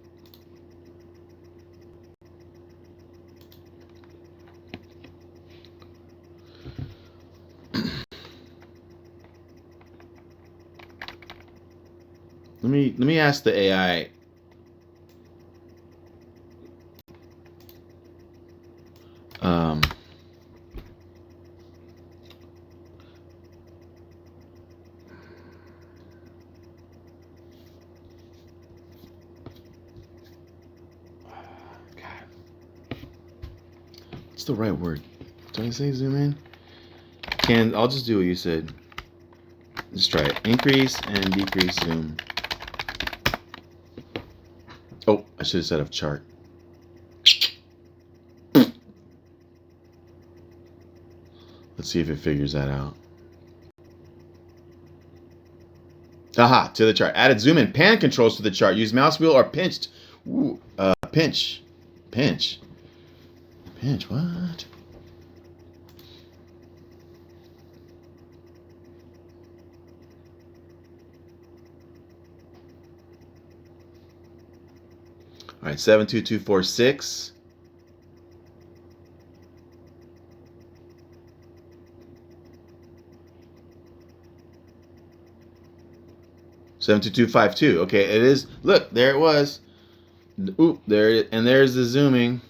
Let me ask the AI. Um, God, what's the right word? Did I say zoom in? I'll just do what you said. Let's try it. Increase and decrease zoom. Oh, I should have said a chart. Let's see if it figures that out. Aha, to the chart. Added zoom and pan controls to the chart. Use mouse wheel or pinched. Ooh, pinch. Pinch. Pinch, what? All right, 72246. Seven two two five two. Okay, it is. Look, there it was. Ooh, there it is. And there's the zooming.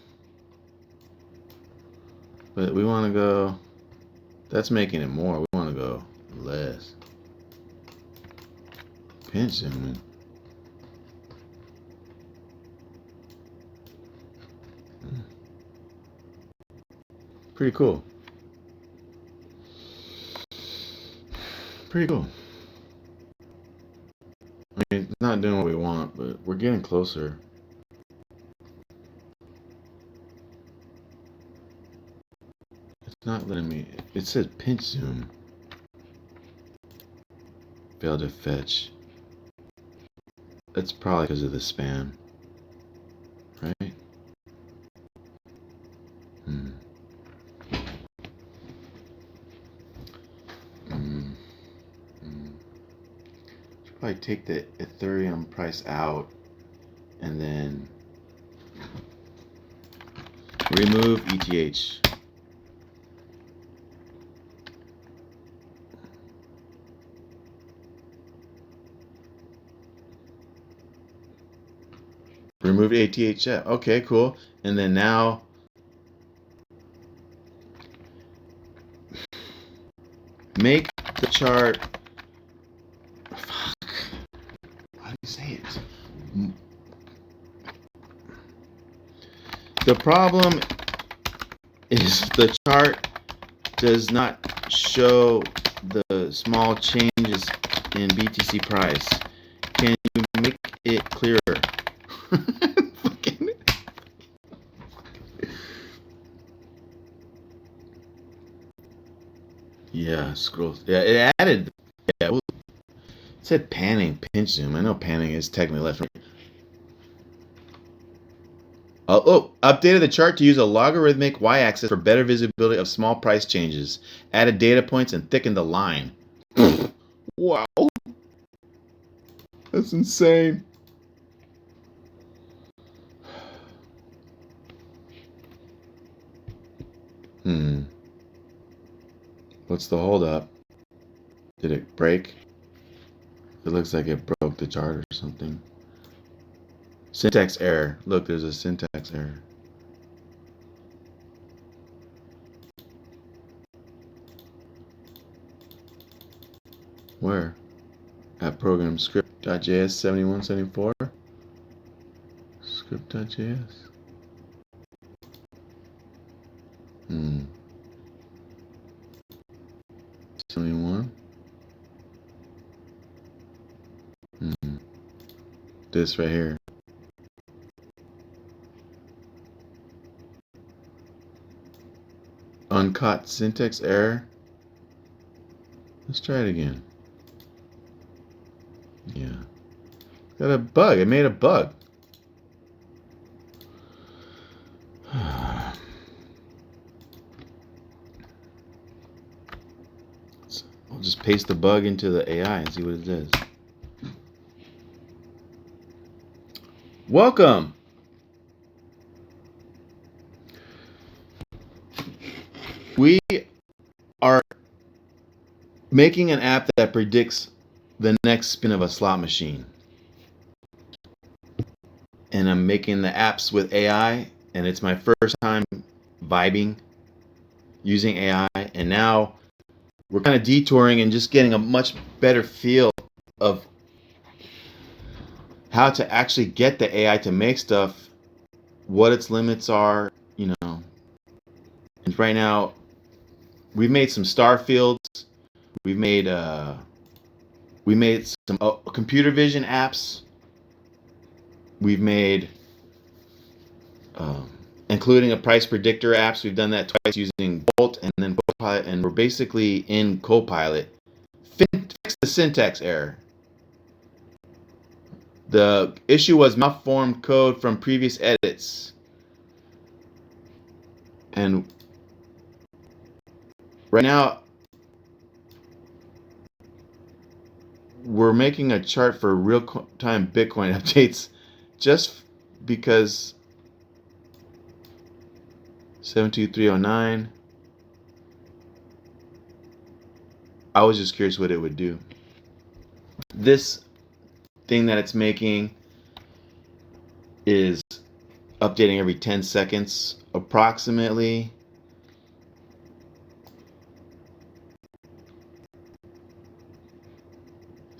But we want to go. That's making it more. We want to go less. Pinch zooming. Pretty cool. Pretty cool. I mean, it's not doing what we want, but we're getting closer. It's not letting me. It says pinch zoom. Failed to fetch. That's probably because of the spam. Right? Should probably take the Ethereum price out and then remove ETH. Remove ATH. Okay, cool. And then now make the chart. Fuck. How do you say it? The problem is the chart does not show the small changes in BTC price. Can you make it clearer? Fucking. Yeah, scroll. Yeah, it added. Yeah, it said panning, pinch zoom. I know panning is technically left. Right. Updated the chart to use a logarithmic y-axis for better visibility of small price changes. Added data points and thickened the line. Wow. That's insane. What's the holdup? Did it break? It looks like it broke the chart or something. Syntax error. Look, there's a syntax error. Where? At program script.js 7174? Script.js? 71? This right here. Uncaught syntax error. Let's try it again. Yeah. Got a bug. It made a bug. I'll just paste the bug into the AI and see what it does. Welcome. We are making an app that predicts the next spin of a slot machine. And I'm making the apps with AI, and it's my first time vibing using AI. And now we're kind of detouring and just getting a much better feel of how to actually get the AI to make stuff, what its limits are, you know. And right now, we've made some star fields. We've made some computer vision apps. We've made, including a price predictor apps. We've done that twice using Bolt and then Copilot, and we're basically in Copilot. Fix the syntax error. The issue was malformed code from previous edits. And right now, we're making a chart for real-time Bitcoin updates just because 72309. I was just curious what it would do. This thing that it's making is updating every 10 seconds approximately.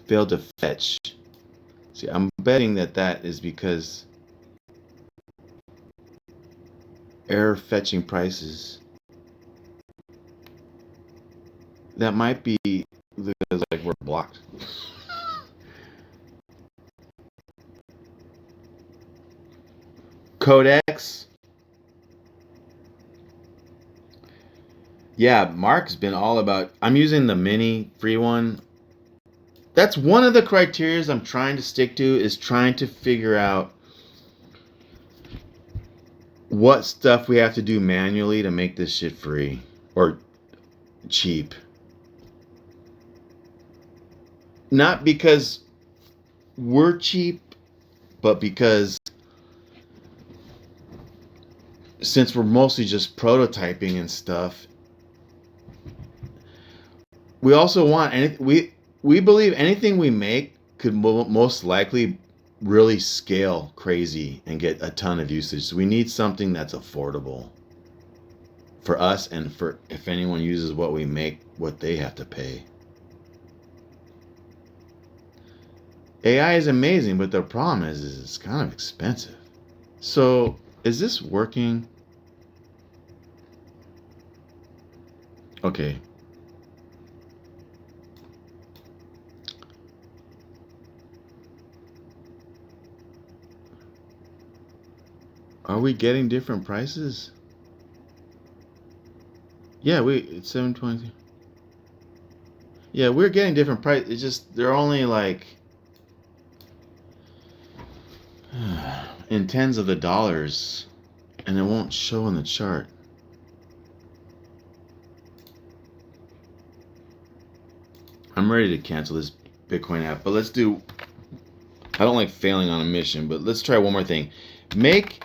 Failed to fetch. See, I'm betting that is because error fetching prices. That might be because like we're blocked. Codex. Yeah, Mark's been all about. I'm using the mini free one. That's one of the criteria I'm trying to stick to, is trying to figure out what stuff we have to do manually to make this shit free or cheap. Not because we're cheap, but because since we're mostly just prototyping and stuff, we also want we believe anything we make could most likely really scale crazy and get a ton of usage. So we need something that's affordable for us, and for if anyone uses what we make, what they have to pay. AI is amazing, but the problem is it's kind of expensive. So is this working? Okay. Are we getting different prices? Yeah, it's 720. Yeah, we're getting different price. It's just they're only like in tens of the dollars, and it won't show in the chart. I'm ready to cancel this Bitcoin app, but let's do. I don't like failing on a mission, but let's try one more thing. Make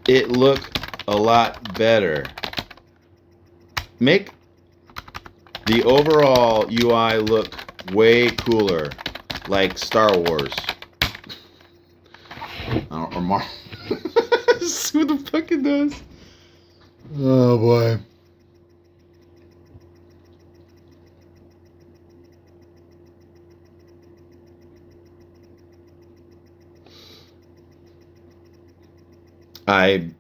it look a lot better. Make the overall UI look way cooler, like Star Wars. Or Marvel. See what the fuck it does. Oh boy.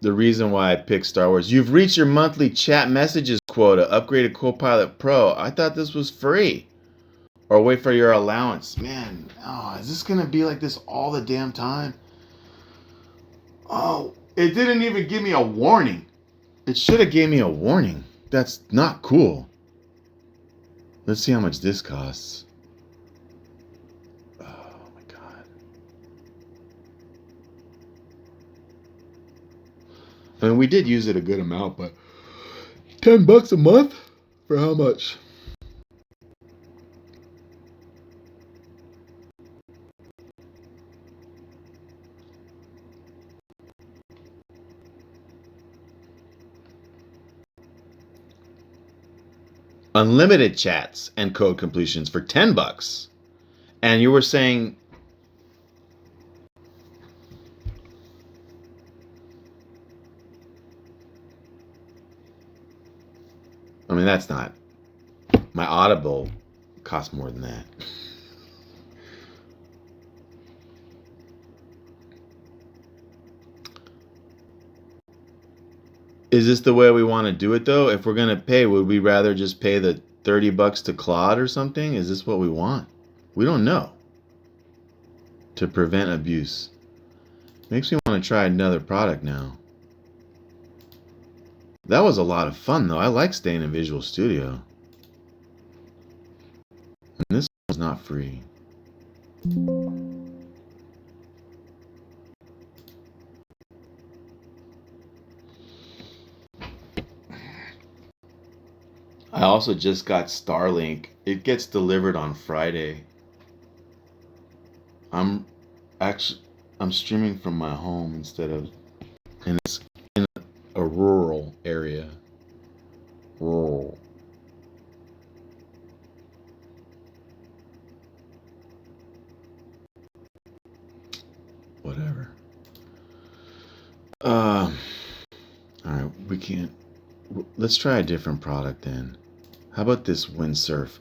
The reason why I picked Star Wars. You've reached your monthly chat messages quota. Upgraded Copilot Pro. I thought this was free. Or wait for your allowance. Man, is this gonna be like this all the damn time? Oh, it didn't even give me a warning. It should have gave me a warning. That's not cool. Let's see how much this costs. Oh my god. I mean, we did use it a good amount, but $10 a month? For how much? Unlimited chats and code completions for $10. And you were saying I mean, that's not. My Audible costs more than that. Is this the way we want to do it, though? If we're going to pay, would we rather just pay the $30 to Claude or something? Is this what we want? We don't know. To prevent abuse. Makes me want to try another product now. That was a lot of fun, though. I like staying in Visual Studio. And this was not free. I also just got Starlink. It gets delivered on Friday. I'm streaming from my home instead of, and it's in a rural area. Rural. Whatever. All right, we can't. Let's try a different product then. How about this windsurf?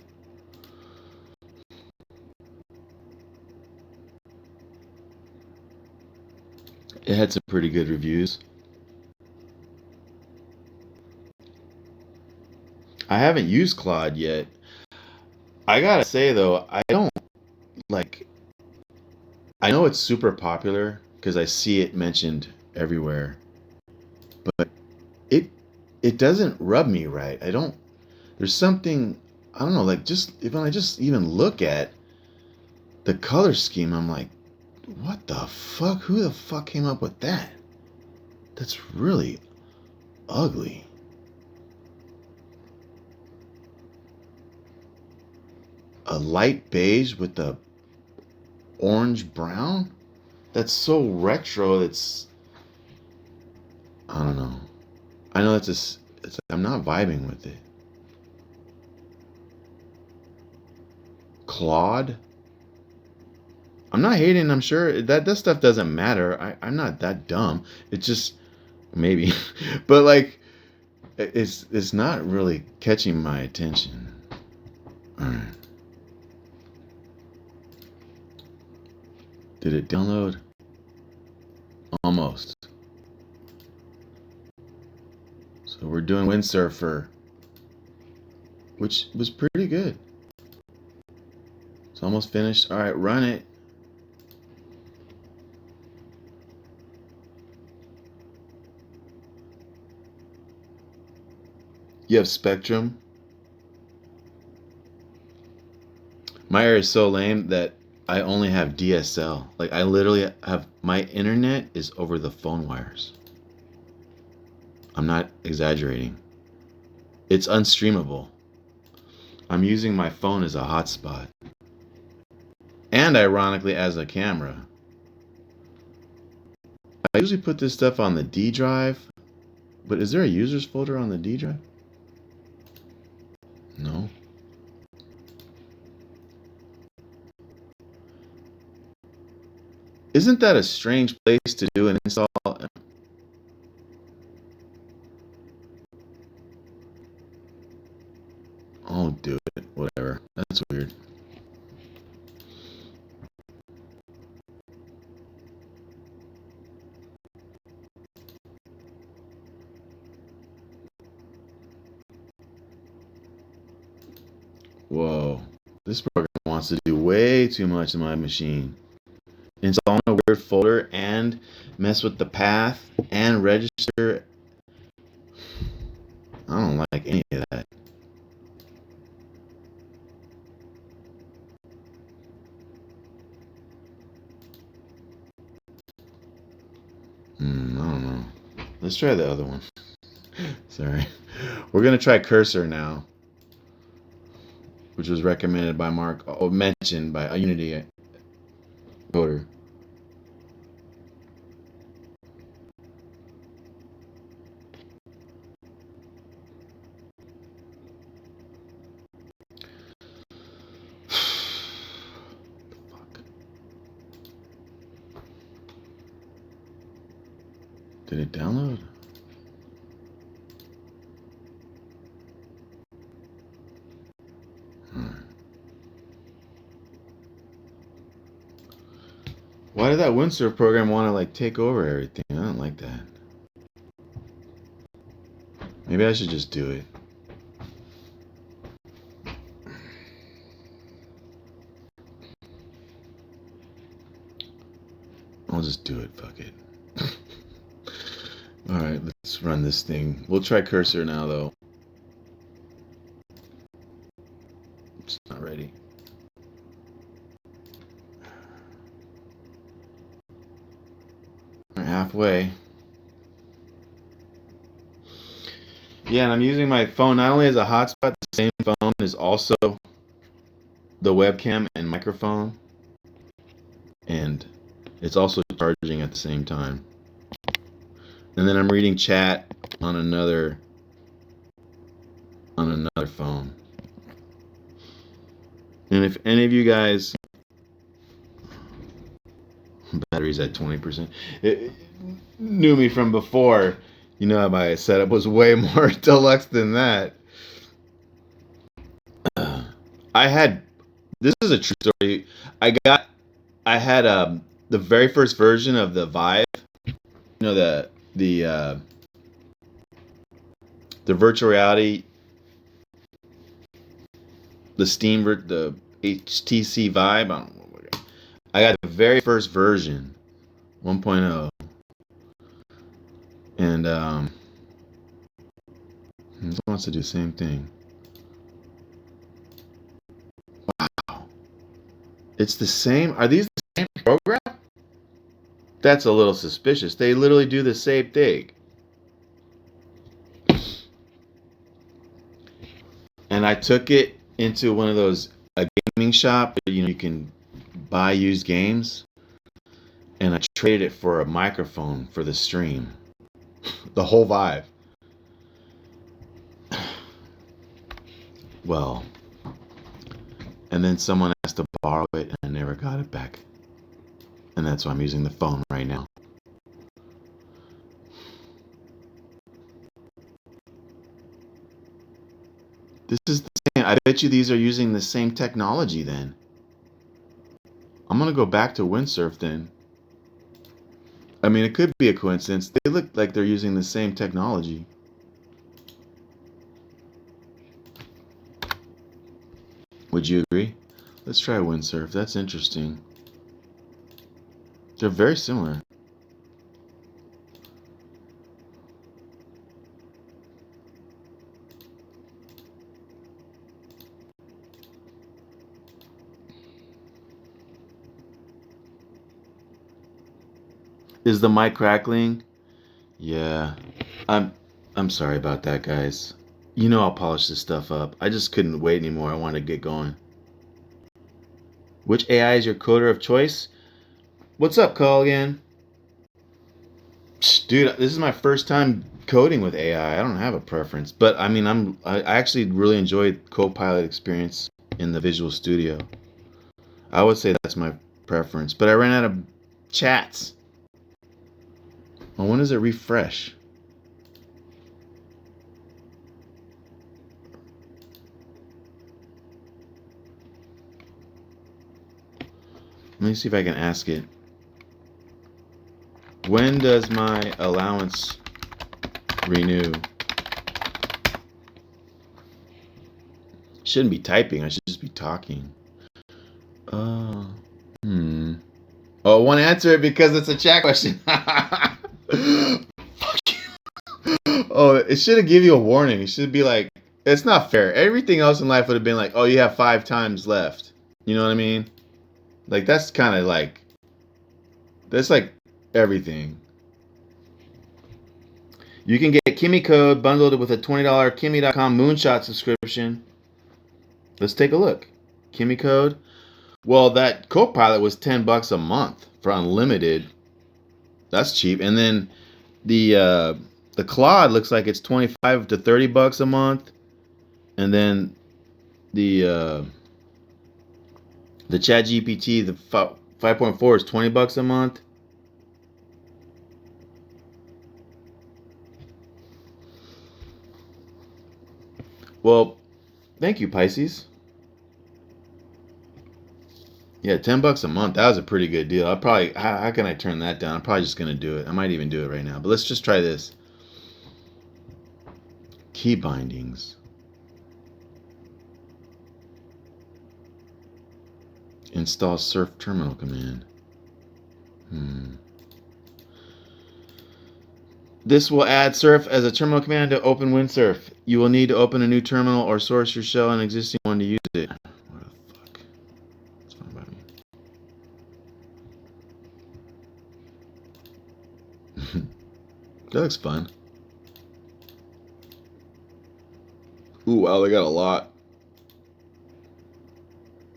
It had some pretty good reviews. I haven't used Claude yet. I gotta say though, I don't like. I know it's super popular because I see it mentioned everywhere, but it it doesn't rub me right. I don't. There's something, I don't know, like just if I just even look at the color scheme, I'm like, what the fuck? Who the fuck came up with that? That's really ugly. A light beige with the orange brown? That's so retro. I don't know. I know it's like I'm not vibing with it. Claude? I'm not hating. I'm sure that stuff doesn't matter. I'm not that dumb. It's just maybe, but like it's not really catching my attention. All right. Did it download? Almost. So we're doing Windsurfer, which was pretty good. It's almost finished. All right, run it. You have Spectrum. My area is so lame that I only have DSL. Like I literally have my internet is over the phone wires. I'm not exaggerating. It's unstreamable. I'm using my phone as a hotspot. And ironically as a camera. I usually put this stuff on the D drive, but is there a users folder on the D drive? No. Isn't that a strange place to do an install? I'll do it. Whatever. That's weird. Whoa. This program wants to do way too much in my machine. Install in a weird folder and mess with the path and register. I don't like any of that. I don't know. Let's try the other one. Sorry. We're going to try Cursor now, which was recommended by Mark, or mentioned by a Unity coder. Did it download? Why did that Windsurf program want to like take over everything? I don't like that. Maybe I should just do it. I'll just do it. Fuck it. All right, let's run this thing. We'll try Cursor now, though. It's not ready. All right, halfway. Yeah, and I'm using my phone not only as a hotspot, the same phone is also the webcam and microphone. And it's also charging at the same time. And then I'm reading chat on another phone. And if any of you guys, battery's at 20%, knew me from before, you know my setup was way more deluxe than that. This is a true story. I had the very first version of the Vive, you know, the virtual reality, the the HTC Vive. I got the very first version, 1.0, and it wants to do the same thing. Wow, it's the same. Are these the same program? That's a little suspicious. They literally do the same thing. And I took it into one of those a gaming shop. You know, you can buy used games, and I traded it for a microphone for the stream. The whole vibe. Well, and then someone asked to borrow it and I never got it back. And that's why I'm using the phone right now. This is the same. I bet you these are using the same technology then. I'm going to go back to Windsurf then. I mean, it could be a coincidence. They look like they're using the same technology. Would you agree? Let's try Windsurf. That's interesting. They're very similar. Is the mic crackling? Yeah. I'm I'm sorry about that, guys. You know I'll polish this stuff up. I just couldn't wait anymore. I wanted to get going. Which AI is your coder of choice? What's up, Call again? Dude, this is my first time coding with AI. I don't have a preference, but I mean, I actually really enjoyed Copilot experience in the Visual Studio. I would say that's my preference, but I ran out of chats. Well, when does it refresh? Let me see if I can ask it. When does my allowance renew? Shouldn't be typing. I should just be talking. Uh, hmm. Oh, I won't answer it because it's a chat question. Fuck you. Oh, it should have give you a warning. It should be like, it's not fair. Everything else in life would have been like, oh, you have 5 times left. You know what I mean? Like that's kind of like, that's like everything. You can get Kimmy Code bundled with a $20 Kimmy.com Moonshot subscription. Let's take a look. Kimmy Code. Well, that Copilot was $10 a month for unlimited. That's cheap. And then the Claude looks like it's 25 to $30 a month. And then the Chat GPT, the 5.4 is $20 a month. Well, thank you, Pisces. Yeah, $10 a month. That was a pretty good deal. I probably how can I turn that down? I'm probably just gonna do it. I might even do it right now. But let's just try this. Key bindings. Install surf terminal command. This will add surf as a terminal command to open Windsurf. You will need to open a new terminal or source your shell an existing one to use it. What the fuck? What's fun about me? That looks fun. Ooh, wow, they got a lot.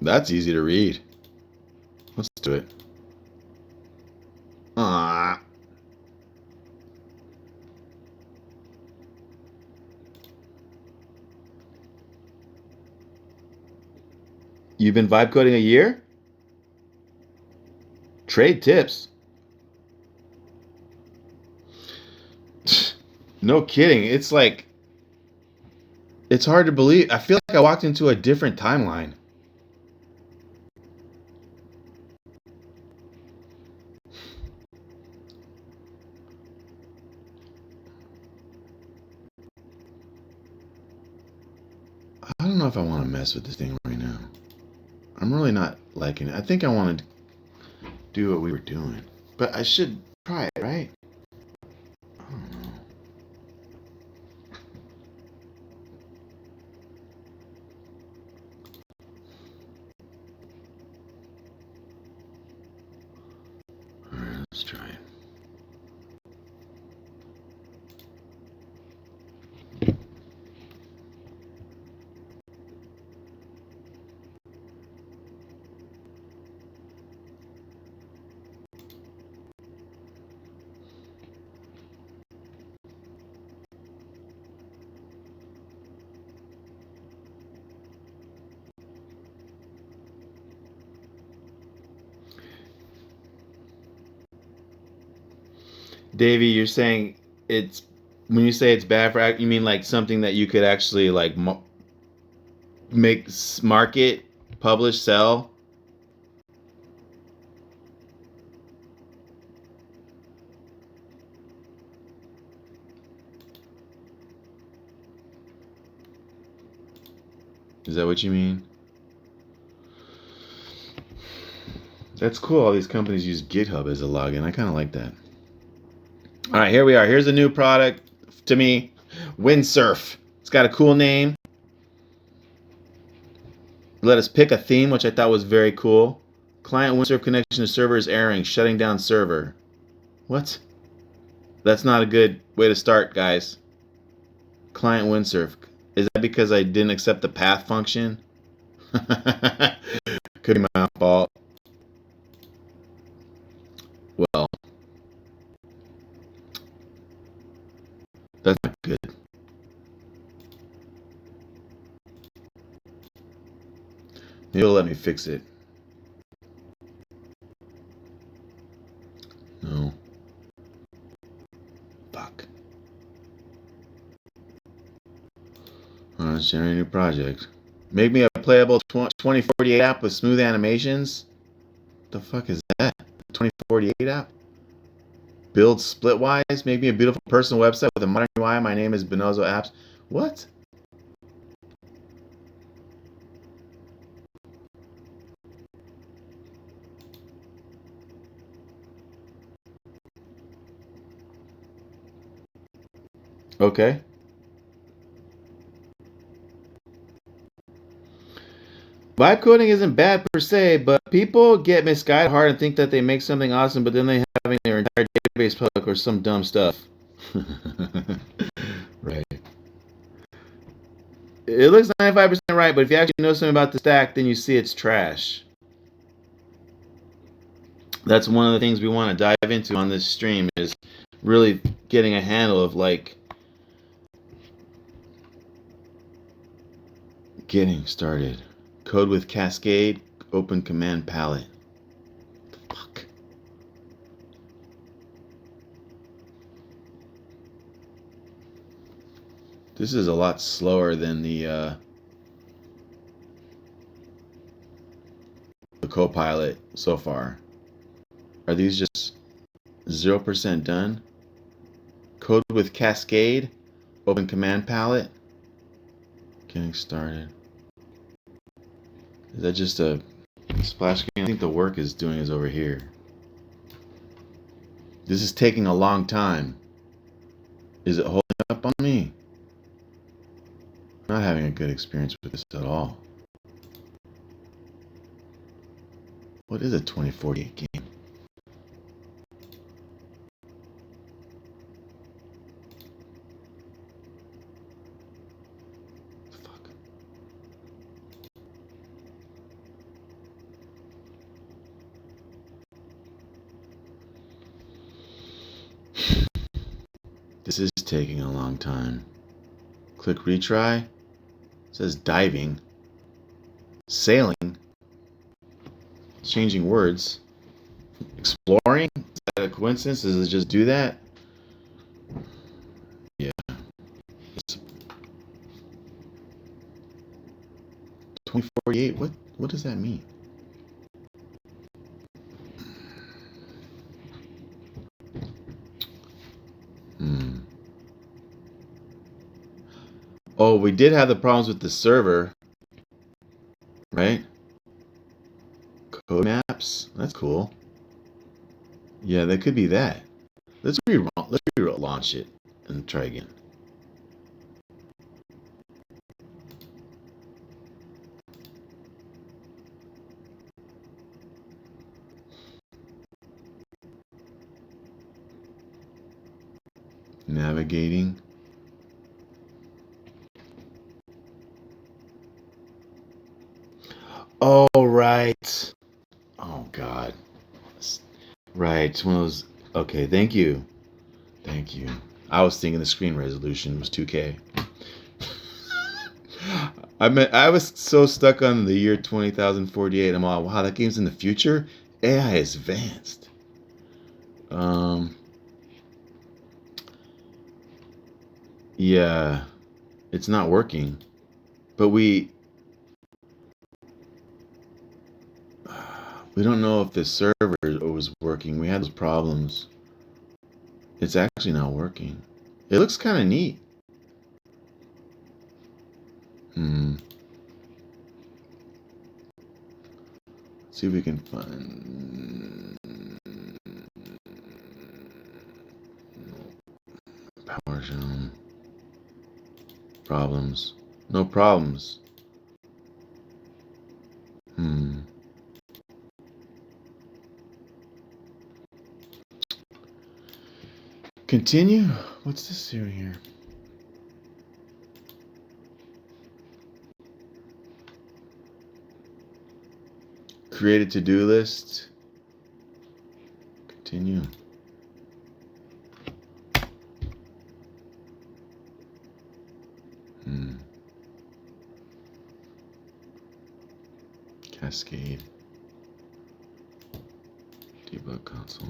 That's easy to read. Let's do it. Ah. You've been vibe coding a year? Trade tips. No kidding. It's like, it's hard to believe. I feel like I walked into a different timeline. I don't know if I want to mess with this thing right now. I'm really not liking it. I think I want to do what we were doing. But I should try it, right? I don't know. Alright, let's try it. Davey, you're saying it's when you say it's bad for you mean like something that you could actually like make market, publish, sell. Is that what you mean? That's cool. All these companies use GitHub as a login. I kind of like that. All right, here we are. Here's a new product to me, Windsurf. It's got a cool name. Let us pick a theme, which I thought was very cool. Client Windsurf connection to server is erroring, shutting down server. What? That's not a good way to start, guys. Client Windsurf. Is that because I didn't accept the path function? Could be my fault. Well, that's not good. Maybe it'll let me fix it. No. Fuck. Let's generate a new project. Make me a playable 2048 app with smooth animations. What the fuck is that? 2048 app? Build splitwise. Make me a beautiful personal website with a modern UI. My name is Bonozo Apps. What? Okay. Vibe coding isn't bad per se, but people get misguided hard and think that they make something awesome, but then they have their entire database public or some dumb stuff. Right. It looks 95% right, but if you actually know something about the stack, then you see it's trash. That's one of the things we want to dive into on this stream is really getting a handle of like getting started. Code with Cascade, open command palette. Fuck. This is a lot slower than the Copilot so far. Are these just 0% done? Code with Cascade, open command palette. Getting started. Is that just a splash screen? I think the work is doing is over here. This is taking a long time. Is it holding up on me? I'm not having a good experience with this at all. What is a 2048 game? Fuck. This is taking a long time. Click retry. It says diving. Sailing. Changing words. Exploring? Is that a coincidence? Does it just do that? Yeah. 2048? What does that mean? Oh, we did have the problems with the server, right? Code maps. That's cool. Yeah, that could be that. Let's relaunch it and try again. Navigating. Oh, right. Oh, God. Right. It's one of those. Okay, thank you. Thank you. I was thinking the screen resolution was 2K. I was so stuck on the year 20,048. I'm all, wow, that game's in the future? AI is advanced. Yeah, it's not working. But we don't know if the server was working. We had those problems. It's actually not working. It looks kind of neat. Hmm. See if we can find power zone problems. No problems. Hmm. Continue. What's this doing here? Create a to-do list. Continue. Hmm. Cascade. Debug console.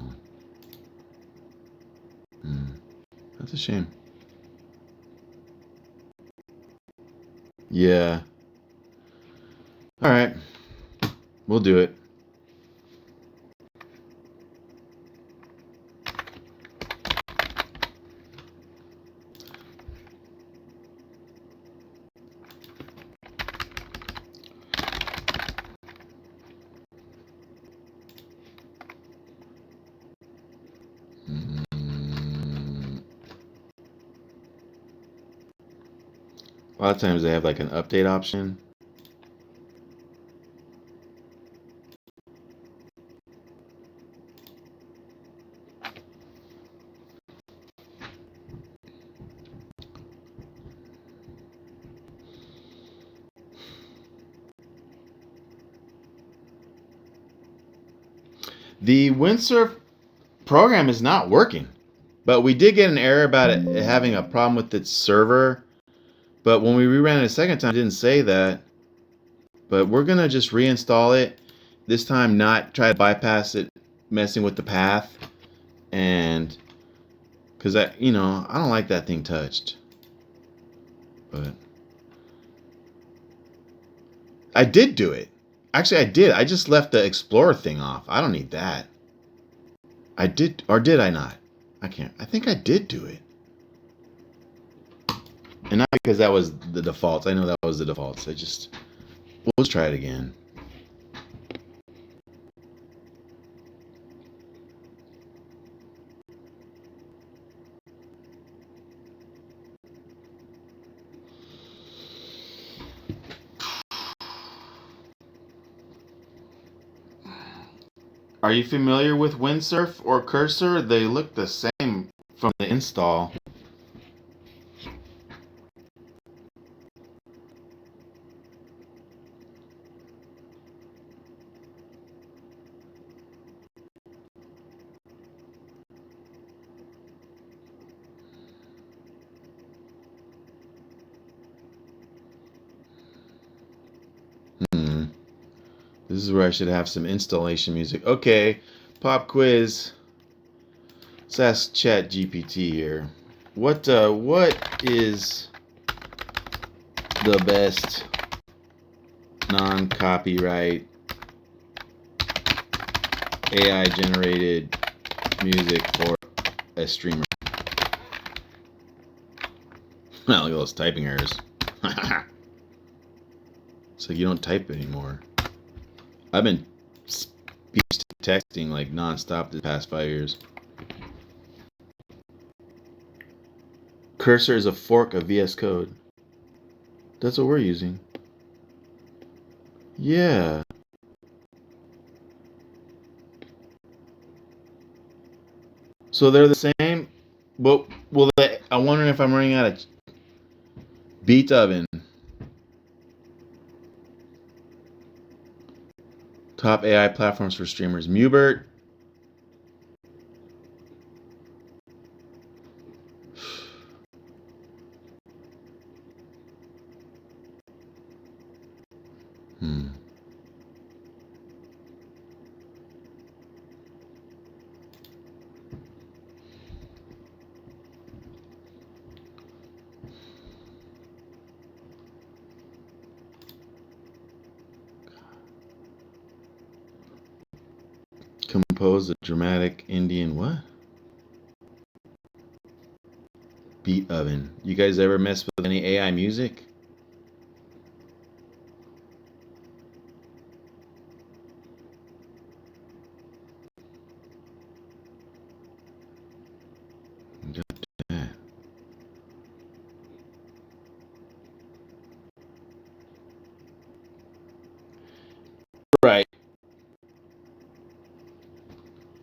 Hmm. That's a shame. Yeah. All right. We'll do it. Mm. A lot of times they have like an update option. The windsurf program is not working, but we did get an error about it having a problem with its server. But when we reran it a second time, it didn't say that. But we're gonna just reinstall it. This time, not try to bypass it, messing with the path, and because I don't like that thing touched. But I did do it. Actually, I did. I just left the Explorer thing off. I don't need that. I did, or did I not? I can't. I think I did do it. And not because that was the defaults. I know that was the defaults. We'll just try it again. Are you familiar with Windsurf or Cursor? They look the same from the install. Hmm. This is where I should have some installation music. Okay, pop quiz. Let's ask Chat GPT here. What is the best non-copyright AI generated music for a streamer? Well, look at those typing errors. So you don't type anymore. I've been speech texting like nonstop the past 5 years. Cursor is a fork of VS Code. That's what we're using. Yeah. So they're the same, but I'm wondering if I'm running out of Beethoven. Top AI platforms for streamers. Mubert. Hmm. compose a dramatic Indian what? Beat oven. You guys ever mess with any AI music? Right.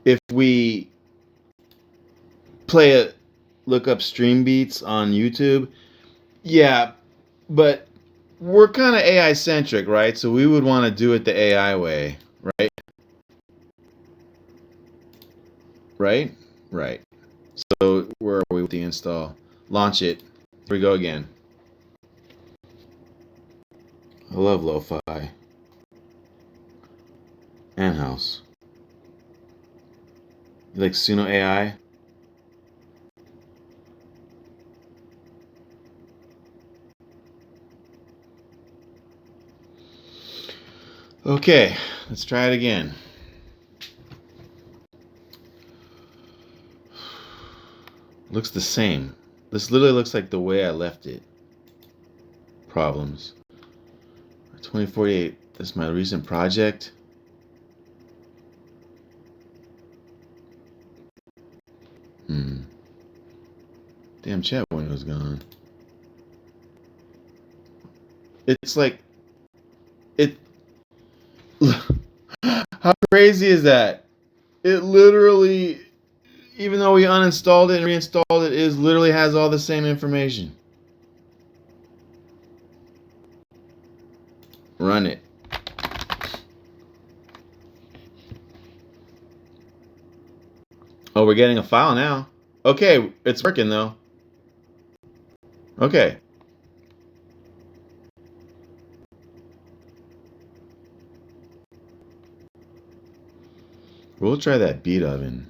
If we look up stream beats on YouTube, yeah, but we're kind of AI centric, right? So we would want to do it the AI way, right? Right? Right. So where are we with the install? Launch it. Here we go again. I love lo-fi. And house. You like Suno AI? Okay, let's try it again. Looks the same. This literally looks like the way I left it. Problems. 2048. This is my recent project. Damn, chat window's gone. It's like it. How crazy is that? It literally, even though we uninstalled it and reinstalled it, it literally has all the same information. Run it. Oh, we're getting a file now. Okay, it's working though. Okay. We'll try that beat oven.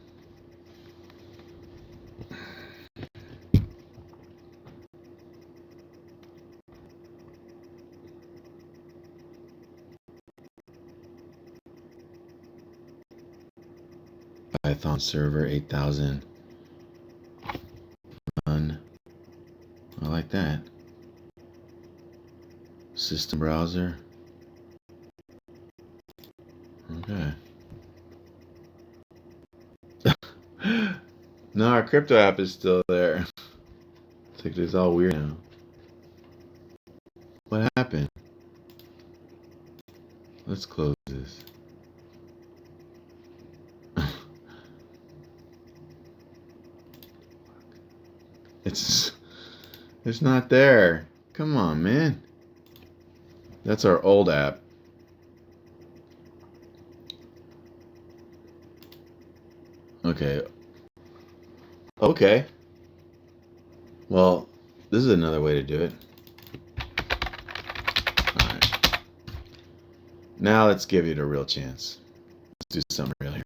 Python server 8000. Run. I like that. System browser. Okay. No, our crypto app is still there. I think it's all weird now. What happened? Let's close this. It's not there. Come on, man. That's our old app. Okay. Okay. Well, this is another way to do it. All right. Now let's give it a real chance. Let's do something real here.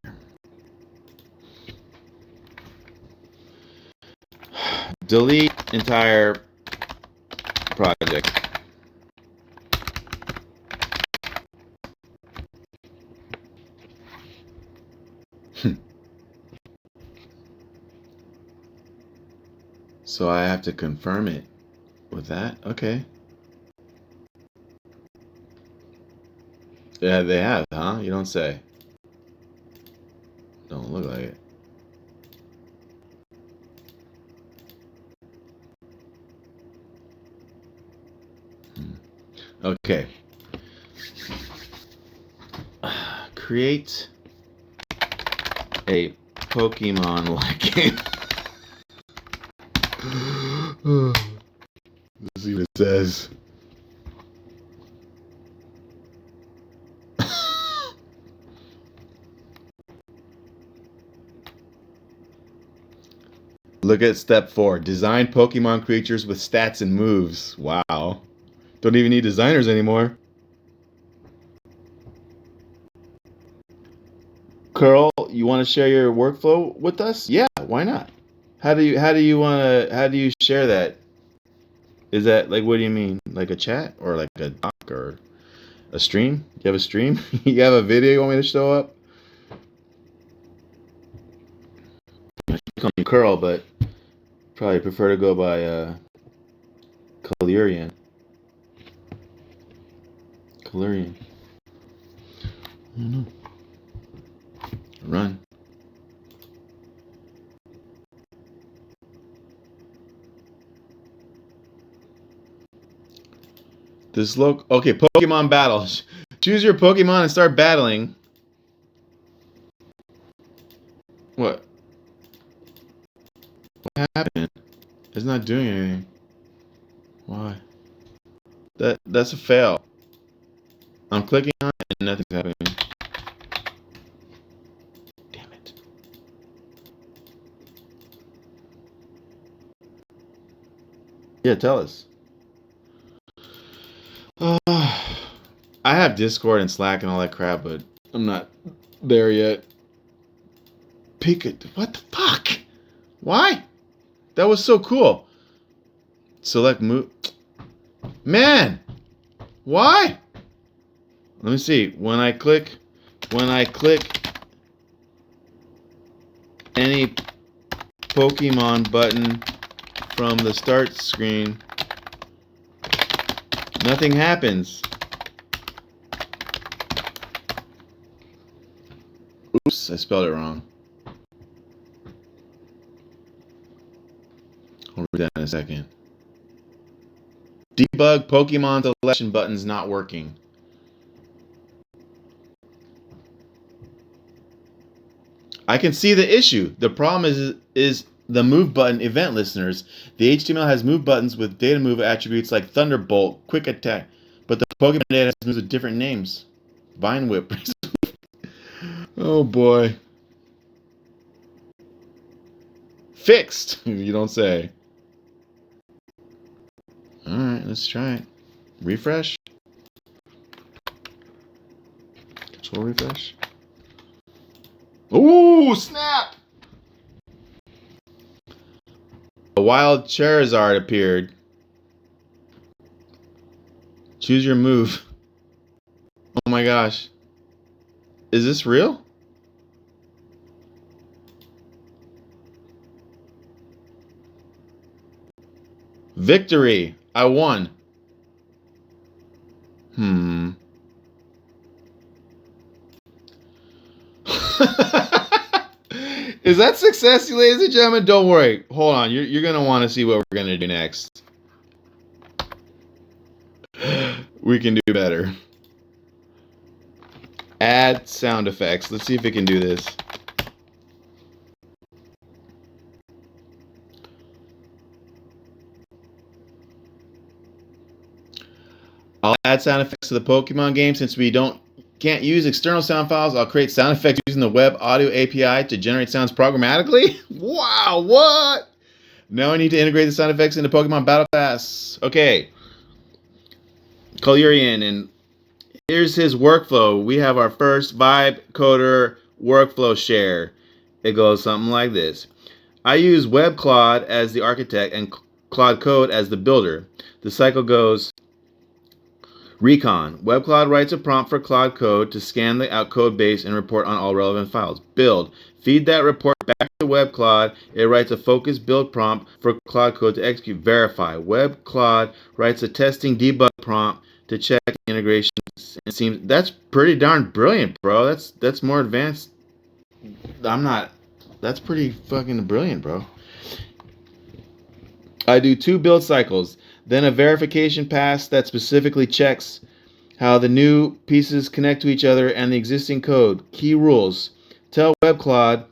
Delete entire project. So I have to confirm it with that? Okay. Yeah, they have, huh? You don't say. Don't look like it. Okay. Create a Pokemon-like game. Let's see what it says. Look at step 4. Design Pokemon creatures with stats and moves. Wow. Don't even need designers anymore. Carl, you want to share your workflow with us? Yeah, why not? How do you share that? Is that like, what do you mean? Like a chat or like a doc or a stream? You have a stream? You have a video you want me to show up? call me Curl, but probably prefer to go by Kalurian. Kalurian. I don't know. Run. This look. Okay, Pokemon battles. Choose your Pokemon and start battling. What? What happened? It's not doing anything. Why? That's a fail. I'm clicking on it and nothing's happening. Damn it. Yeah, tell us. I have Discord and Slack and all that crap, but I'm not there yet. Pika, what the fuck? Why? That was so cool. Select move. Man, why? Let me see. When I click any Pokemon button from the start screen, nothing happens. Oops, I spelled it wrong. I'll read that in a second. Debug Pokemon selection buttons not working. I can see the issue. The problem is the move button event listeners. The HTML has move buttons with data move attributes like Thunderbolt, Quick Attack, but the Pokemon data has moves with different names. Vine Whip. Oh boy. Fixed. You don't say. Alright, let's try it. Refresh. Control refresh. Ooh, snap! A wild Charizard appeared. Choose your move. Oh my gosh. Is this real? Victory! I won. Is that success, ladies and gentlemen? Don't worry. Hold on. You're going to want to see what we're going to do next. We can do better. Add sound effects. Let's see if it can do this. I'll add sound effects to the Pokemon game. Since we can't use external sound files, I'll create sound effects using the web audio API to generate sounds programmatically. Wow, what? Now I need to integrate the sound effects into Pokemon Battle Pass. Okay. Kalurian, and here's his workflow. We have our first Vibe Coder workflow share. It goes something like this. I use WebCloud as the architect and Cloud Code as the builder. The cycle goes Recon. WebCloud writes a prompt for Cloud Code to scan the code base and report on all relevant files. Build. Feed that report back to WebCloud. It writes a focused build prompt for Cloud Code to execute. Verify. WebCloud writes a testing debug prompt to check integrations. It seems that's pretty darn brilliant, bro. That's more advanced. That's pretty fucking brilliant, bro. I do 2 build cycles, then a verification pass that specifically checks how the new pieces connect to each other and the existing code. Key rules. Tell WebCloud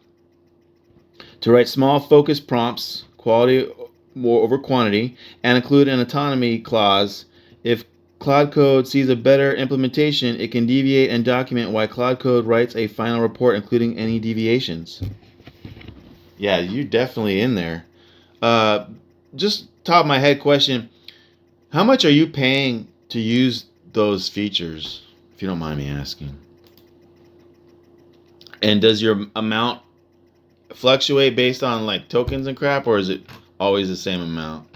to write small focus prompts, quality over quantity, and include an autonomy clause. If Cloud Code sees a better implementation, it can deviate and document why Cloud Code writes a final report, including any deviations. Yeah, you're definitely in there. Just top of my head question, how much are you paying to use those features, if you don't mind me asking? And does your amount fluctuate based on like tokens and crap, or is it always the same amount?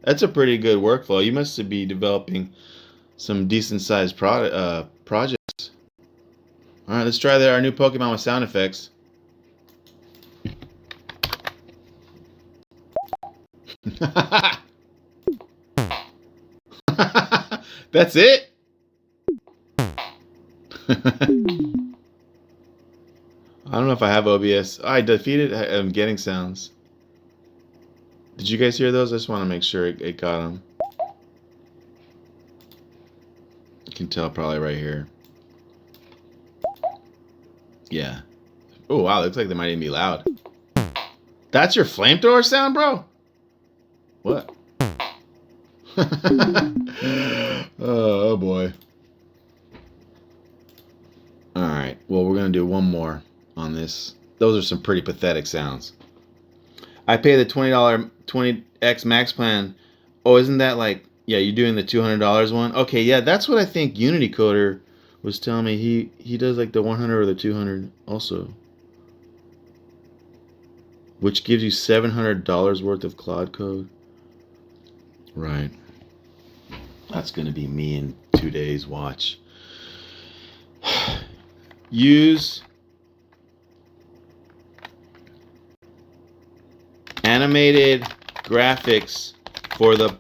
That's a pretty good workflow. You must be developing some decent sized projects. All right, let's try our new Pokemon with sound effects. That's it? I don't know if I have OBS. I defeated. I'm getting sounds. Did you guys hear those? I just want to make sure it got them. You can tell probably right here. Yeah. Oh, wow. Looks like they might even be loud. That's your flamethrower sound, bro? What? Oh, boy. All right. Well, we're going to do one more on this. Those are some pretty pathetic sounds. I pay the $20 20x max plan. Oh, isn't that like, yeah, you're doing the $200 one? Okay, yeah, that's what I think Unity Coder was telling me. He does like the 100 or the 200 also, which gives you $700 worth of cloud code. Right. That's going to be me in 2 days. Watch. Use animated graphics for the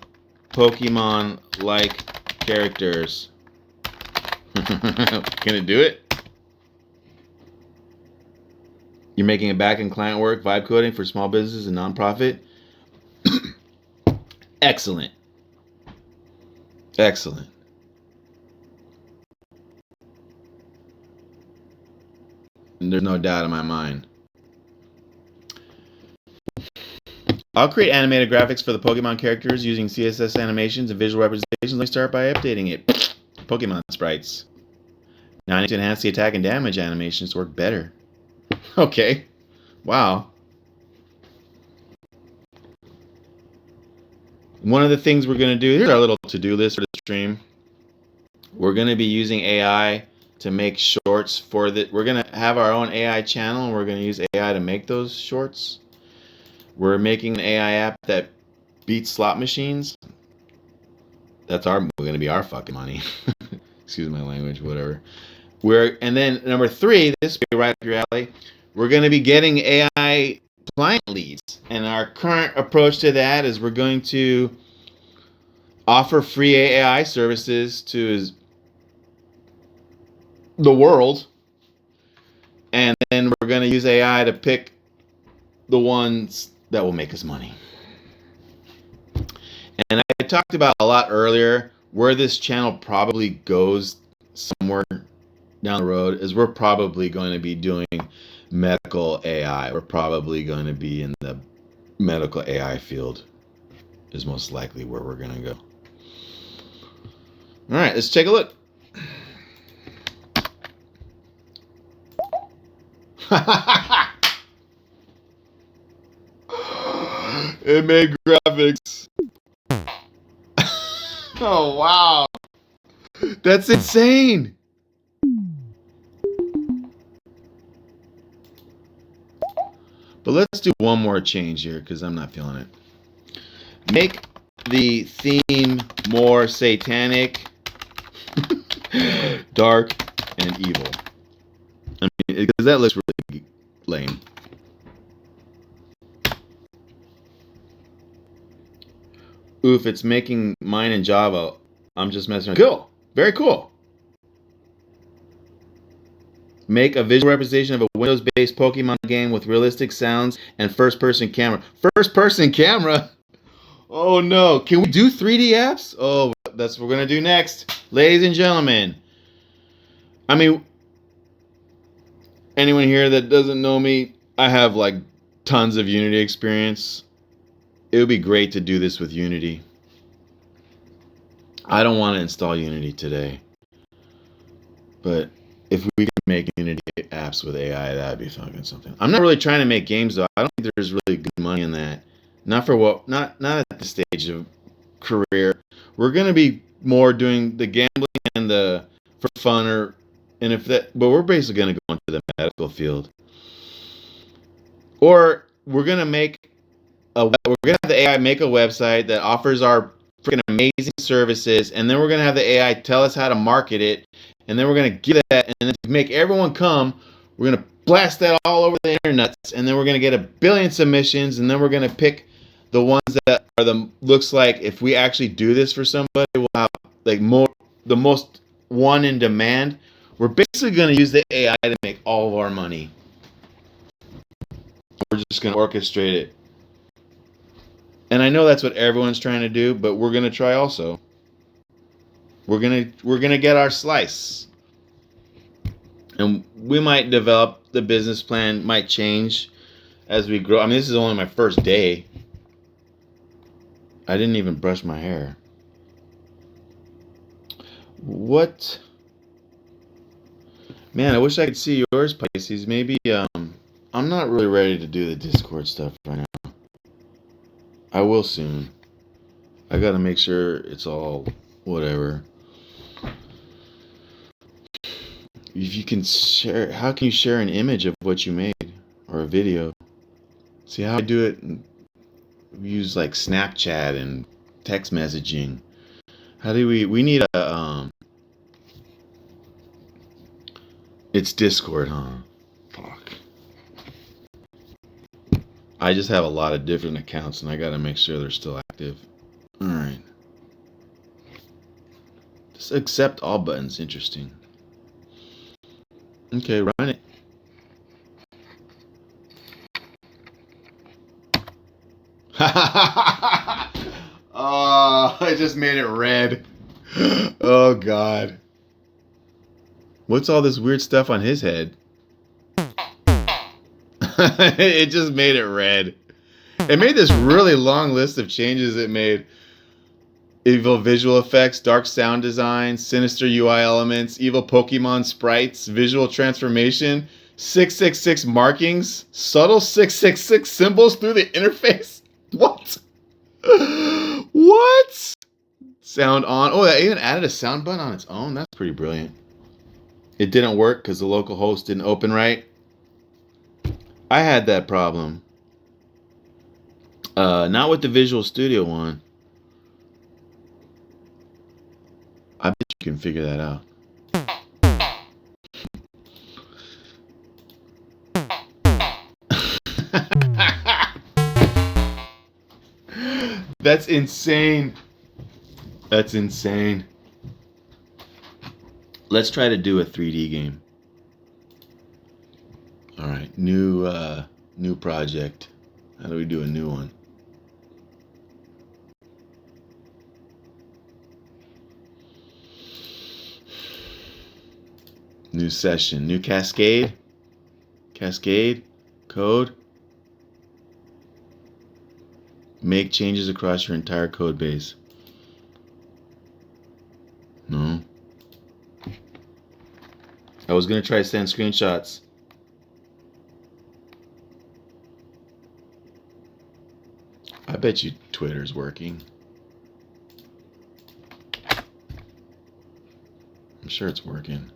Pokemon-like characters. Can it do it? You're making a back-end client work, vibe coding for small businesses and nonprofit. Excellent. Excellent. And there's no doubt in my mind. I'll create animated graphics for the Pokemon characters using CSS animations and visual representations. Let me start by updating it. Pokemon sprites. Now I need to enhance the attack and damage animations to work better. Okay. Wow. One of the things we're going to do, here's our little to-do list for the stream. We're going to be using AI to make shorts for the, we're going to have our own AI channel, and we're going to use AI to make those shorts. We're making an AI app that beats slot machines. That's going to be our fucking money. Excuse my language, whatever. And then number 3, this will be right up your alley. We're going to be getting AI client leads. And our current approach to that is we're going to offer free AI services to the world. And then we're going to use AI to pick the ones that will make us money. And I talked about a lot earlier where this channel probably goes somewhere down the road is we're probably going to be doing medical AI. We're probably going to be in the medical AI field is most likely where we're going to go. All right, let's take a look. It made graphics. Oh, wow. That's insane. But let's do one more change here because I'm not feeling it. Make the theme more satanic, dark, and evil. I mean, because that looks really lame. Oof, it's making mine in Java. I'm just messing around. Cool. Very cool. Make a visual representation of a Windows-based Pokemon game with realistic sounds and first-person camera. First-person camera? Oh, no. Can we do 3D apps? Oh, that's what we're going to do next. Ladies and gentlemen. I mean, anyone here that doesn't know me, I have like tons of Unity experience. It would be great to do this with Unity. I don't want to install Unity today. But if we can make Unity apps with AI, that'd be fucking something. I'm not really trying to make games though. I don't think there's really good money in that. Not at this stage of career. We're gonna be more doing the gambling and the for fun but we're basically gonna go into the medical field. Or we're gonna have the AI make a website that offers our freaking amazing services, and then we're gonna have the AI tell us how to market it, and then we're gonna give that, and then to make everyone come, we're gonna blast that all over the internet, and then we're gonna get 1 billion submissions, and then we're gonna pick the ones that are the looks like if we actually do this for somebody, we'll have like more the most one in demand. We're basically going to use the AI to make all of our money. We're just going to orchestrate it. And I know that's what everyone's trying to do, but we're going to try also. We're going to get our slice. And we might develop the business plan, might change as we grow. I mean, this is only my first day. I didn't even brush my hair. What? Man, I wish I could see yours, Pisces. Maybe I'm not really ready to do the Discord stuff right now. I will soon. I gotta make sure it's all whatever. If you can share, how can you share an image of what you made or a video? See how I do it? Use like Snapchat and text messaging. How do we need a it's Discord, huh? Fuck. I just have a lot of different accounts and I gotta make sure they're still active. Alright. Just accept all buttons, interesting. Okay, run it. Oh, I just made it red. Oh God. What's all this weird stuff on his head? It just made it red. It made this really long list of changes it made. Evil visual effects, dark sound design, sinister UI elements, evil Pokemon sprites, visual transformation, 666 markings, subtle 666 symbols through the interface. What? What? Sound on. Oh, that even added a sound button on its own. That's pretty brilliant. It didn't work because the local host didn't open right. I had that problem. Not with the Visual Studio one. I bet you can figure that out. That's insane. That's insane. Let's try to do a 3D game. All right, new project. How do we do a new one? New session, new cascade. Cascade, code. Make changes across your entire code base. No. I was gonna try to send screenshots. I bet you Twitter's working. I'm sure it's working.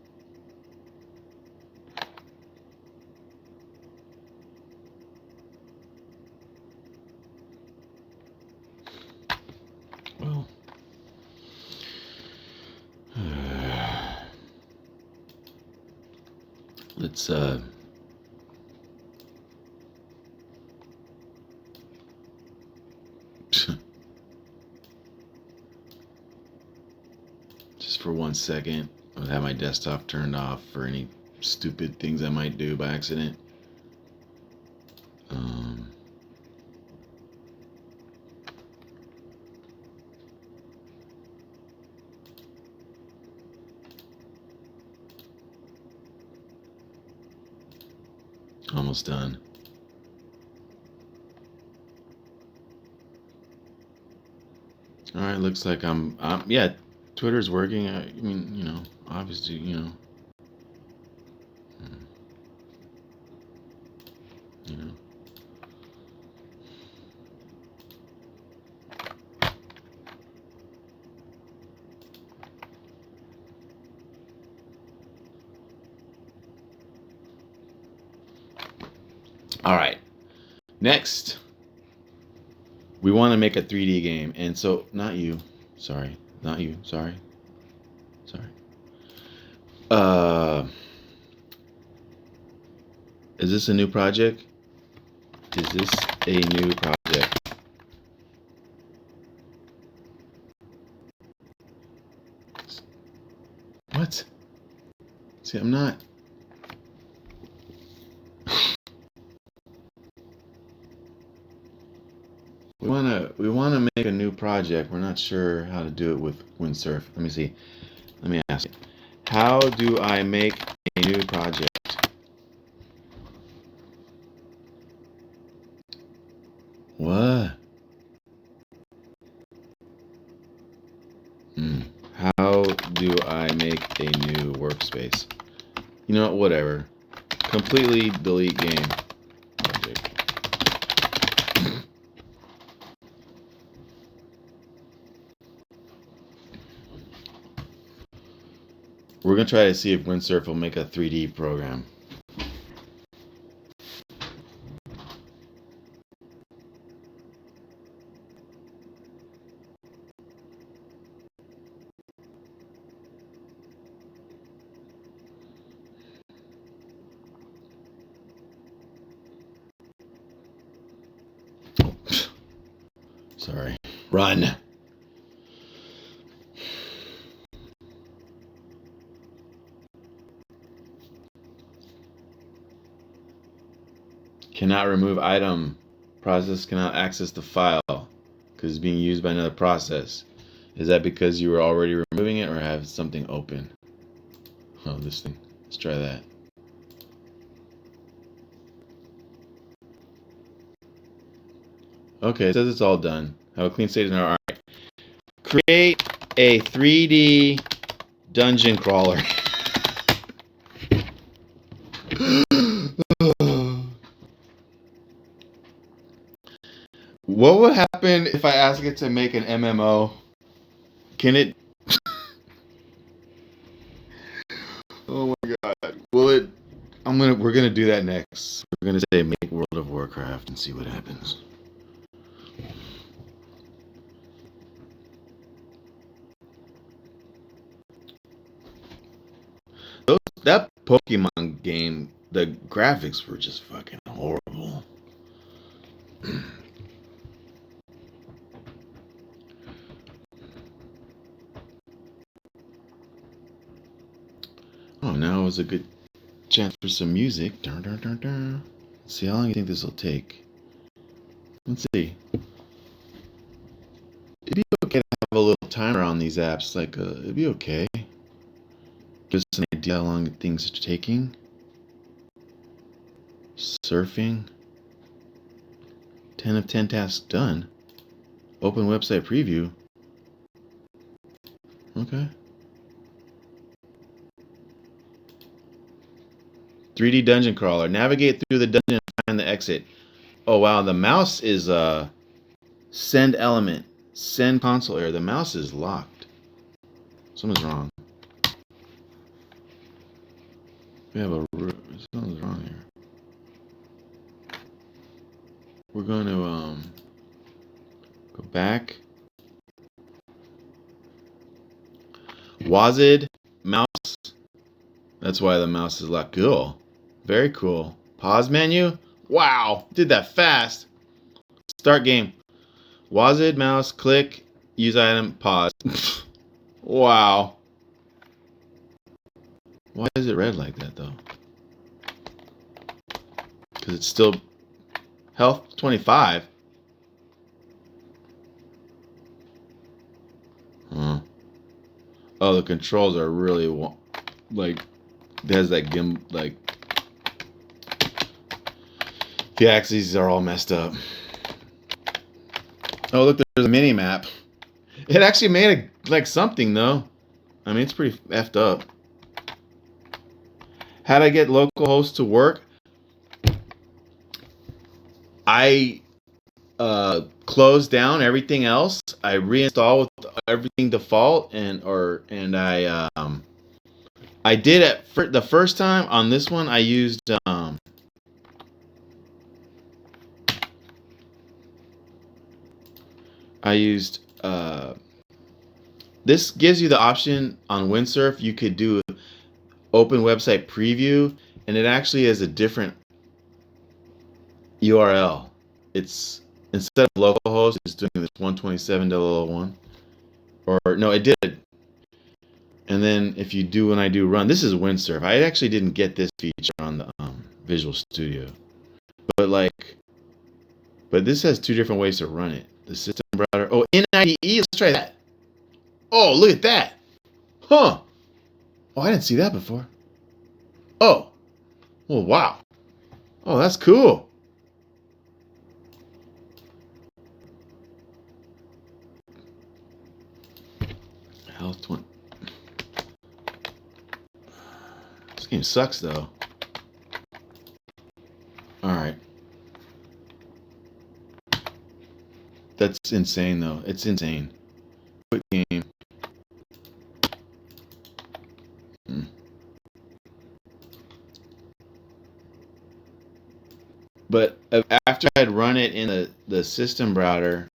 Well, let's just for 1 second, I would have my desktop turned off for any stupid things I might do by accident. Almost done. All right, looks like yeah, Twitter's working. I mean, you know, obviously, you know. You know. All right. Next, we want to make a 3D game. And so, not you. Sorry. Not you. Sorry. Sorry. Is this a new project? Is this a new project? See, I'm not. We wanna make a new project. We're not sure how to do it with Windsurf. Let me see. Let me ask you. How do I make a new project? What? How do I make a new workspace? You know what? Whatever. Completely delete game. We're gonna try to see if Windsurf will make a 3D program. Sorry. Run. Cannot remove item. Process cannot access the file because it's being used by another process. Is that because you were already removing it or have something open? Oh, this thing. Let's try that. Okay, it says it's all done. Have a clean state now. All right. Create a 3D dungeon crawler. What would happen if I ask it to make an MMO? Can it? Oh my god. Will it? We're gonna do that next. We're gonna say make World of Warcraft and see what happens. That Pokemon game, the graphics were just fucking horrible. Oh, now is a good chance for some music. Dun, dun, dun, dun. Let's see how long you think this will take. Let's see. It'd be okay to have a little timer on these apps. Like, it'd be okay. Give us an idea how long things are taking. Surfing. 10 of 10 tasks done. Open website preview. Okay. 3D dungeon crawler. Navigate through the dungeon and find the exit. Oh wow, the mouse is send element. Send console error. The mouse is locked. Something's wrong. We have something's wrong here. We're going to go back. Wazid mouse. That's why the mouse is locked. Cool. Very cool. Pause menu. Wow, did that fast. Start game. Wazid mouse. Click. Use item. Pause. Wow. Why is it red like that though? Because it's still health 25. Huh. Oh, the controls are really like it has that like the axes are all messed up. Oh, look, there's a mini map. It actually made like something though. I mean, it's pretty effed up. How to get localhost to work? I closed down everything else. I reinstalled with everything default, and I did it for the first time on this one. I used this gives you the option on Windsurf. You could do open website preview, and it actually has a different URL. It's instead of localhost, it's doing this 127.0.1. Or no, it did. And then if you do, when I do run, this is windsurf. I actually didn't get this feature on the Visual Studio, but this has two different ways to run it. The system router. Oh, in IDE. Let's try that. Oh, look at that. Huh. Oh, I didn't see that before. Oh. Oh, wow. Oh, that's cool. Health 20. This game sucks, though. Alright. That's insane, though. It's insane. Quick game. But after I'd run it in the system browser,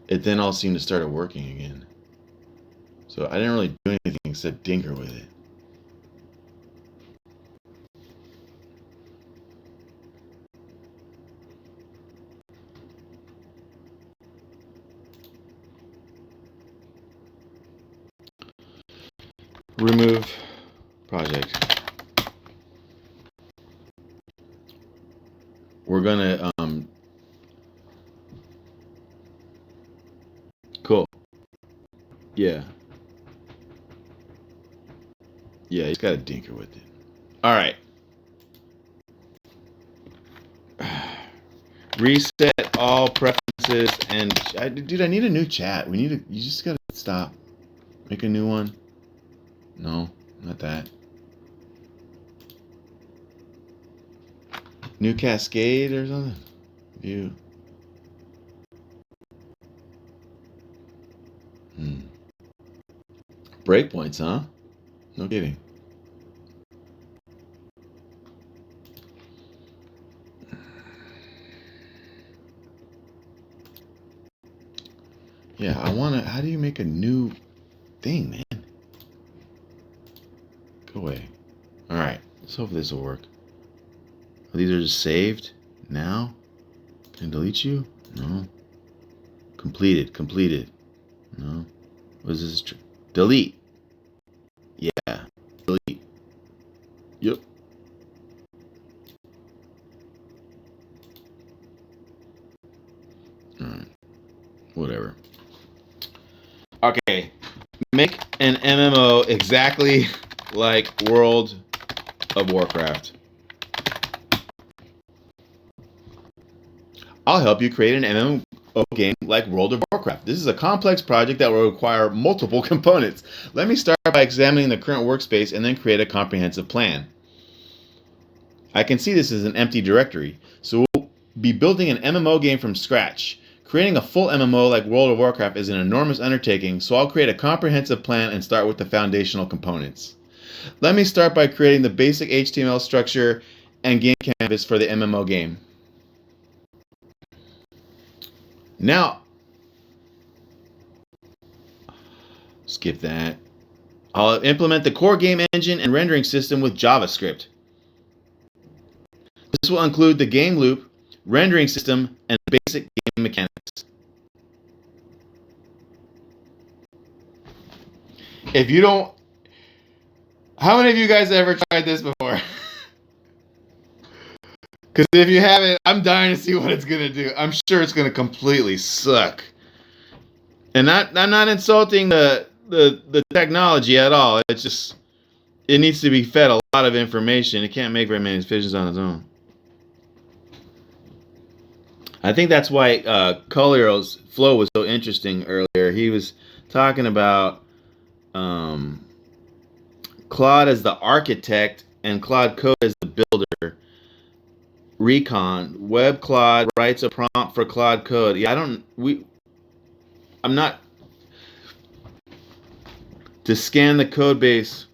it then all seemed to start working again. So I didn't really do anything except tinker with it. Remove project. We're gonna cool. Yeah. Yeah, he's got a dinker with it. All right. Reset all preferences and dude, I need a new chat. You just gotta stop. Make a new one. No, not that. New cascade or something? View. Breakpoints, huh? No kidding. Yeah, how do you make a new thing, man? Go away. Alright, let's hope this will work. These are just saved now? Can I delete you? No. Completed. No. What is this? Delete. Yeah. Delete. Yep. Alright. Whatever. Okay. Make an MMO exactly like World of Warcraft. I'll help you create an MMO game like World of Warcraft. This is a complex project that will require multiple components. Let me start by examining the current workspace and then create a comprehensive plan. I can see this as an empty directory, so we'll be building an MMO game from scratch. Creating a full MMO like World of Warcraft is an enormous undertaking, so I'll create a comprehensive plan and start with the foundational components. Let me start by creating the basic HTML structure and game canvas for the MMO game. Now, skip that. I'll implement the core game engine and rendering system with JavaScript. This will include the game loop, rendering system, and basic game mechanics. If you don't... How many of you guys ever tried this before? Because if you haven't, I'm dying to see what it's going to do. I'm sure it's going to completely suck. And I'm not insulting the technology at all. It's just, it needs to be fed a lot of information. It can't make very many decisions on its own. I think that's why Colliers' flow was so interesting earlier. He was talking about Claude as the architect and Claude Code as the builder. Recon, Web Claude writes a prompt for Claude Code. Yeah, I'm not to scan the code base.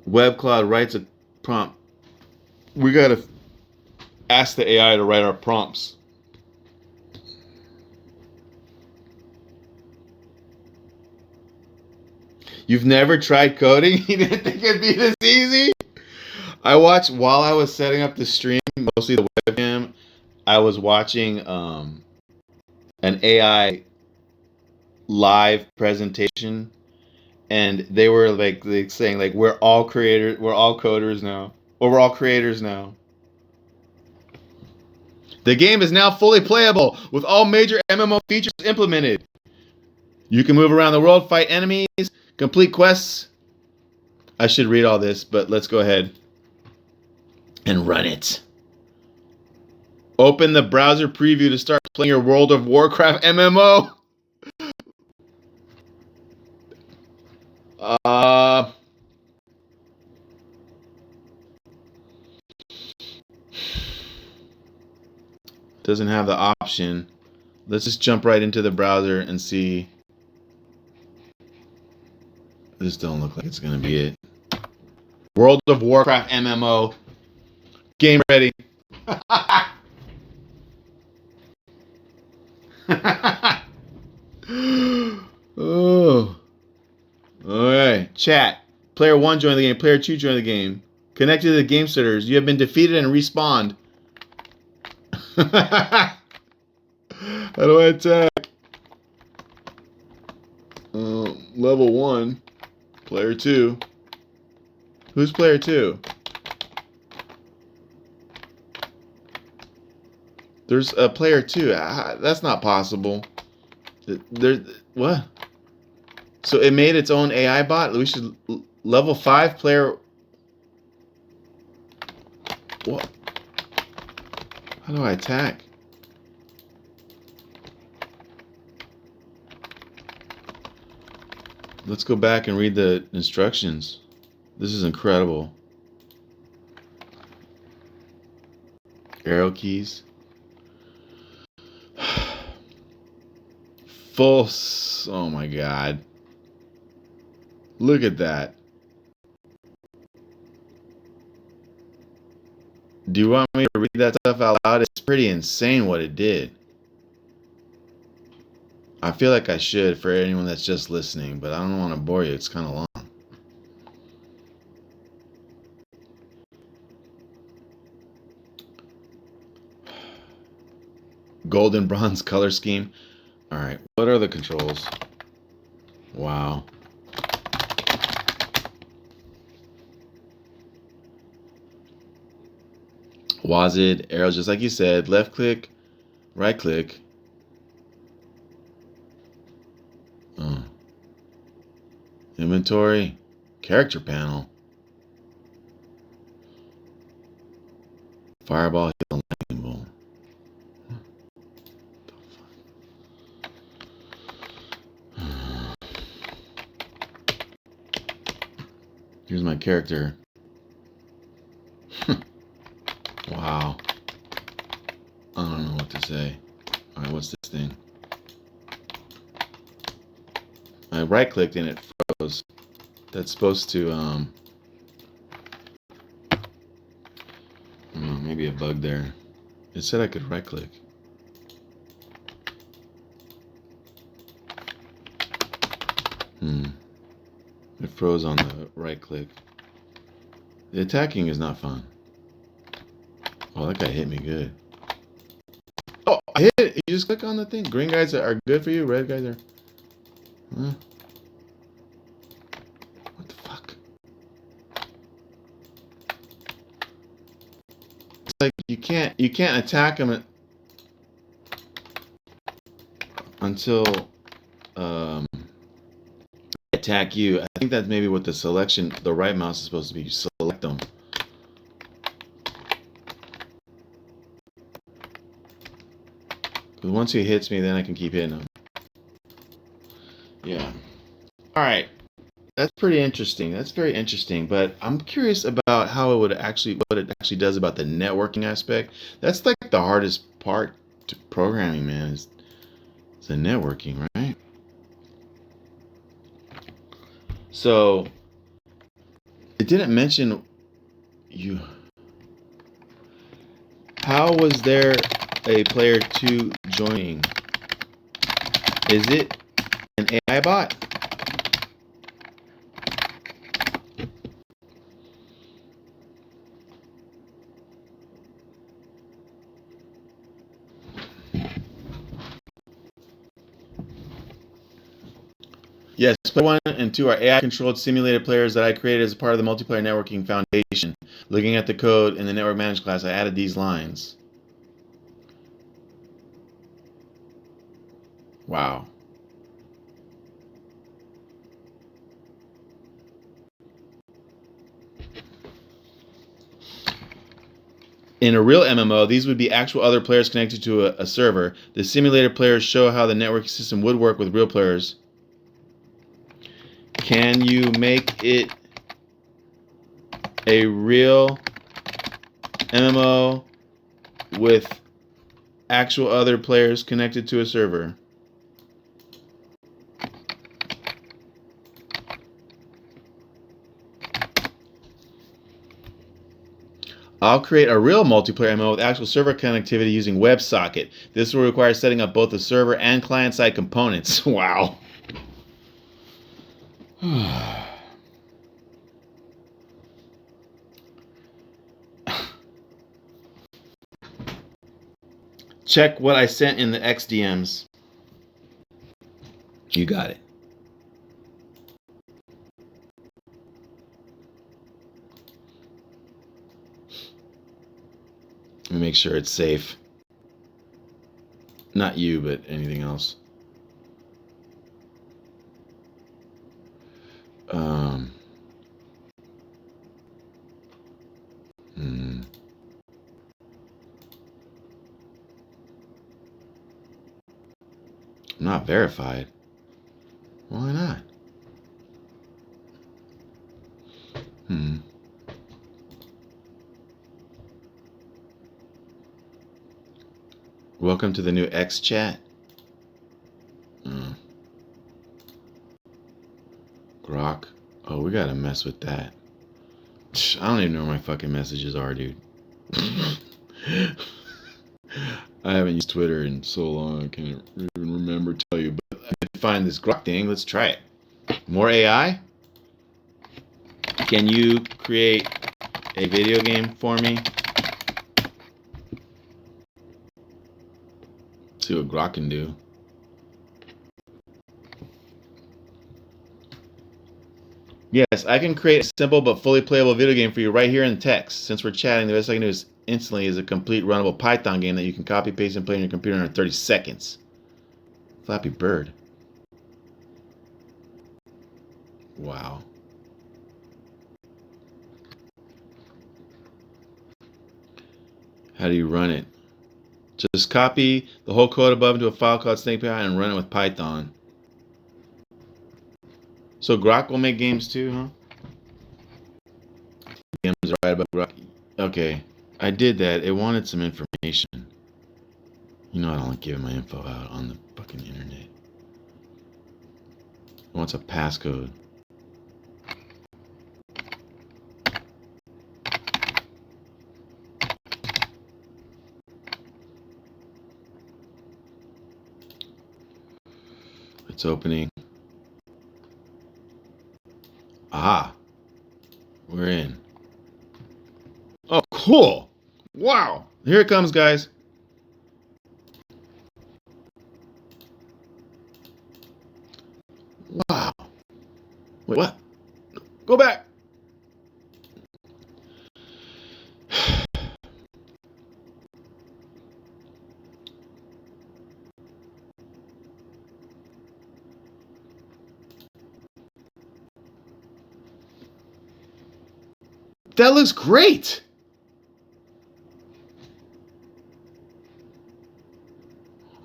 Web Claude writes a prompt. We gotta ask the AI to write our prompts. You've never tried coding? You didn't think it'd be this easy? I watched while I was setting up the stream, mostly the webcam. I was watching an AI live presentation, and they were like saying like we're all creators, we're all coders now, or we're all creators now. The game is now fully playable with all major MMO features implemented. You can move around the world, fight enemies, complete quests. I should read all this, but let's go ahead and run it. Open the browser preview to start playing your World of Warcraft MMO. Doesn't have the option. Let's just jump right into the browser and see. This don't look like it's gonna be it. World of Warcraft MMO. Game ready. Oh. Alright. Chat. Player 1 joined the game. Player 2 joined the game. Connected to the game starters. You have been defeated and respawned. How do I attack? Level 1. Player 2. Who's player 2? There's a player 2. That's not possible. There's what? So it made its own AI bot? We should level 5 player. What? How do I attack? Let's go back and read the instructions. This is incredible. Arrow keys. Full. Oh my god. Look at that. Do you want me to read that stuff out loud? It's pretty insane what it did. I feel like I should for anyone that's just listening, but I don't want to bore you. It's kind of long. Gold and bronze color scheme. All right, what are the controls? Wow. WASD, arrows, just like you said. Left click, right click. Oh. Inventory, character panel. Fireball, heal, lightning bolt. Here's my character. Wow. I don't know what to say. Alright, what's this thing? I right clicked and it froze. That's supposed to maybe a bug there. It said I could right click. It froze on the right click. The attacking is not fun. Oh, that guy hit me good. Oh, I hit it. You just click on the thing. Green guys are good for you. Red guys are. Huh? What the fuck? It's like you can't attack them until attack you. I think that's maybe what the selection, the right mouse is supposed to be. You select them. Because once he hits me, then I can keep hitting him. Yeah. All right. That's pretty interesting. That's very interesting. But I'm curious about how it would actually, what it actually does about the networking aspect. That's like the hardest part to programming, man, is the networking, right? So it didn't mention you. How was there a player 2 joining? Is it an AI bot? Player 1 and 2 are AI-controlled simulated players that I created as part of the Multiplayer Networking Foundation. Looking at the code in the Network Managed class, I added these lines. Wow. In a real MMO, these would be actual other players connected to a server. The simulated players show how the networking system would work with real players. Can you make it a real MMO with actual other players connected to a server? I'll create a real multiplayer MMO with actual server connectivity using WebSocket. This will require setting up both the server and client-side components. Wow. Check what I sent in the XDMs. You got it. Let me make sure it's safe. Not you, but anything else. I'm not verified. Why not? Welcome to the new X chat. Grok. Oh, we gotta mess with that. I don't even know where my fucking messages are, dude. I haven't used Twitter in so long, I can't even remember to tell you. But I did find this Grok thing. Let's try it. More AI? Can you create a video game for me? See what Grok can do. Yes, I can create a simple but fully playable video game for you right here in text. Since we're chatting, the best I can do is instantly is a complete runnable Python game that you can copy, paste, and play on your computer in 30 seconds. Flappy Bird. Wow. How do you run it? Just copy the whole code above into a file called SnakePy and run it with Python. So Grok will make games too, huh? Games are right about Grok. Okay, I did that. It wanted some information. You know I don't like giving my info out on the fucking internet. It wants a passcode. It's opening. Aha. We're in. Oh, cool. Wow. Here it comes, guys. Wow. Wait, what? Go back. That looks great.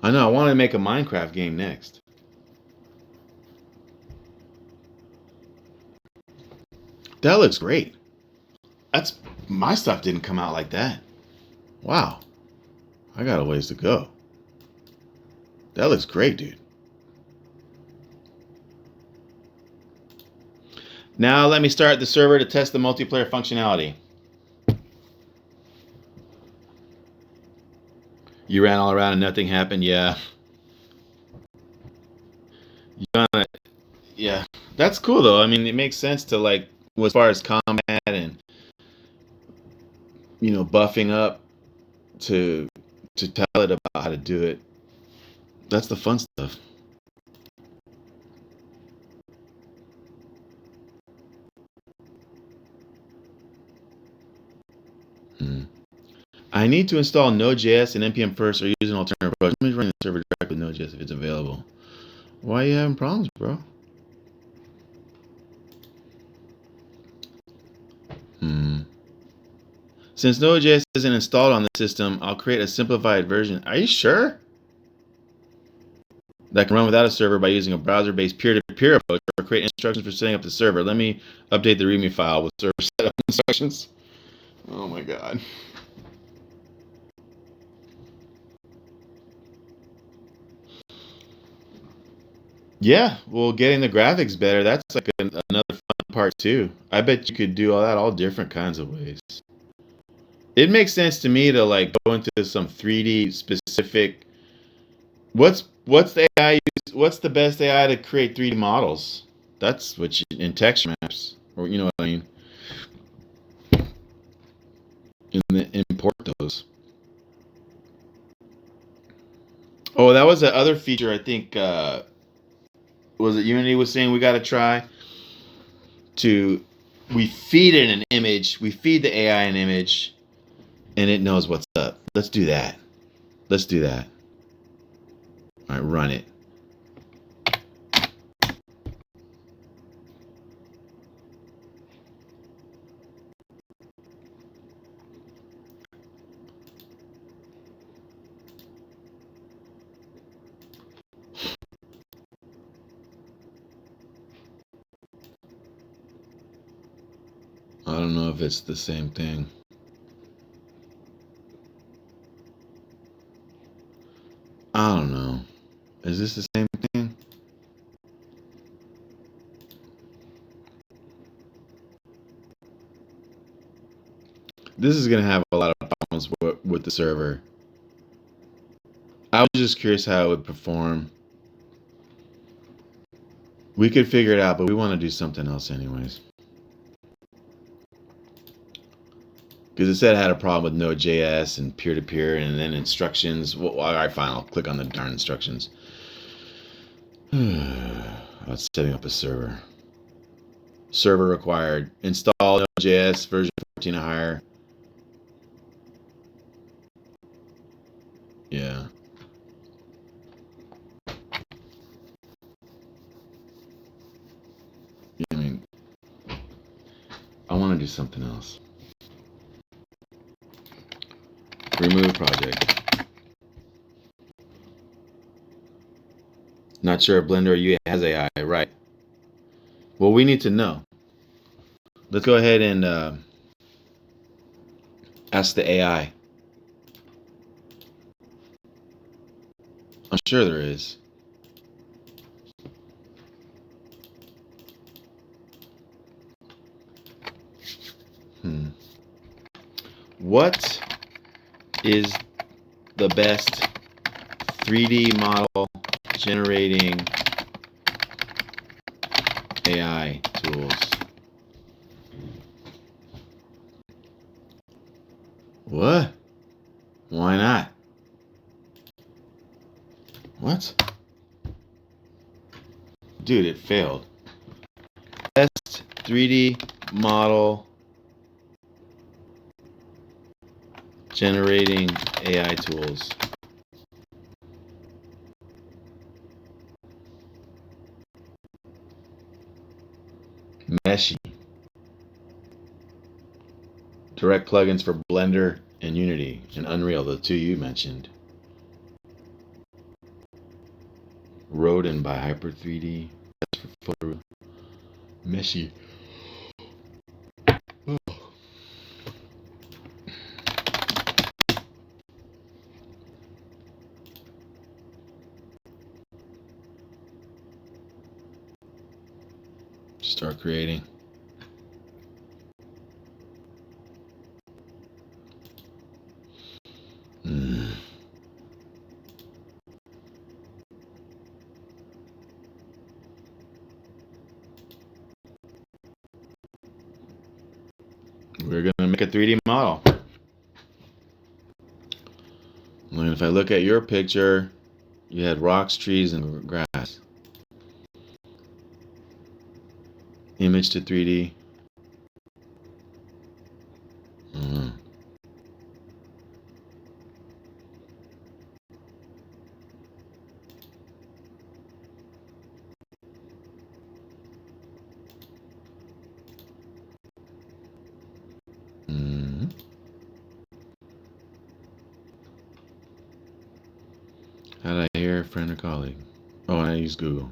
I know. I want to make a Minecraft game next. That looks great. That's my stuff didn't come out like that. Wow. I got a ways to go. That looks great, dude. Now let me start the server to test the multiplayer functionality. You ran all around and nothing happened? Yeah. Yeah. That's cool though. I mean, it makes sense to like, as far as combat and buffing up to tell it about how to do it. That's the fun stuff. I need to install Node.js and npm first or use an alternative approach. Let me run the server directly with Node.js if it's available. Why are you having problems, bro? Since Node.js isn't installed on the system, I'll create a simplified version. Are you sure? That can run without a server by using a browser-based peer-to-peer approach or create instructions for setting up the server. Let me update the README file with server setup instructions. Oh my god. Yeah, well, getting the graphics better, that's like another fun part too. I bet you could do all that all different kinds of ways. It makes sense to me to like go into some 3D specific. What's the AI use? What's the best AI to create 3D models? That's what you in texture maps, or you know what I mean. And then import those. Oh, that was the other feature. I think was it Unity was saying we got to try to. We feed it an image. We feed the AI an image, and it knows what's up. Let's do that. Let's do that. All right, run it. I don't know if it's the same thing. I don't know. Is this the same thing? This is gonna have a lot of problems with the server. I was just curious how it would perform. We could figure it out, but we want to do something else anyways. Because it said it had a problem with Node.js and peer-to-peer and then instructions. Well, all right, fine. I'll click on the darn instructions. That's setting up a server. Server required. Install Node.js version 14 or higher. Yeah. I mean, I want to do something else. Remove project. Not sure if Blender or UE has AI. Right. Well, we need to know. Let's go ahead and ask the AI. I'm sure there is. What is the best 3D model generating AI tools? What? Why not? What? Dude, it failed. Best 3D model generating AI tools. Meshy. Direct plugins for Blender and Unity and Unreal, the two you mentioned. Rodin by Hyper 3D. That's for photo. Meshy. Oh. Start creating. We're going to make a 3D model. And if I look at your picture, you had rocks, trees, and grass. Image to 3D. How did I hear a friend or colleague? Oh, and I use Google.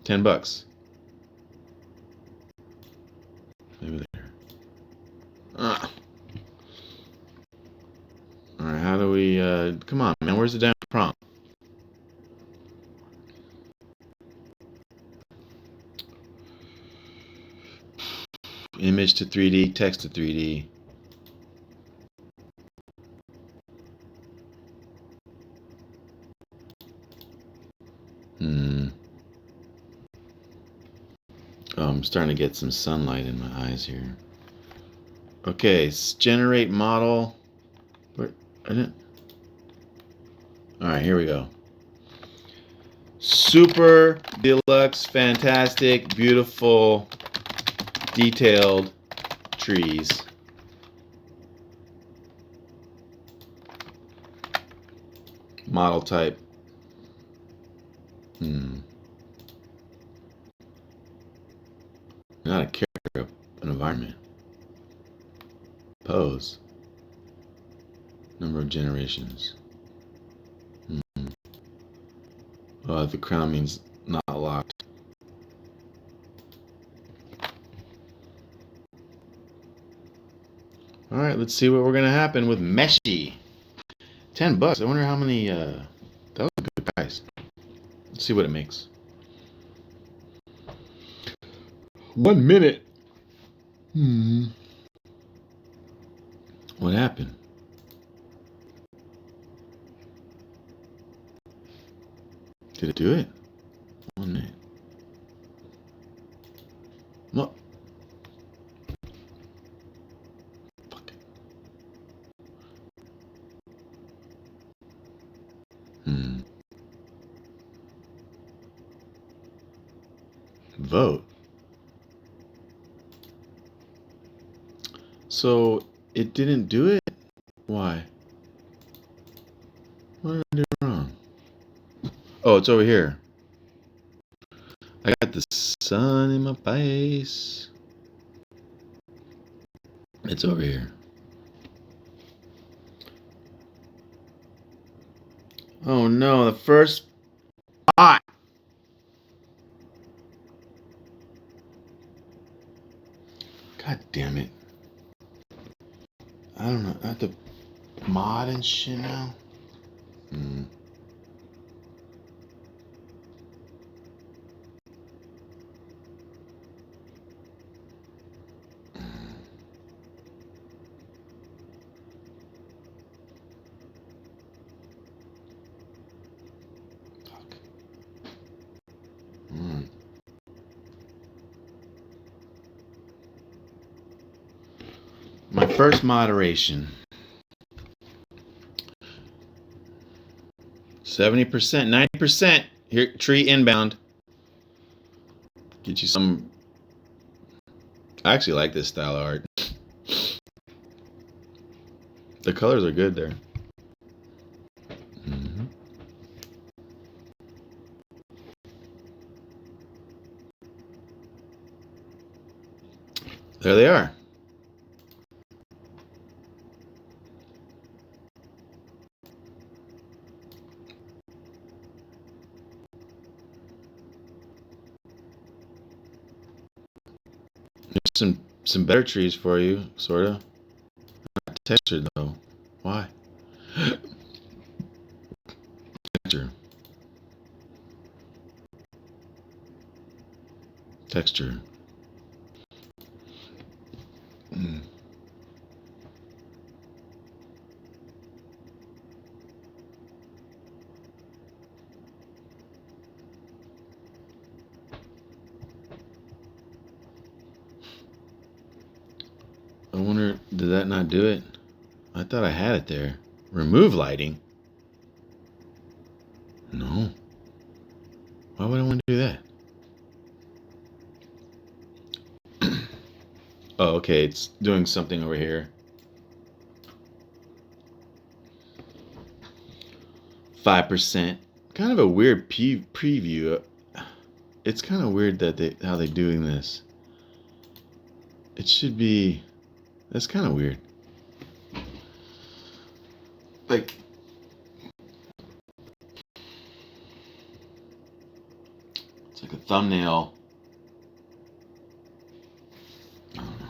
$10. Maybe later. Ah. All right. How do we? Come on, man. Where's the damn prompt? Image to 3D, text to 3D. Oh, I'm starting to get some sunlight in my eyes here. Okay, generate model. Where? I didn't. All right, here we go. Super deluxe, fantastic, beautiful, detailed trees. Model type. Not a character, an environment. Pose. Number of generations. The crown means not locked. All right, let's see what we're gonna happen with Meshy. $10. I wonder how many. That was a good price. Let's see what it makes. 1 minute. What happened? Did it do it? 1 minute. What? Fuck it. Vote. So it didn't do it? Why? What did I do wrong? Oh, it's over here. I got the sun in my face. It's over here. Oh no, the first spot. God damn it. I don't know. I have to mod and shit now. Fuck. My first moderation. 70%, 90%. Here, tree inbound. Get you some. I actually like this style of art. The colors are good there. There they are. There's some better trees for you, sorta. Not textured though. Why? Texture. Texture. I wonder, did that not do it? I thought I had it there. Remove lighting? No. Why would I want to do that? Oh, okay, it's doing something over here. 5%. Kind of a weird preview. It's kind of weird that how they're doing this. It should be. That's kind of weird. Like, thumbnail. I don't know.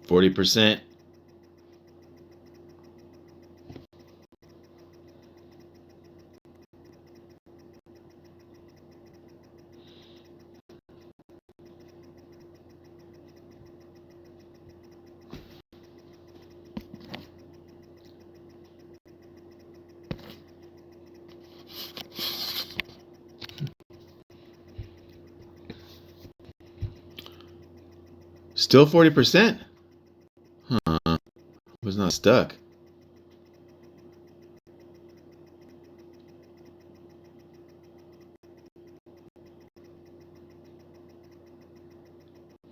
40%. Still 40%? Huh. Was not stuck.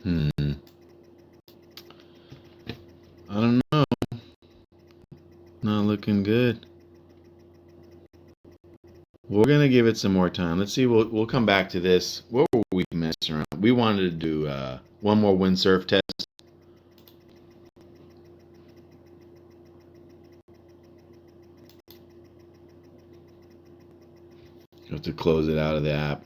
I don't know. Not looking good. We're gonna give it some more time. Let's see. We'll come back to this. What were we messing around? We wanted to do one more windsurf test. You have to close it out of the app.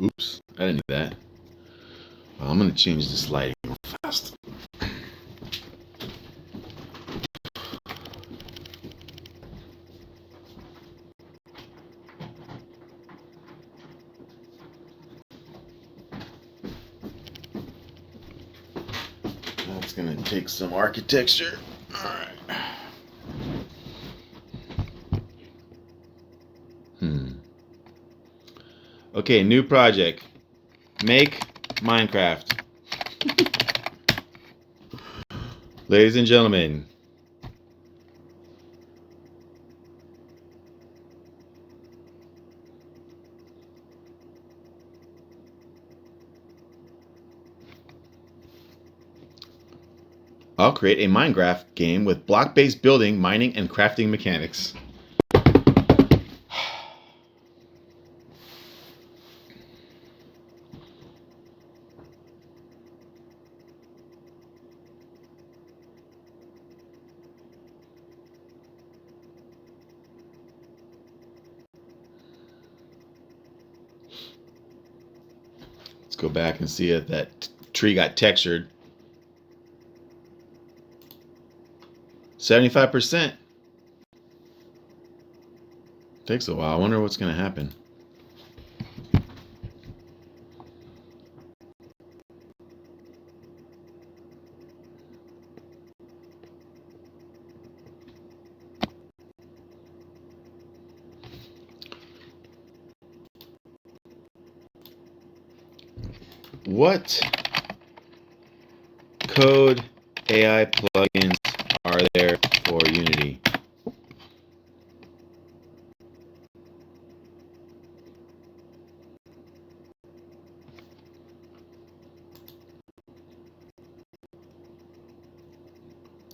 Oops, I didn't do that. Well, I'm gonna change this lighting real fast. That's gonna take some architecture. All right. Okay, new project. Make Minecraft. Ladies and gentlemen. I'll create a Minecraft game with block-based building, mining, and crafting mechanics. Let's go back and see if that tree got textured. 75%. Takes a while. I wonder what's going to happen. What code AI plugins are there for Unity?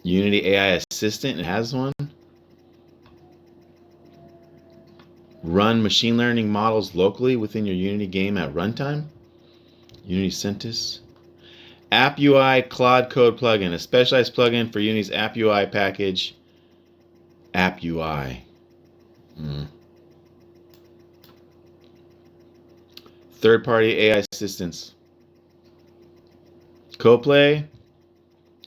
Unity AI Assistant, it has one. Run machine learning models locally within your Unity game at runtime. Unity Centis. App UI Cloud Code plugin, a specialized plugin for Unity's App UI package. App UI. Third-party AI assistants. CoPlay,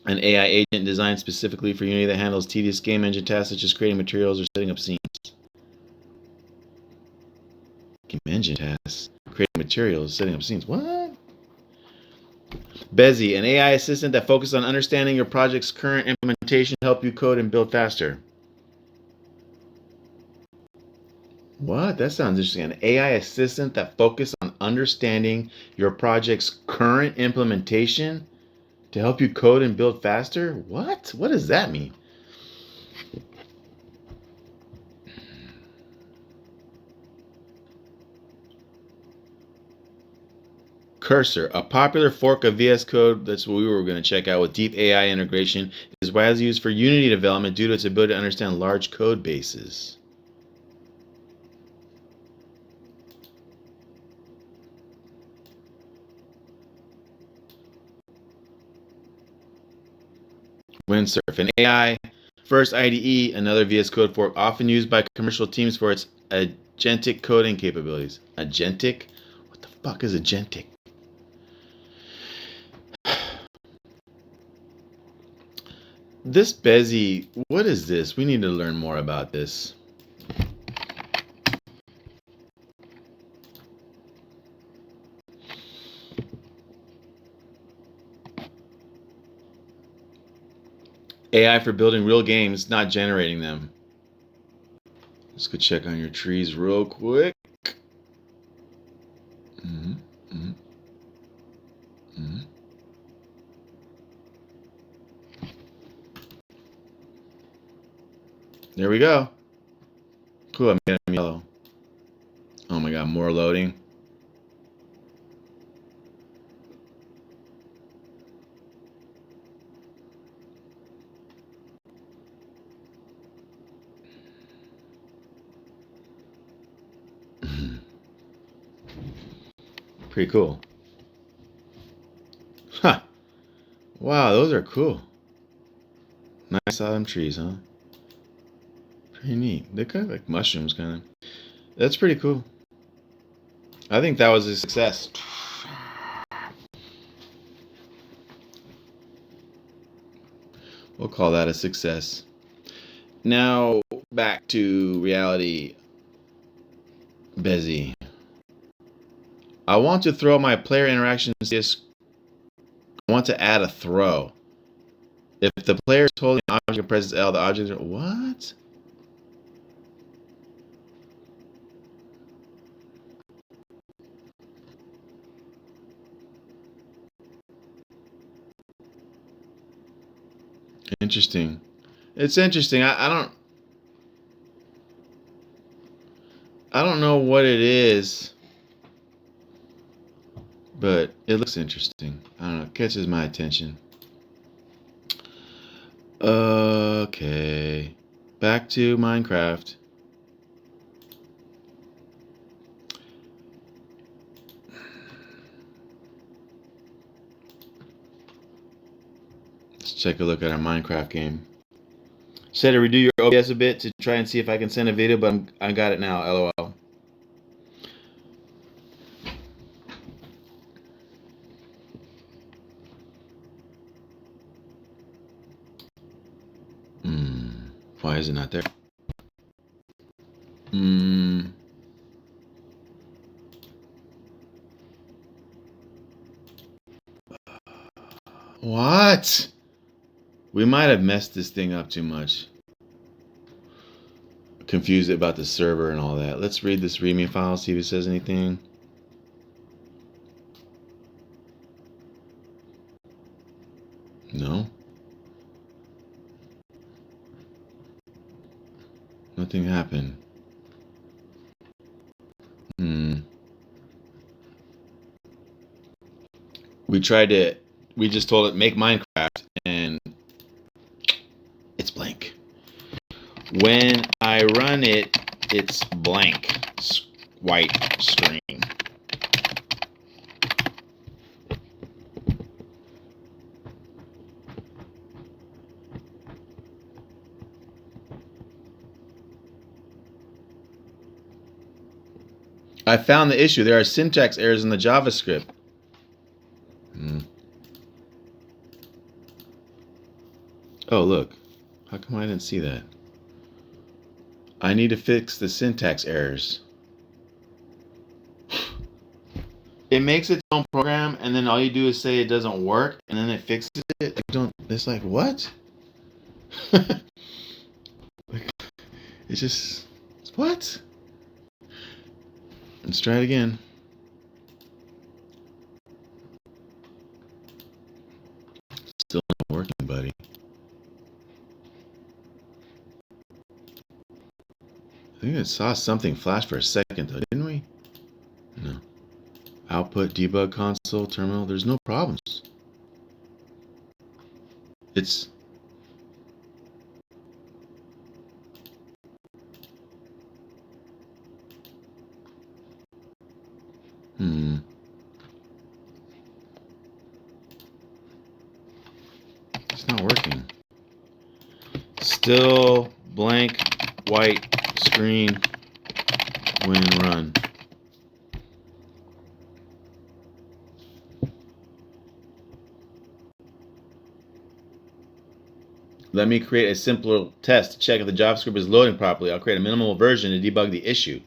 an AI agent designed specifically for Unity that handles tedious game engine tasks such as creating materials or setting up scenes. Game engine tasks, creating materials, setting up scenes. What? Bezzy, an AI assistant that focuses on understanding your project's current implementation to help you code and build faster. What? That sounds interesting. An AI assistant that focuses on understanding your project's current implementation to help you code and build faster? What? What does that mean? Cursor, a popular fork of VS Code, that's what we were going to check out with deep AI integration, is is widely used for Unity development due to its ability to understand large code bases. Windsurf, an AI first IDE, another VS Code fork, often used by commercial teams for its agentic coding capabilities. Agentic? What the fuck is agentic? This Bezzy, what is this? We need to learn more about this. AI for building real games, not generating them. Let's go check on your trees real quick. Mm-hmm, mm-hmm, mm-hmm. There we go. Cool, I made them yellow. Oh my god, more loading. Pretty cool. Huh. Wow, those are cool. Nice autumn trees, huh? Pretty neat. They're kind of like mushrooms, kind of. That's pretty cool. I think that was a success. We'll call that a success. Now, back to reality. Bezzy. I want to throw my player interaction disk. I want to add a throw. If the player is holding an object and presses L, the object is... What? Interesting. It's interesting. I don't know what it is, but it looks interesting. I don't know. It catches my attention. Okay. Back to Minecraft. Let's take a look at our Minecraft game. Said to redo your OBS a bit to try and see if I can send a video, but I got it now. LOL. Why is it not there? What? We might have messed this thing up too much. Confused about the server and all that. Let's read this README file, see if it says anything. No. Nothing happened. We just told it make Minecraft and it's blank. When I run it, it's blank, white screen. I found the issue. There are syntax errors in the JavaScript. Oh, look. How come I didn't see that? I need to fix the syntax errors. It makes its own program, and then all you do is say it doesn't work, and then it fixes it. It's like, what? It's just, what? Let's try it again. Still not working, buddy. I think I saw something flash for a second, though, didn't we? No. Output, debug console, terminal. There's no problems. It's working. Still blank white screen when run. Let me create a simpler test to check if the JavaScript is loading properly. I'll create a minimal version to debug the issue.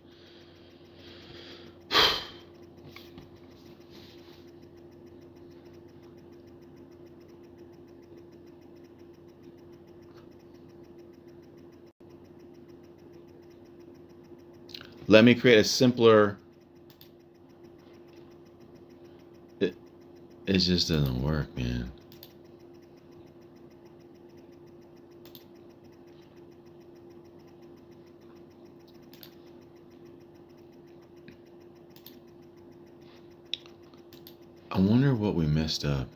Let me create a simpler... It just doesn't work, man. I wonder what we messed up.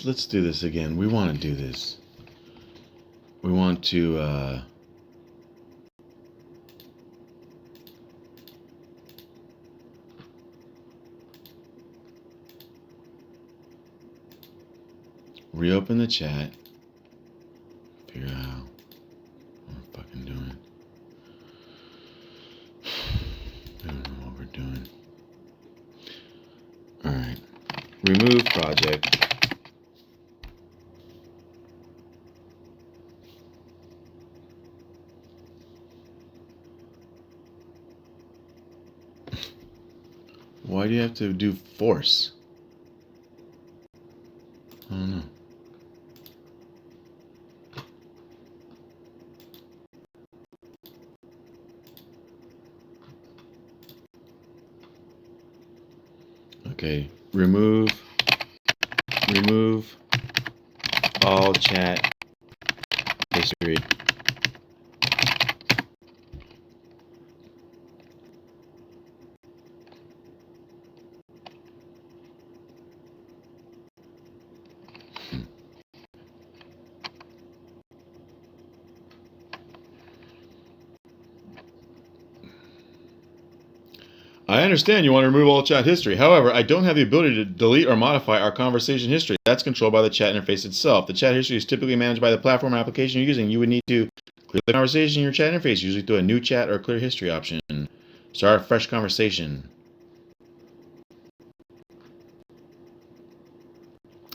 Let's do this again. We want to do this. We want to reopen the chat. Figure out how. What I'm fucking doing. I don't know what we're doing. Alright. Remove project. Why do you have to do force? I don't know. Okay, remove all chat history. I understand you want to remove all chat history. However, I don't have the ability to delete or modify our conversation history. That's controlled by the chat interface itself. The chat history is typically managed by the platform or application you're using. You would need to clear the conversation in your chat interface, usually through a new chat or clear history option. Start a fresh conversation.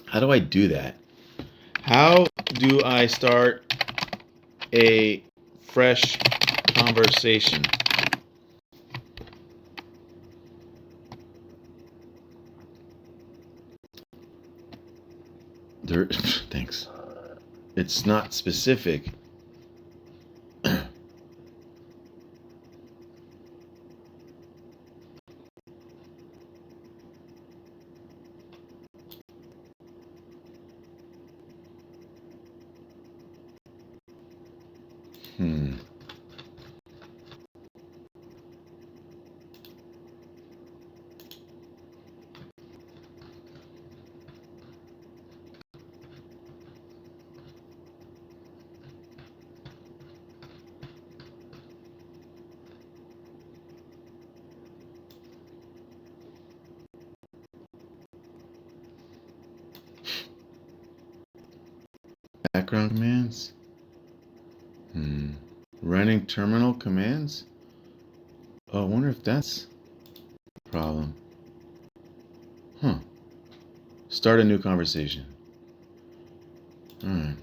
How do I do that? How do I start a fresh conversation? Thanks. It's not specific. Background commands? Running terminal commands? Oh, I wonder if that's a problem. Start a new conversation. Alright.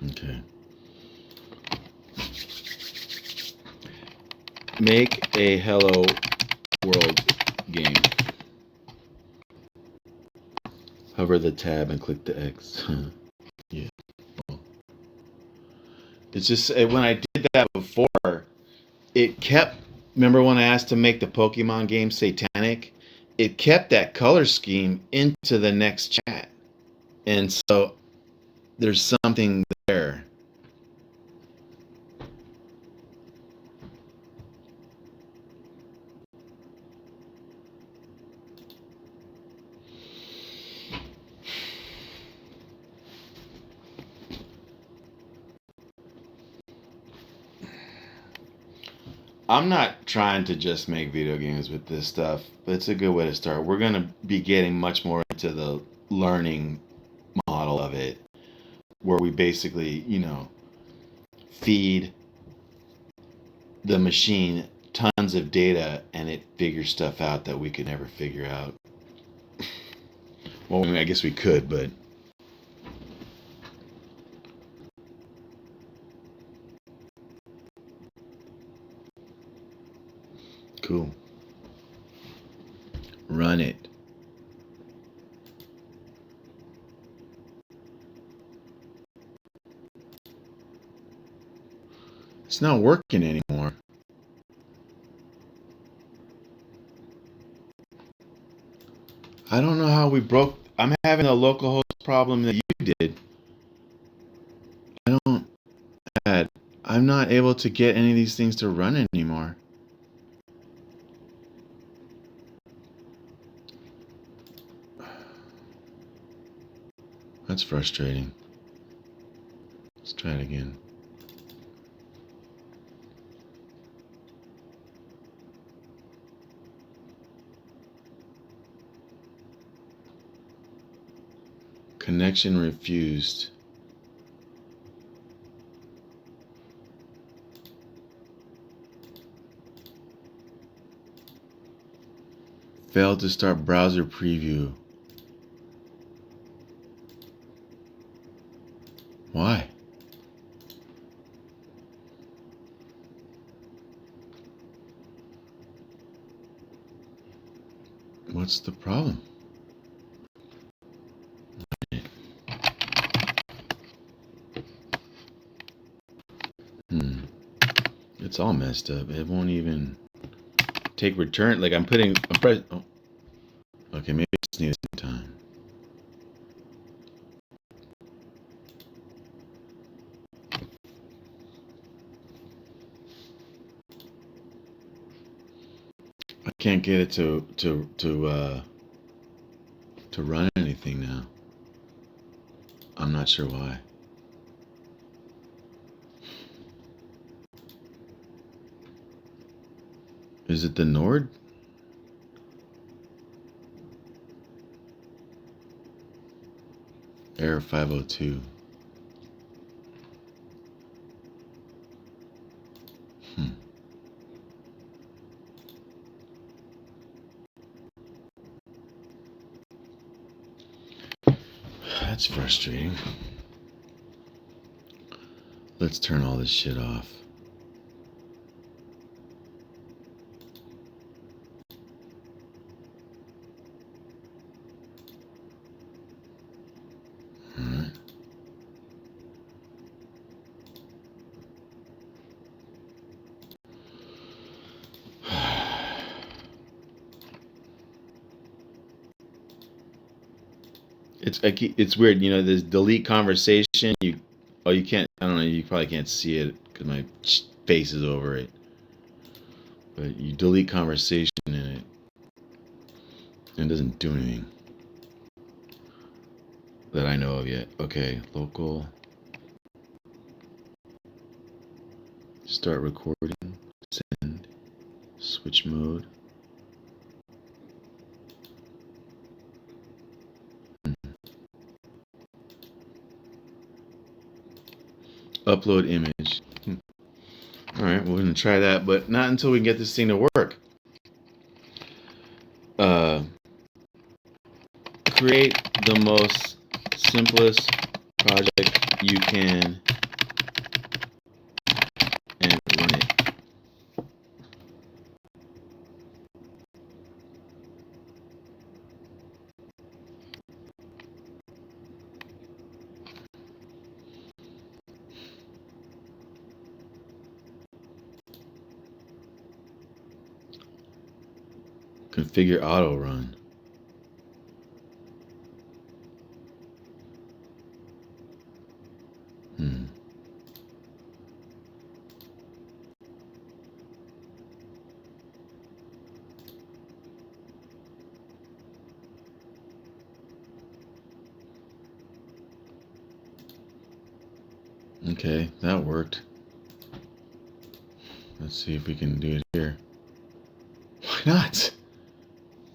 Okay. Make a Hello World game. Hover the tab and click the X. Yeah. It's just when I did that before, it kept. Remember when I asked to make the Pokemon game satanic? It kept that color scheme into the next chat, and so there's something there. I'm not trying to just make video games with this stuff, but it's a good way to start. We're going to be getting much more into the learning model of it, where we basically, feed the machine tons of data and it figures stuff out that we could never figure out. Well, I guess we could, but cool. Run it. It's not working anymore. I don't know how we broke. I'm having a localhost problem that you did. I don't. I'm not able to get any of these things to run anymore. That's frustrating. Let's try it again. Connection refused. Failed to start browser preview. Why? What's the problem? It's all messed up. It won't even take return. Like I'm oh. Okay, maybe I just need some time. I can't get it to run anything now. I'm not sure why. Is it the Nord? Error 502. That's frustrating. Let's turn all this shit off. Alright. It's weird, there's delete conversation. You can't. I don't know. You probably can't see it because my face is over it. But you delete conversation in it, and it doesn't do anything that I know of yet. Okay, local. Start recording. Send. Switch mode. Upload image. All right, we're gonna try that, but not until we can get this thing to work. Create the most simplest project you can and run it. Configure auto run. Okay, that worked. Let's see if we can do it here. Why not?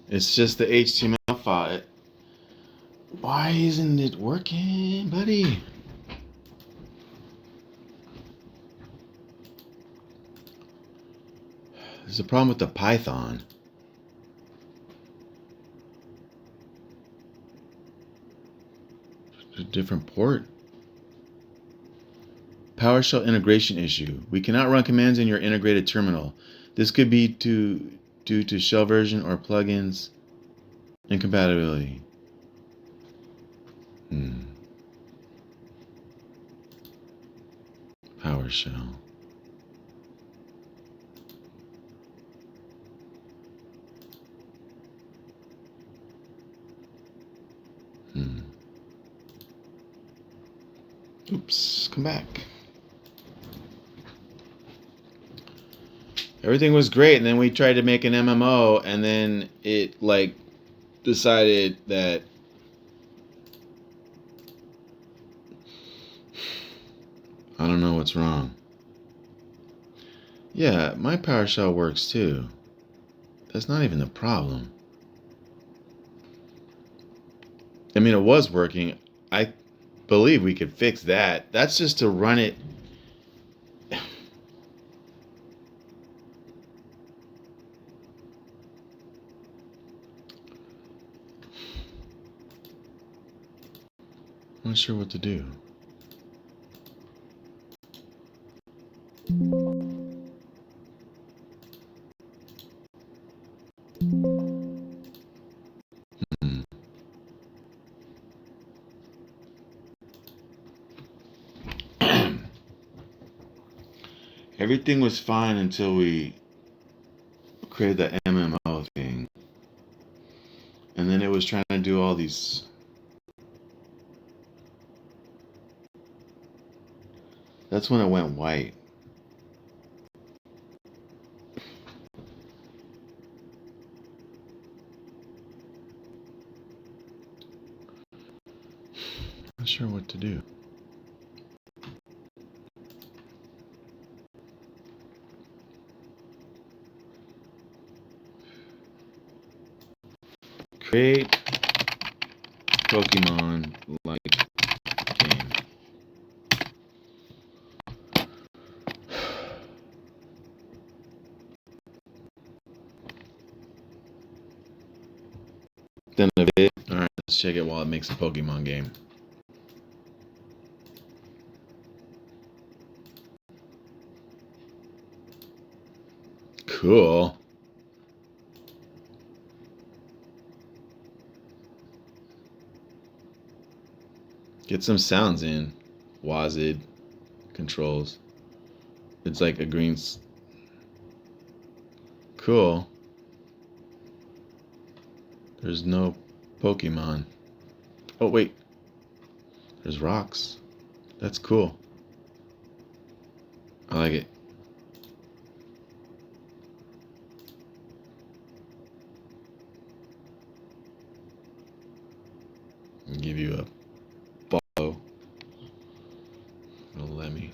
It's just the HTML file. Why isn't it working, buddy? There's a problem with the Python. A different port. PowerShell integration issue. We cannot run commands in your integrated terminal. This could be due to shell version or plugins incompatibility. PowerShell. Oops, come back. Everything was great, and then we tried to make an MMO, and then it like decided that I don't know what's wrong. Yeah, my PowerShell works too. That's not even the problem. I mean, it was working. I believe we could fix that. That's just to run it. I'm not sure what to do. Everything was fine until we created the MMO thing. And then it was trying to do all these. That's when it went white. Not sure what to do. Create Pokemon like game. Then a vid. Alright, let's check it while it makes a Pokemon game. Cool. Get some sounds in. Wazid controls. It's like a green. Cool. There's no Pokemon. Oh, wait. There's rocks. That's cool. I like it. I'll give you a follow. It'll let me.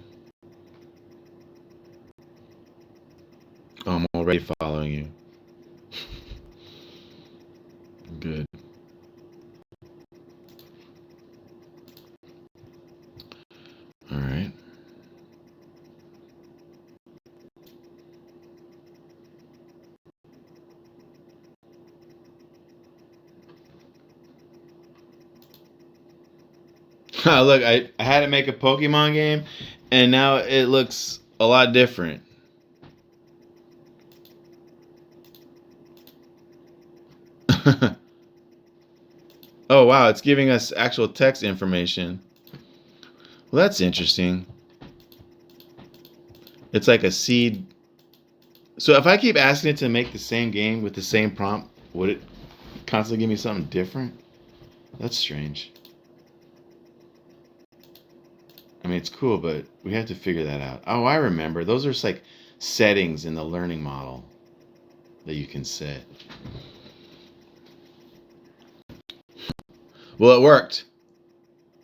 Oh, I'm already following you. Good. All right. Look, I had to make a Pokemon game, and now it looks a lot different. Oh, wow, it's giving us actual text information. Well, that's interesting. It's like a seed. So if I keep asking it to make the same game with the same prompt, Would it constantly give me something different? That's strange. I mean, it's cool, but we have to figure that out. Oh, I remember. Those are like settings in the learning model that you can set. Well, it worked.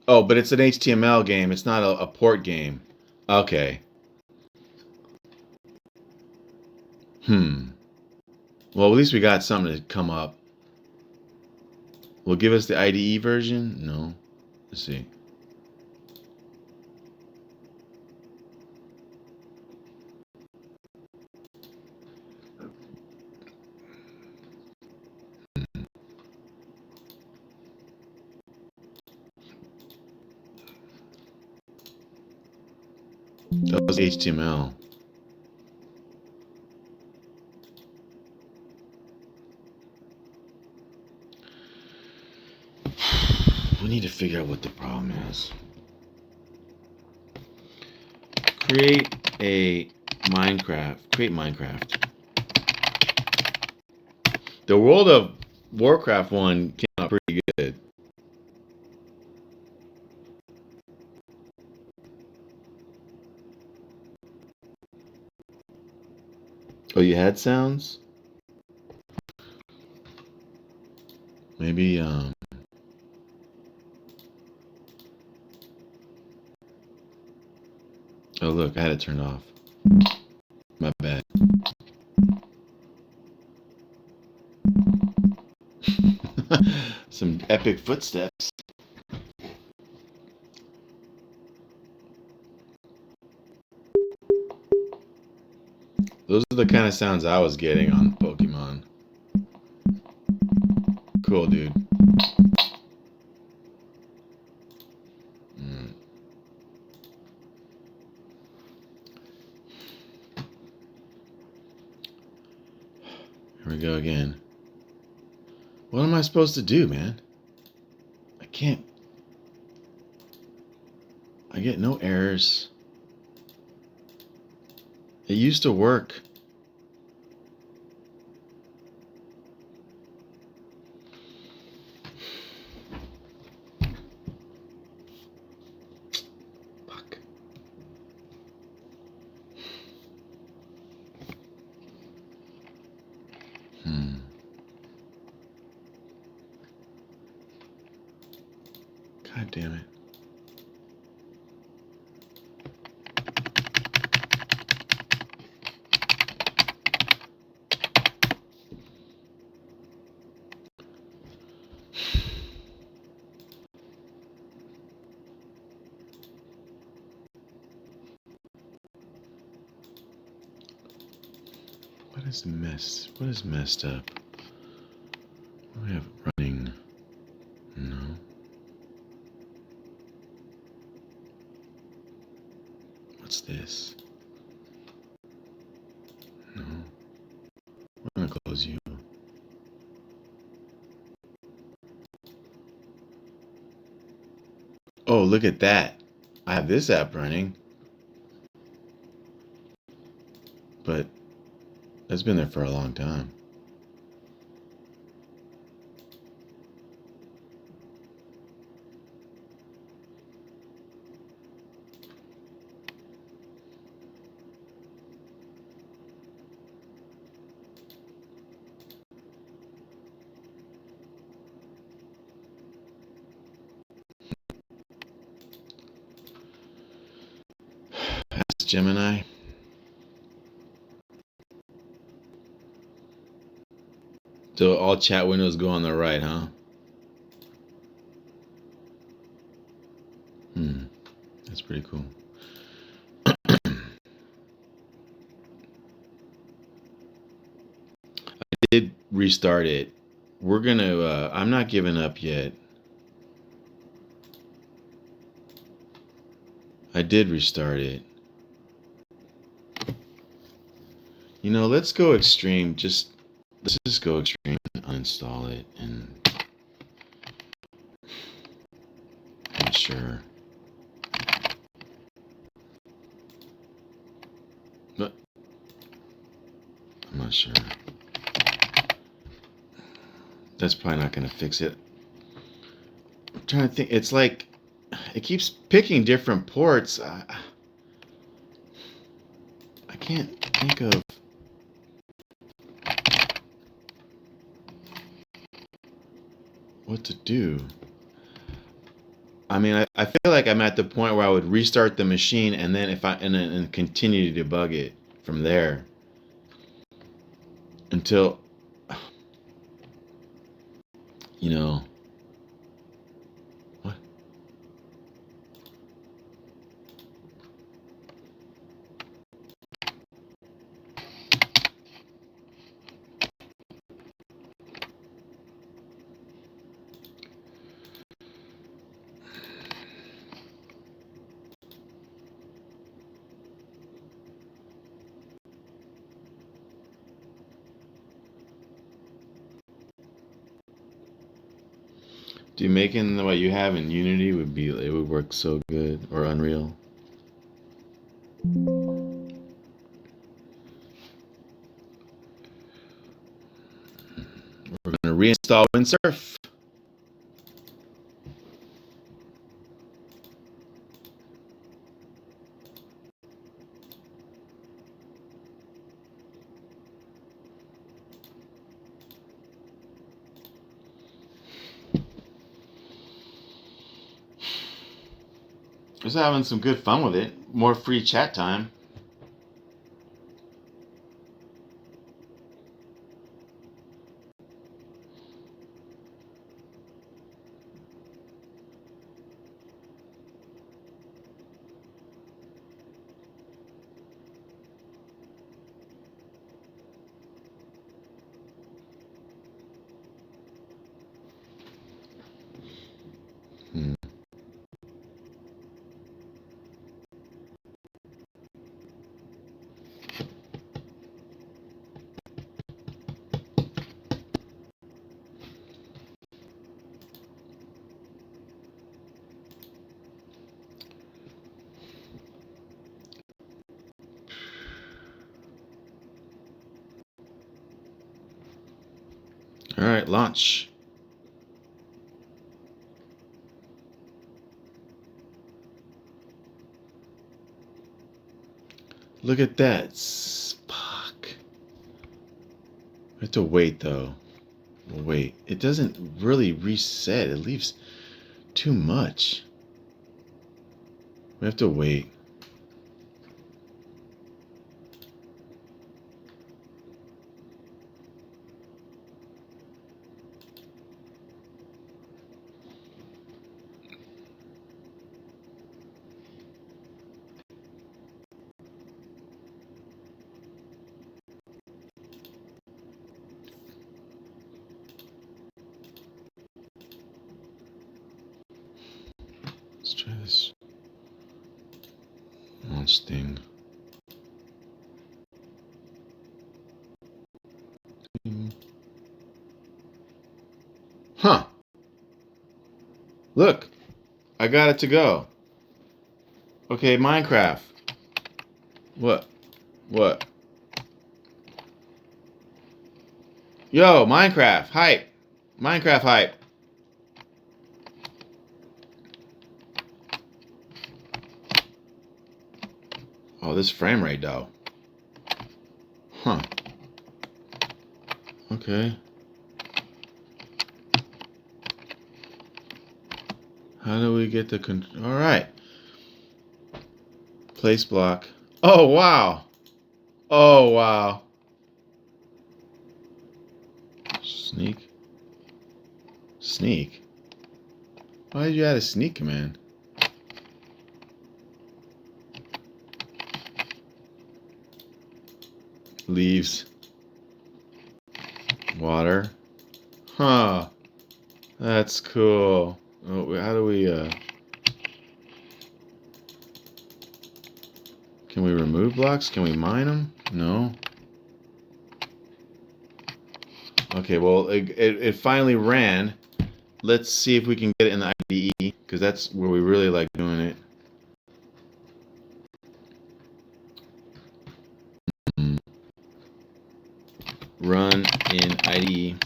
Oh, but it's an HTML game. It's not a port game. Okay. Well, at least we got something to come up. Will give us the IDE version? No. Let's see. That was HTML. We need to figure out what the problem is. Create Minecraft. The World of Warcraft one came out pretty good. Oh, you had sounds? Maybe, oh, look, I had it turned off. My bad. Some epic footsteps. Those are the kind of sounds I was getting on Pokemon. Cool, dude. Here we go again. What am I supposed to do, man? I can't. I get no errors. It used to work. Fuck. God damn it. What is messed up? What do we have running? No. What's this? No. We're gonna close you. Oh, look at that. I have this app running. But that's been there for a long time. Ask Gemini. So all chat windows go on the right, huh? That's pretty cool. I did restart it. We're gonna, I'm not giving up yet. I did restart it. You know, let's go extreme. Let's just go extreme and uninstall it and I'm not sure. But I'm not sure. That's probably not going to fix it. I'm trying to think. It's like it keeps picking different ports. I can't think of what to do. I mean, I feel like I'm at the point where I would restart the machine and then and continue to debug it from there until, you know, what? Do you making what you have in Unity it would work so good, or Unreal? We're gonna reinstall Windsurf. Just having some good fun with it. More free chat time. Hmm. All right, launch. Look at that. Fuck. I have to wait though. Wait, it doesn't really reset. It leaves too much. We have to wait. Let's try this launch thing. Huh. Look, I got it to go. Okay, Minecraft. What? What? Yo, Minecraft hype. Minecraft hype. Oh, this frame rate though. Huh. Okay. How do we get the all right. Place block. Oh, wow. Oh, wow. Sneak. Sneak. Why did you add a sneak command? Leaves. Water. Huh. That's cool. Oh, how do we, can we remove blocks? Can we mine them? No. Okay, well, it finally ran. Let's see if we can get it in the IDE, because that's where we really like doing it. Run in IDE.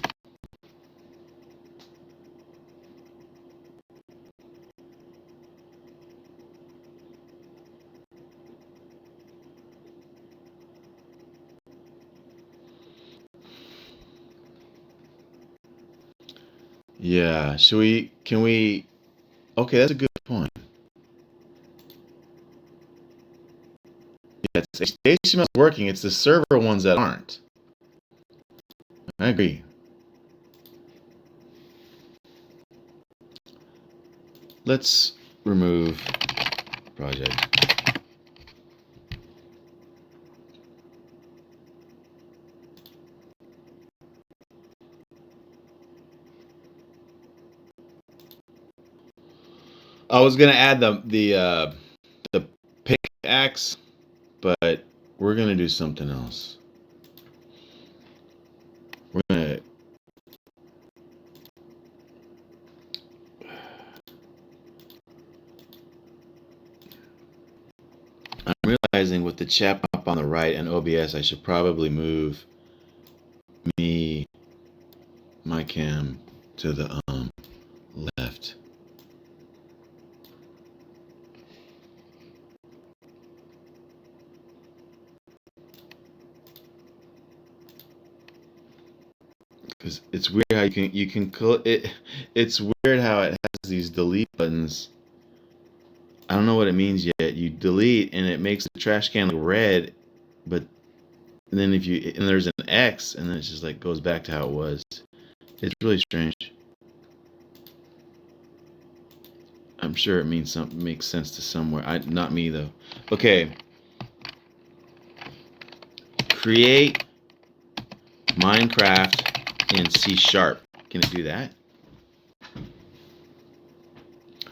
Yeah. Can we, okay, that's a good point. Yeah, HTML is working. It's the server ones that aren't. I agree. Let's remove project. I was gonna add the pickaxe, but we're gonna do something else. We're gonna. I'm realizing with the chat up on the right and OBS, I should probably move my cam to the left. Because it's weird how you can it. It's weird how it has these delete buttons. I don't know what it means yet. You delete and it makes the trash can look red, but then if you and there's an X and then it just like goes back to how it was. It's really strange. I'm sure it means something makes sense to somewhere. Not me though. Okay. Create Minecraft in C#. Can it do that?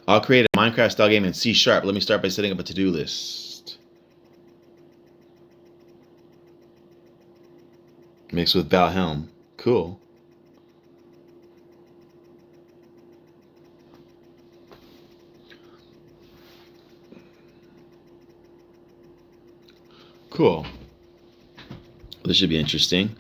I'll create a Minecraft style game in C#. Let me start by setting up a to-do list. Mixed with Valhelm. Cool. Cool. This should be interesting.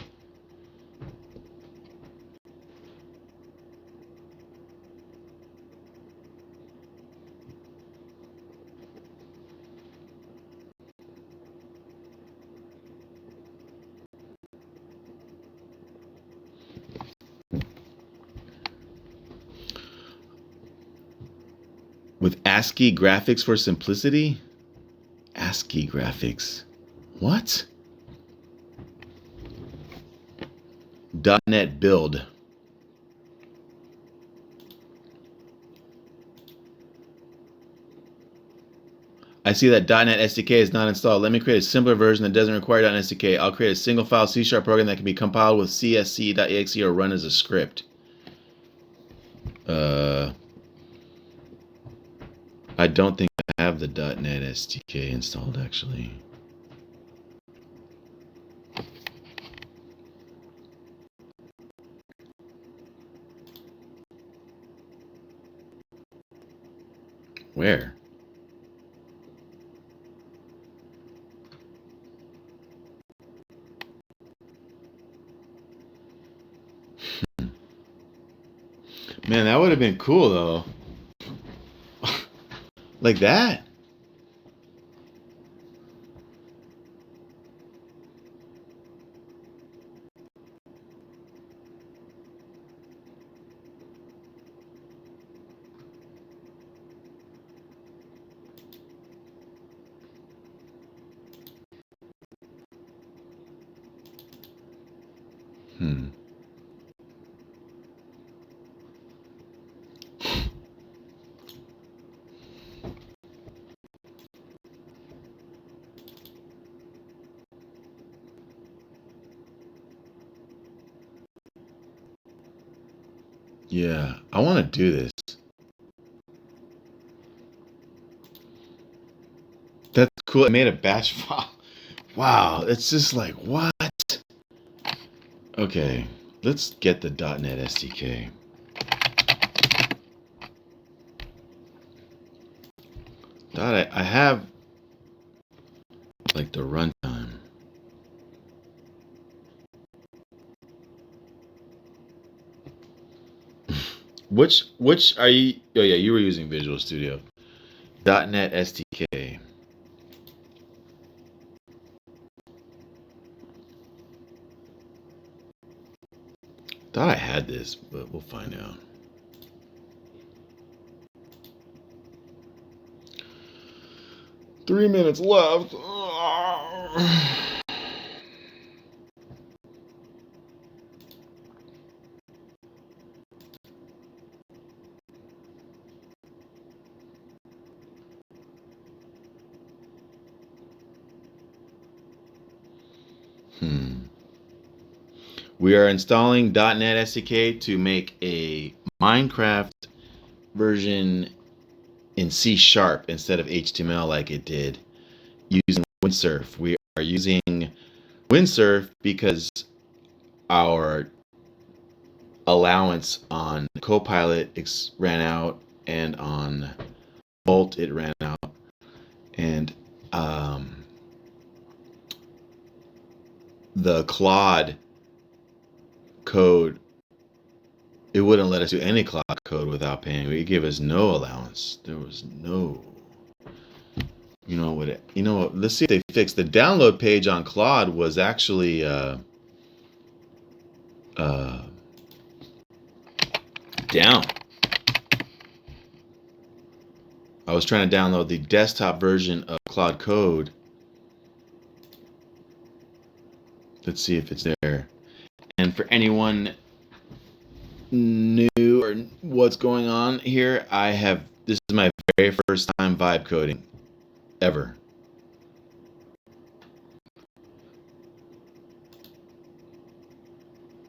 With ASCII graphics for simplicity? ASCII graphics. What? .NET build. I see that .NET SDK is not installed. Let me create a simpler version that doesn't require .NET SDK. I'll create a single file C# program that can be compiled with csc.exe or run as a script. I don't think I have the .NET SDK installed actually. Where? Man, that would have been cool though. Like that? Hmm. Yeah, I want to do this. That's cool. I made a batch file. Wow, it's just like, what? Okay, let's get the .NET SDK. I have like the runtime. Which are you? Oh yeah, you were using Visual Studio. .NET SDK. Thought I had this, but we'll find out. 3 minutes left. We are installing .NET SDK to make a Minecraft version in C# instead of HTML like it did using Windsurf. We are using Windsurf because our allowance on Copilot ran out, and on Bolt it ran out, and the Claude code, it wouldn't let us do any Claude code without paying. It gave us no allowance. There was no, let's see if they fixed the download page on Claude was actually down. I was trying to download the desktop version of Claude Code. Let's see if it's there. And for anyone new or what's going on here, this is my very first time vibe coding ever.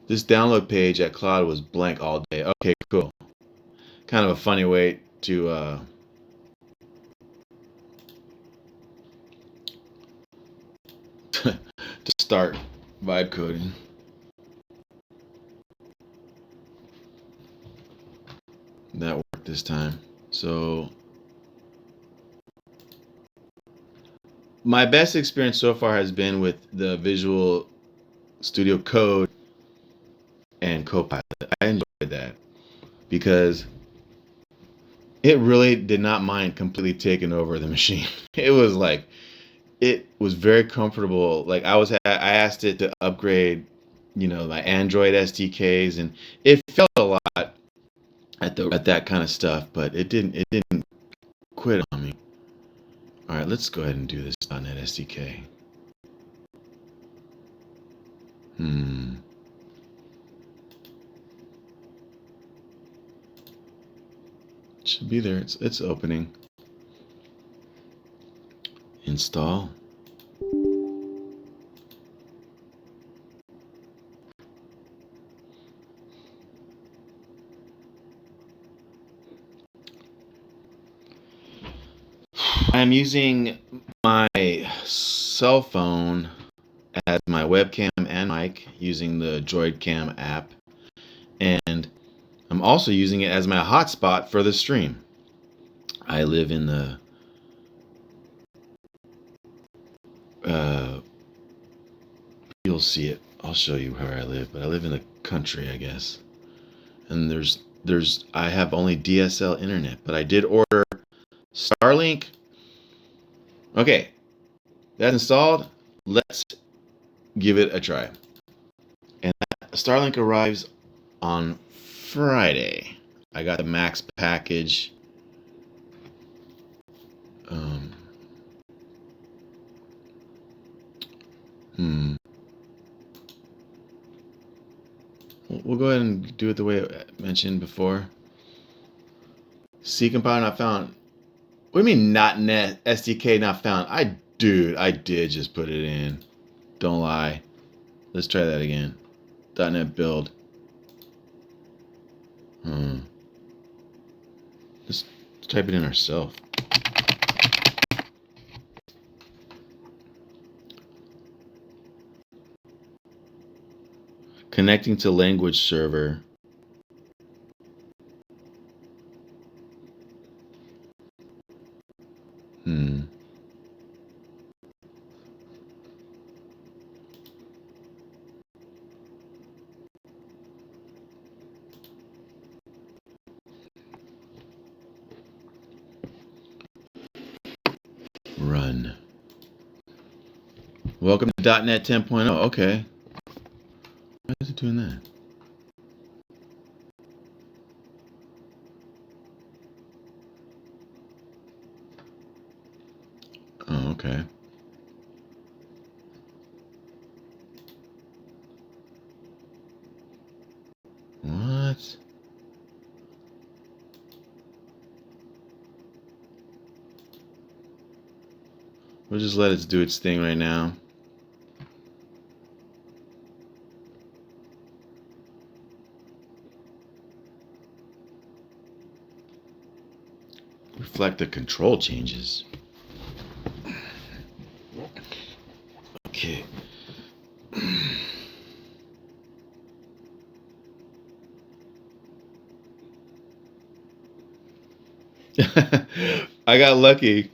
This download page at Claude was blank all day. Okay, cool. Kind of a funny way to to start vibe coding. That worked this time. So my best experience so far has been with the Visual Studio Code and Copilot. I enjoyed that because it really did not mind completely taking over the machine. It was very comfortable. Like I asked it to upgrade, my Android SDKs, and it felt a lot at that kind of stuff, but it didn't quit on me. All right, let's go ahead and do this .NET SDK. Should be there. It's opening. Install. I'm using my cell phone as my webcam and mic using the DroidCam app, and I'm also using it as my hotspot for the stream. I live in the you'll see it. I'll show you where I live, but I live in the country, I guess. And I have only DSL internet, but I did order Starlink. Okay, that's installed. Let's give it a try. And Starlink arrives on Friday. I got the max package. We'll go ahead and do it the way I mentioned before. C compiler not found. What do you mean .NET SDK not found? I did just put it in. Don't lie. Let's try that again. .NET build. Let's type it in ourselves. Connecting to language server. Run. Welcome to .NET 10.0. Okay. Why is it doing that? Okay. What? We'll just let it do its thing right now. Reflect the control changes. Okay. I got lucky.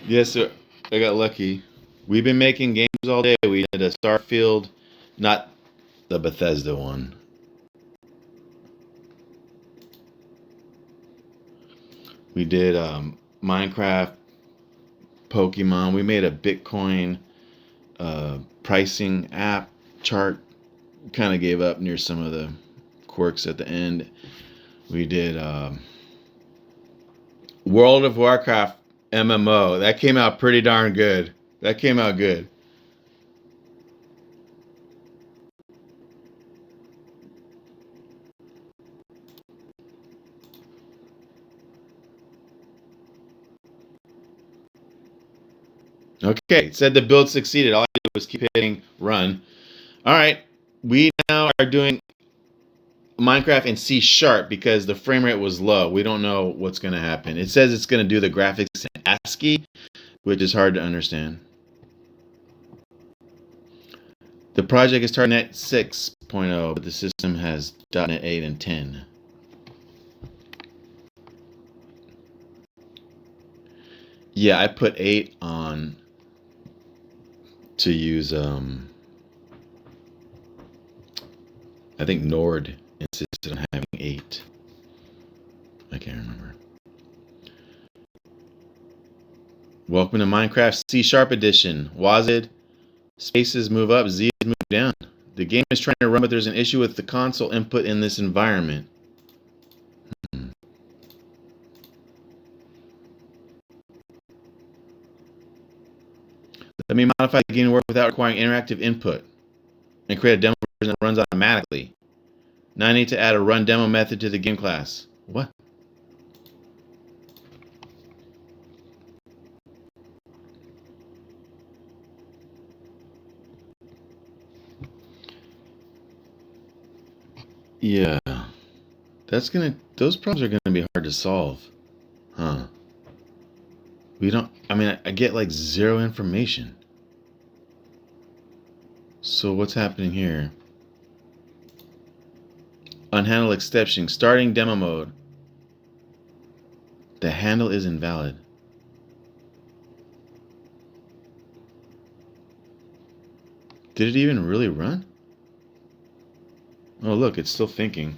Yes, sir. I got lucky. We've been making games all day. We did a Starfield, not the Bethesda one. We did Minecraft, Pokemon. We made a Bitcoin pricing app chart. Kind of gave up near some of the quirks at the end. We did World of Warcraft MMO. That came out pretty darn good. That came out good. Okay, it said the build succeeded. All I did was keep hitting run. All right, we now are doing Minecraft in C sharp because the frame rate was low. We don't know what's going to happen. It says it's going to do the graphics in ASCII, which is hard to understand. The project is targeting .NET 6.0, but the system has .NET 8 and 10. Yeah, I put 8 on to use, I think Nord insisted on having 8. I can't remember. Welcome to Minecraft C Sharp Edition. WASD, spaces move up, Z is move down. The game is trying to run, but there's an issue with the console input in this environment. Let me modify the game to work without requiring interactive input and create a demo version that runs automatically. Now I need to add a run demo method to the game class. What? Yeah. Those problems are gonna be hard to solve. Huh. I get like 0 information. So what's happening here? Unhandled exception, starting demo mode. The handle is invalid. Did it even really run? Oh look, it's still thinking.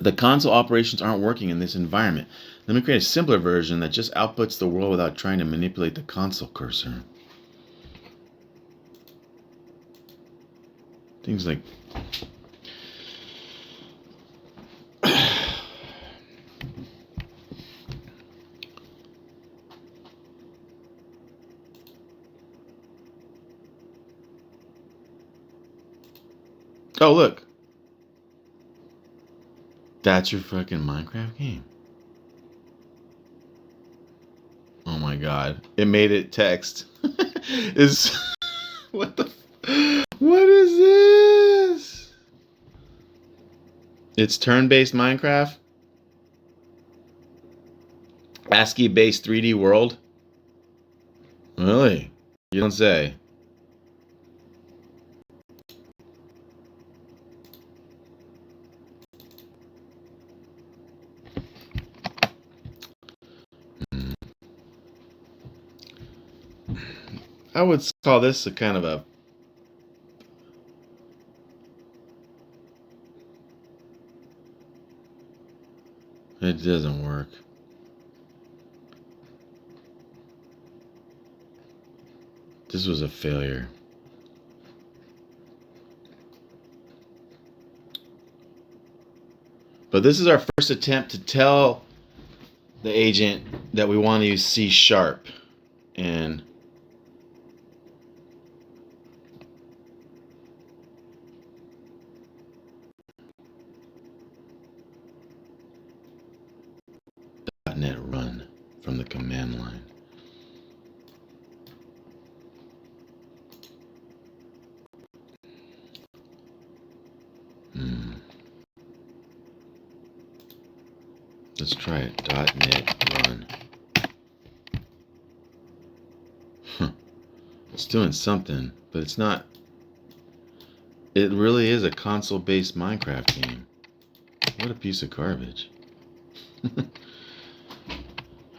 The console operations aren't working in this environment. Let me create a simpler version that just outputs the world without trying to manipulate the console cursor. Things like oh look. That's your fucking Minecraft game. Oh my god. It made it text. Is what the what is this? It's turn-based Minecraft? ASCII-based 3D world? Really? You don't say. I would call this a kind of a it doesn't work. This was a failure. But this is our first attempt to tell the agent that we want to use C sharp. and .NET Run from the command line. Let's try it. .NET Run. It's doing something, but it's not. It really is a console-based Minecraft game. What a piece of garbage.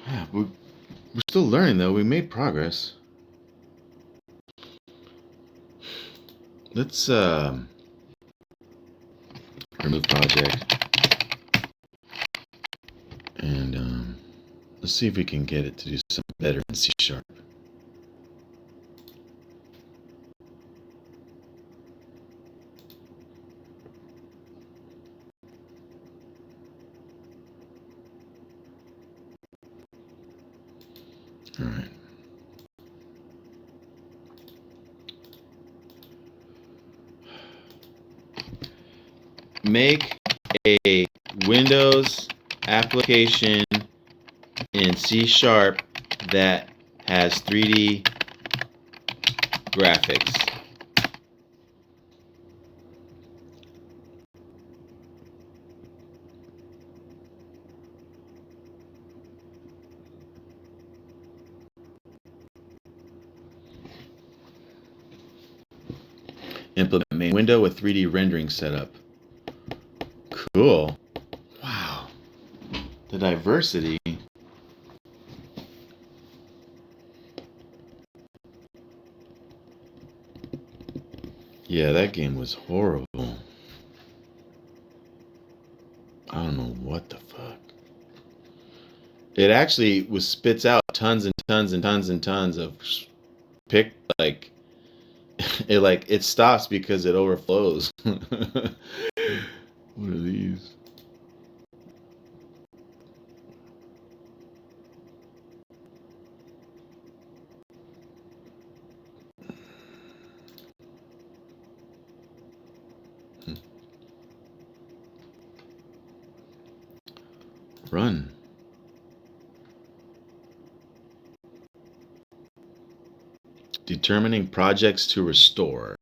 Yeah, we're still learning, though. We made progress. Let's remove project. And let's see if we can get it to do something better in C#. All right. Make a Windows application in C# that has 3D graphics. Implement main window with 3D rendering setup. Cool. Wow. The diversity. Yeah, that game was horrible. I don't know what the fuck. It actually spits out tons and tons and tons and tons of it stops because it overflows. What are these? Run. Determining projects to restore.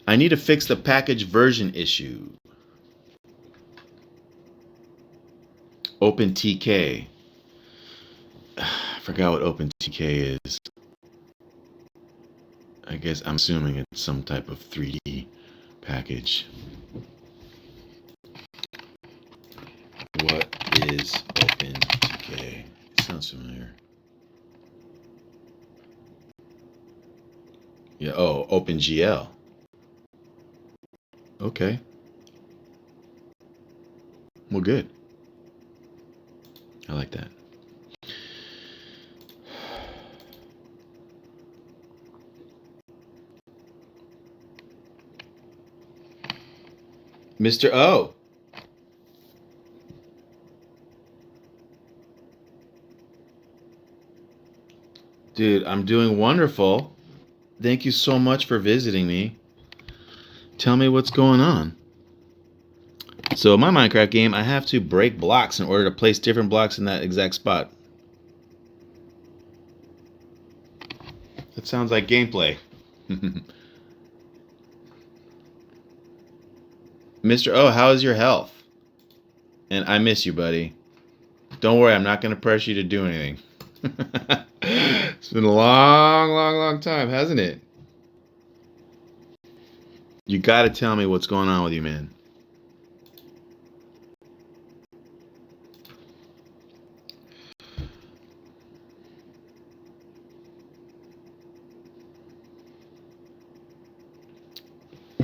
I need to fix the package version issue. OpenTK. I forgot what OpenTK is. I guess I'm assuming it's some type of 3D package. What is OpenTK? It sounds familiar. Yeah, oh, OpenGL. Okay. Well, good. I like that. Mr. O. Dude, I'm doing wonderful. Thank you so much for visiting me. Tell me what's going on. So in my Minecraft game, I have to break blocks in order to place different blocks in that exact spot. That sounds like gameplay. Mr. O, how is your health? And I miss you, buddy. Don't worry, I'm not going to press you to do anything. It's been a long, long, long time, hasn't it? You got to tell me what's going on with you, man.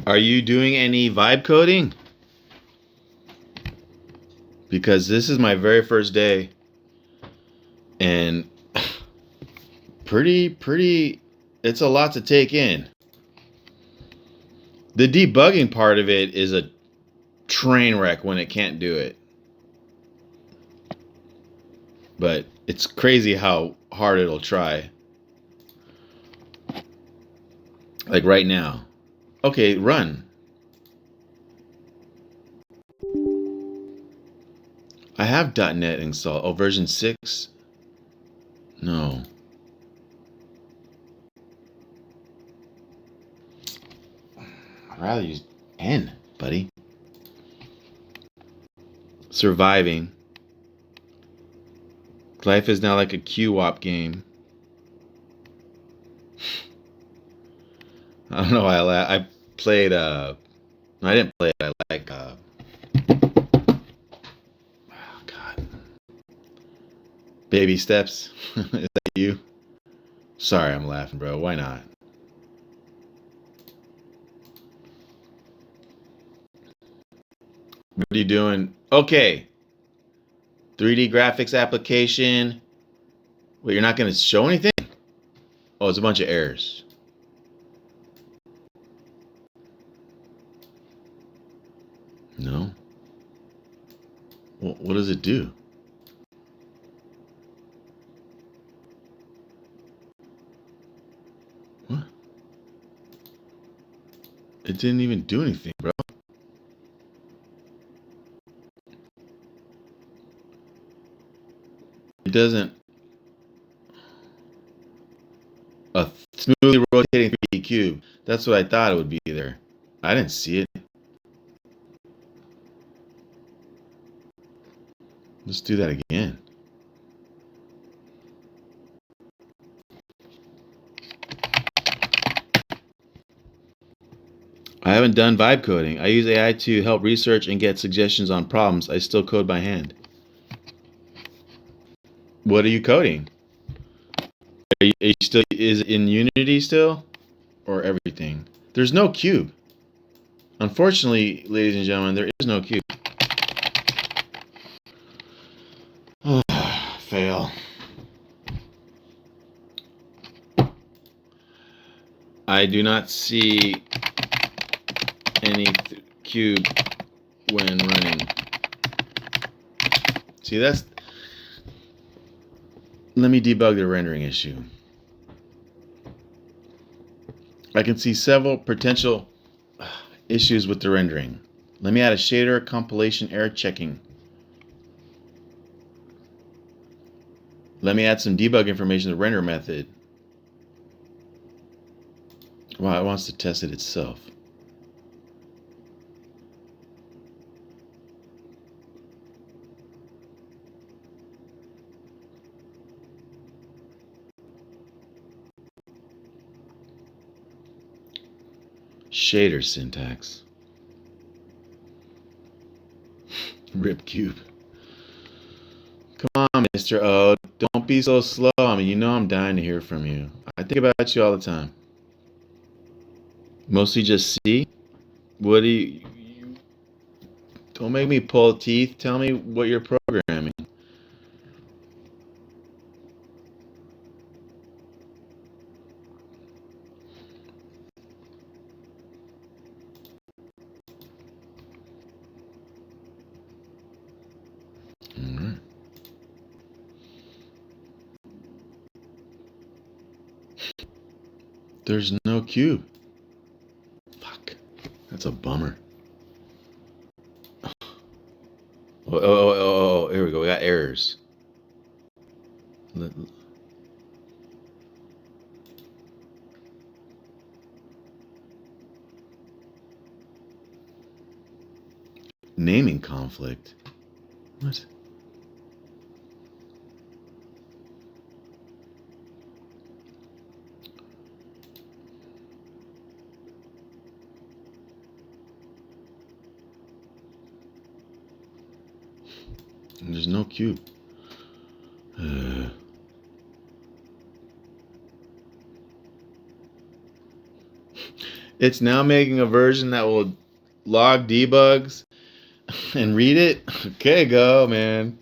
Are you doing any vibe coding? Because this is my very first day. And it's a lot to take in. The debugging part of it is a train wreck when it can't do it. But It's crazy how hard it'll try. Like right now. Okay, run. I have .NET installed. Oh, version 6? No. I'd rather use N, buddy. Surviving. Life is now like a QWOP game. I don't know why I played, no, I didn't play it. I like, oh, God. Baby Steps. Is that you? Sorry, I'm laughing, bro. Why not? What are you doing? Okay. 3D graphics application. Wait, you're not going to show anything? Oh, it's a bunch of errors. No. Well, what does it do? What? It didn't even do anything, bro. It doesn't. A smoothly rotating 3D cube. That's what I thought it would be there. I didn't see it. Let's do that again. I haven't done vibe coding. I use AI to help research and get suggestions on problems. I still code by hand. What are you coding? Are you still is it in Unity still, or everything? There's no cube. Unfortunately, ladies and gentlemen, there is no cube. Fail. I do not see any cube when running. See, that's. Let me debug the rendering issue. I can see several potential issues with the rendering. Let me add a shader compilation error checking. Let me add some debug information to the render method. Wow, it wants to test it itself. Shader syntax. Rip cube. Come on, Mr. O. Don't be so slow. I mean, you know I'm dying to hear from you. I think about you all the time. Mostly just C. What do you don't make me pull teeth. Tell me what you're programming. All right. There's no cube. Fuck. That's a bummer. Oh, here we go. We got errors. Let- Naming conflict. What? There's no cube. It's now making a version that will log debugs and read it. Okay, go, man.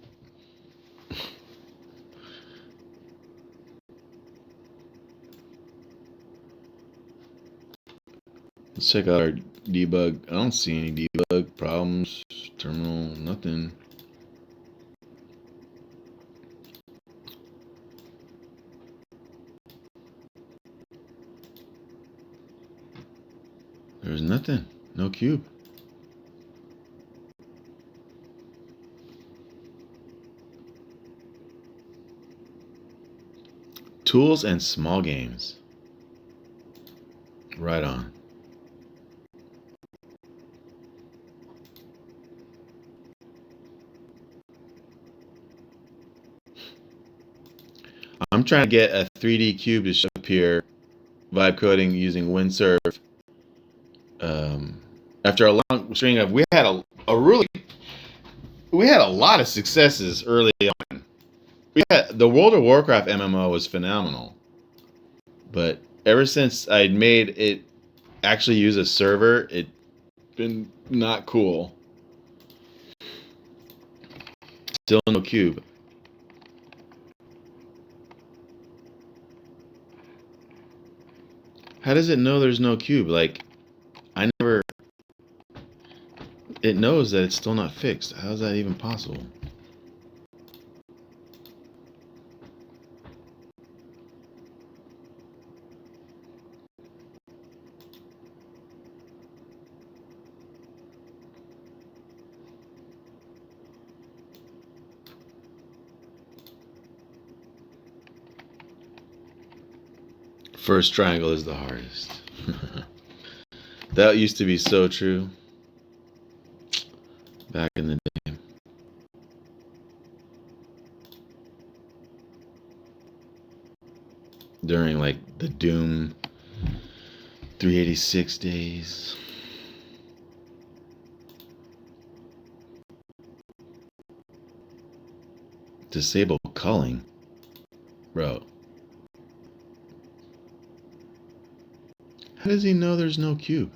Let's check out our debug. I don't see any debug problems. Terminal, nothing. There's nothing. No cube. Tools and small games. Right on. I'm trying to get a 3D cube to show up here, vibe coding using windsurf. After a long string of, we had a lot of successes early on. We had the World of Warcraft MMO was phenomenal, but ever since I'd made it actually use a server, it's been not cool. Still no cube. How does it know there's no cube? Like, I never. It knows that it's still not fixed. How is that even possible? First triangle is the hardest. That used to be so true back in the day. During like the Doom 386 days. Disable culling. Bro. How does he know there's no cube?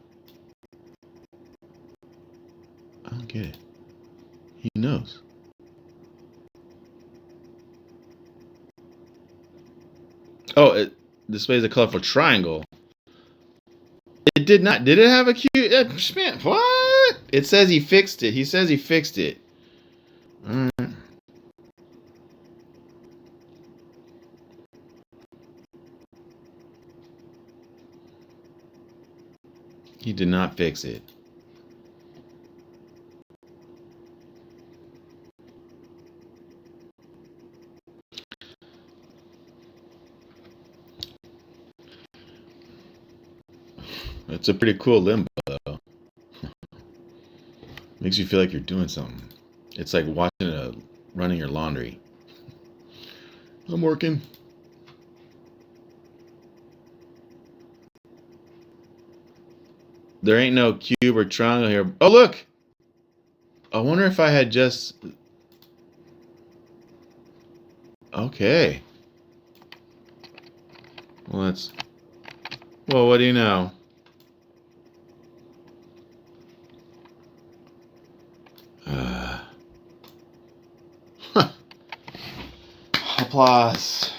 I don't get it. He knows. Oh, it displays a colorful triangle. It did not. Did it have a cube? Man, what? It says he fixed it. He says he fixed it. All right. He did not fix it. It's a pretty cool limbo, though. Makes you feel like you're doing something. It's like running your laundry. I'm working. There ain't no cube or triangle here. Oh, look! I wonder if I had just... Okay. Well, that's... Well, what do you know? Applause.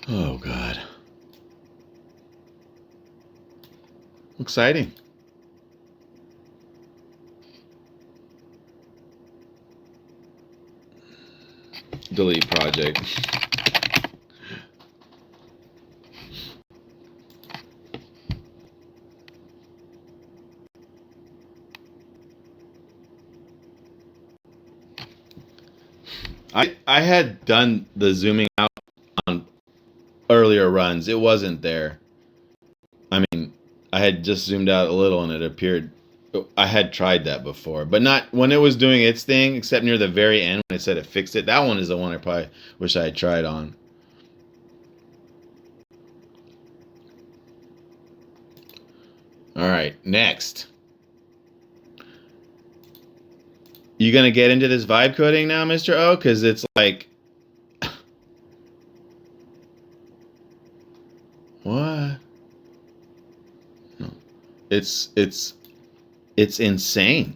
Oh, God. Exciting. Delete project. I had done the zooming out on earlier runs. It wasn't there. I mean, I had just zoomed out a little and it appeared. I had tried that before, but not when it was doing its thing, except near the very end when it said it fixed it. That one is the one I probably wish I had tried on. All right, next. You gonna get into this vibe coding now, Mr. O? Because it's like, what? No, it's insane.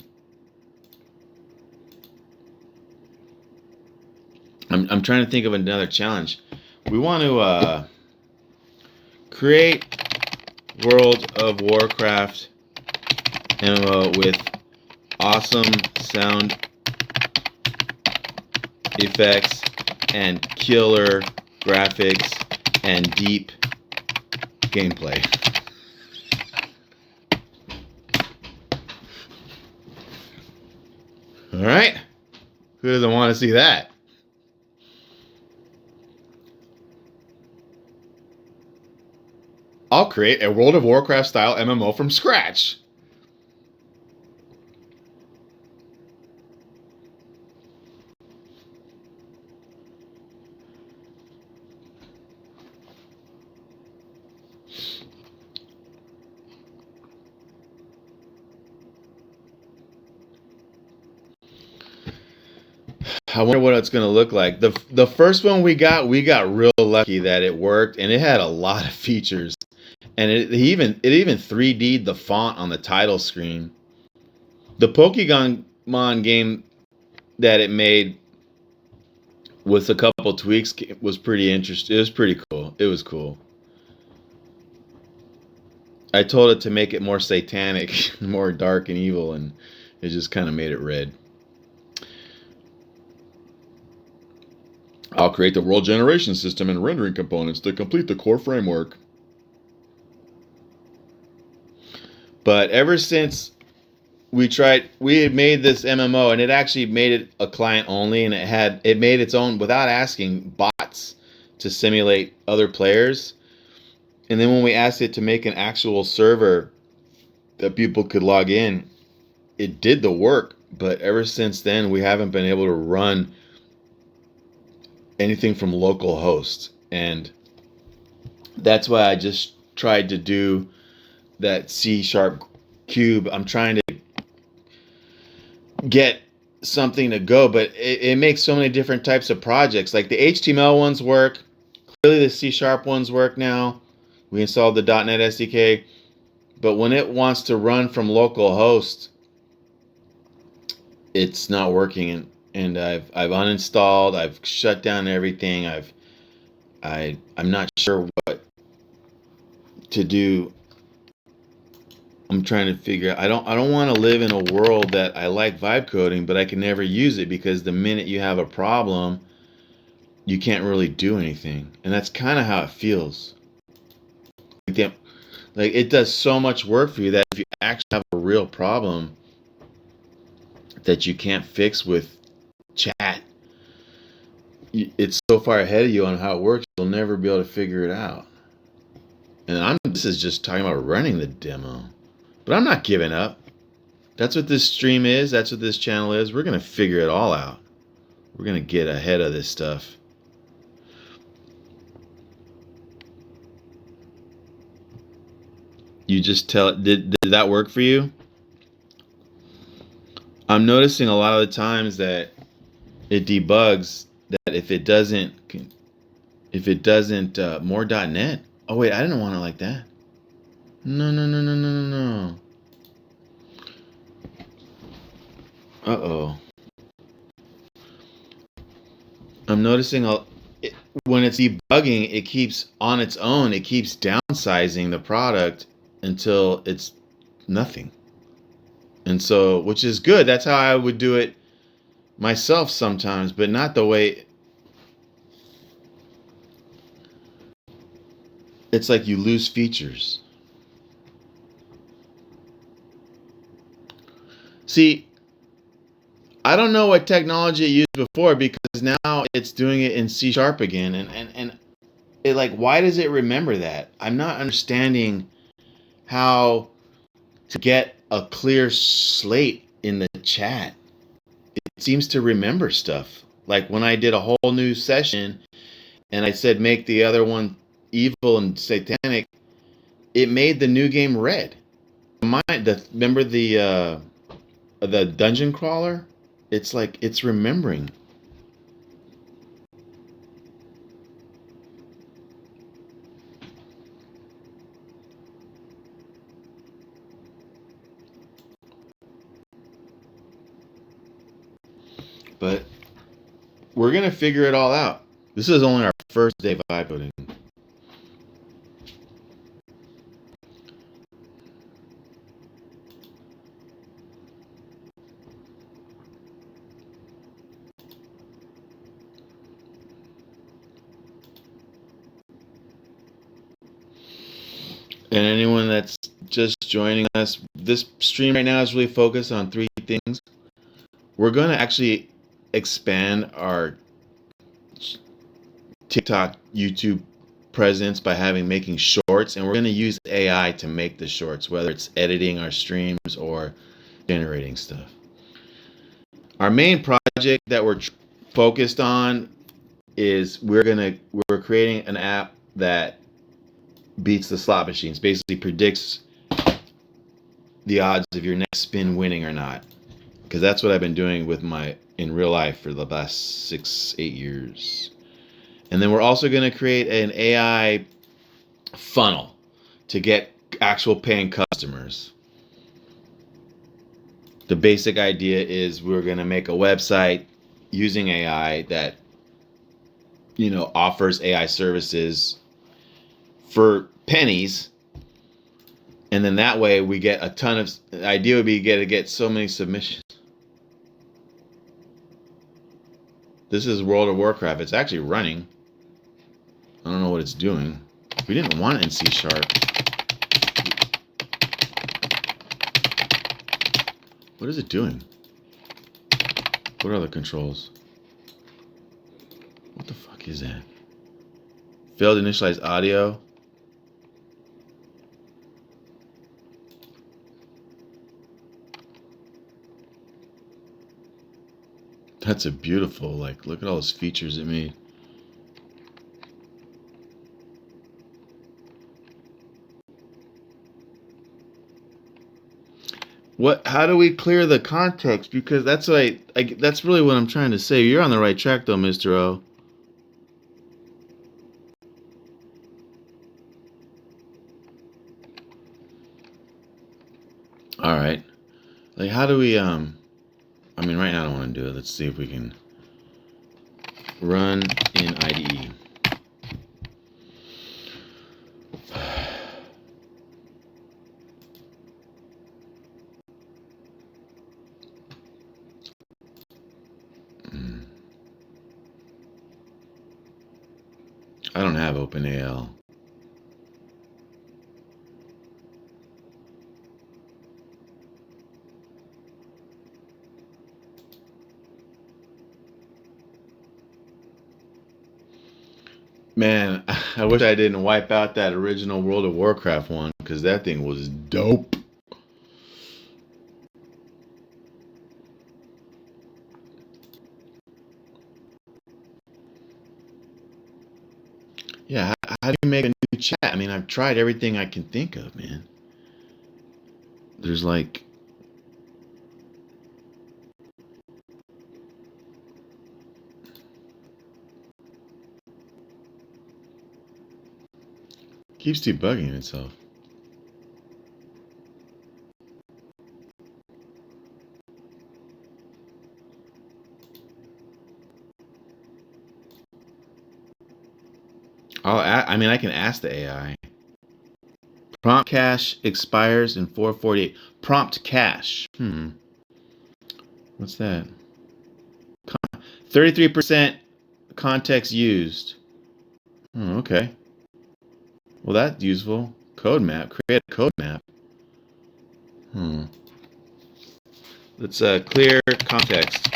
I'm trying to think of another challenge. We want to create World of Warcraft MMO with awesome sound effects and killer graphics and deep gameplay. All right. Who doesn't want to see that? I'll create a World of Warcraft style MMO from scratch. I wonder what it's going to look like. The first one we got real lucky that it worked, and it had a lot of features. And it even 3D'd the font on the title screen. The Pokemon game that it made with a couple tweaks was pretty interesting. It was pretty cool. It was cool. I told it to make it more satanic, more dark and evil, and it just kind of made it red. I'll create the world generation system and rendering components to complete the core framework. But ever since we had made this MMO, and it actually made it a client only, and it made its own without asking bots to simulate other players. And then when we asked it to make an actual server that people could log in, it did the work. But ever since then, we haven't been able to run anything from local hosts. And that's why I just tried to do that C# cube. I'm trying to get something to go, but it makes so many different types of projects. Like the HTML ones work. Clearly the C# ones work now. We installed the .NET SDK. But when it wants to run from local host, it's not working. And I've uninstalled, I've shut down everything. I'm not sure what to do. I'm trying to figure out. I don't want to live in a world that I like vibe coding, but I can never use it because the minute you have a problem, you can't really do anything. And that's kind of how it feels. Like it does so much work for you that if you actually have a real problem that you can't fix with chat, it's so far ahead of you on how it works, you'll never be able to figure it out. And this is just talking about running the demo. But I'm not giving up. That's what this stream is. That's what this channel is. We're going to figure it all out. We're going to get ahead of this stuff. You just tell it. Did that work for you? I'm noticing a lot of the times that it debugs that if it doesn't more .NET. Oh wait, I didn't want it like that. No. Uh-oh. I'm noticing when it's debugging, it keeps on its own. It keeps downsizing the product until it's nothing. And so, which is good. That's how I would do it myself sometimes, but not the way. It's like you lose features. See, I don't know what technology it used before because now it's doing it in C# again. And it like, why does it remember that? I'm not understanding how to get a clear slate in the chat. It seems to remember stuff. Like when I did a whole new session and I said make the other one evil and satanic, it made the new game red. Remember the dungeon crawler? It's like it's remembering. But we're gonna figure it all out. This is only our first day vibe coding. And anyone that's just joining us, this stream right now is really focused on three things. We're going to actually expand our TikTok, YouTube presence by making shorts, and we're going to use AI to make the shorts, whether it's editing our streams or generating stuff. Our main project that we're focused on is we're creating an app that beats the slot machines, basically predicts the odds of your next spin winning or not, because that's what I've been doing in real life for the last 6-8 years. And then we're also going to create an AI funnel to get actual paying customers. The basic idea is we're going to make a website using AI that, offers AI services for pennies. And then that way we get a ton of, the idea would be to get so many submissions. This is World of Warcraft. It's actually running. I don't know what it's doing. We didn't want it in C#. What is it doing? What are the controls? What the fuck is that? Failed to initialize audio. That's a beautiful, look at all those features it made. How do we clear the context? Because that's that's really what I'm trying to say. You're on the right track though, Mr. O. All right. How do we right now I don't want to do it. Let's see if we can run in IDE. I don't have OpenAL. Man, I wish I didn't wipe out that original World of Warcraft one, because that thing was dope. Yeah, how do you make a new chat? I mean, I've tried everything I can think of, man. There's keeps debugging itself. I can ask the AI. Prompt cache expires in 448. Prompt cache. What's that? 33% context used. Oh, okay. Well, that's useful. Code map. Create a code map. Let's clear context.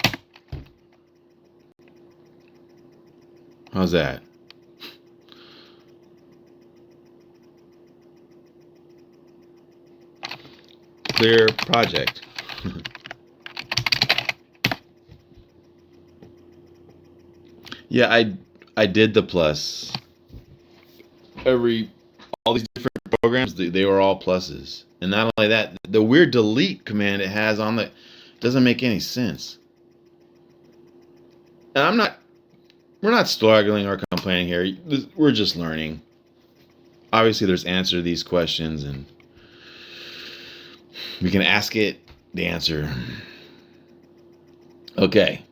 How's that? Clear project. Yeah, I did the plus. All these different programs, they were all pluses. And not only that, the weird delete command it has on the doesn't make any sense. And we're not struggling or complaining here. We're just learning. Obviously, there's answer to these questions, and we can ask it the answer. Okay.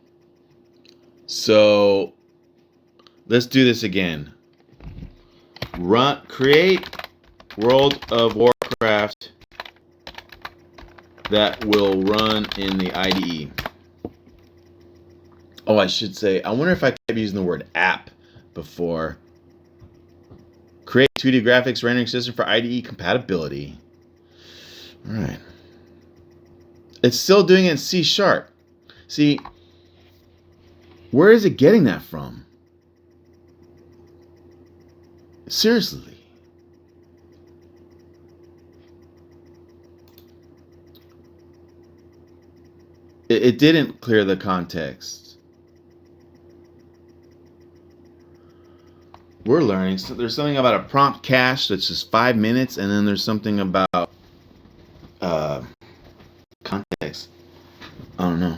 So let's do this again. Create World of Warcraft that will run in the IDE. Oh, I should say, I wonder if I kept using the word app before. Create 2D graphics rendering system for IDE compatibility. All right. It's still doing it in C#. See, where is it getting that from? Seriously. It didn't clear the context. We're learning. So there's something about a prompt cache that's just 5 minutes, and then there's something about context. I don't know.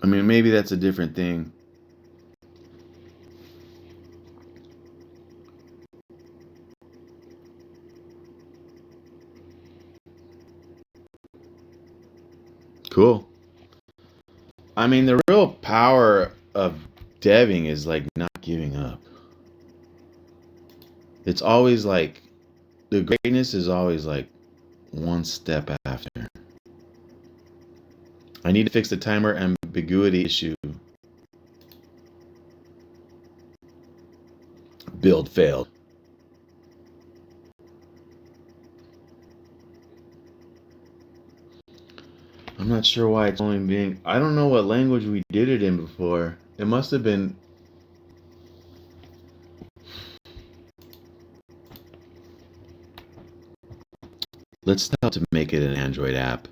I mean, maybe that's a different thing. Cool. I mean, the real power of deving is like not giving up. It's always like the greatness is always like one step after. I need to fix the timer ambiguity issue. Build failed. I'm not sure why it's only being... I don't know what language we did it in before. It must have been... Let's tell it to make it an Android app.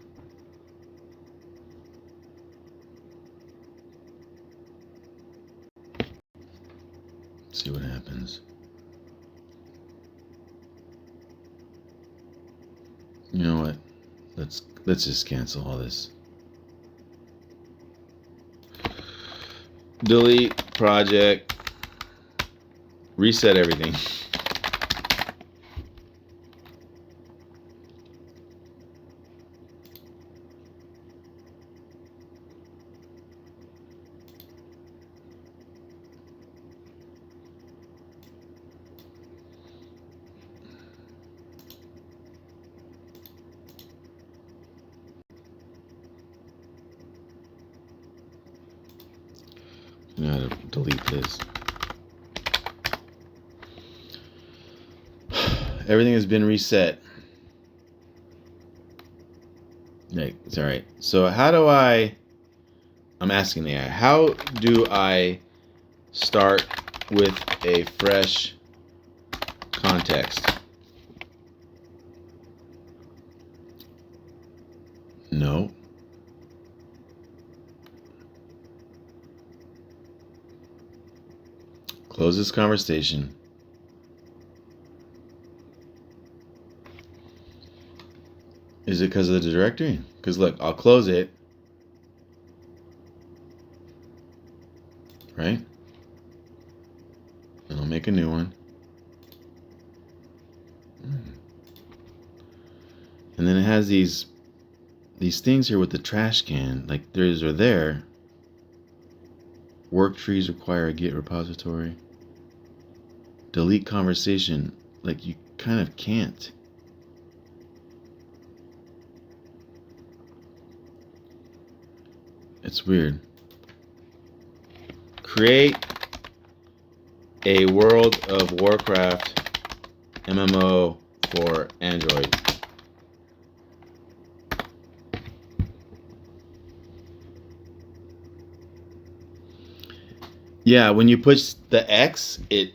See what happens. You know what? Let's just cancel all this. Delete project. Reset everything. I know how to delete this. Everything has been reset. It's all right. So how do I'm asking the AI, how do I start with a fresh context? No. Close this conversation. Is it because of the directory? Because look, I'll close it. Right? And I'll make a new one. And then it has these things here with the trash can. Like those are there. Work trees require a Git repository. Delete conversation. Like you kind of can't. It's weird. Create a World of Warcraft MMO for Android. Yeah, when you push the X, it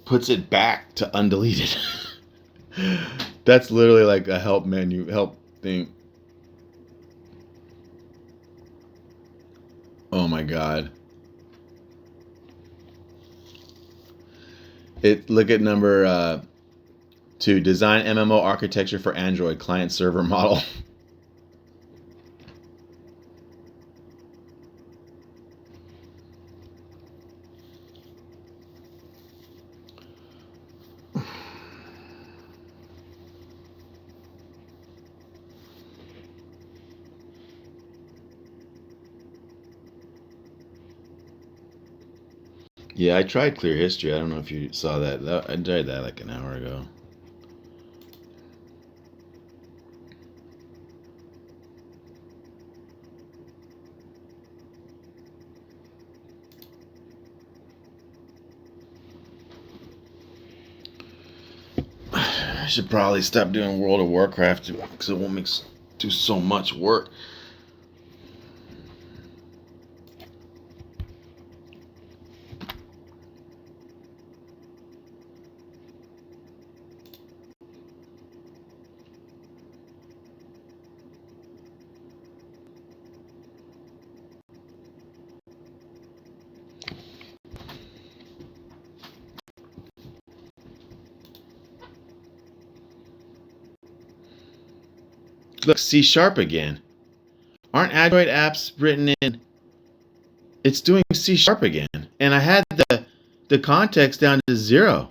puts it back to undeleted. That's literally like a help menu, help thing. Oh my god. Look at number 2. Design MMO architecture for Android client server model. Yeah, I tried Clear History. I don't know if you saw that. I tried that like an hour ago. should probably stop doing World of Warcraft because it won't do so much work. Look, C# again. Aren't Android apps written in? It's doing C# again. And I had the context down to 0.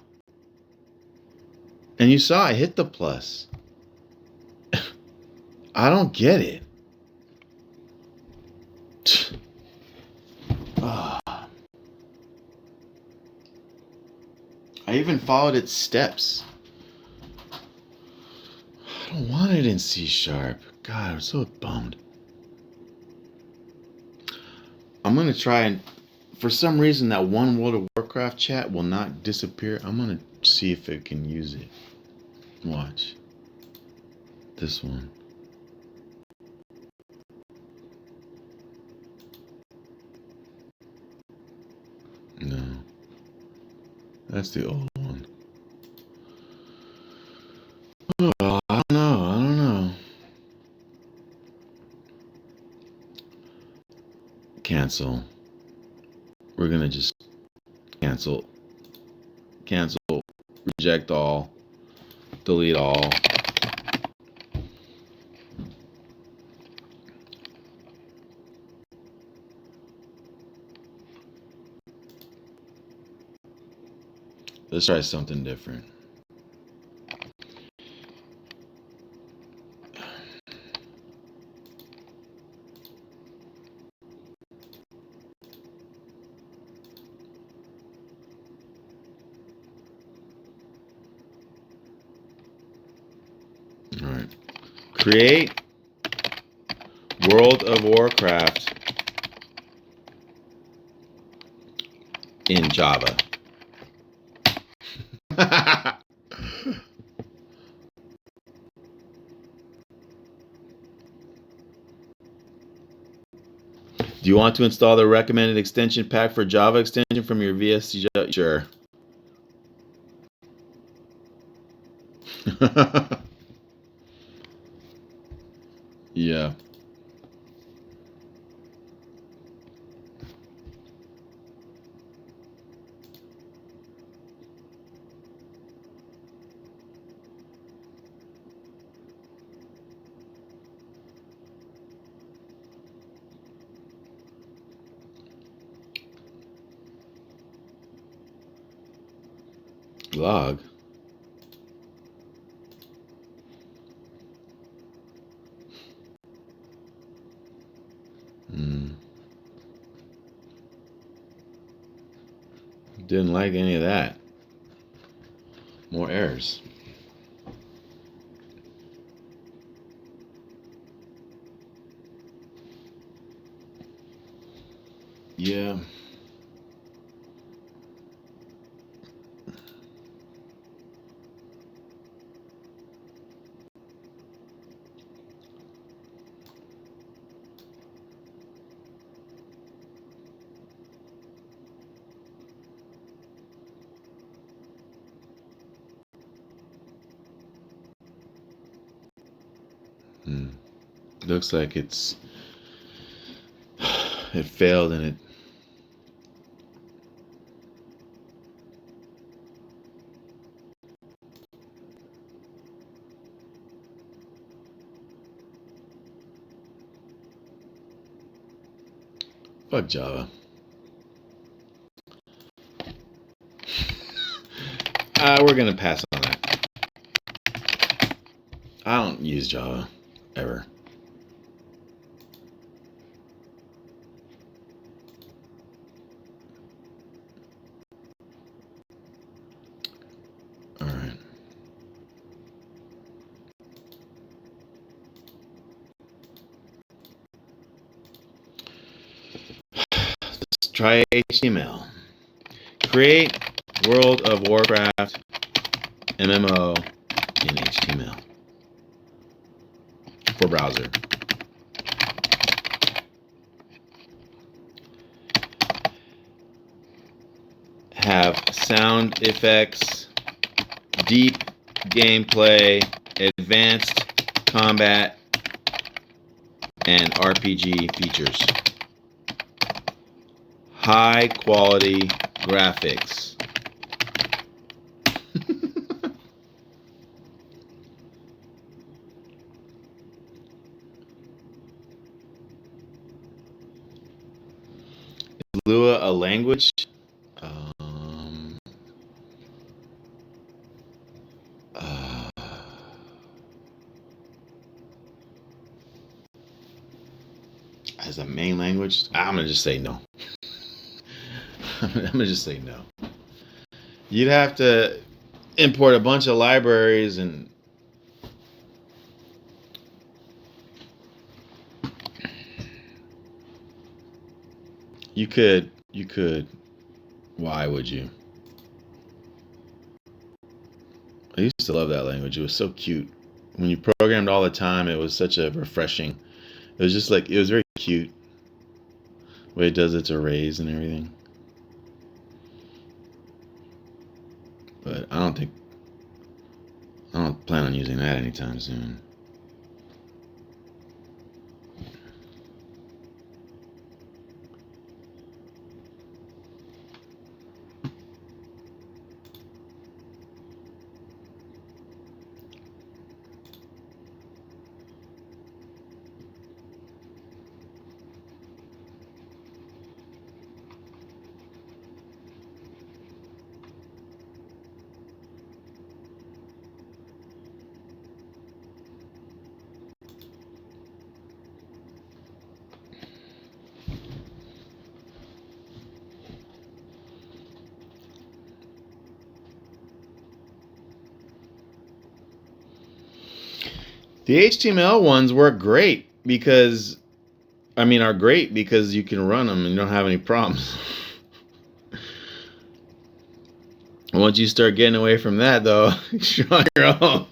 And you saw I hit the plus. I don't get it. I even followed its steps. I don't want it in C#. God, I'm so bummed. I'm going to try and, for some reason, that one World of Warcraft chat will not disappear. I'm going to see if it can use it. Watch. This one. No. That's the old one. Oh, I don't know. Cancel. We're going to just cancel, reject all, delete all. Let's try something different. All right. Create World of Warcraft in Java. Do you want to install the recommended extension pack for Java extension from your VSC? Sure. Yeah. Log. Didn't like any of that. More errors. Yeah. Looks like it failed and it fuck Java. We're gonna pass on that. I don't use Java ever. All right. Let's try HTML. Create World of Warcraft MMO in HTML for browser. Have sound effects, deep gameplay, advanced combat, and RPG features. High quality graphics. Is Lua a language? Um, uh, as a main language? I'm gonna just say no. I'm gonna just say no. You'd have to import a bunch of libraries and you could. Why would you? I used to love that language. It was so cute. When you programmed all the time, it was such a refreshing. It was just like, it was very cute. The way it does its arrays and everything. But I don't plan on using that anytime soon. The HTML ones work great because, are great because you can run them and you don't have any problems. Once you start getting away from that, though, you're on your own.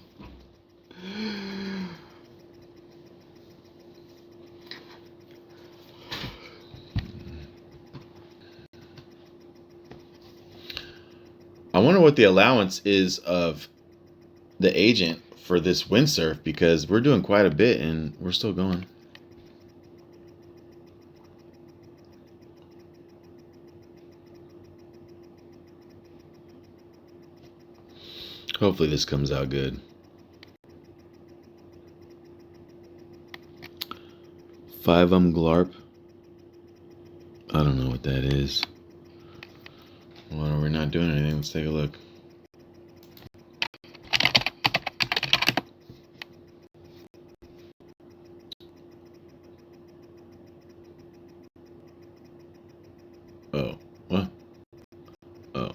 I wonder what the allowance is of the agent for this windsurf because we're doing quite a bit and we're still going. Hopefully this comes out good. 5 Glarp. I don't know what that is. Well, we're not doing anything. Let's take a look. Oh, what? Oh.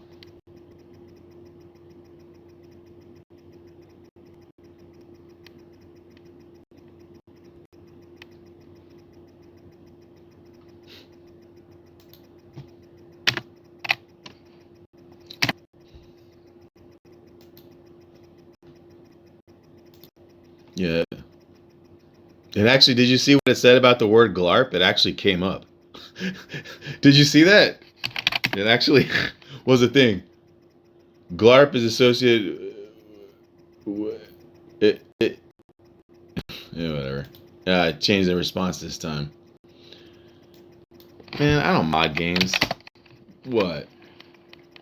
Yeah. It actually, did you see what it said about the word glarp? It actually came up. Did you see that? It actually was a thing. Glarp is associated. It yeah, whatever. I changed the response this time. Man, I don't mod games. What?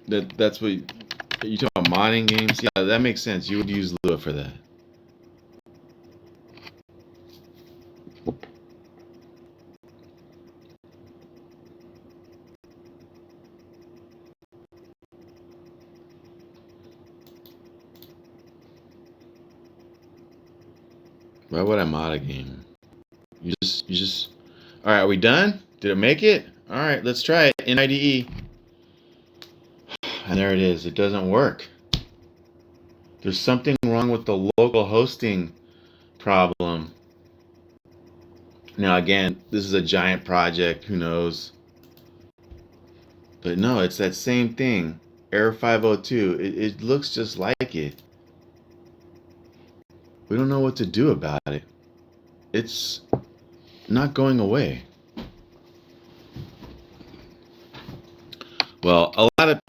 That's what you talking about, modding games? Yeah, that makes sense. You would use Lua for that. Why would I mod a game? You just. All right, are we done? Did it make it? All right, let's try it in IDE. And there it is. It doesn't work. There's something wrong with the local hosting problem. Now, again, this is a giant project. Who knows? But no, it's that same thing. Error 502. It looks just like it. We don't know what to do about it. It's not going away. Well, a lot of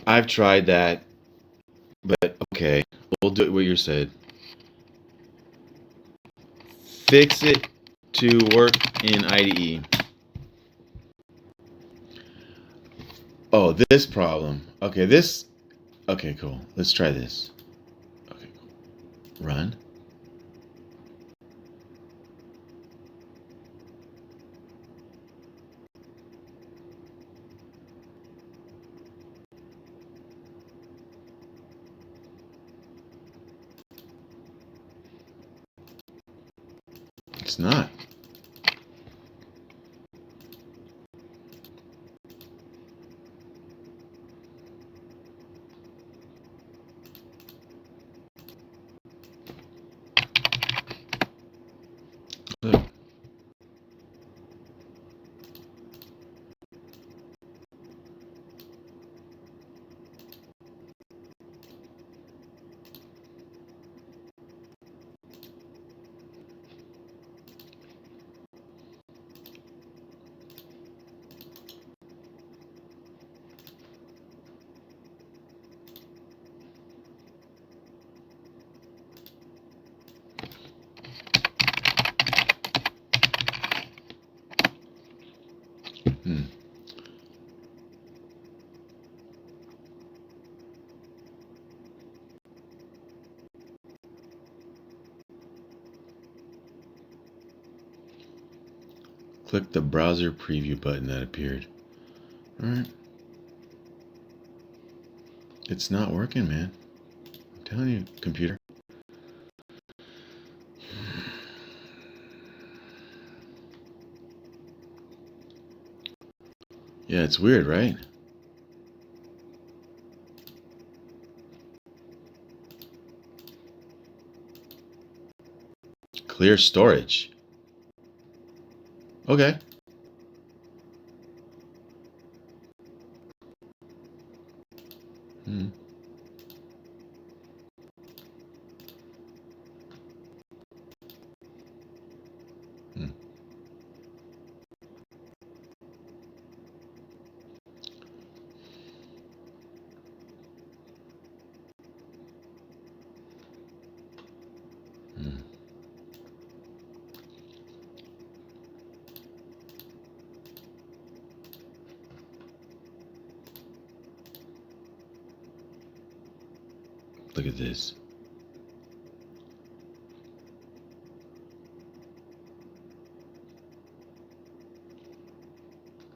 I've tried that, but okay, we'll do what you said. Fix it to work in IDE. Oh, this problem. Okay, this. Okay, cool. Let's try this. Okay, cool. Run. It's not. Look. Hmm. Click the browser preview button that appeared. All right. It's not working, man. I'm telling you, computer. Yeah, it's weird, right? Clear storage. Okay. Hmm. Hmm. Hmm. Look at this.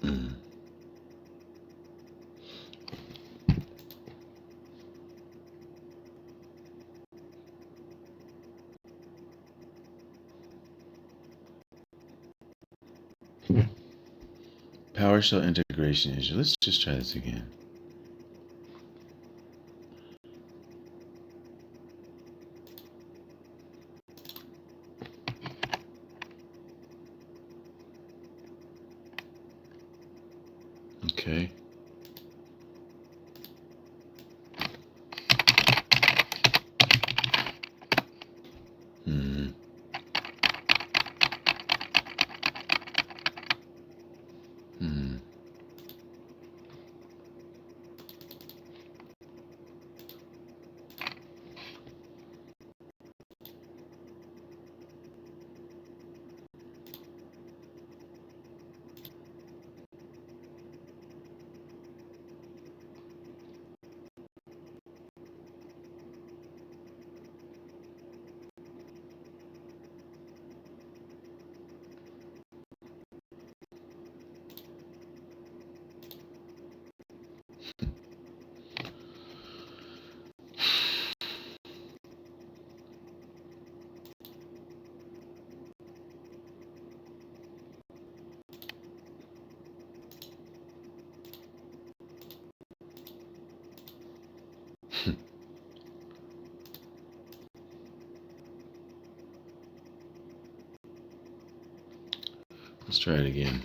Hmm. PowerShell integration issue. Let's just try this again. Okay. Hmm. Hmm. Let's try it again.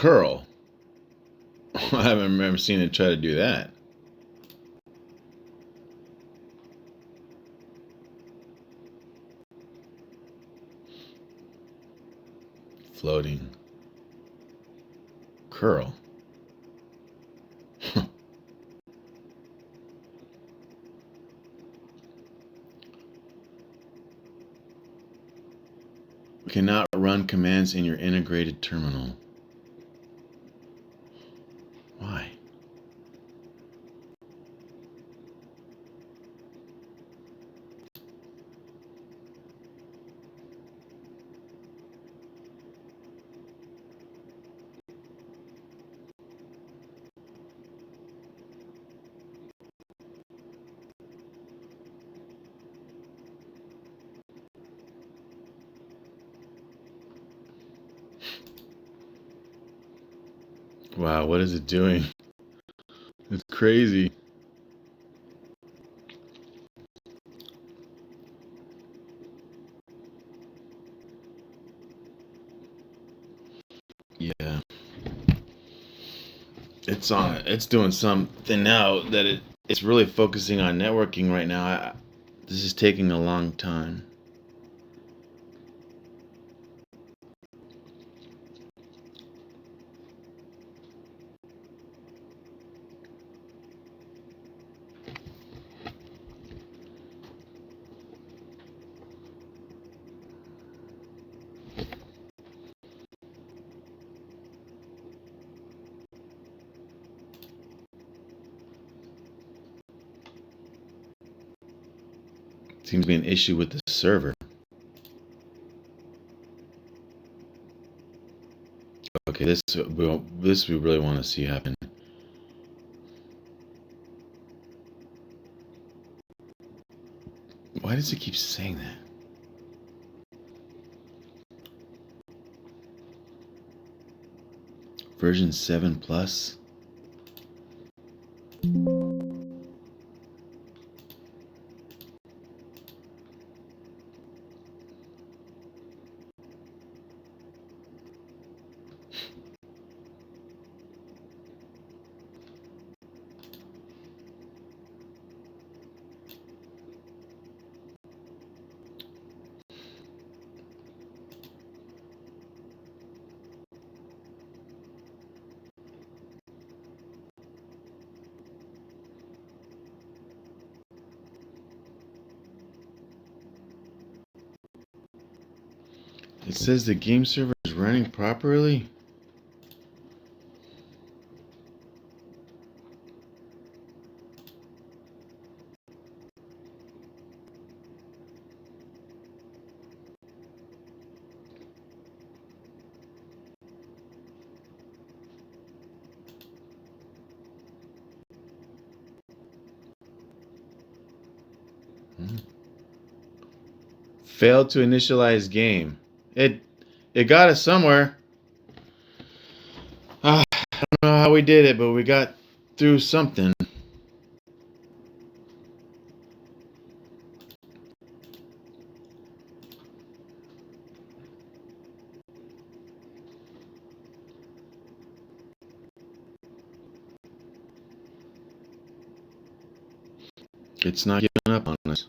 curl. I haven't remember seen it try to do that. Floating. Curl. Cannot run commands in your integrated terminal. Why? Wow, what is it doing? It's crazy. Yeah. It's doing something now that it's really focusing on networking right now. This is taking a long time. Seems to be an issue with the server. Okay, this we really want to see happen. Why does it keep saying that? Version 7 plus. It says the game server is running properly. Failed to initialize game. It got us somewhere. I don't know how we did it, but we got through something. It's not giving up on us.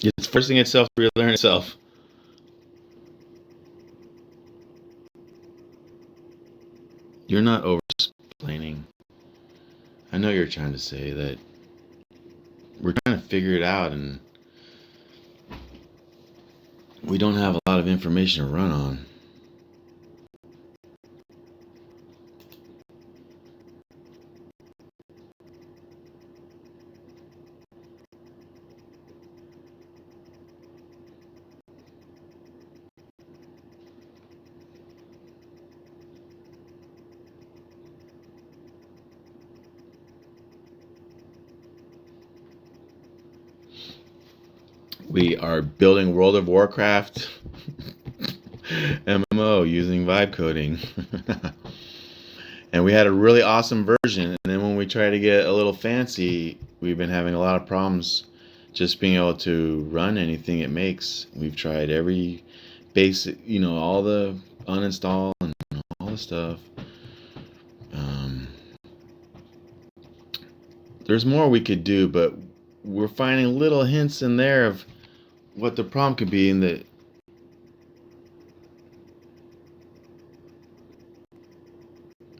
It's forcing itself to relearn itself. You're not over-explaining. I know you're trying to say that we're trying to figure it out and we don't have a lot of information to run on. We are building World of Warcraft MMO using vibe coding. And we had a really awesome version. And then when we try to get a little fancy, we've been having a lot of problems just being able to run anything it makes. We've tried every basic, all the uninstall and of stuff. There's more we could do, but we're finding little hints in there of what the problem could be, and that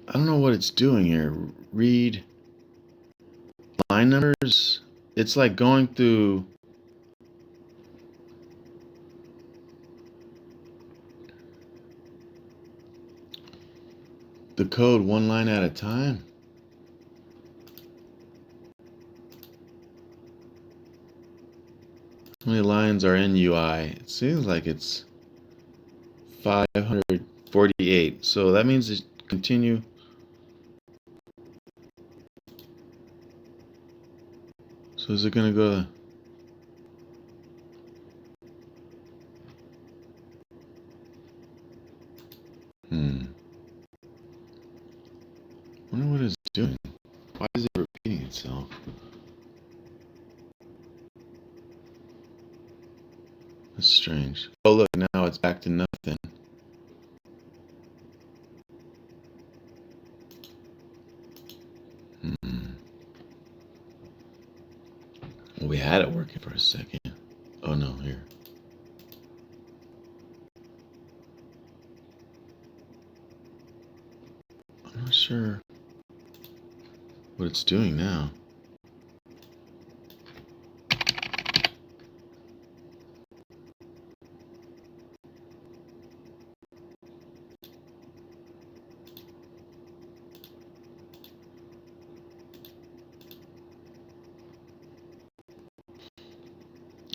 I don't know what it's doing here. Read line numbers. It's like going through. The code one line at a time. How many lines are in UI? It seems like it's 548. So that means it continue. So is it going to go to... I wonder what it's doing. Why is it repeating itself? That's strange. Oh look, now it's back to nothing. Well, we had it working for a second. Oh no, here. I'm not sure what it's doing now.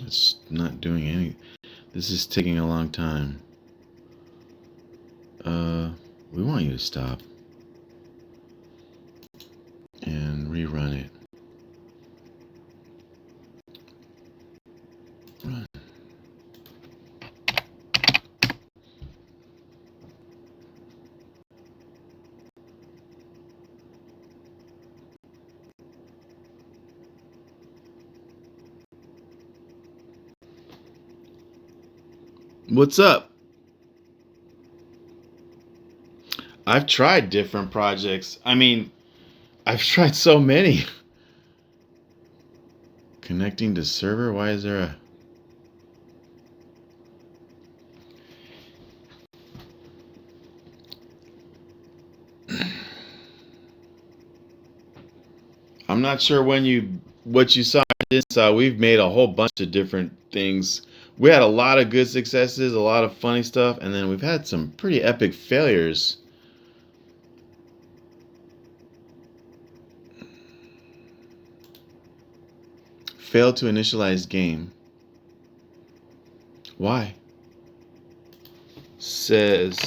It's not doing any. This is taking a long time. We want you to stop and rerun it. Run. What's up? I've tried different projects. I mean, I've tried so many. Connecting to server? Why is there a... I'm not sure what you saw. We've made a whole bunch of different things. We had a lot of good successes, a lot of funny stuff, and then we've had some pretty epic failures. Failed to initialize game. Why? Says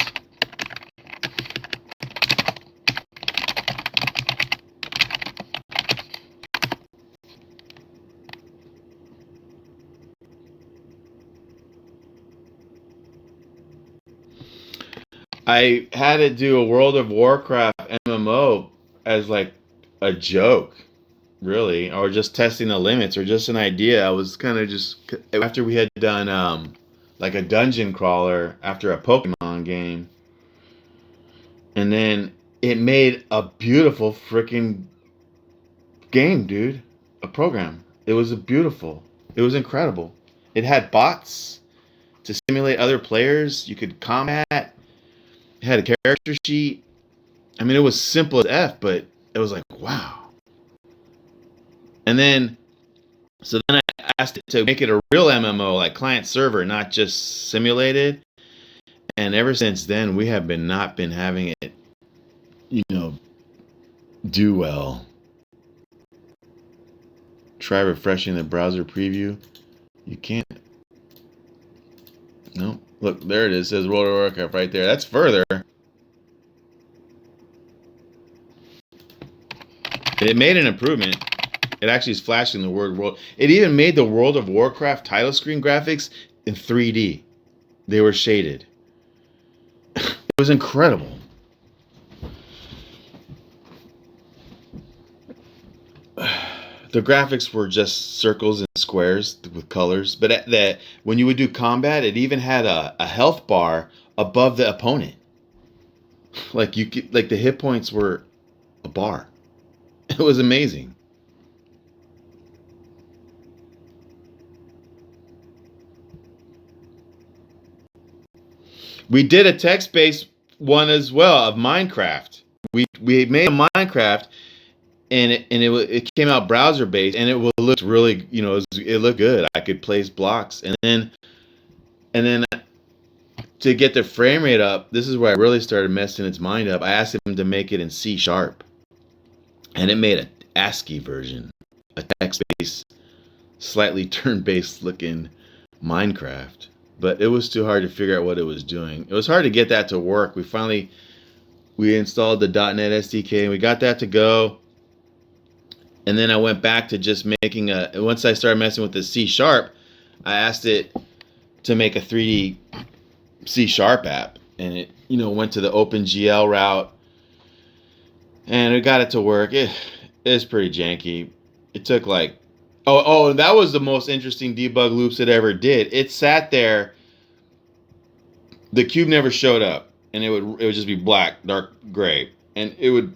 I had to do a World of Warcraft MMO as like a joke, really, or just testing the limits, or just an idea. I was kind of just after we had done like a dungeon crawler after a Pokemon game, and then it made a beautiful freaking game, dude. A program. It was beautiful. It was incredible. It had bots to simulate other players. You could combat. It had a character sheet. I mean, it was simple as F, but it was like, wow. And then, so then I asked it to make it a real MMO, like client server, not just simulated. And ever since then, we have not been having it, do well. Try refreshing the browser preview. You can't. No. Look, there it is. It says World of Warcraft right there. That's further. It made an improvement. It actually is flashing the word world. It even made the World of Warcraft title screen graphics in 3D. They were shaded. It was incredible. The graphics were just circles and squares with colors, but when you would do combat, it even had a health bar above the opponent. Like you could, like the hit points were a bar. It was amazing. We did a text-based one as well of Minecraft. We made a Minecraft, and it came out browser based, and it looked really, it looked good. I could place blocks, and then to get the frame rate up, this is where I really started messing its mind up. I asked him to make it in C sharp, and it made an ASCII version, a text-based, slightly turn-based looking Minecraft. But it was too hard to figure out what it was doing. It was hard to get that to work. We installed the .NET SDK and we got that to go. And then I went back to just making once I started messing with the C sharp, I asked it to make a 3D C sharp app, and it went to the OpenGL route, and it got it to work. It's pretty janky. It took like and that was the most interesting debug loops it ever did. It sat there, the cube never showed up, and it would just be black, dark gray, and it would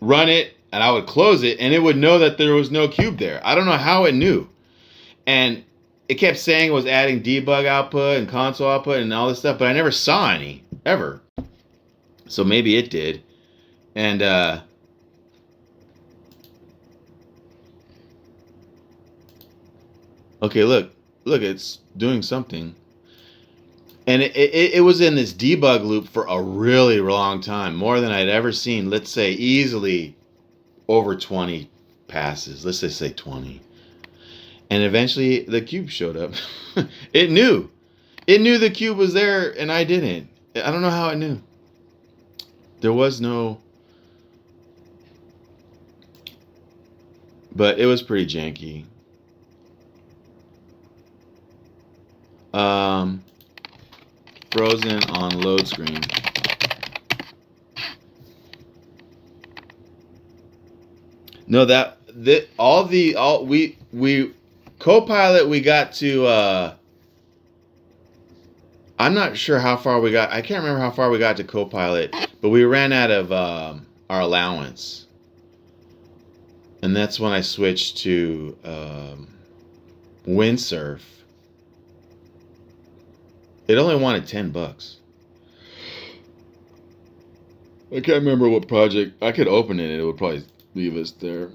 run it, and I would close it, and it would know that there was no cube there. I don't know how it knew. And it kept saying it was adding debug output and console output and all this stuff, but I never saw any, ever. So maybe it did. And okay, look, it's doing something. And it was in this debug loop for a really long time, more than I'd ever seen. Let's say easily over 20 passes. Let's just say 20. And eventually the cube showed up. It knew. It knew the cube was there and I didn't. I don't know how it knew. There was no... But it was pretty janky. Frozen on load screen. No, we Copilot, we got to I'm not sure how far we got. I can't remember how far we got to Copilot, but we ran out of our allowance. And that's when I switched to Windsurf. It only wanted $10. I can't remember what project. I could open it and it would probably leave us there.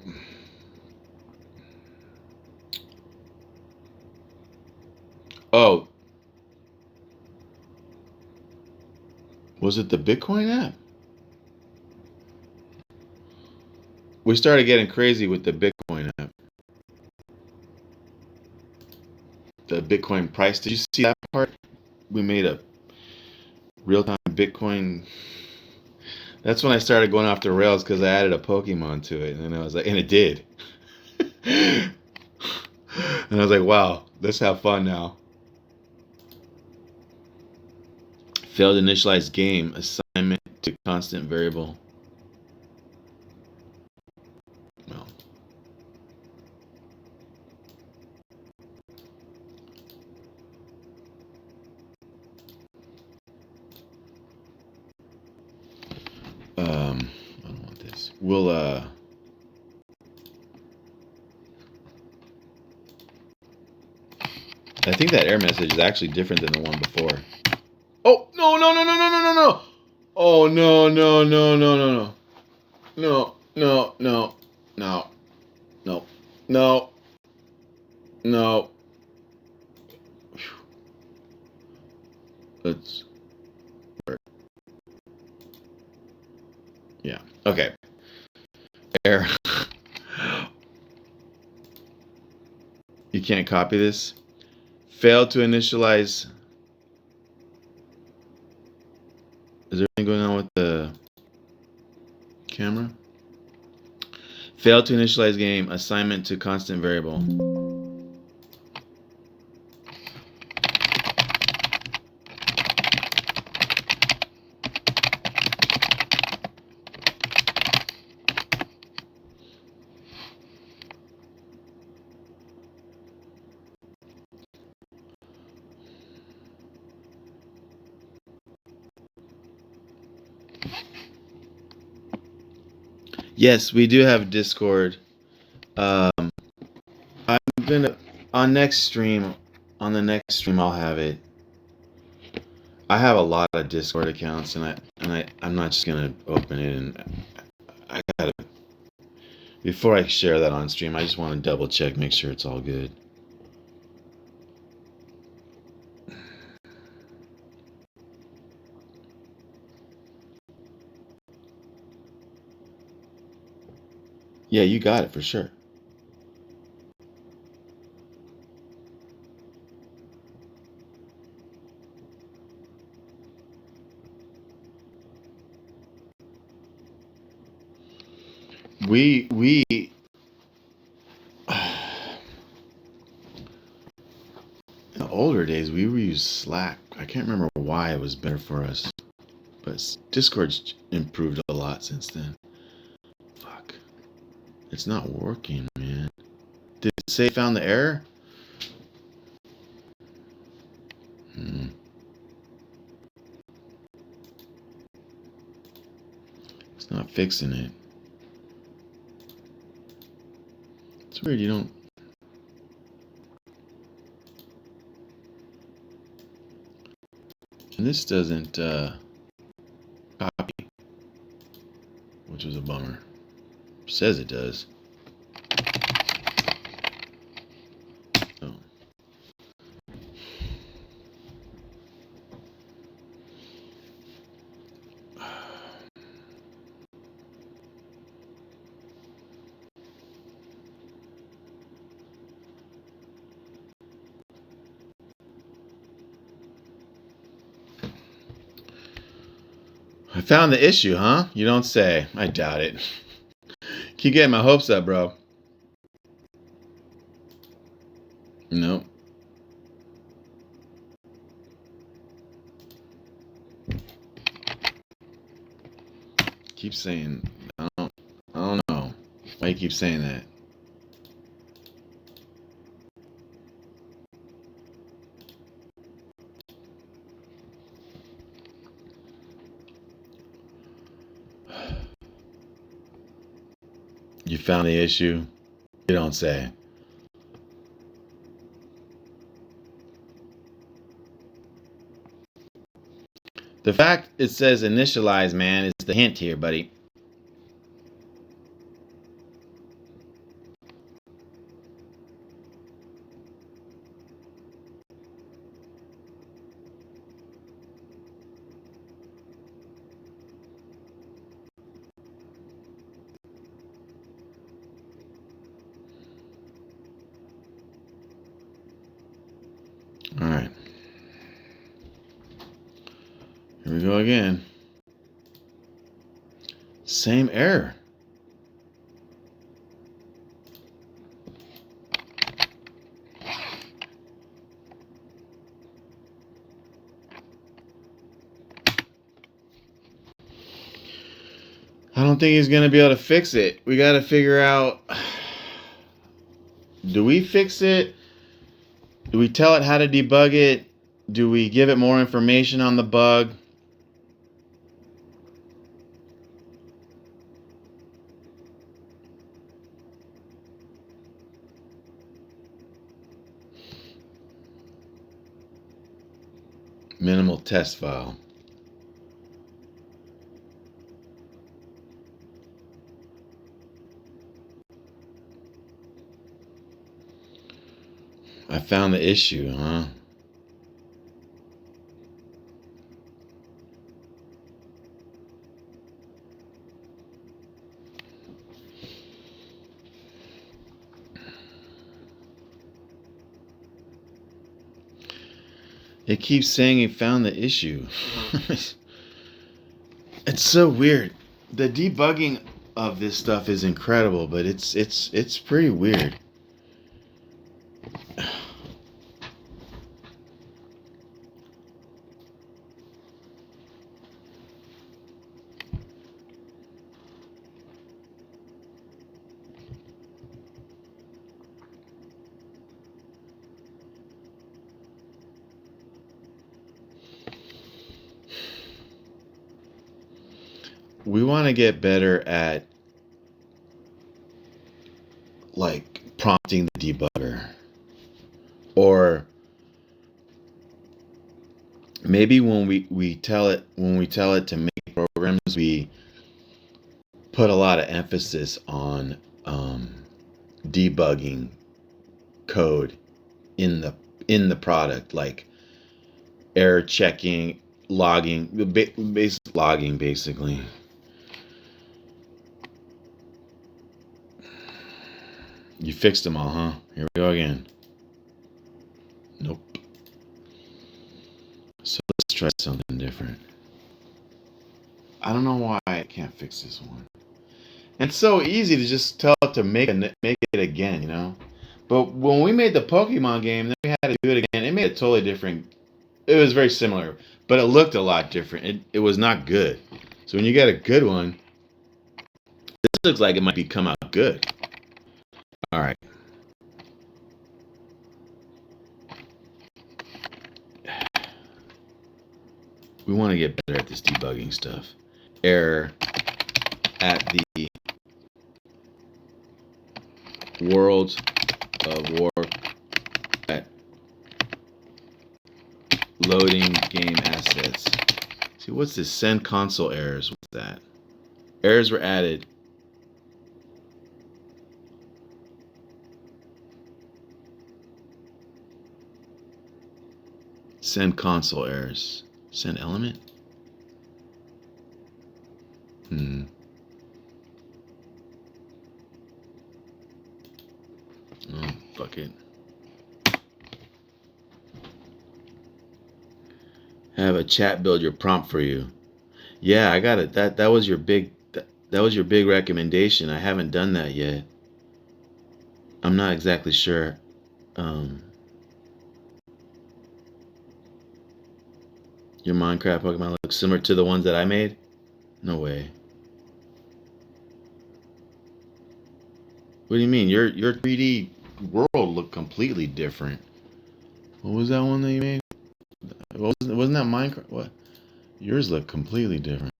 Oh. Was it the Bitcoin app? We started getting crazy with the Bitcoin app. The Bitcoin price. Did you see that part? We made a real-time Bitcoin. That's when I started going off the rails because I added a Pokemon to it, and I was like, and it did. And I was like, wow, let's have fun now. Failed initialize game assignment to constant variable. No. I don't want this. We'll I think that error message is actually different than the one before. Oh, no, no, no, no, no, no, no, no. Oh, no, no, no, no, no, no. No, no, no, no, no, no, no. Let's. Yeah. Okay. Error. You can't copy this. Failed to initialize. Is there anything going on with the camera? Failed to initialize game assignment to constant variable. Yes, we do have Discord. I'm gonna on next stream. On the next stream, I'll have it. I have a lot of Discord accounts, I'm not just gonna open it, and I gotta before I share that on stream. I just want to double check, make sure it's all good. Yeah, you got it for sure. We in the older days we used Slack. I can't remember why it was better for us, but Discord's improved a lot since then. Fuck, it's not working, man. Did it say found the error? It's not fixing it. It's weird. You don't. And this doesn't copy, which was a bummer. It says it does. Oh. I found the issue, huh? You don't say. I doubt it. Keep getting my hopes up, bro. Nope. Keep saying. I don't know. Why you keep saying that? You found the issue? You don't say. The fact it says initialize, man, is the hint here, buddy. All right. Here we go again. Same error. I don't think he's going to be able to fix it. We got to figure out, do we fix it? Do we tell it how to debug it? Do we give it more information on the bug? Minimal test file. I found the issue, huh? It keeps saying it found the issue. It's so weird. The debugging of this stuff is incredible, but it's pretty weird. we want to get better at like prompting the debugger, or maybe we tell it to make programs, we put a lot of emphasis on debugging code in the product, like error checking, logging, basic logging, basically. You fixed them all, huh? Here we go again. Nope. So let's try something different. I don't know why I can't fix this one. And it's so easy to just tell it to make it again, you know? But when we made the Pokemon game, then we had to do it again. It made it totally different. It was very similar, but it looked a lot different. It was not good. So when you get a good one, this looks like it might be come out good. All right. We want to get better at this debugging stuff. Error at the World of Warcraft loading game assets. See, what's this? Send console errors. What's that? Errors were added. Send console errors. Send element? Oh, fuck it. Have a chat build your prompt for you. Yeah, I got it. That was your big that was your big recommendation. I haven't done that yet. I'm not exactly sure. Your Minecraft Pokemon looks similar to the ones that I made? No way. What do you mean? Your 3D world looked completely different. What was that one that you made? Wasn't that Minecraft? What? Yours looked completely different.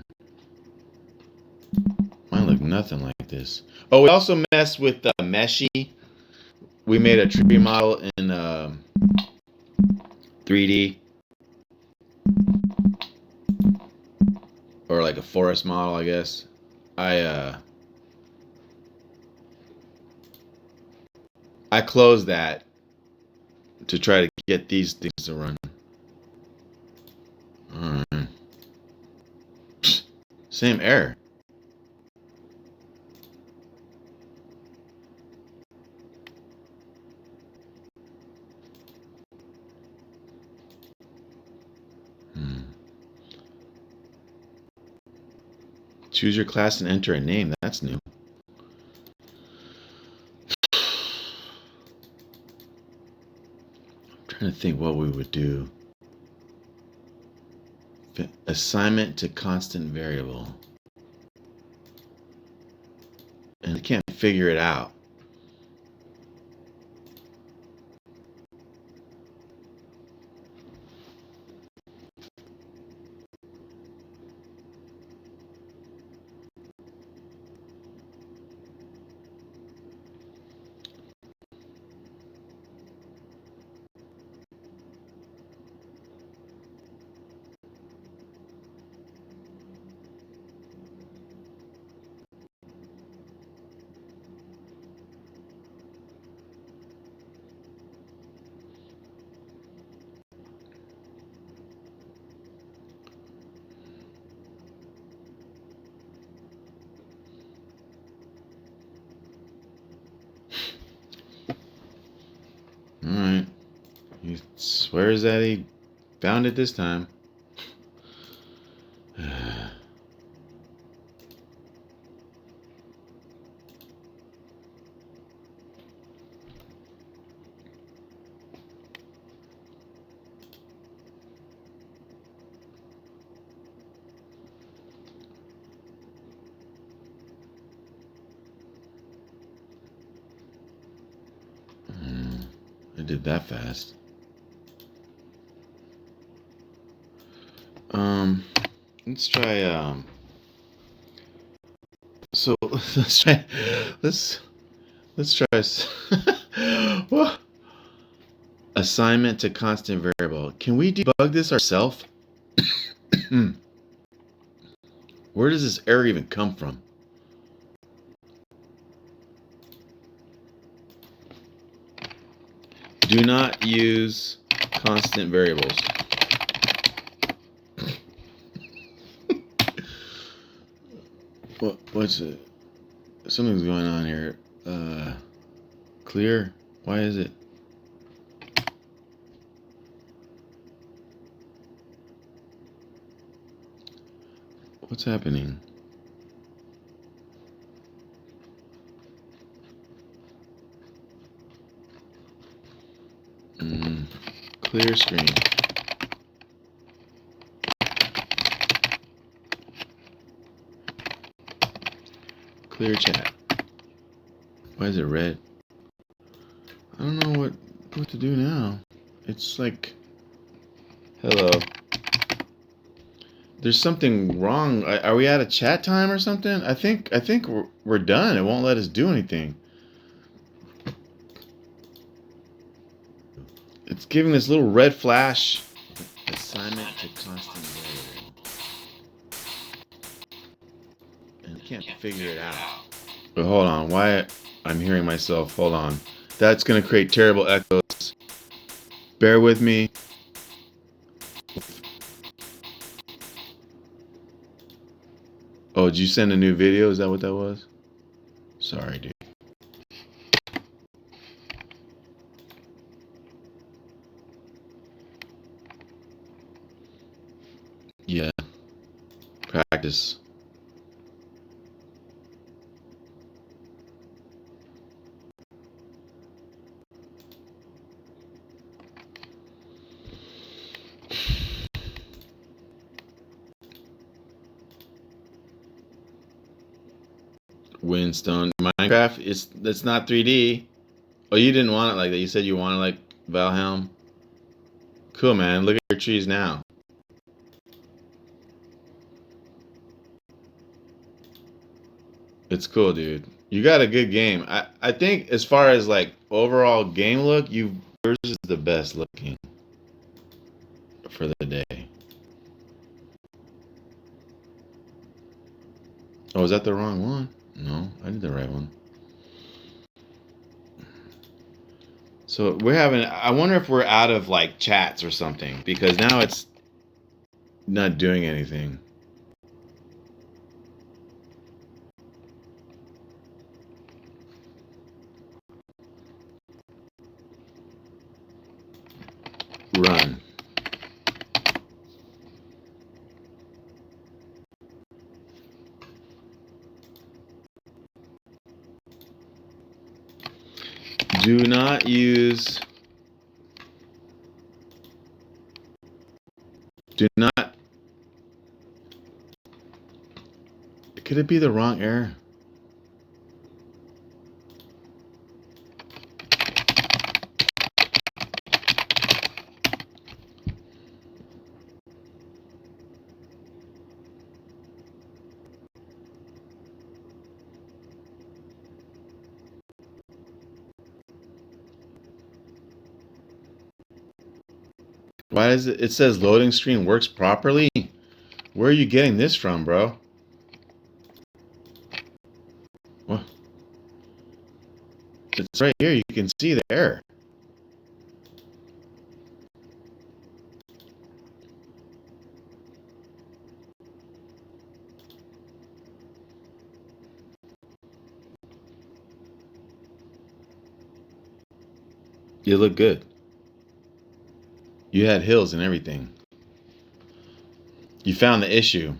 Mine looked nothing like this. Oh, we also messed with Meshy. We made a tree model in 3D, or like a forest model, I guess. I closed that to try to get these things to run. Alright. Same error. Choose your class and enter a name. That's new. I'm trying to think what we would do. Assignment to constant variable. And I can't figure it out. Alright. He swears that he found it this time. I did that fast. Let's try Let's try. Let's try. Whoa. Assignment to constant variable. Can we debug this ourselves? Where does this error even come from? Do not use constant variables. What's it? Something's going on here. Clear? Why is it? What's happening? Clear screen. Clear chat. Why is it red? I don't know what to do now. It's like, hello. There's something wrong. Are we out of chat time or something? I think we're done. It won't let us do anything. It's giving this little red flash. Assignment to constant variable. And I can't figure it out. But hold on. Why I'm hearing myself. Hold on. That's going to create terrible echoes. Bear with me. Oh, did you send a new video? Is that what that was? Sorry, dude. Yeah. Practice. Windstone. Minecraft, that's not 3D. Oh, you didn't want it like that. You said you wanted like Valheim. Cool, man. Look at your trees now. It's cool, dude. You got a good game. I think as far as like overall game look, yours is the best looking for the day. Oh, is that the wrong one? No, I did the right one. So we're having, I wonder if we're out of like chats or something, because now it's not doing anything. Run. Do not use, do not, could it be the wrong error? Why is it, it says loading screen works properly? Where are you getting this from, bro? What? It's right here. You can see the error. You look good. You had hills and everything. You found the issue.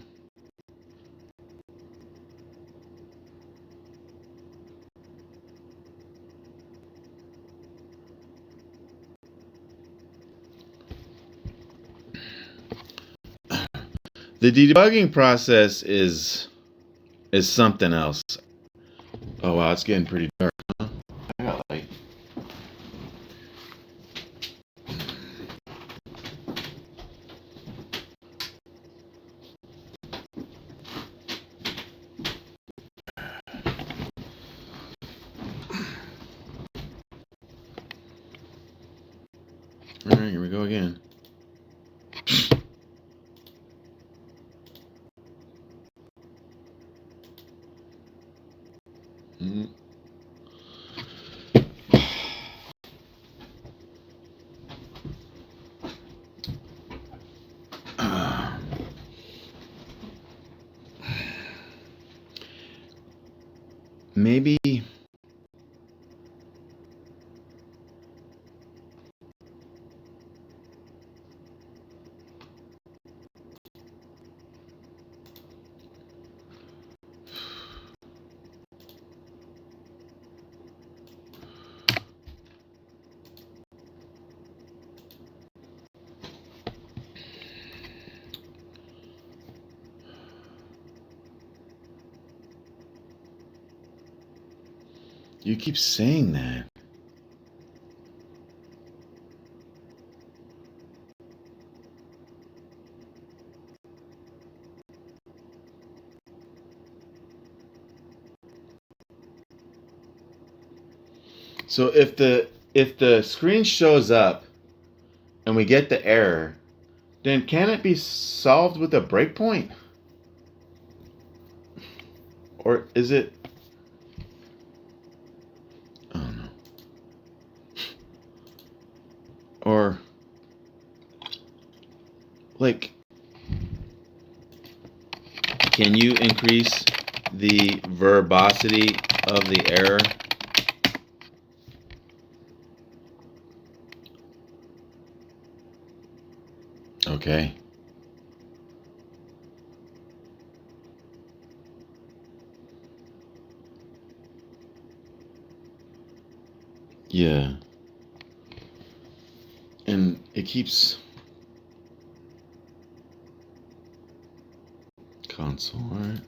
The debugging process is something else. Oh wow, it's getting pretty dark, huh? I got light. All right, here we go again. Mm. Maybe. You keep saying that. So if the screen shows up and we get the error, then can it be solved with a breakpoint? Or is it? I don't know. Or like, can you increase the verbosity of the error? Okay. Yeah. And it keeps console, all right.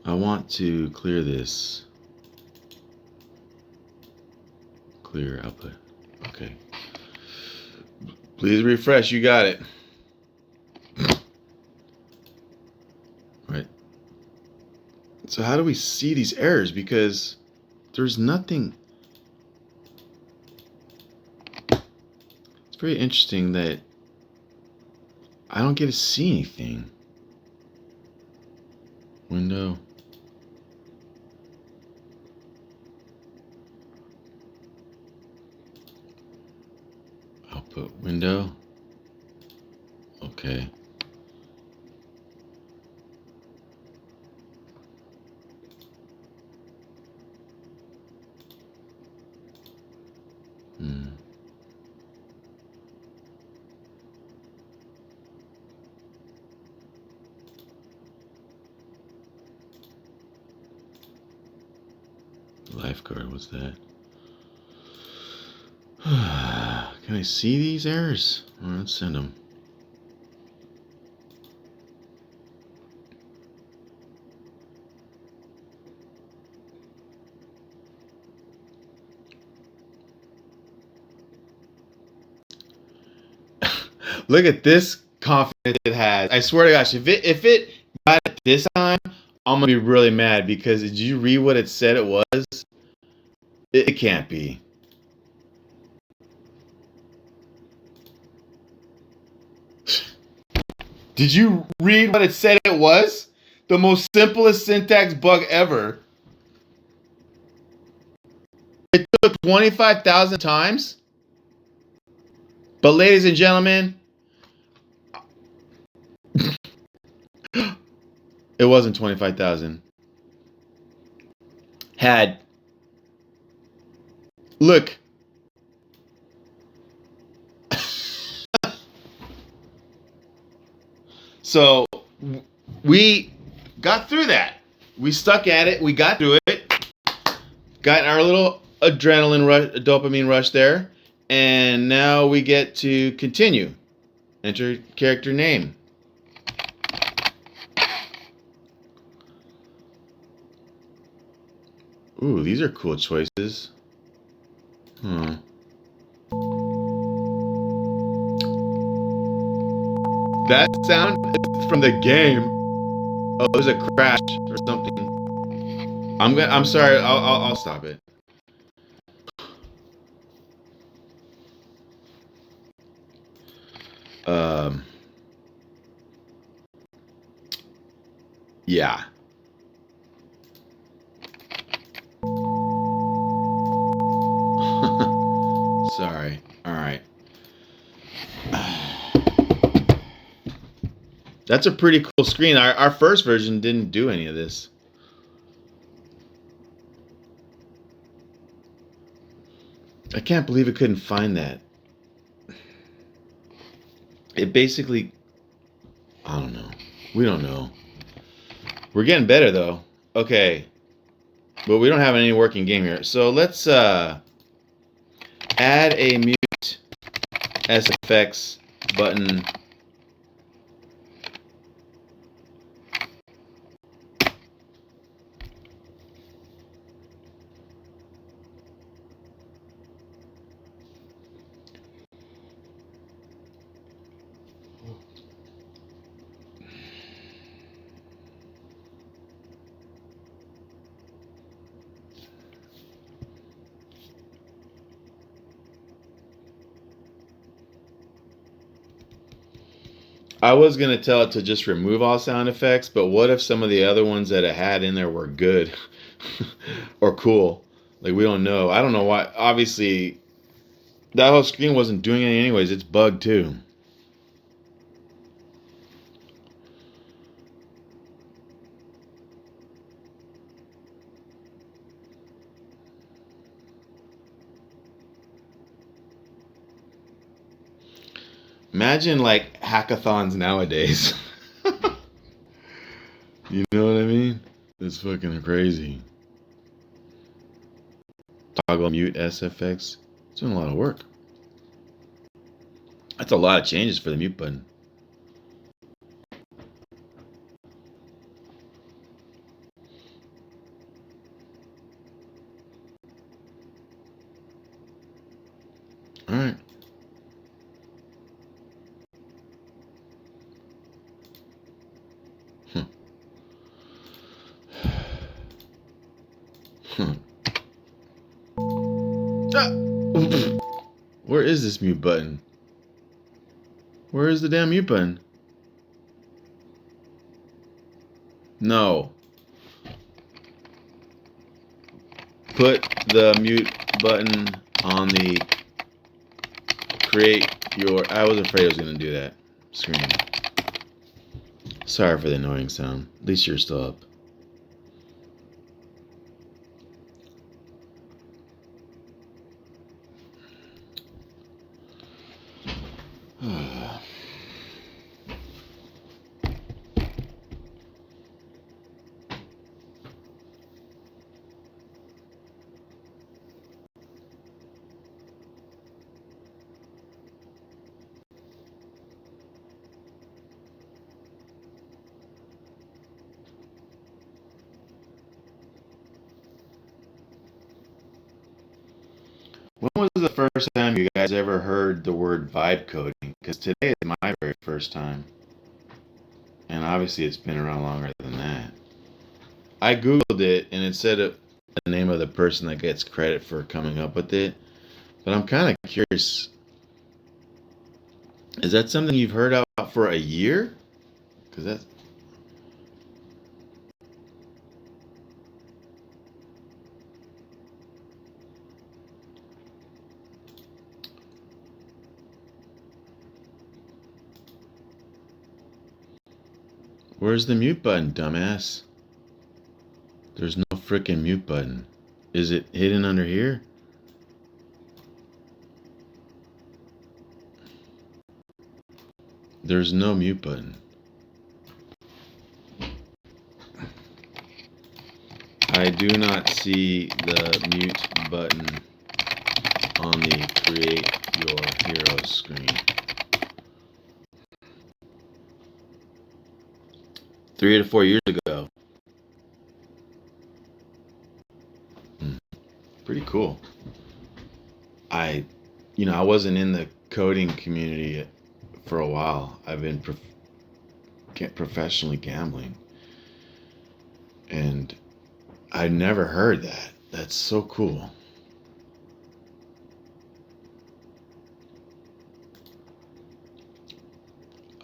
I want to clear this. Clear output. Okay. Please refresh. You got it. Right. So how do we see these errors? Because there's nothing. It's very interesting that I don't get to see anything. Window. Output window. Okay. Hmm. Lifeguard, what's that? Can I see these errors? All right, let's send them. Look at this confidence it has. I swear to gosh, if it got it this time, I'm gonna be really mad because did you read what it said it was? It can't be. Did you read what it said it was? The most simplest syntax bug ever. It took 25,000 times. But ladies and gentlemen, it wasn't 25,000. Had look. So we got through that. We stuck at it. We got through it. Got our little adrenaline rush, dopamine rush there, and now we get to continue. Enter character name. Ooh, these are cool choices. Hmm. That sound is from the game. Oh, there's a crash or something. I'm sorry. I'll stop it. Um. Yeah. Sorry. All right. That's a pretty cool screen. Our first version didn't do any of this. I can't believe it couldn't find that. It basically, I don't know. We don't know. We're getting better though. Okay. But we don't have any working game here. So let's add a mute SFX button. I was gonna tell it to just remove all sound effects, but what if some of the other ones that it had in there were good or cool? Like we don't know. I don't know why. Obviously, that whole screen wasn't doing it anyways. It's bugged too. Imagine like hackathons nowadays. You know what I mean? It's fucking crazy. Toggle mute SFX. It's doing a lot of work. That's a lot of changes for the mute button. All right. Huh. Huh. Ah! Where is this mute button? Where is the damn mute button? No. Put the mute button on the create your. I was afraid I was going to do that screen. Sorry for the annoying sound. At least you're still up. When was the first time you guys ever heard the word vibe coding? Because today is my very first time. And obviously it's been around longer than that. I Googled it and it said the name of the person that gets credit for coming up with it. But I'm kind of curious. Is that something you've heard about for a year? Because that's. Where's the mute button, dumbass? There's no freaking mute button. Is it hidden under here? There's no mute button. I do not see the mute button on the create your hero screen. 3 to 4 years ago. Pretty cool. I wasn't in the coding community for a while. I've been professionally gambling. And I never heard that. That's so cool.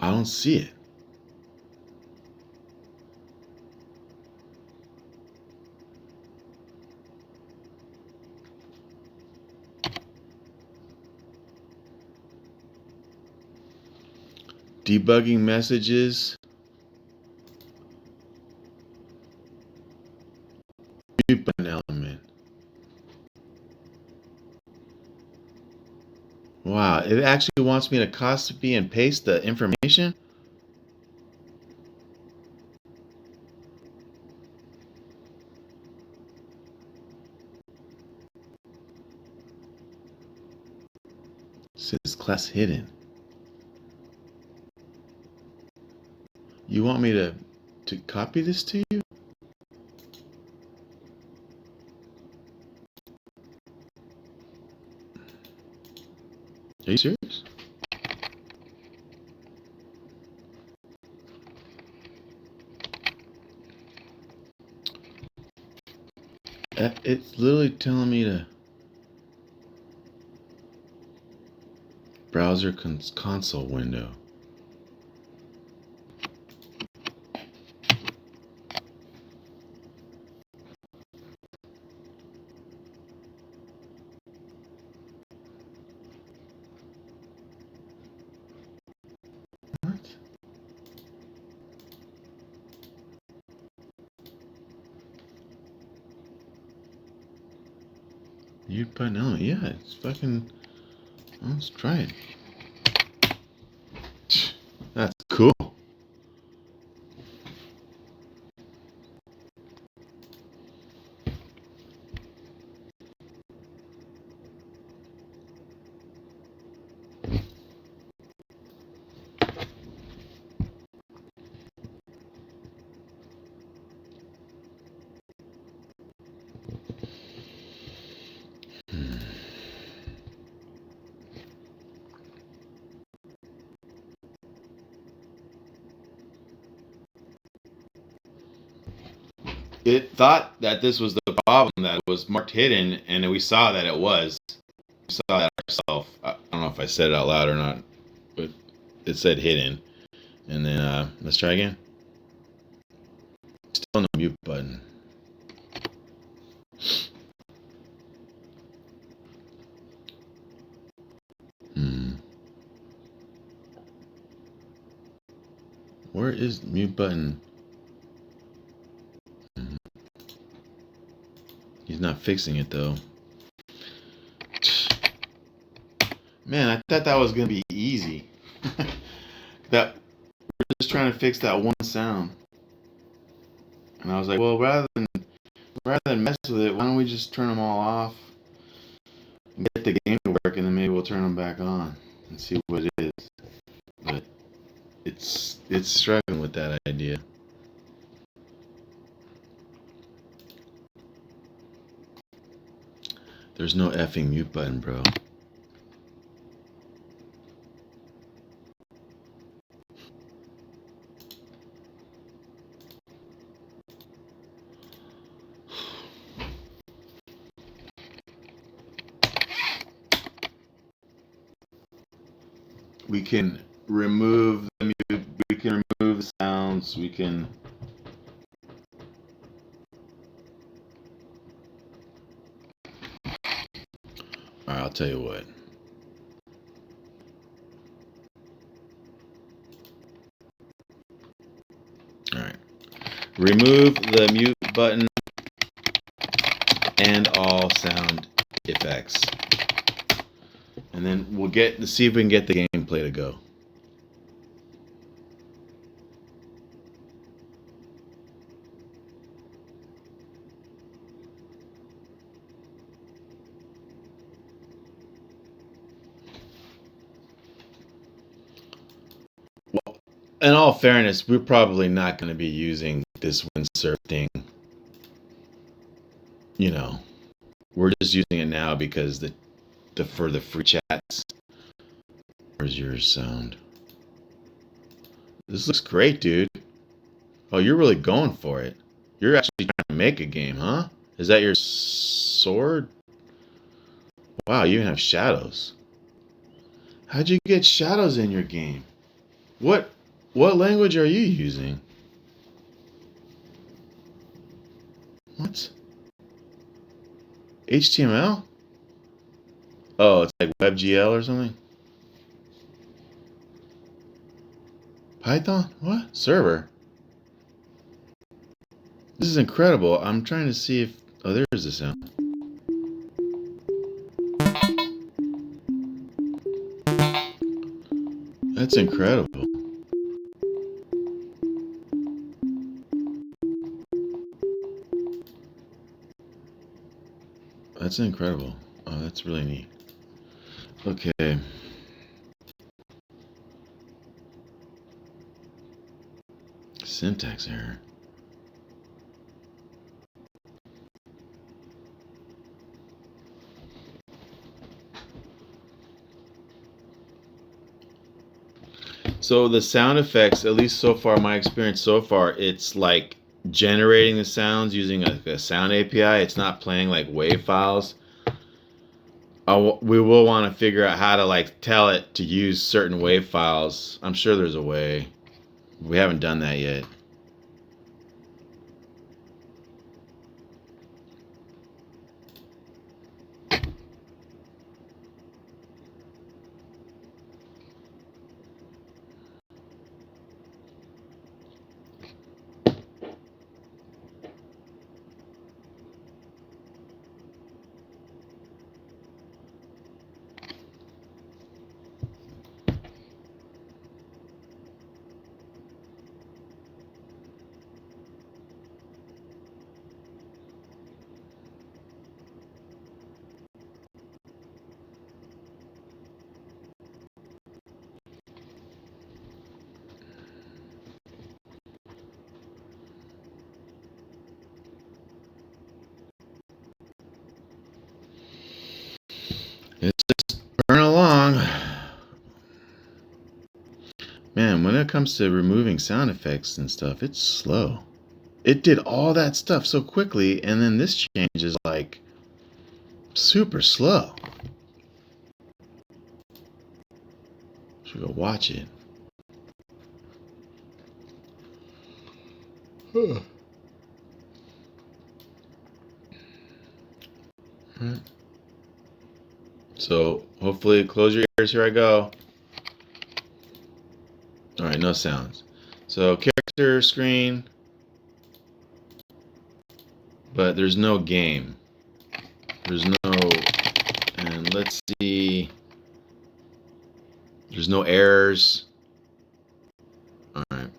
I don't see it. Debugging messages. Mute button element. Wow, it actually wants me to copy and paste the information? It says class hidden. You want me to copy this to you? Are you serious? It's literally telling me to browser console window. What? Mute button element. Yeah, it's fucking. Let's try it. That's cool. It thought that this was the problem, that it was marked hidden, and we saw that it was. We saw that ourselves. I don't know if I said it out loud or not, but it said hidden. And then let's try again. Still no mute button. Where is mute button? He's not fixing it though. Man, I thought that was gonna be easy. That we're just trying to fix that one sound. And I was like, well, rather than mess with it, why don't we just turn them all off and get the game to work, and then maybe we'll turn them back on and see what it is. But it's struggling with that idea. There's no effing mute button, bro. We can remove the mute. We can remove the sounds. We can. All right, I'll tell you what. All right. Remove the mute button and all sound effects. And then we'll see if we can get the gameplay to go. Well, in all fairness, we're probably not going to be using this windsurf thing. You know, we're just using it now because for the free chats. Where's your sound? This looks great, dude. Oh, you're really going for it. You're actually trying to make a game, huh? Is that your sword? Wow, you even have shadows. How'd you get shadows in your game? What what language are you using? What? HTML? Oh, it's like WebGL or something? Python? What? Server? This is incredible. I'm trying to see if... Oh, there's the sound. That's incredible. That's incredible. Oh, that's really neat. Okay. Syntax error. So the sound effects, at least so far, my experience so far, it's like generating the sounds using a sound API. It's not playing like WAV files. We will want to figure out how to like tell it to use certain WAV files. I'm sure there's a way. We haven't done that yet. It's just burn along. Man, when it comes to removing sound effects and stuff, it's slow. It did all that stuff so quickly, and then this change is like super slow. Should go watch it. Alright. So hopefully, close your ears. Here I go. All right, no sounds. So character screen, but there's no game. There's no, and let's see. There's no errors. All right.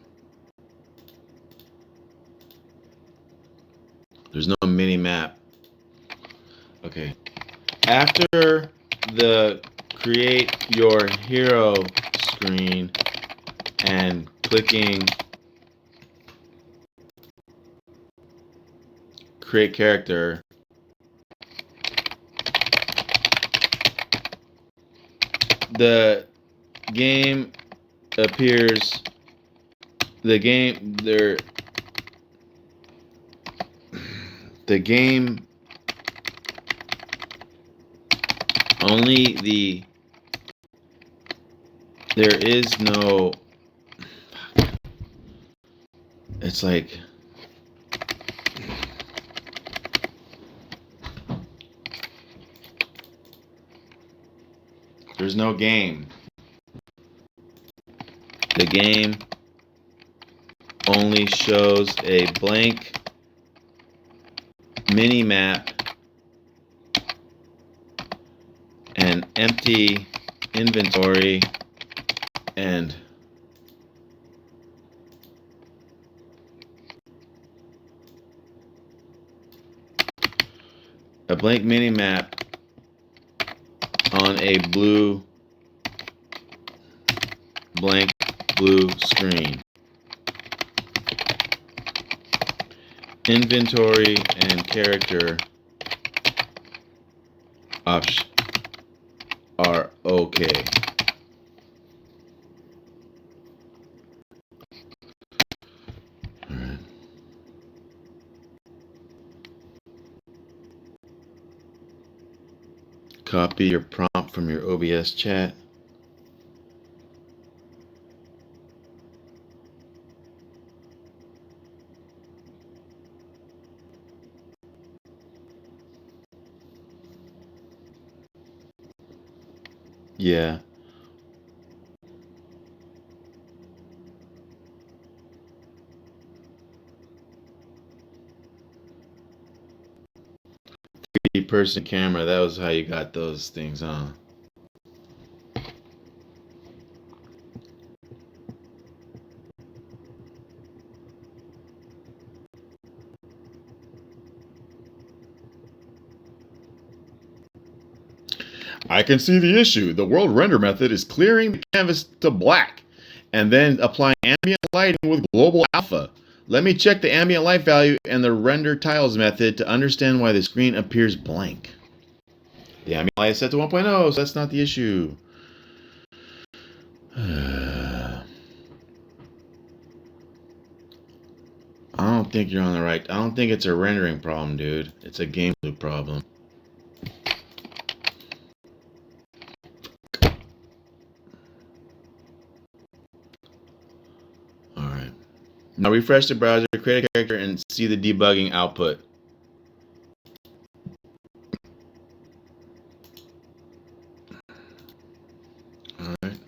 There's no mini map. Okay. After the create your hero screen and clicking create character, the game appears. The game there. The game only the there is no. It's like there's no game. The game only shows a blank mini map and empty inventory and a blank mini map on a blank blue screen. Inventory and character options are okay. Copy your prompt from your OBS chat. Yeah. Person camera, that was how you got those things on. I can see the issue. The world render method is clearing the canvas to black and then applying ambient lighting with global alpha. Let me check the ambient light value and the render tiles method to understand why the screen appears blank. The ambient light is set to 1.0, so that's not the issue. I don't think you're on the right. I don't think it's a rendering problem, dude. It's a game loop problem. Alright. Now refresh the browser, create a character, and see the debugging output. Alright.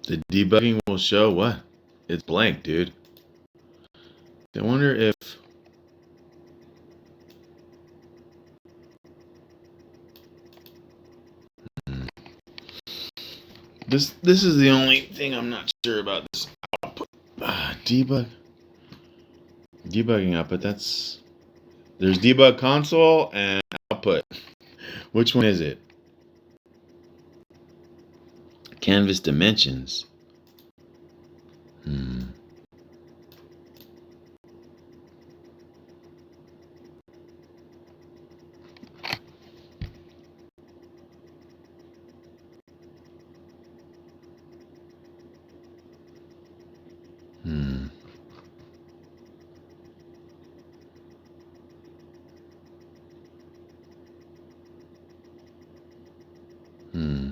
The debugging will show what? It's blank, dude. I wonder if this is the only thing I'm not sure about this output. Debugging output. There's debug console and output. Which one is it? Canvas dimensions. Hmm. Hmm. Hmm.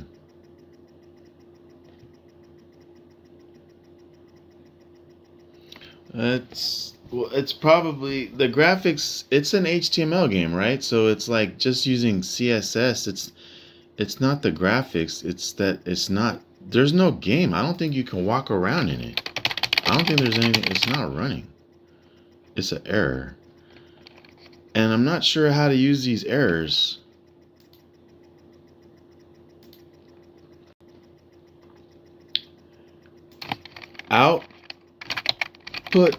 It's probably the graphics. It's an HTML game, right? So it's like just using CSS. It's not the graphics. It's that it's not. There's no game. I don't think you can walk around in it. I don't think there's anything. It's not running. It's an error, and I'm not sure how to use these errors. Output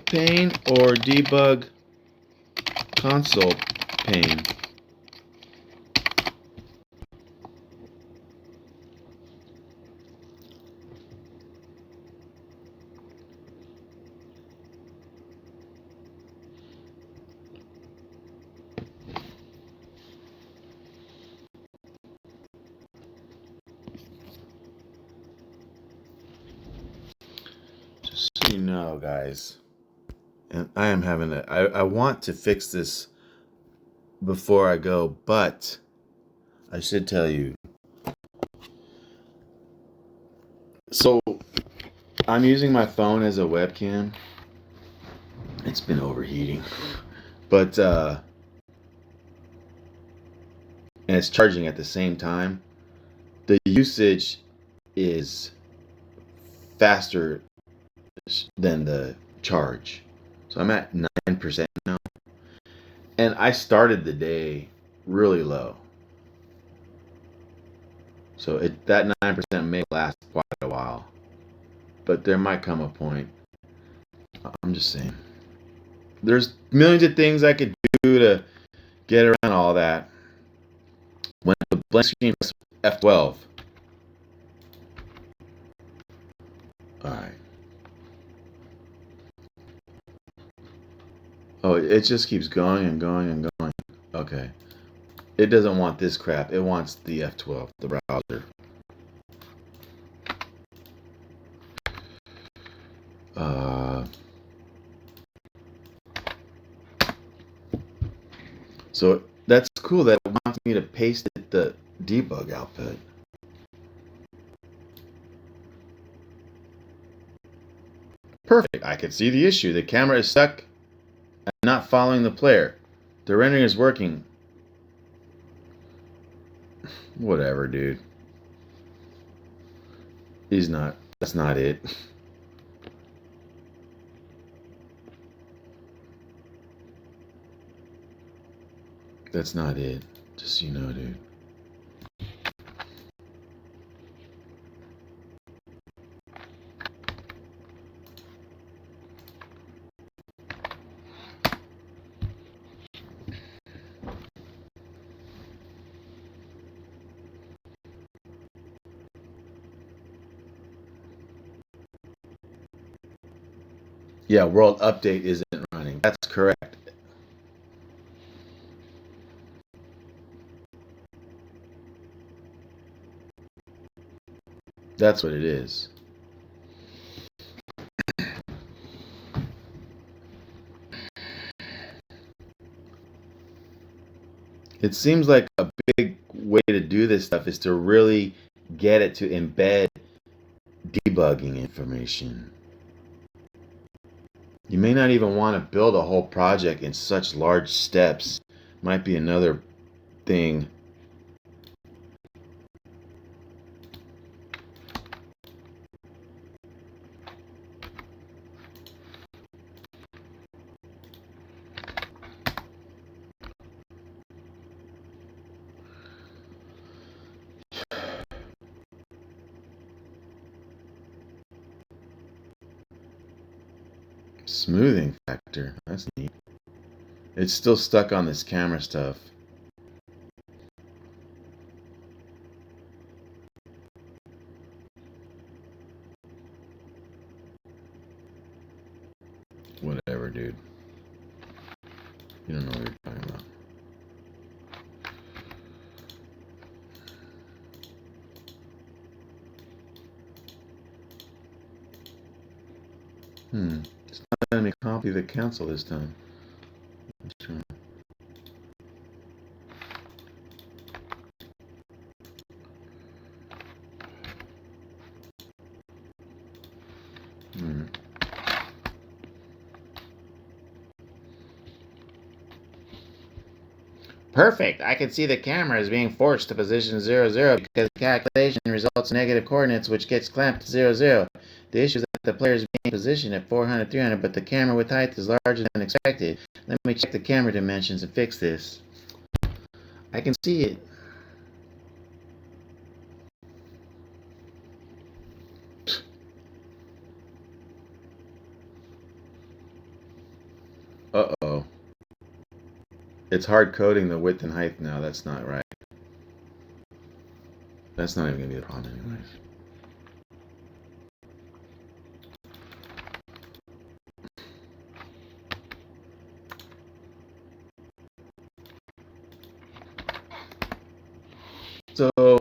pane or debug console pane. Just so you know, guys, and I am having I want to fix this before I go, but I should tell you. So I'm using my phone as a webcam. It's been overheating, but and it's charging at the same time. The usage is faster than the charge, so I'm at 9% now, and I started the day really low. So that 9% may last quite a while, but there might come a point. I'm just saying. There's millions of things I could do to get around all that. When the blank screen was F12. Alright. Oh, it just keeps going and going and going. Okay. It doesn't want this crap. It wants the F12, the browser. So that's cool that it wants me to paste it the debug output. Perfect. I can see the issue. The camera is stuck and not following the player. The rendering is working. Whatever, dude. He's not. That's not it. That's not it. Just so you know, dude. Yeah, world update isn't running. That's correct. That's what it is. It seems like a big way to do this stuff is to really get it to embed debugging information. You may not even want to build a whole project in such large steps. Might be another thing. Smoothing factor. That's neat. It's still stuck on this camera stuff. Whatever, dude. You don't know what you're talking about. It's not letting me copy the cancel this time. Let's try. Perfect. I can see the camera is being forced to position 00 because the calculation results in negative coordinates, which gets clamped to 00. The issue is that the player is being positioned at 400, 300, but the camera width height is larger than expected. Let me check the camera dimensions and fix this. I can see it. Uh-oh. It's hard coding the width and height now. That's not right. That's not even going to be the problem anyways. So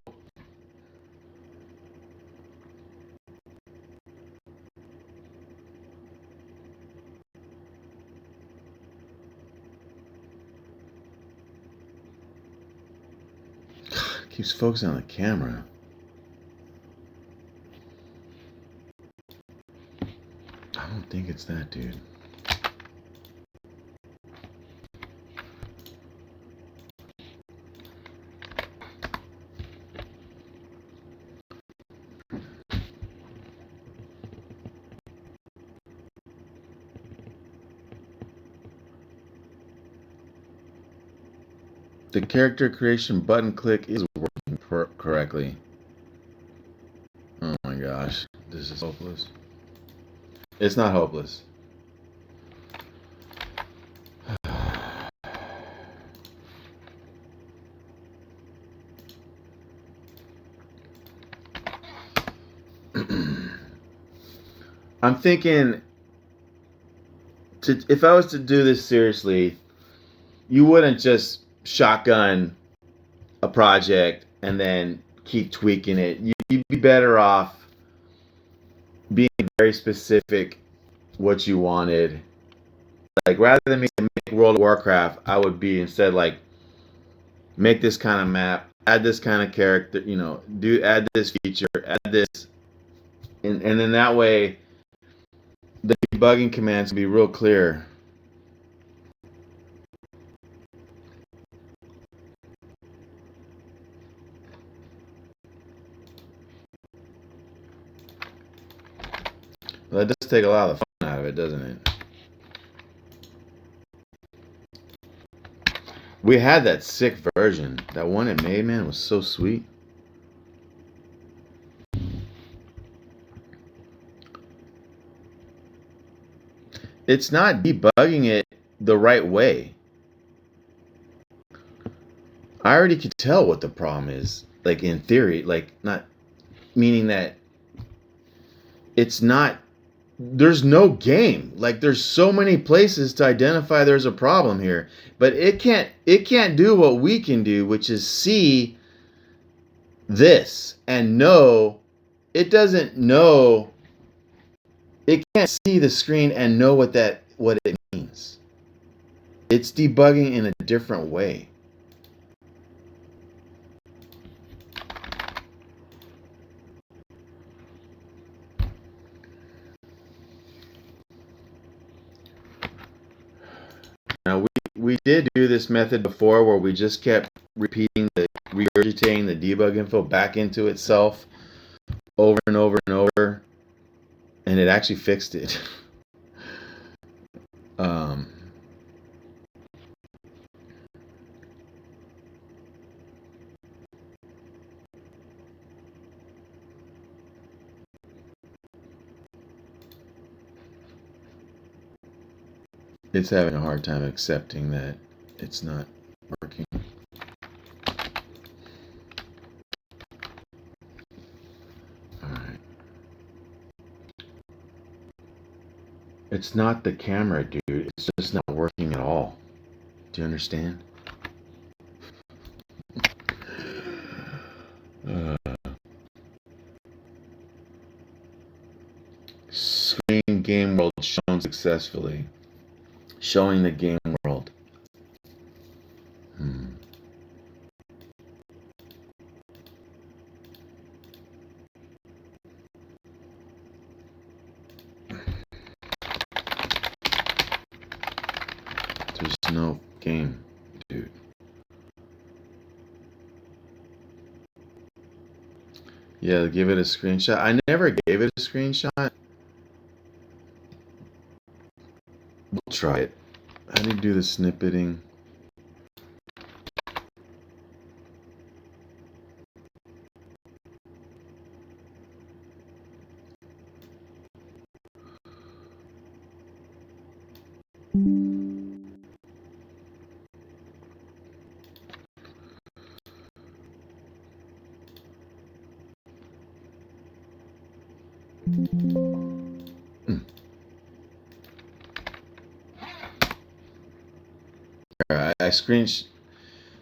keeps focusing on the camera. I don't think it's that, dude. The character creation button click is working correctly. Oh my gosh, this is hopeless. It's not hopeless. I'm thinking, if I was to do this seriously, you wouldn't just shotgun a project and then keep tweaking it. You'd be better off being very specific what you wanted. Like rather than make World of Warcraft, I would be instead like make this kind of map, add this kind of character, do add this feature, add this, and then that way the debugging commands can be real clear. Well, that does take a lot of the fun out of it, doesn't it? We had that sick version. That one it made, man, was so sweet. It's not debugging it the right way. I already could tell what the problem is. Like in theory, like not meaning that it's not there's no game. Like there's so many places to identify there's a problem here. But it can't do what we can do, which is see this and know it doesn't know it can't see the screen and know what it means. It's debugging in a different way. Now we did do this method before where we just kept regurgitating the debug info back into itself over and over and over, and it actually fixed it. It's having a hard time accepting that it's not working. Alright. It's not the camera, dude. It's just not working at all. Do you understand? Screen game world shown successfully. Showing the game world. There's no game, dude. Yeah, give it a screenshot. I never gave it a screenshot. We'll try it. How do you do the snippeting?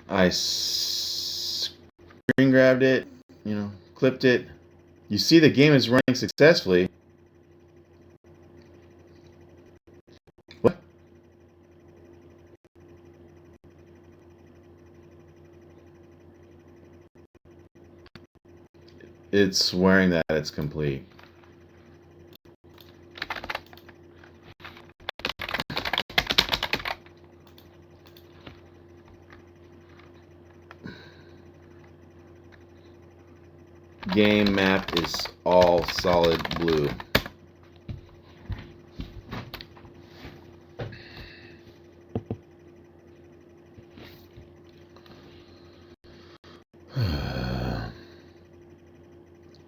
I screen grabbed it, clipped it. You see the game is running successfully. What? It's swearing that it's complete. Game map is all solid blue.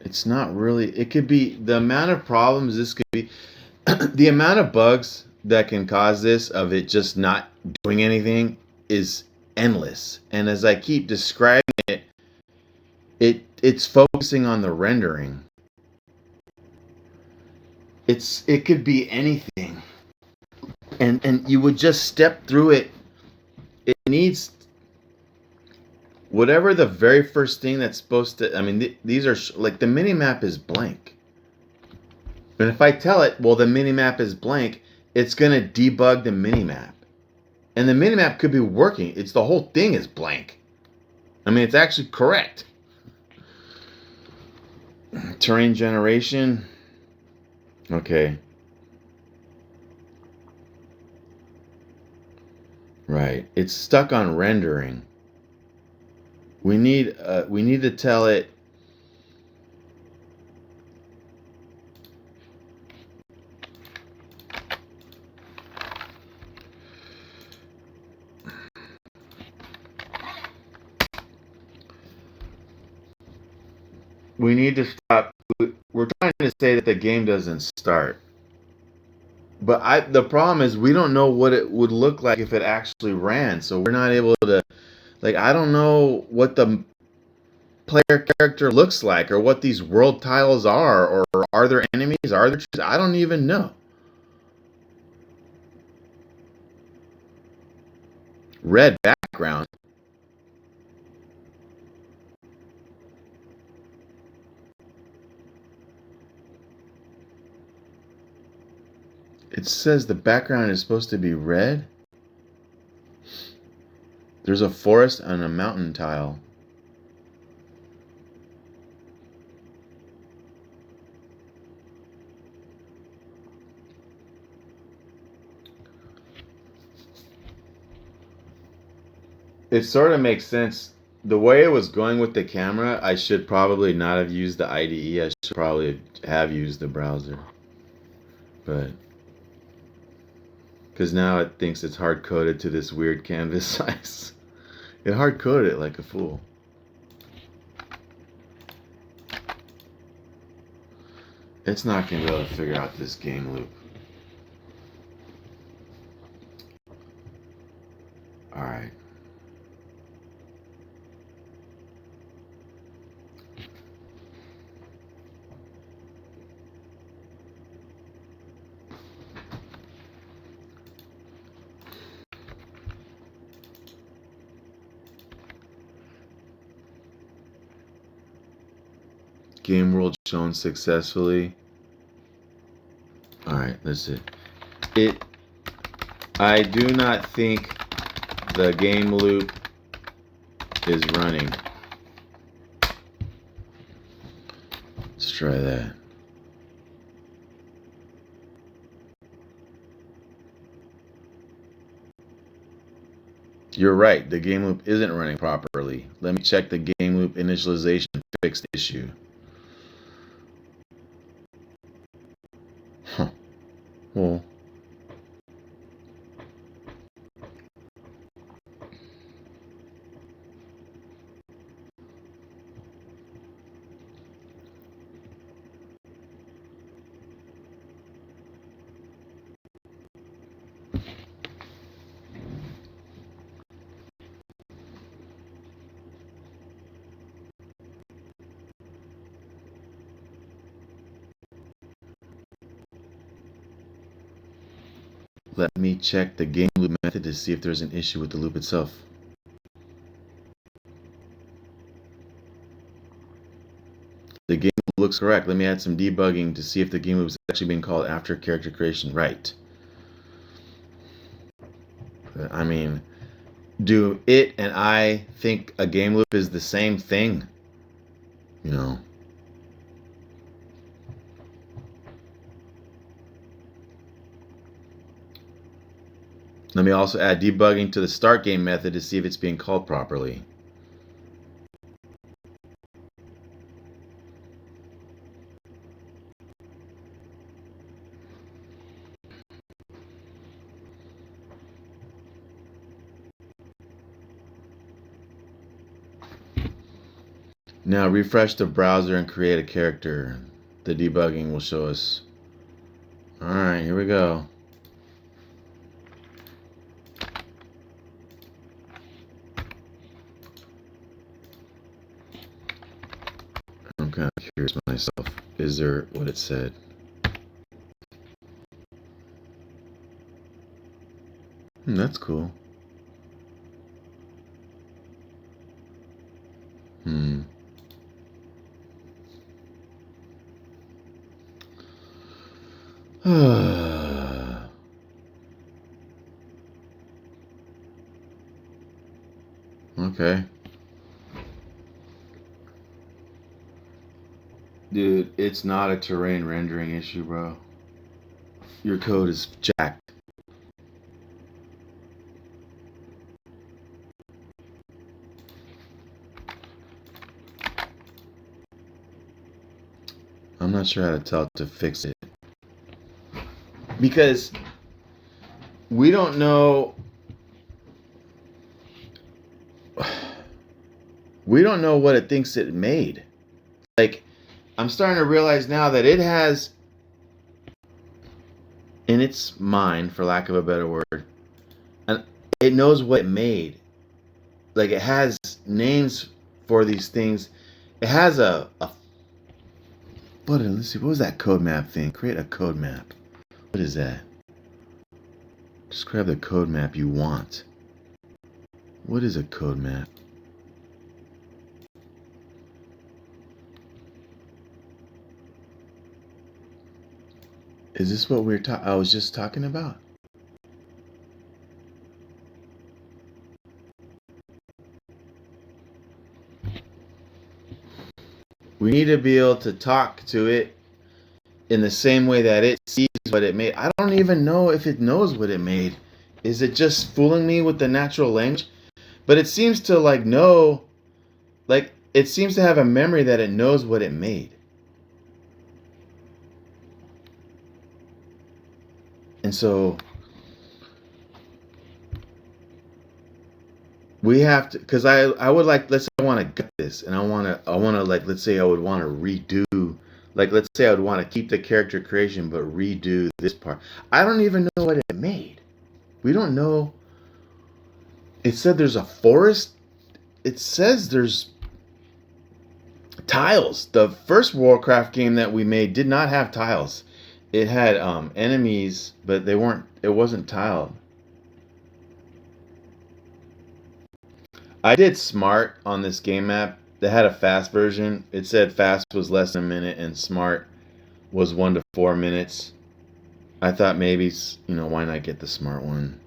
It's not really, it could be the amount of problems this could be, the amount of bugs that can cause this of it just not doing anything is endless. And as I keep describing it, it's focusing on the rendering. It could be anything. And you would just step through it. It needs whatever the very first thing that's supposed to, I mean, these are like the mini map is blank. And if I tell it, well, the minimap is blank, it's going to debug the minimap. And the minimap could be working. It's the whole thing is blank. I mean, it's actually correct. Terrain generation. Okay. Right. It's stuck on rendering. We need to tell it we need to stop. We're trying to say that the game doesn't start. But the problem is we don't know what it would look like if it actually ran. So we're not able to, like, I don't know what the player character looks like or what these world tiles are, or are there enemies, are there trees? I don't even know. Red background. It says the background is supposed to be red. There's a forest and a mountain tile. It sort of makes sense. The way it was going with the camera, I should probably not have used the IDE. I should probably have used the browser. But because now it thinks it's hard coded to this weird canvas size. It hard coded it like a fool. It's not going to be able to figure out this game loop. Alright. Game world shown successfully. Alright, that's it. I do not think the game loop is running. Let's try that. You're right, the game loop isn't running properly. Let me check the game loop initialization fixed issue. Huh. Well, let me check the game loop method to see if there's an issue with the loop itself. The game loop looks correct. Let me add some debugging to see if the game loop is actually being called after character creation. Right. I mean, do it and I think a game loop is the same thing? You know. Let me also add debugging to the start game method to see if it's being called properly. Now refresh the browser and create a character. The debugging will show us. Alright, here we go. I'm kind of curious myself. Is there what it said? That's cool. Okay. Dude, it's not a terrain rendering issue, bro. Your code is jacked. I'm not sure how to tell it to fix it. Because we don't know. We don't know what it thinks it made. Like, I'm starting to realize now that it has in its mind, for lack of a better word, and it knows what it made. Like, it has names for these things. It has a let's see, what was that code map thing? Create a code map. What is that? Just grab the code map you want. What is a code map? Is this what I was just talking about? We need to be able to talk to it in the same way that it sees what it made. I don't even know if it knows what it made. Is it just fooling me with the natural language? But it seems to know, it seems to have a memory that it knows what it made. And so we have to, because I would like, let's say I want to gut this, and I want to like, let's say I would want to redo, like, let's say I would want to keep the character creation but redo this part. I don't even know what it made. We don't know. It said there's a forest. It says there's tiles. The first Warcraft game that we made did not have tiles. It had enemies, but they weren't. It wasn't tiled. I did smart on this game map. They had a fast version. It said fast was less than a minute and smart was 1 to 4 minutes. I thought maybe, why not get the smart one?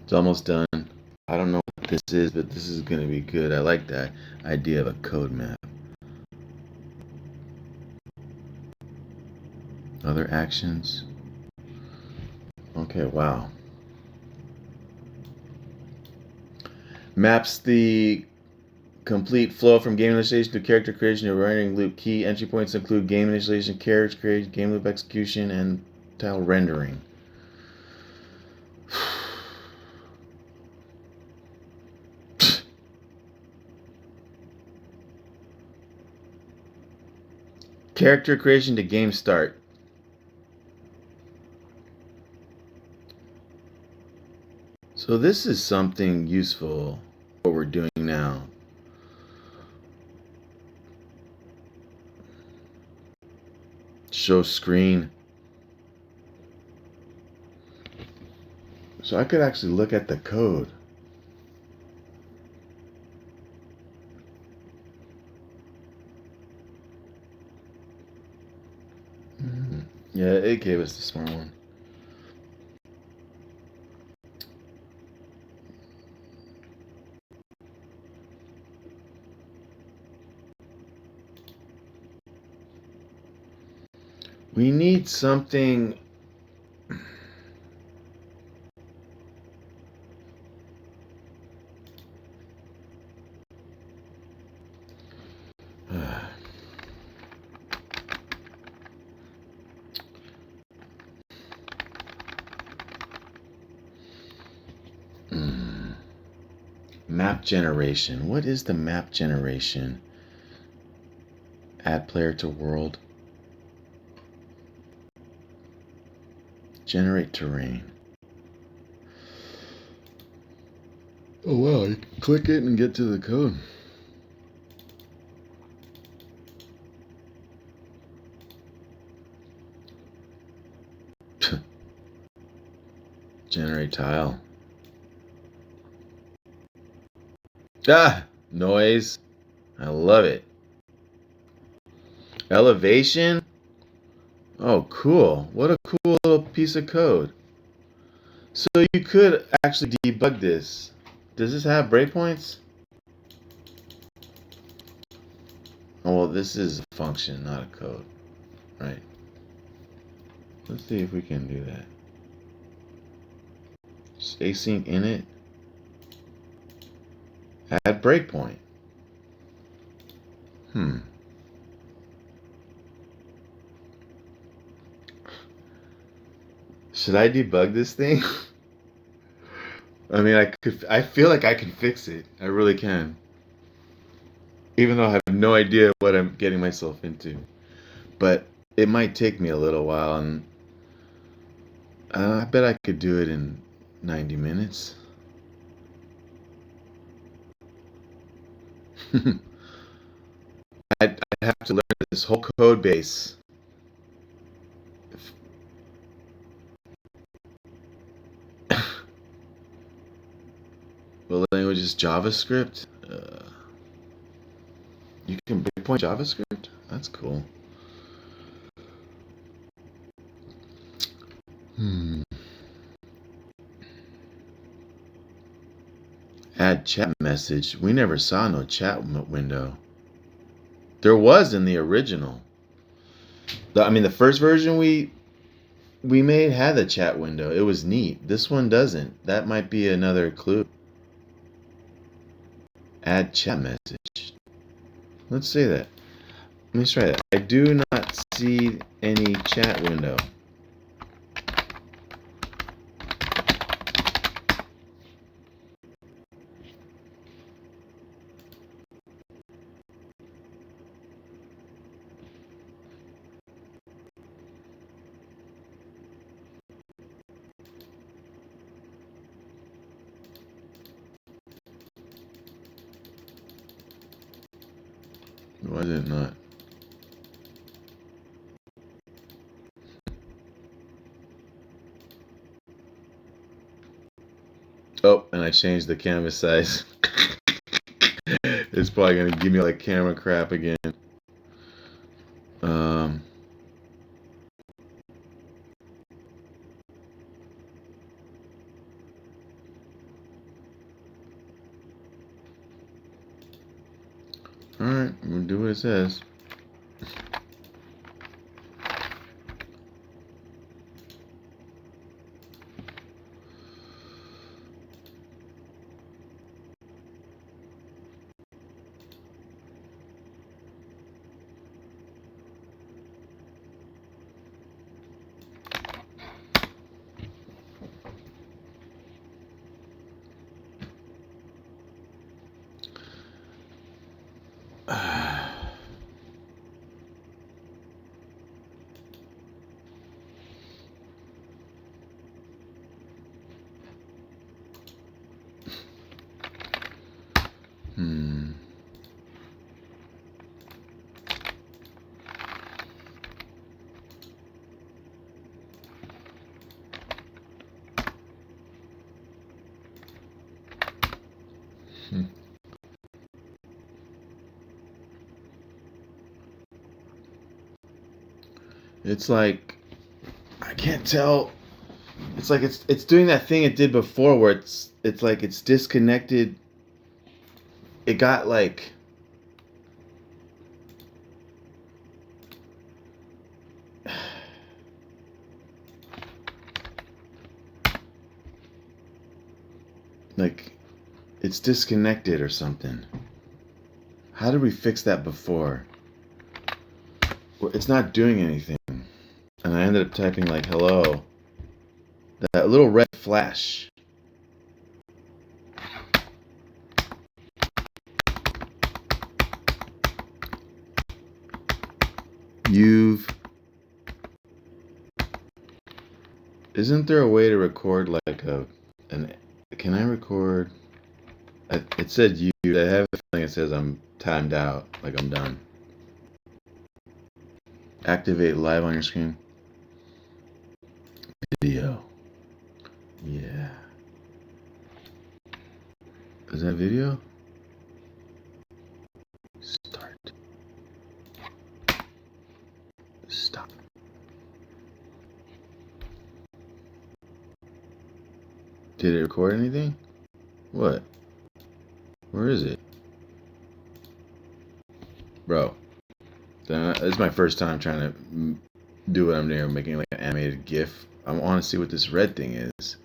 It's almost done. I don't know what this is, but this is going to be good. I like that idea of a code map. Other actions. Okay, wow. Maps the complete flow from game initialization to character creation to rendering loop. Key entry points include game initialization, character creation, game loop execution, and tile rendering. Character creation to game start. So this is something useful, what we're doing now. Show screen. So I could actually look at the code. Yeah, it gave us the smart one. We need something. Map generation. What is the map generation? Add player to world. Generate terrain. Oh wow, you can click it and get to the code. Generate tile. Ah! Noise. I love it. Elevation? Oh, cool. What a cool little piece of code. So you could actually debug this. Does this have breakpoints? Oh, well, this is a function, not a code. Right. Let's see if we can do that. Just async init. Add breakpoint. Should I debug this thing? I mean, I could. I feel like I can fix it. I really can. Even though I have no idea what I'm getting myself into. But it might take me a little while, and I bet I could do it in 90 minutes. I'd have to learn this whole code base. The language is JavaScript. You can breakpoint JavaScript? That's cool. Add chat message. We never saw no chat window. There was in the original. I mean, the first version we made had a chat window. It was neat. This one doesn't. That might be another clue. Add chat message. Let's say that. Let me try that. I do not see any chat window. Why is it not? Oh, and I changed the canvas size. It's probably gonna give me like camera crap again. Um, all right, we'll do what it says. Hmm. Hmm. It's like I can't tell. It's like it's doing that thing it did before where it's like it's disconnected. It got like it's disconnected or something. How did we fix that before? Well, it's not doing anything. And I ended up typing like hello. That little red flash. You've Isn't there a way to record like an can I record It said you. I have a feeling it says I'm timed out, like I'm done. Activate live on your screen. Video. Yeah. Is that video? Start. Stop. Did it record anything? What? Where is it? Bro. This is my first time trying to do what I'm doing, making like an animated GIF. I want to see what this red thing is.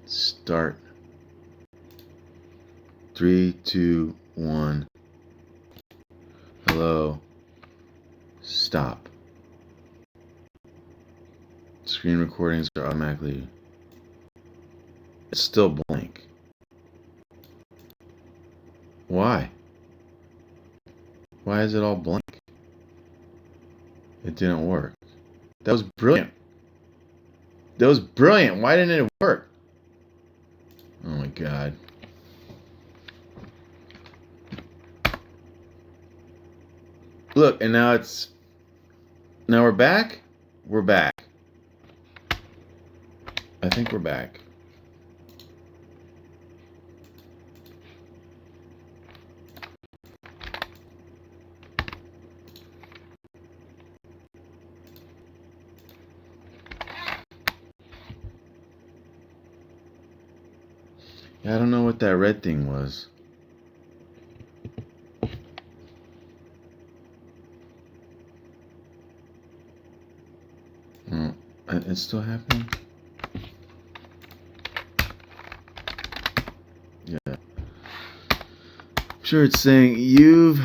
Start. 3, 2, 1. Hello. Stop. Screen recordings are automatically. It's still blank. Why? Why is it all blank? It didn't work. That was brilliant. That was brilliant. Why didn't it work? Oh my god. Look, and now it's. Now we're back? We're back. I think we're back. I don't know what that red thing was. Oh, it's still happening? Yeah. I'm sure it's saying you've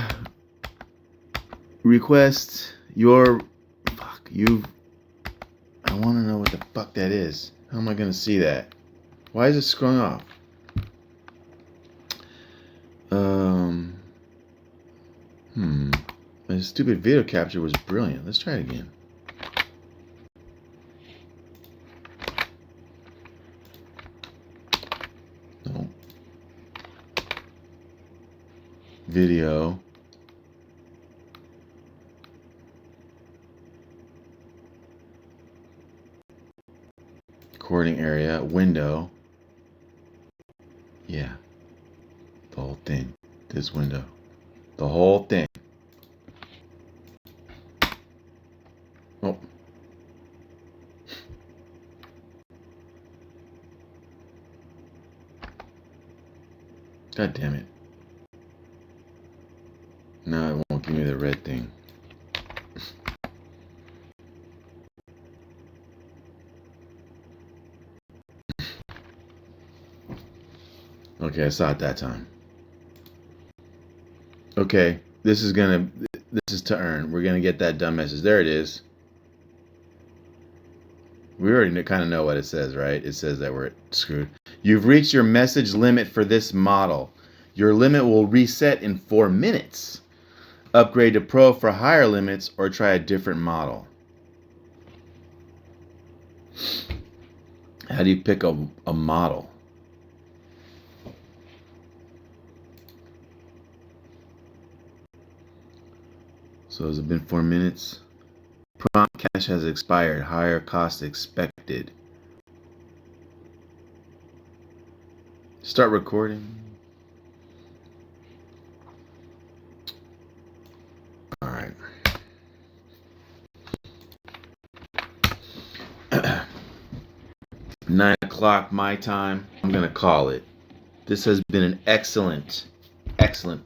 request your you've I want to know what the fuck that is. How am I going to see that? Why is it scrolling off? My stupid video capture was brilliant. Let's try it again. No. Video. Recording area. Window. Yeah. The whole thing. This window. The whole thing. Oh. God damn it. No, it won't give me the red thing. Okay, I saw it that time. Okay, this is to earn. We're gonna get that dumb message. There it is. We already kind of know what it says, right? It says that we're screwed. You've reached your message limit for this model. Your limit will reset in 4 minutes. Upgrade to Pro for higher limits or try a different model. How do you pick a model? So has it been 4 minutes? Prompt cache has expired. Higher cost expected. Start recording. All right. Nine o'clock my time. I'm gonna call it. This has been an excellent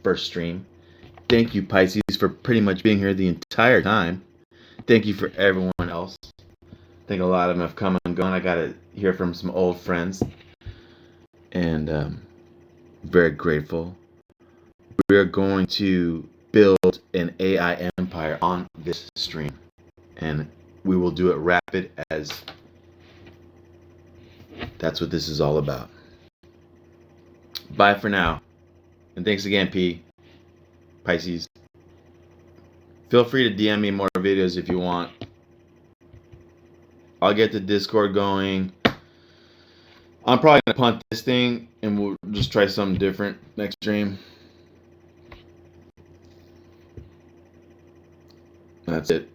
first stream. Thank you, Pisces, for pretty much being here the entire time. Thank you for everyone else. I think a lot of them have come and gone. I got to hear from some old friends. And very grateful. We are going to build an AI empire on this stream. And we will do it rapid, as that's what this is all about. Bye for now. And thanks again, Pisces. Feel free to DM me more videos if you want. I'll get the Discord going. I'm probably gonna punt this thing and we'll just try something different next stream. That's it.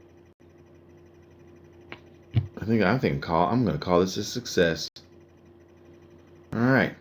I'm gonna call this a success. All right.